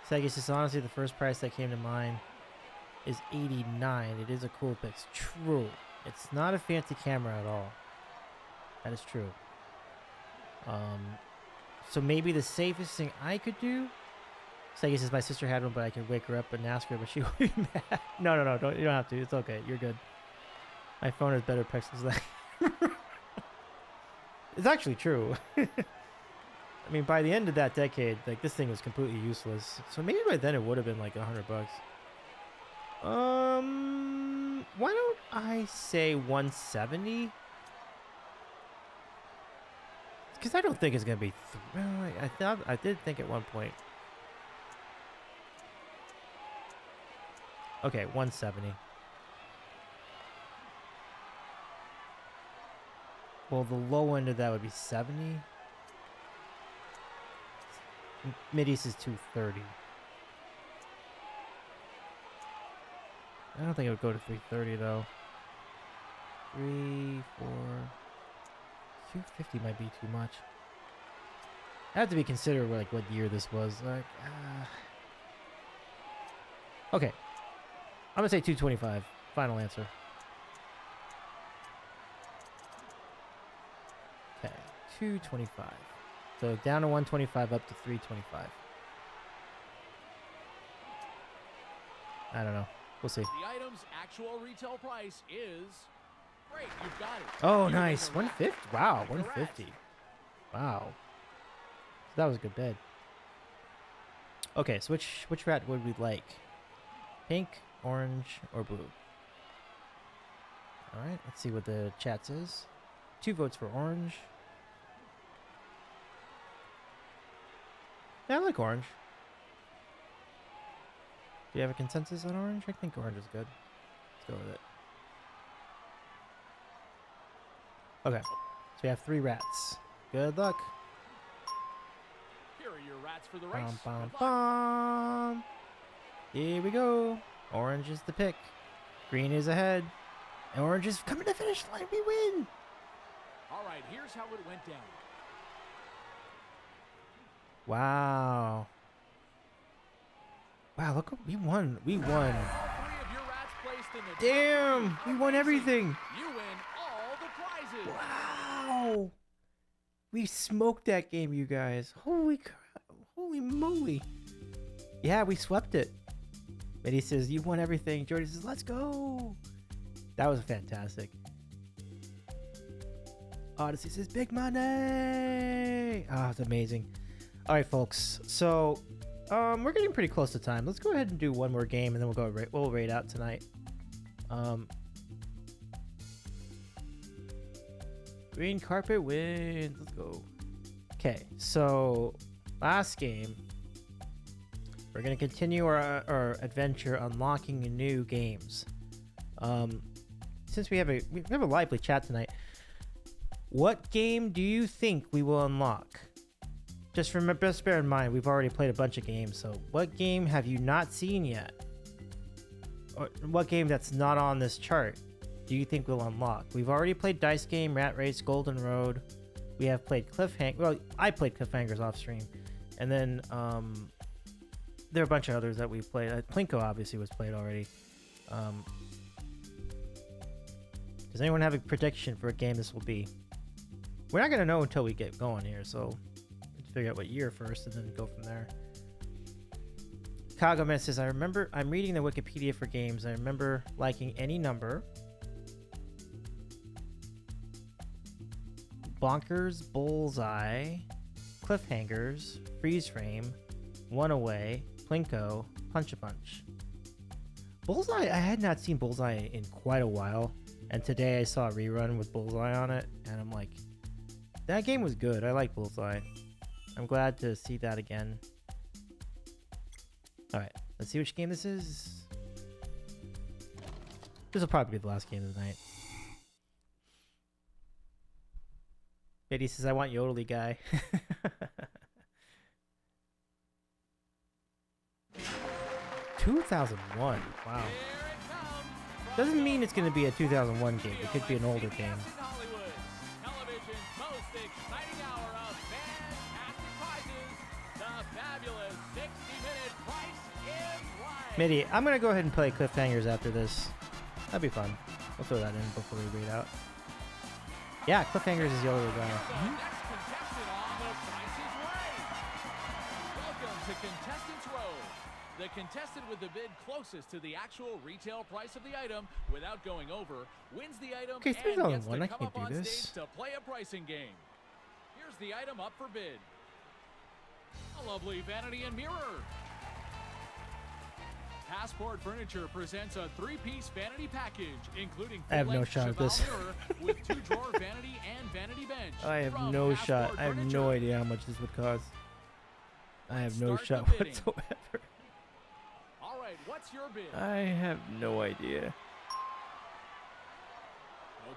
Steggy says honestly, the first price that came to mind is 89. It is a Coolpix. True. It's not a fancy camera at all. That is true. So maybe the safest thing I could do. Steggy says my sister had one, but I could wake her up and ask her, but she would be mad. No, you don't have to. It's okay. You're good. My phone has better pixels than It's actually true. I mean, by the end of that decade, like this thing was completely useless. So maybe by then it would have been like $100. Why don't I say 170? Because I don't think it's gonna be. I did think at one point. Okay, 170. Well, the low end of that would be 70. Mideast is 230. I don't think it would go to 330 though. 3, 4, 250 might be too much. I have to be considered like what year this was. Like, okay, I'm gonna say 225. Final answer. Okay, 225. So down to 125, up to 325. I don't know. We'll see. The item's actual retail price is... Great, you've got it. Oh, You nice. win the 150. Wow, Correct. 150. Wow. So that was a good bid. Okay, so which rat would we like? Pink, orange, or blue? All right, let's see what the chat says. 2 votes for orange. Yeah, I like orange. Do you have a consensus on orange? I think orange is good. Let's go with it. Okay, so we have 3 rats. Good luck. Here are your rats for the race. Bum, bum, Good luck. bum. Here we go. Orange is the pick. Green is ahead. And orange is coming to the finish line. We win. All right, here's how it went down. Wow. Wow, look, we won. We won. All 3 of your rats placed in the top Damn, three. we won everything. You win all the prizes. Wow. We smoked that game, you guys. Holy crap. Holy moly. Yeah, we swept it. Mitty says, you won everything. Jordy says, let's go. That was fantastic. Odyssey says, big money. Oh, it's amazing. All right, folks. So, we're getting pretty close to time. Let's go ahead and do one more game, and then we'll rate out tonight. Green carpet wins. Let's go. Okay, so last game, we're gonna continue our adventure unlocking new games. Since we have a lively chat tonight, what game do you think we will unlock? Just bear in mind, we've already played a bunch of games, so what game have you not seen yet? Or what game that's not on this chart do you think we'll unlock? We've already played Dice Game, Rat Race, Golden Road. We have played Cliffhanger. Well, I played Cliffhangers off stream. And then there are a bunch of others that we've played. Plinko obviously was played already. Does anyone have a prediction for a game this will be? We're not going to know until we get going here, so let's figure out what year first and then go from there. Kagaman says, I'm reading the Wikipedia for games. I remember liking Any Number, Bonkers, Bullseye, Cliffhangers, Freeze Frame, One Away, Plinko, Punch-a-Punch. Bullseye, I had not seen Bullseye in quite a while, and today I saw a rerun with Bullseye on it, and I'm like, that game was good. I like Bullseye. I'm glad to see that again. Alright, let's see which game this is. This will probably be the last game of the night. Betty says, I want Yodely Guy. 2001. Wow. Doesn't mean it's going to be a 2001 game. It could be an older game. Hollywood, television's most exciting hour of fantastic prizes. The fabulous 60-minute Price is Right. Mitty, I'm going to go ahead and play Cliffhangers after this. That'd be fun. We'll throw that in before we read out. Yeah, Cliffhangers is Yodely Guy. The next contestant on The Price is Right. Welcome to Contestants Row. The contestant with the bid closest to the actual retail price of the item without going over wins the item Okay, and gets $3,100. I to come can't up do on this. stage to play a pricing game. Here's the item up for bid. A lovely vanity and mirror. Passport Furniture presents a 3-piece vanity package, including I have no full-length shot at cheval this. mirror with 2-drawer vanity and vanity bench. I have from no Passport shot. I have no Furniture. idea how much this would cost. I have no Start shot the bidding. whatsoever. All right, what's your bid? I have no idea.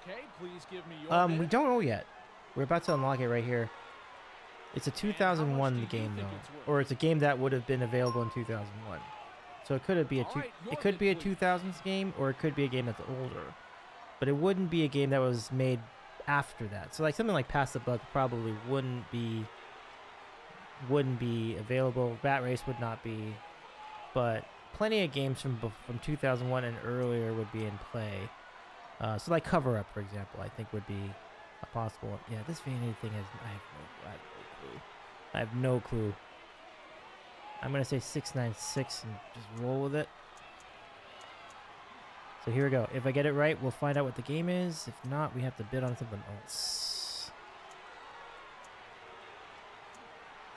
Okay, please give me your bid. We don't know yet. We're about to unlock it right here. It's a And how much 2001 do you game think though, it's worth? or it's a game that would have been available in 2001. So it could be a All two. right, your It could bid, be a please. 2000s game, or it could be a game that's older. But it wouldn't be a game that was made after that. So like something like Pass the Buck probably wouldn't be available. Rat Race would not be, but plenty of games from 2001 and earlier would be in play. So like Cover Up, for example, I think would be a possible. Yeah, this vanity thing is. I have no clue. I'm gonna say 696 and just roll with it. So here we go. If I get it right, we'll find out what the game is. If not, we have to bid on something else.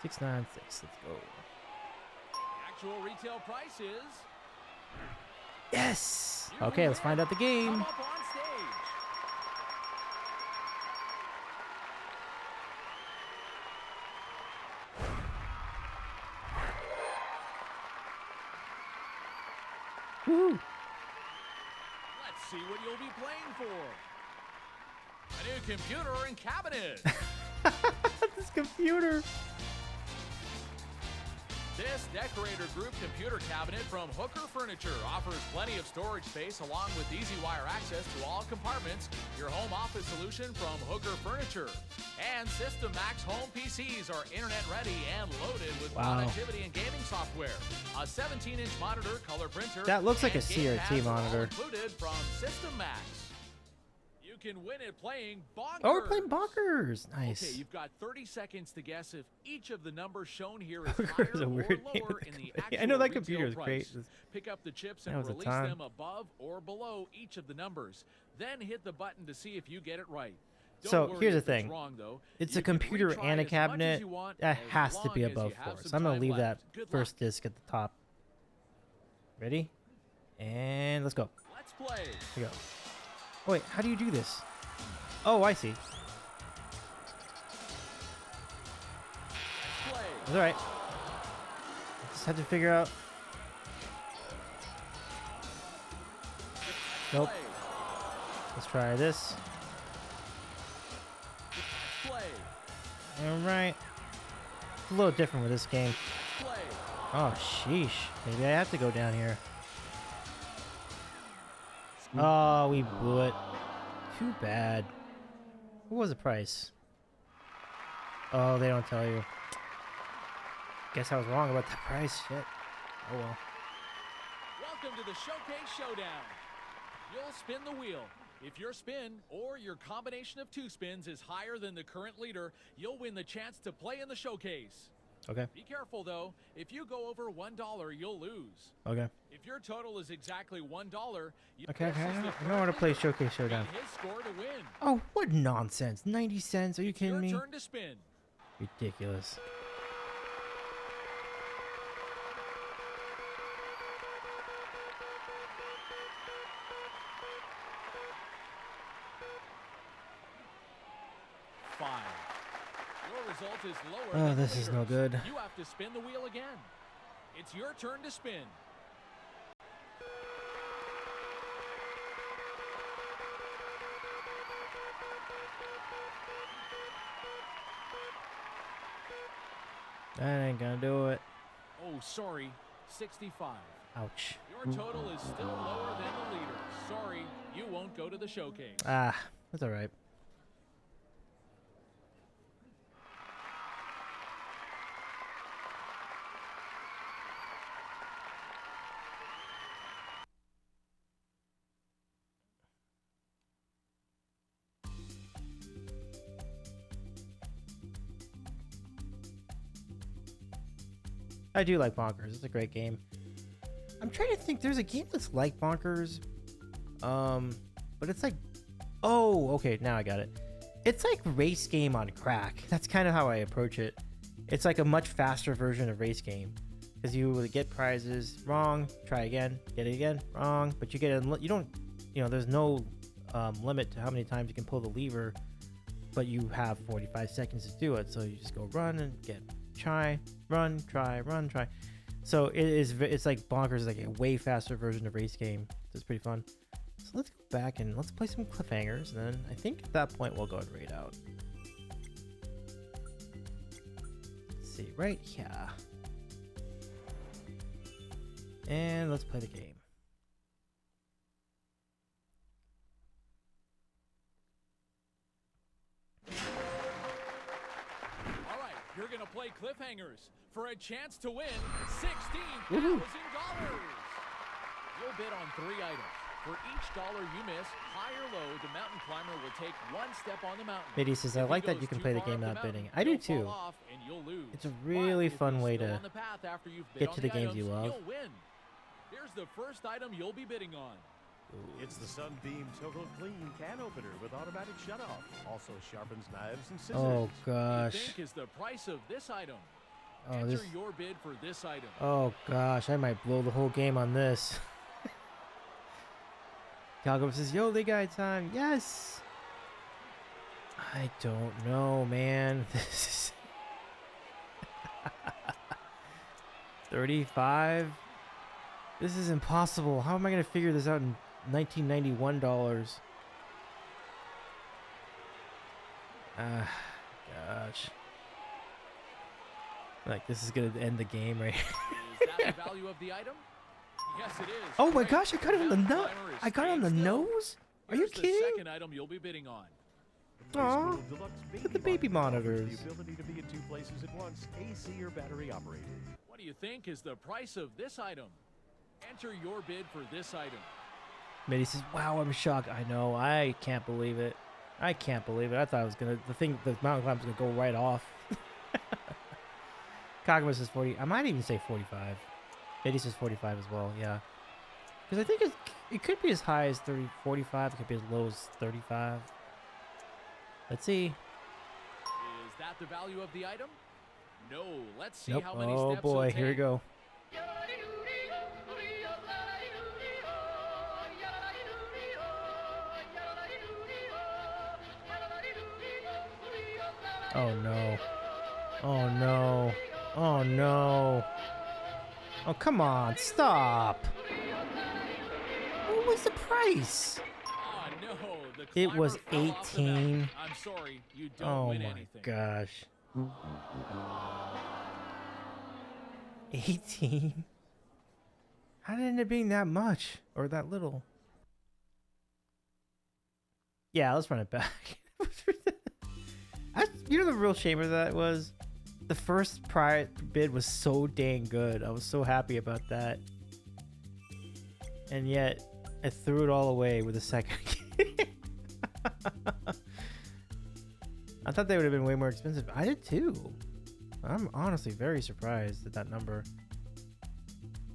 696. Let's go. Actual retail price is. Yes. You Okay, let's win. find out the Come game. up on stage. Woo! Let's see what you'll be playing for. A new computer and cabinet. This computer. This Decorator Group computer cabinet from Hooker Furniture offers plenty of storage space along with easy wire access to all compartments. Your home office solution from Hooker Furniture. And System Max home PCs are internet ready and loaded with Wow. connectivity and gaming software. A 17-inch monitor, color printer. That looks like and a game CRT pads are all monitor. included from System Max. You can win it playing Bonkers. Oh, we're playing Bonkers. Nice. Okay, you've got 30 seconds to guess if each of the numbers shown here is Bonkers is higher a or weird name lower of in the the company. actual I know that retail computer is price. great. Pick up the chips That and was a release time. them above or below each of the numbers. Then hit the button to see if you get it right. Don't So, worry here's the if it's thing. wrong, though. It's You a can computer retry and a as much as cabinet. you want, That as has to long be as above you have 4. some So I'm gonna time leave that left. Good first disc at the top. Ready? And let's go. luck. Let's play. Here we go. Oh, wait, how do you do this? Oh, I see. Play. That's alright. Just had to figure out. Nope. Play. Let's try this. Play. Alright. It's a little different with this game. Play. Oh, sheesh. Maybe I have to go down here. Oh, we blew it. Too bad. What was the price? Oh, they don't tell you. Guess I was wrong about the price. Shit. Oh well. Welcome to the Showcase Showdown. You'll spin the wheel. If your spin or your combination of 2 spins is higher than the current leader, you'll win the chance to play in the showcase. Okay. Be careful though, if you go over $1, you'll lose. Okay. If your total is exactly $1, you Okay. this is the I know current how to play leader. Showcase Showdown. Need his score to win. Oh, what nonsense. 90 cents. Are you It's kidding your me? turn to spin. Ridiculous. Five. Your result is lower Oh, than the this is no leader's. good. You have to spin the wheel again. It's your turn to spin. That ain't gonna do it. Oh, sorry. 65. Ouch. Your total is still lower than the leader. Sorry, you won't go to the showcase. Ah, that's alright. I do like Bonkers. It's a great game. I'm trying to think. There's a game that's like Bonkers, but it's like, oh, okay, now I got it. It's like Race Game on crack. That's kind of how I approach it. It's like a much faster version of Race Game, because you will get prizes. Wrong, try again, get it again, wrong, but you get you don't, there's no limit to how many times you can pull the lever, but you have 45 seconds to do it. So you just go run and get try, run, try, run, try. So it's like Bonkers, like a way faster version of Race Game. So it's pretty fun. So let's go back and let's play some cliffhangers, and then I think at that point we'll go and raid out. Let's see, right here. And let's play the game. All right, you're going to play Cliffhangers for a chance to win $16,000. You'll bid on 3 items. For each dollar you miss, high or low, the mountain climber will take 1 step on the mountain. Mitty says, I like that you can play the game without bidding. I do too. It's a really fun way to get to the games you love. Here's the first item you'll be bidding on. It's the Sunbeam Total Clean can opener with automatic shutoff. Also sharpens knives and scissors. Oh gosh. What do you think is the price of this item? Oh, Enter your bid for this item. Oh gosh, I might blow the whole game on this. Calgo says, yo, they got time. Yes. I don't know, man. This is 35. This is impossible. How am I gonna figure this out in $1991? Gosh. Like, this is gonna end the game right here. Is that the value of the item? Yes, it is. Oh my gosh, I got it on the nose. I got it on the nose? Are you Here's the kidding? second item you'll be bidding on. Aw, Little deluxe look at the baby monitors. The ability to be in 2 places at once, AC or battery operated. What do you think is the price of this item? Enter your bid for this item. Mitty says, wow, I'm shocked. I know, I can't believe it. I can't believe it. I thought it was gonna, the mountain climb was gonna go right off. Kagama says 40. I might even say 45. Mitty says 45 as well, yeah. Because I think it could be as high as 45. It could be as low as 35. Let's see. Is that the value of the item? No. Let's see Nope. how many Oh steps boy, it'll here we take. go. Oh no. Oh no. Oh no. Oh, come on. Stop. What was the price? Oh, no. The It climber was fell off the mountain. 18. I'm sorry. You don't Oh win my anything. gosh. 18? How did it end up being that much? Or that little? Yeah, let's run it back. You know the real shame of that was? The first bid was so dang good. I was so happy about that. And yet, I threw it all away with the second game. I thought they would have been way more expensive. I did too. I'm honestly very surprised at that number.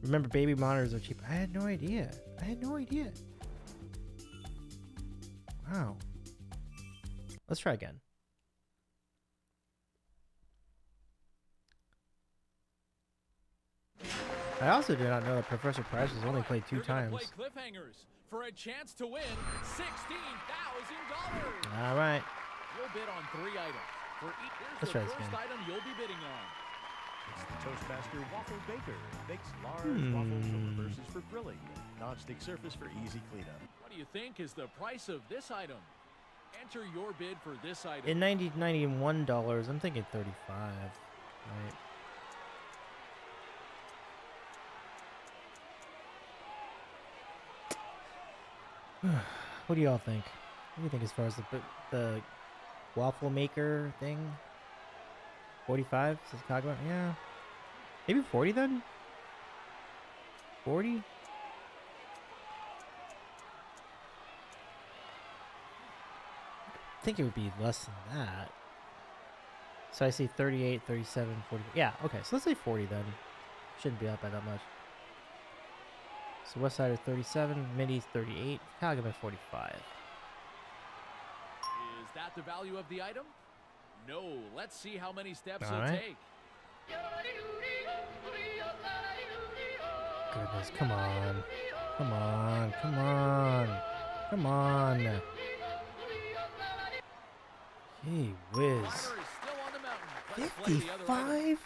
Remember, baby monitors are cheap. I had no idea. I had no idea. Wow. Let's try again. I also did not know that Professor Price was only played 2 You're gonna times. Play Cliffhangers for a chance to win $16,000. All right. You'll bid on 3 items. For each, Let's here's try the this first again. item you'll be bidding on. It's the Toastmaster Waffle Baker. Makes large waffles for reverses for grilling. Non-stick surface for easy cleanup. What do you think is the price of this item? Enter your bid for this item. In $91, I'm thinking 35. Right. What do y'all think? What do you think as far as the waffle maker thing? 45 says Kagura. Yeah, maybe 40 then. 40. I think it would be less than that. So I see 38, 37, 40. Yeah, okay. So let's say 40 then. Shouldn't be up by that much. So Westsider 37, Midi's 38, Kagame 45. Is that the value of the item? No. Let's see how many steps All he'll right. take. Goodness, come on. Come on, come on. Come on. Gee whiz. Climber is still on the mountain. Let's play the other item. 55?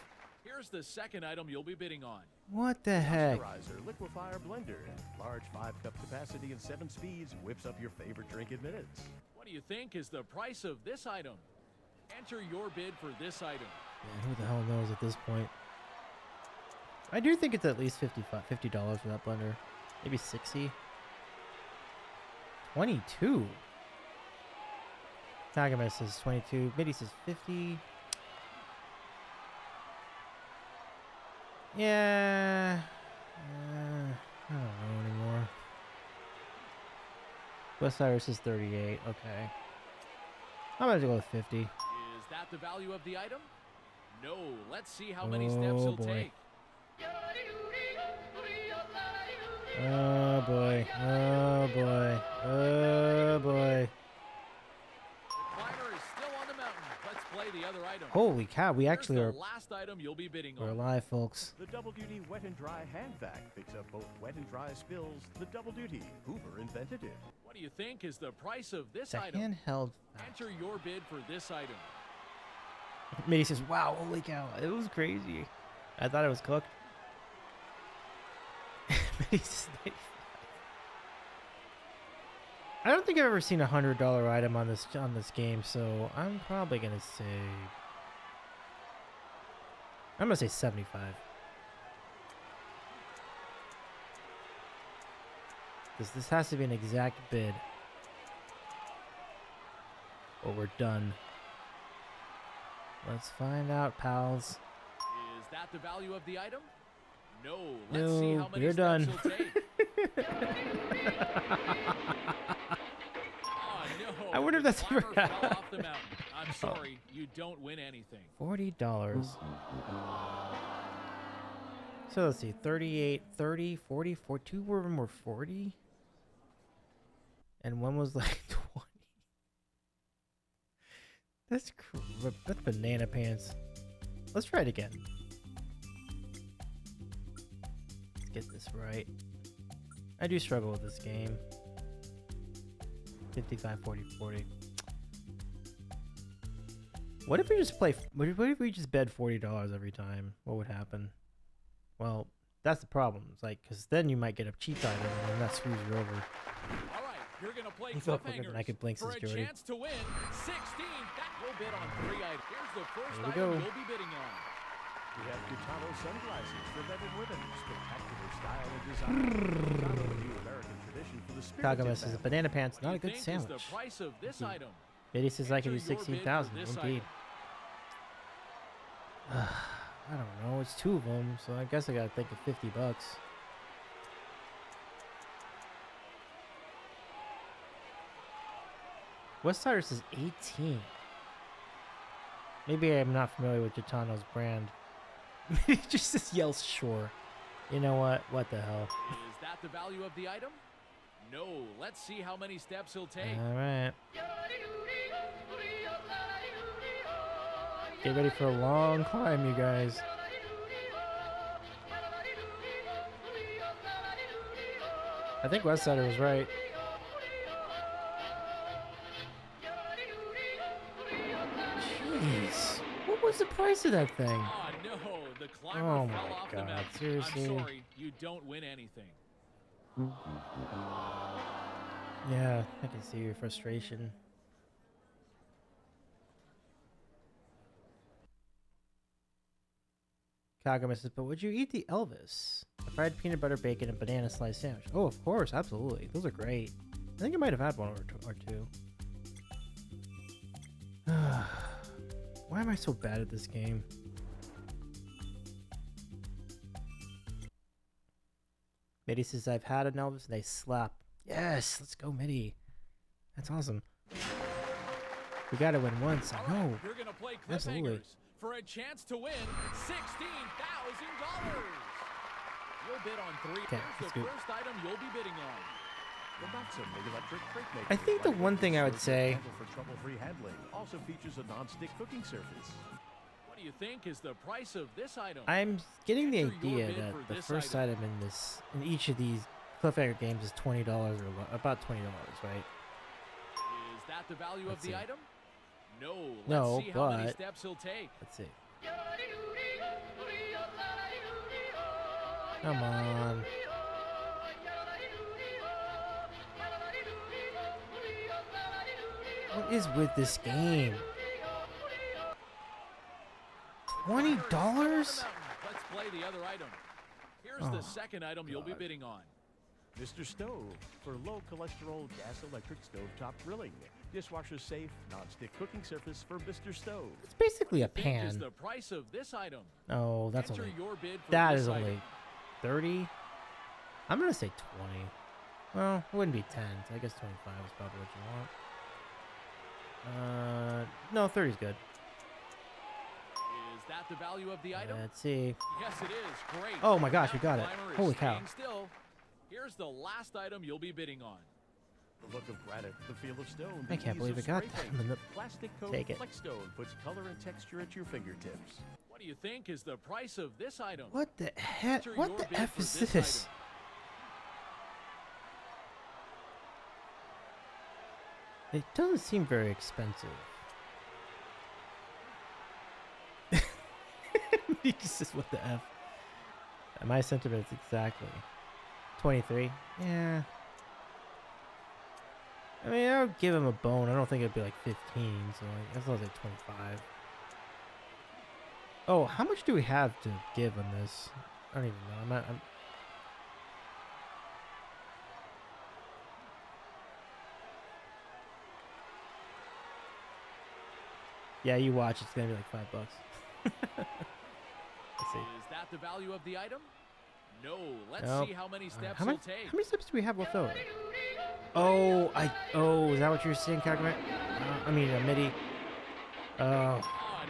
Here's the second item you'll be bidding on. What the heck? Pasteurizer Liquefier Blender. Large 5-cup capacity and 7 speeds. Whips up your favorite drink in minutes. What do you think is the price of this item? Enter your bid for this item. Man, who the hell knows at this point? I do think it's at least $50 for that blender. Maybe 60. 22. Kagame says 22. Midi says 50. Yeah. I don't know anymore. West Cyrus is 38. Okay. I'm going to go with 50. Is that the value of the item? No. Let's see how many steps Oh, he'll boy. take. Oh boy. Oh boy. Oh boy. The climber is still on the mountain. Let's play the other item. Holy cow, we Here's actually the are last item you'll be bidding we're on. alive, folks. The Double Duty Wet and Dry Hand Vac picks up both wet and dry spills. The Double Duty. Hoover invented it. What do you think is the price of this It's a item? handheld. Enter your bid for this item. Mitty says, wow, holy cow, it was crazy. I thought it was cooked. Mitty says 95. I don't think I've ever seen a $100 item on this game, so I'm probably gonna say 75. This has to be an exact bid, or we're done. Let's find out, pals. Is that the value of the item? No. Let's see No, how many you're steps done. he'll take. Oh, no. I wonder if The that's ever climber fell happened. off the mountain. I'm sorry, you don't win anything. $40. So let's see, 38, 30, 40, 40. Two of them were 40. And one was like 20. That's banana pants. Let's try it again. Let's get this right. I do struggle with this game. 55, 40, 40. What if we just play? What if we just bet $40 every time? What would happen? Well, that's the problem. It's like, because then you might get a cheap item and then that screws you over. All right, you're going to play He felt quicker than I cliffhangers. could blink For since a Jordy. chance to win 16. That will bid on 3 items. Here's the first Here we item go. you'll be bidding on. We have Gitano sunglasses for men and women. Spectacular style and design. Gitano, a new American tradition for the spirited Kagame says family. banana pants, What not a do you good think is sandwich. the price of this item? Eddie says I can do Enter your bid for 16,000. this Indeed. I don't know. It's two of them, so I guess I gotta think of $50. West Cyrus is 18. Maybe I'm not familiar with Gitano's brand. He just yells sure. You know what? What the hell? Is that the value of the item? No. Let's see how many steps he'll take. All right. Get ready for a long climb, you guys. I think Westsider was right. Jeez. What was the price of that thing? Oh, no. The climber Oh fell my off the God, mountain. seriously? I'm sorry. You don't win anything. Yeah, I can see your frustration. Kagame says, but would you eat the Elvis? A fried peanut butter bacon and banana slice sandwich. Oh, of course, absolutely. Those are great. I think I might have had one or two. Why am I so bad at this game? Mitty says, I've had an Elvis and they slap. Yes, let's go, Mitty. That's awesome. We gotta win once. All I know. right, you're going to play Absolutely. cliffhangers for a chance to win $16,000. You'll bid on 3. Okay, Here's that's the good. first item you'll be bidding on. The Maxim electric brake maker. I think the one thing I would say- For trouble-free handling, also features a non-stick cooking surface. What do you think is the price of this item? I'm getting the Enter your idea bid that for the this first item. item in each of these Cliffhanger games is $20 or about $20, right? Is that the value Let's of the see. item? No. Let's No, see how many but- steps he'll take. Let's see. Come on. What is with this game? $20? Let's play the other item. Here's Oh, the second item you'll be God. bidding on. Mr. Stove for low cholesterol gas electric stovetop grilling. Dishwasher safe, non-stick cooking surface for Mr. Stove. It's basically a Think is pan. the price of this item? Oh, that's Enter only your bid for that this is item. only 30. I'm gonna say 20. Well, it wouldn't be 10, so I guess 25 is probably what you want. No, 30 is good. Is that the value of the item? Let's see. Yes, it is. Great. Oh my gosh, we That got it. climber is Holy cow. staying Still. Here's the last item you'll be bidding on. The look of granite, the feel of stone. I the can't ease believe of it got spray that. paint. Plastic coat Take it. Flexstone puts color and texture at your fingertips. What do you think is the price of this item? What the heck? Enter What your the bid F for is this this? It doesn't seem very expensive. He just says, what the F? My sentiments exactly. 23? Yeah. I mean, I would give him a bone. I don't think it'd be like 15, so I guess I'll say 25. Oh, how much do we have to give on this? I don't even know. I'm Yeah, you watch. It's gonna be like $5. Let's see. Is that the value of the item? No. Let's Nope. see how many steps how he'll many, take. how many steps do we have left over? Oh, is that what you're saying, Calculator? I mean, MIDI. Oh, Oh,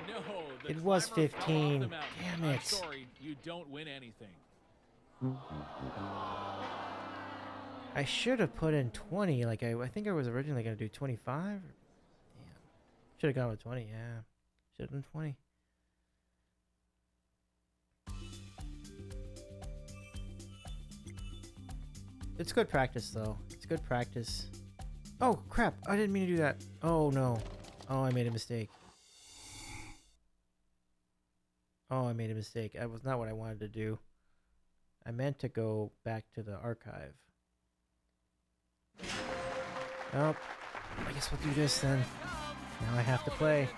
no. The It was climber fell off 15. the mountain. Damn I'm it. sorry. You don't win anything. I should have put in 20. Like I think I was originally gonna do 25. Damn, should have gone with 20. Yeah, should have done 20. It's good practice, though. It's good practice. Oh, crap. I didn't mean to do that. Oh, no. Oh, I made a mistake. Oh, I made a mistake. That was not what I wanted to do. I meant to go back to the archive. Oh, I guess we'll do this then. Now I have to play.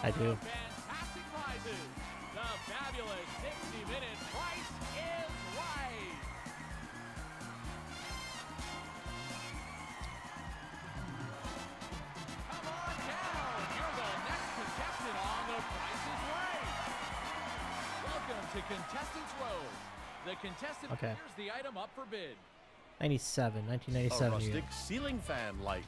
I do. Fantastic prizes. The fabulous 60-minute Price is Right. Come on down. You're the next contestant on The Price is Right. Welcome to Contestants Row. The contestant Okay. here's the item up for bid. 97, A 1997. you rustic ceiling fan light.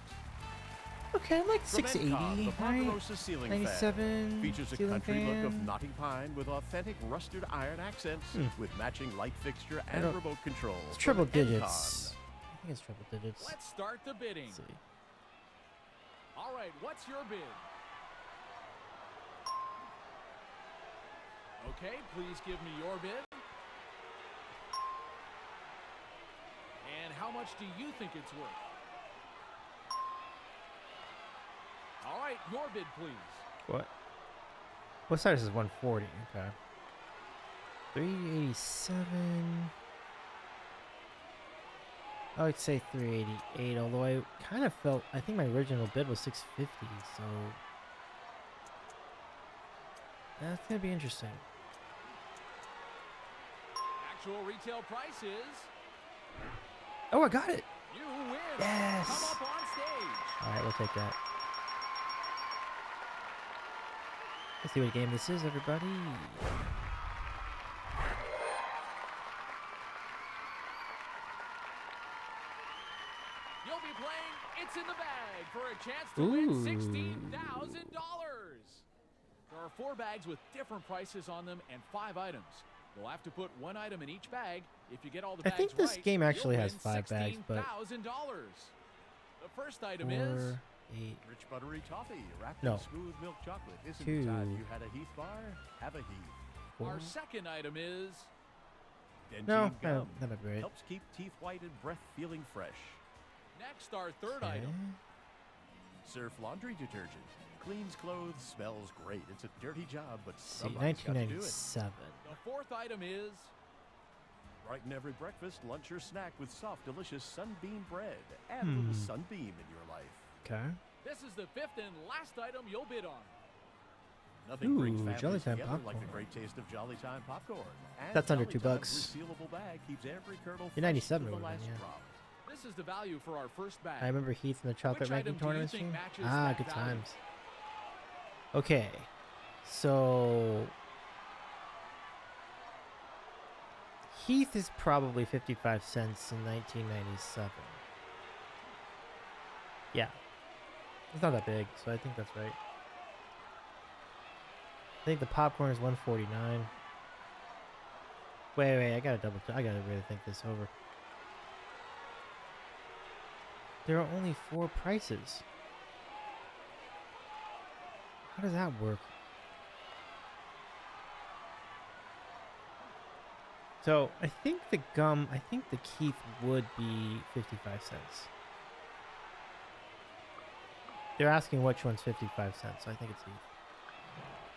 go. Okay, I'm like From 680, Encom, the right? Ponderosa ceiling 97. fan. Features a ceiling country look of fan. knotty pine with authentic rusted iron accents with matching light fixture I and don't- remote control. It's from triple Encom. digits. I think it's triple digits. Let's start the bidding. Let's see. All right, what's your bid? Okay, please give me your bid. And how much do you think it's worth? All right, your bid, please. What? What size is 140? Okay. 387. I would say 388, although I kind of felt, I think my original bid was 650, so that's gonna be interesting. Actual retail price is... Oh, I got it! You win. Yes. Come up on stage. All right, we'll take that. Let's see what game this is, everybody. You'll be playing It's in the Bag for a chance to win Ooh. $16,000. There are 4 bags with different prices on them and 5 items. You'll have to put one item in each bag. If you get all the I bags think this right, game actually you'll has win 5 bags, but $16,000. The first item is 4, 8. Rich buttery toffee wrapped No. in smooth milk chocolate. Isn't 2, it time you had a Heath bar? Have a Heath. 4. our second item is Dentyne No, gum not a great. helps keep teeth white and breath feeling fresh. next our third Okay. item. Surf laundry detergent cleans clothes, smells great. It's a dirty job, but See, somebody's got to do it. 1997. The fourth item is Brighten every breakfast, lunch, or snack with soft, delicious Sunbeam bread. Add a little Sunbeam in your life. Okay. this is the fifth and last item you'll bid on. Nothing brings Ooh, families Jolly Time together like the popcorn. great taste of Jolly Time popcorn. And That's under Jolly $2. Time's resealable bag keeps every kernel In fresh 97 to the it would've last been, yeah. drop. This is the value for our first bag. I remember Heath in the chocolate Which ranking item do you tournament think stream. matches Ah, that good value? times. Okay. So Heath is probably 55 cents in 1997. Yeah. It's not that big, so I think that's right. I think the popcorn is 149. Wait, I gotta double check. I gotta really think this over. There are only 4 prices. How does that work? So, I think the Keith would be 55 cents. They're asking which one's 55 cents, so I think it's Heath.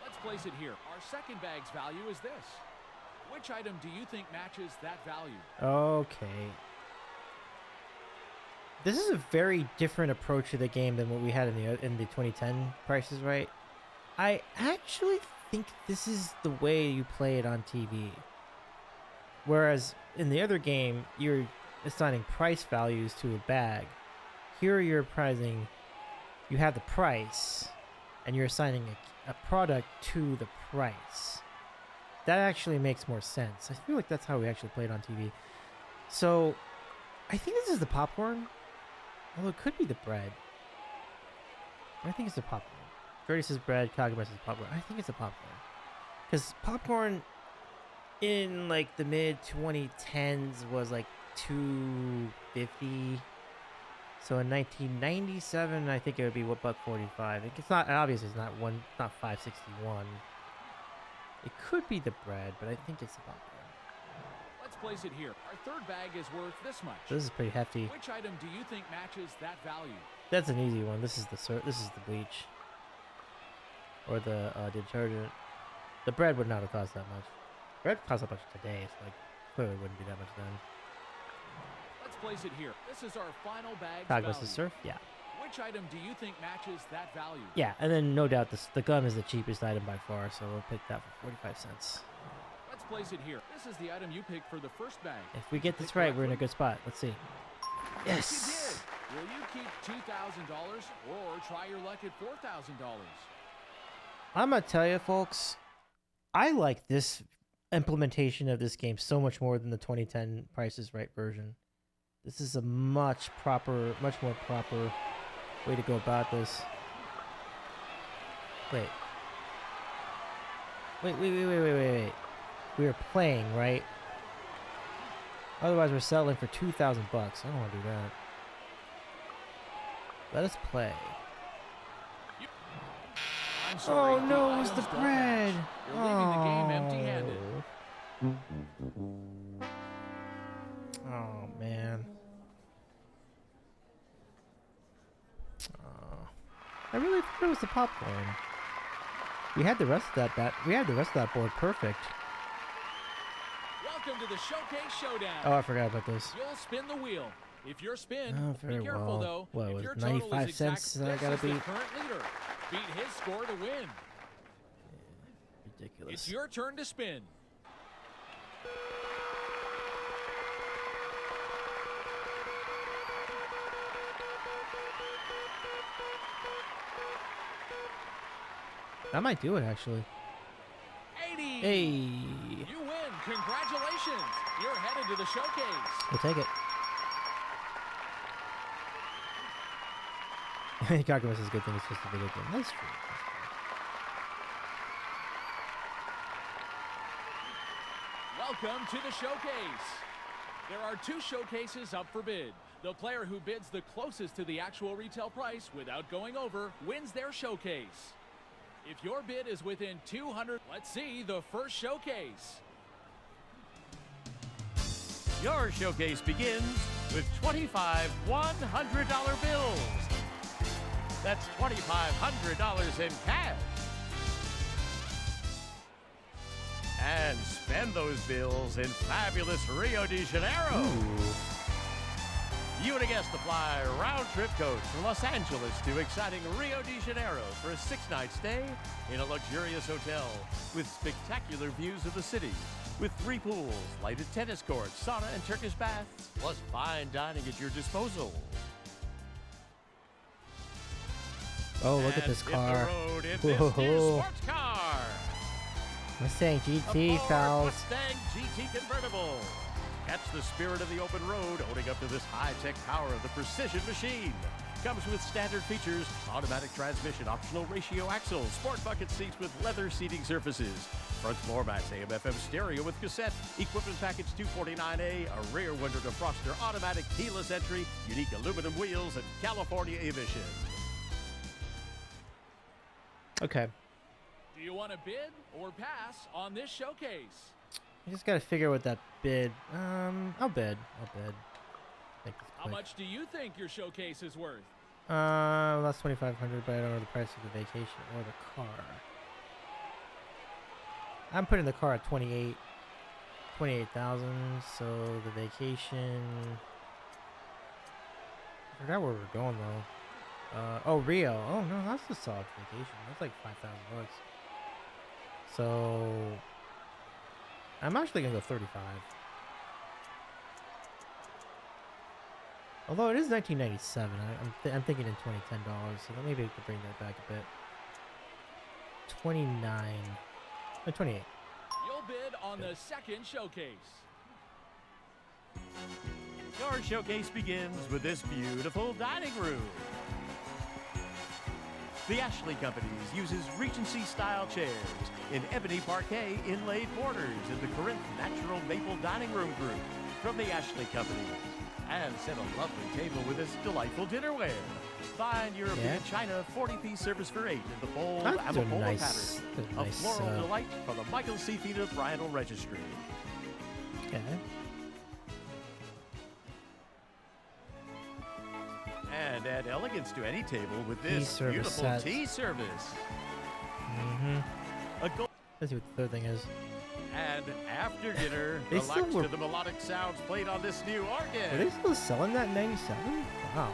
Let's place it here. Our second bag's value is this. Which item do you think matches that value? Okay. This is a very different approach to the game than what we had in the 2010 Prices Right. I actually think this is the way you play it on TV. Whereas in the other game, you're assigning price values to a bag. Here you're pricing, you have the price, and you're assigning a product to the price. That actually makes more sense. I feel like that's how we actually played on TV. So, I think this is the popcorn. Although it could be the bread. I think it's the popcorn. Gertie says bread, Kagura says popcorn. I think it's the popcorn. Because popcorn in like the mid 2010s was like $2.50. So in 1997, I think it would be $1.45. It's not, obviously it's not $5.61. It could be the bread, but I think it's the popcorn. Let's place it here. Our third bag is worth this much. This is pretty hefty. Which item do you think matches that value? That's an easy one. This is the bleach. Or the detergent. The bread would not have cost that much. Bread costs that much today, so like clearly wouldn't be that much then. Let's place it here. This is our final bag's Kagura value. says surf? Yeah. Which item do you think matches that value? Yeah, and then no doubt the gum is the cheapest item by far, so we'll pick that for 45 cents. Let's place it here. This is the item you picked for the first bag. If we get this right, we're in a good spot. Let's see. Yes, you Yes! did. Will you keep $2,000 or try your luck at $4,000? I'm gonna tell you, folks, I like this implementation of this game so much more than the 2010 Price is Right version. This is a much more proper way to go about this. Wait. We are playing, right? Otherwise, we're settling for $2,000. I don't want to do that. Let us play. I'm sorry, Oh no, the it was the items don't bread. match. You're leaving the game empty-handed. Oh man. Oh. I really thought it was the popcorn. We had the rest of that board perfect. Welcome to the Showcase Showdown. Oh, I forgot about this. You'll spin the wheel. If you're spin, Oh, very be careful well. though. What, if was your it total 95 is exact, cents that I this gotta is the beat? current leader. Beat his score to win. Ridiculous. It's your turn to spin. That might do it actually. 80. Hey, You win. Congratulations. You're headed to the showcase. we'll take it. Calculus is a good thing. It's just a video game. That's true. Welcome to the showcase. There are 2 showcases up for bid. The player who bids the closest to the actual retail price without going over wins their showcase. If your bid is within 200, let's see the first showcase. Your showcase begins with 25 $100 bills. That's $2,500 in cash. And spend those bills in fabulous Rio de Janeiro. You and a guest to fly round-trip coach from Los Angeles to exciting Rio de Janeiro for a 6-night stay in a luxurious hotel with spectacular views of the city, with 3 pools, lighted tennis courts, sauna, and Turkish baths, plus fine dining at your disposal. Oh, look at And this hit car. the road in this new Whoa. sports car. Mustang GT, A Ford pals. Mustang GT convertible. Catch the spirit of the open road, owning up to this high-tech power of the precision machine. Comes with standard features, automatic transmission, optional ratio axles, sport bucket seats with leather seating surfaces, front floor mats, AM/FM stereo with cassette, equipment package 249A, a rear window defroster, automatic keyless entry, unique aluminum wheels, and California emission. Okay. Do you want to bid or pass on this showcase? I just gotta figure out what that bid. I'll bid. Make this How quick. much do you think your showcase is worth? That's 2,500, but I don't know the price of the vacation or the car. I'm putting the car at 28,000. So the vacation. I forgot where we're going though. Oh, Rio. Oh no, that's a solid vacation. That's like $5,000. So I'm actually gonna go 35. Although it is 1997, I'm thinking in 2010 dollars, so maybe we could bring that back a bit. 29, 28. You'll bid on the second showcase. Your showcase begins with this beautiful dining room. The Ashley Companies uses Regency-style chairs in ebony parquet inlaid borders in the Corinth Natural Maple Dining Room Group from the Ashley Companies. And set a lovely table with this delightful dinnerware. Fine European Yeah. china 40-piece service for 8 in the bold That's a Amapola nice, pattern. A nice, floral delight from the Michael C. Theda Bridal Registry. Okay. And add elegance to any table with Tea this service beautiful set. tea service. Mm-hmm. A gold Let's see what the third thing is. And after dinner, They still relax were- to the melodic sounds played on this new organ. Are they still selling that in 97? Wow.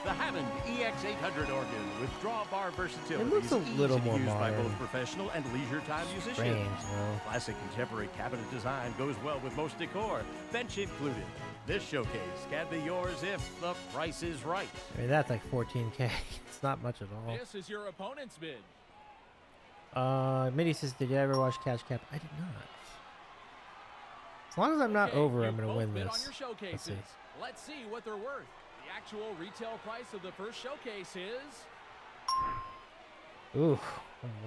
The Hammond EX800 organ with drawbar versatility. It looks a is little easy to more use by modern. both professional and leisure time musicians. Strange, though. Classic contemporary cabinet design goes well with most decor, bench included. This showcase can be yours if the price is right. I mean, that's like 14K. It's not much at all. This is your opponent's bid. Mitty says, did you ever watch Cash Cap? I did not. As long as I'm not Okay, over, you I'm going to both win bid this. on your showcases. see. Let's see what they're worth. The actual retail price of the first showcase is... Ooh.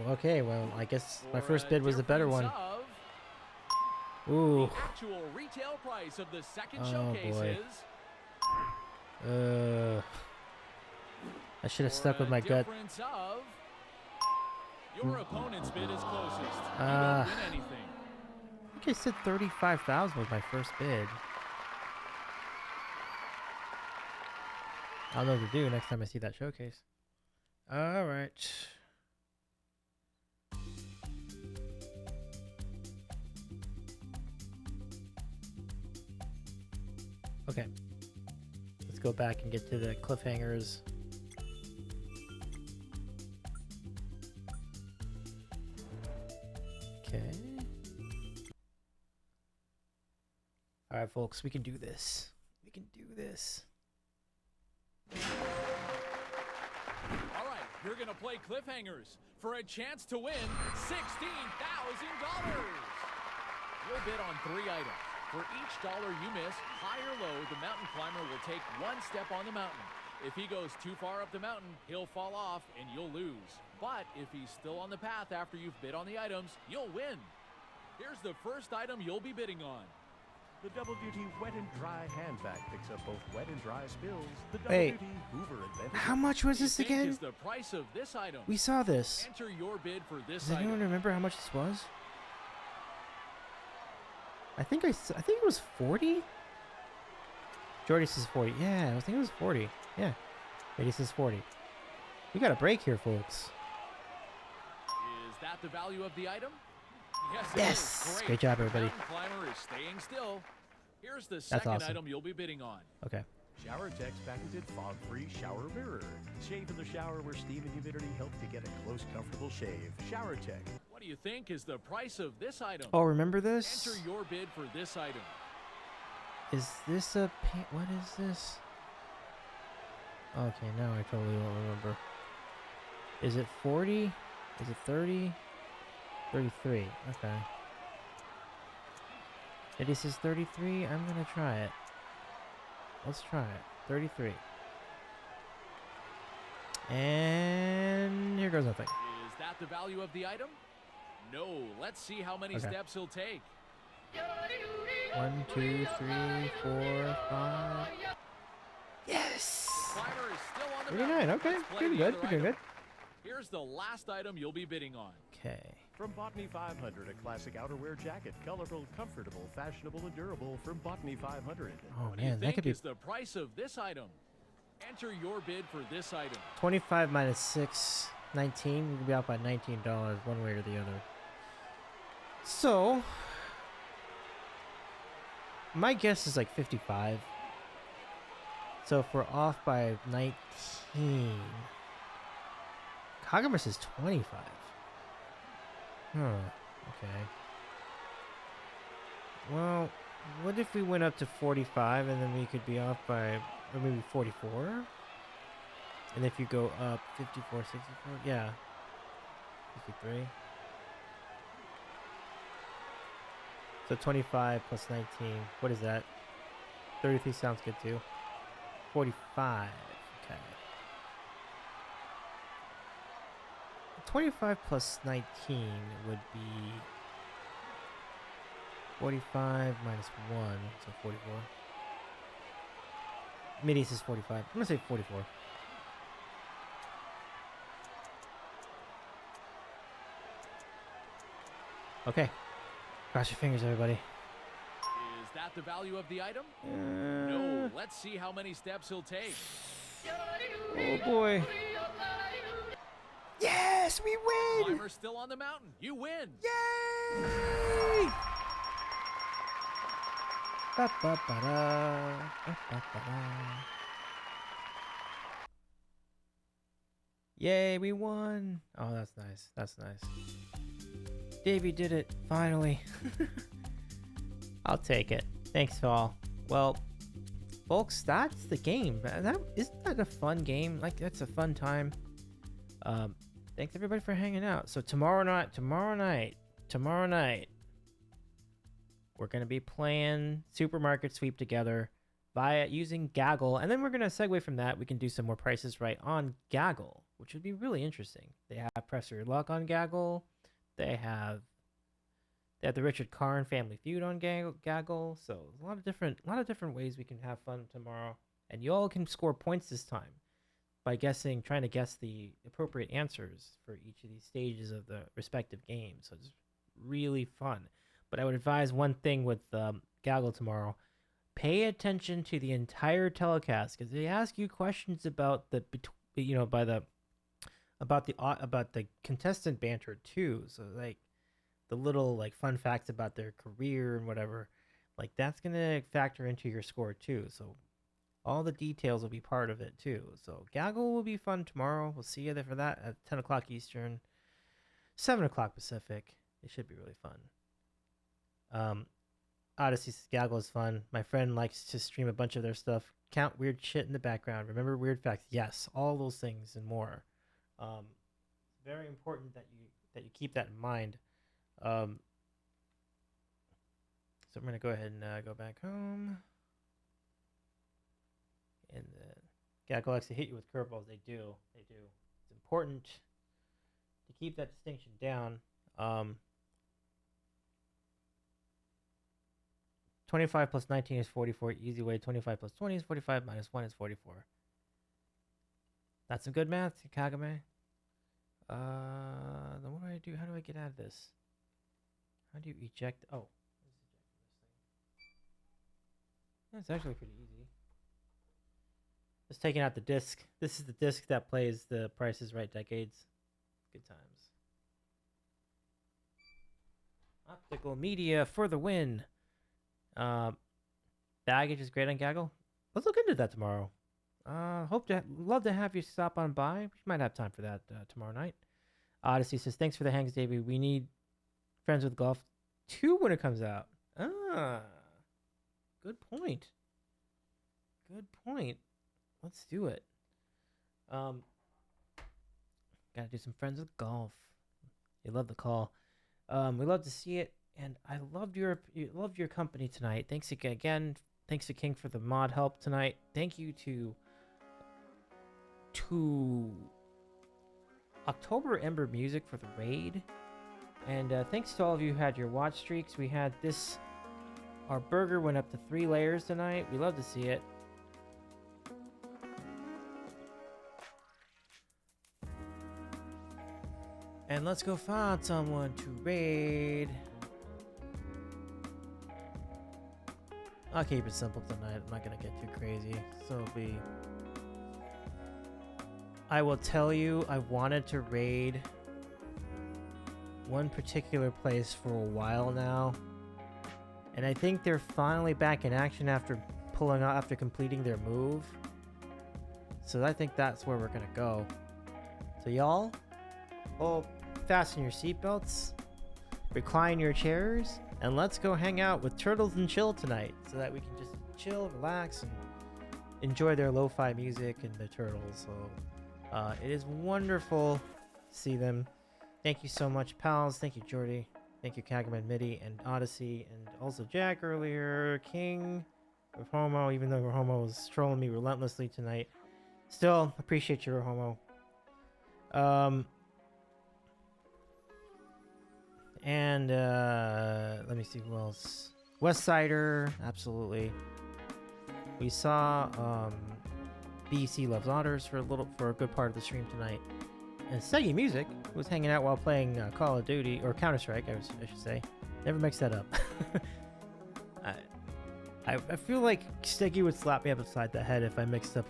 Okay, well, I guess my for first a bid was the better difference one. of Ooh. The actual retail price of the second Oh, showcase boy. is... I should have for stuck with a my gut. difference of... Your opponent's bid is closest. You Ah. don't win anything. I think I said 35,000 was my first bid. I'll know what to do next time I see that showcase. All right. Okay. Let's go back and get to the cliffhangers. Okay. All right, folks, we can do this. We can do this. All right, you're going to play cliffhangers for a chance to win $16,000. You'll bid on 3 items. For each dollar you miss, high or low, the mountain climber will take 1 step on the mountain. If he goes too far up the mountain, he'll fall off and you'll lose. But if he's still on the path after you've bid on the items, you'll win. Here's the first item you'll be bidding on. The Double Duty Wet and Dry hand vac picks up both wet and dry spills. The Double Wait. Duty Hoover invented How it. much was What do you this think again? is the price of this item? We saw this. Enter your bid for this Does anyone item. remember how much this was? I think it was 40. Jordy says 40. Yeah, I think it was 40. Yeah. Lady says 40. We got a break here, folks. Is that the value of the item? Yes, it Yes! is. Great. Great job, everybody. Mountain climber is staying still. Here's the second awesome. item you'll be bidding on. Okay. Shower Tech's patented fog-free shower mirror. Shave in the shower where steam and humidity help to get a close, comfortable shave. Shower Tech. What do you think is the price of this item? Oh, remember this? Enter your bid for this item. Is this a what is this? Okay, now I totally don't remember. Is it 40? Is it 30? 33. Okay. Eddie says 33. I'm gonna try it. Let's try it. 33. And here goes nothing. Is that the value of the item? No. Let's see how many Okay. steps he'll take. 1, 2, 3, 4, 5. Yes! Climber is still on the 39. mountain. Okay. Let's play Pretty the good. other Pretty item. good. Here's the last item you'll be bidding on. Okay. From Botany 500, a classic outerwear jacket. Colorful, comfortable, fashionable, and durable from Botany 500. Oh What do you man, that think could be is the price of this item? Enter your bid for this item. 25 minus 6, 19. We could be out by $19 one way or the other. So, my guess is like 55. So if we're off by 19, Kagama says 25. Huh. Okay. Well, what if we went up to 45 and then we could be off by, or maybe 44? And if you go up 54, 64, yeah. 53. So 25 plus 19, what is that? 33 sounds good too. 45, okay. 25 plus 19 would be 45 minus 1, so 44. Midi says 45. I'm gonna say 44. Okay. Cross your fingers, everybody. Is that the value of the item? Uh, No. Let's see how many steps he'll take. Oh boy. Yes, we win! Climber's still on the mountain. You win. Yay! Ba-ba-ba-da, ba-ba-ba-da. Yay, we won! Oh, that's nice. That's nice. Davey did it, finally. I'll take it. Thanks, all. Well, folks, that's the game. Isn't that a fun game? Like, that's a fun time. Thanks everybody for hanging out. So tomorrow night, we're gonna be playing Supermarket Sweep together via using Gaggle, and then we're gonna segue from that. We can do some more Prices Right on Gaggle, which would be really interesting. They have Press Your Luck on Gaggle. They have the Richard Karn Family Feud on Gaggle. So a lot of different ways we can have fun tomorrow, and you all can score points this time by trying to guess the appropriate answers for each of these stages of the respective games. So it's really fun. But I would advise one thing with Gaggle tomorrow: pay attention to the entire telecast, because they ask you questions about the contestant banter too. So like the little like fun facts about their career and whatever, like that's gonna factor into your score too. So all the details will be part of it too. So Gaggle will be fun tomorrow. We'll see you there for that at 10 o'clock Eastern, 7 o'clock Pacific. It should be really fun. Odyssey says Gaggle is fun. My friend likes to stream a bunch of their stuff. Count weird shit in the background. Remember weird facts. Yes, all those things and more. It's very important that you keep that in mind. So I'm gonna go ahead and go back home. And Gaggle likes to hit you with curveballs. They do. It's important to keep that distinction down. 25 plus 19 is 44. Easy way. 25 plus 20 is 45. Minus 1 is 44. That's some good math, Kagame. Then what do I do? How do I get out of this? How do you eject? Oh. That's actually pretty easy. Just taking out the disc. This is the disc that plays the Price is Right decades. Good times. Optical Media for the win. Baggage is great on Gaggle. Let's look into that tomorrow. Love to have you stop on by. We might have time for that tomorrow night. Odyssey says, thanks for the hangs, Davey. We need Friends with Golf 2 when it comes out. Good point. Good point. Let's do it. Gotta do some Friends with Golf. You love the call. We love to see it, and I loved your company tonight. Thanks again. Thanks to King for the mod help tonight. Thank you to October Ember Music for the raid, and thanks to all of you who had your watch streaks. We had this. Our burger went up to 3 layers tonight. We love to see it. And let's go find someone to raid. I'll keep it simple tonight. I'm not gonna get too crazy. So I will tell you, I wanted to raid one particular place for a while now. And I think they're finally back in action after completing their move. So I think that's where we're gonna go. So y'all, fasten your seatbelts, recline your chairs, and let's go hang out with Turtles and Chill tonight, so that we can just chill, relax, and enjoy their lo-fi music and the turtles. So it is wonderful to see them. Thank you so much, pals. Thank you, Jordy. Thank you, Kagaman, Midi, and Odyssey, and also Jack earlier, King, Rohomo, even though Rohomo was trolling me relentlessly tonight. Still, appreciate you, Rohomo. And let me see who else. Westsider, absolutely. We saw BC Loves Otters for a good part of the stream tonight. And Segi Music was hanging out while playing Call of Duty, or Counter-Strike, I should say. Never mix that up. I feel like Segi would slap me up upside the head if I mixed up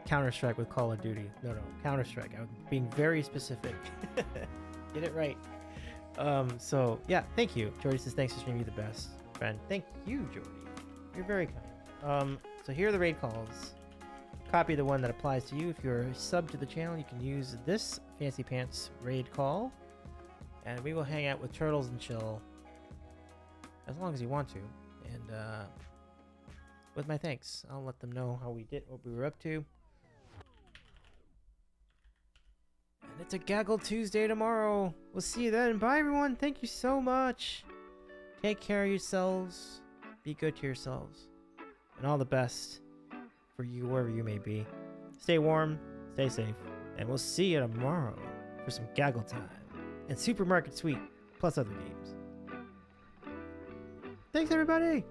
Counter-Strike with Call of Duty. No, Counter-Strike. I'm being very specific. Get it right. So, yeah, thank you. Jordy says, thanks for streaming, you the best, friend. Thank you, Jordy. You're very kind. So here are the raid calls. Copy the one that applies to you. If you're a sub to the channel, you can use this Fancy Pants raid call, and we will hang out with Turtles and Chill as long as you want to. And with my thanks, I'll let them know how we did, what we were up to. And it's a Gaggle Tuesday tomorrow. We'll see you then. Bye, everyone. Thank you so much. Take care of yourselves. Be good to yourselves. And all the best for you wherever you may be. Stay warm, stay safe, and we'll see you tomorrow for some Gaggle time and Supermarket Sweep, plus other games. Thanks, everybody!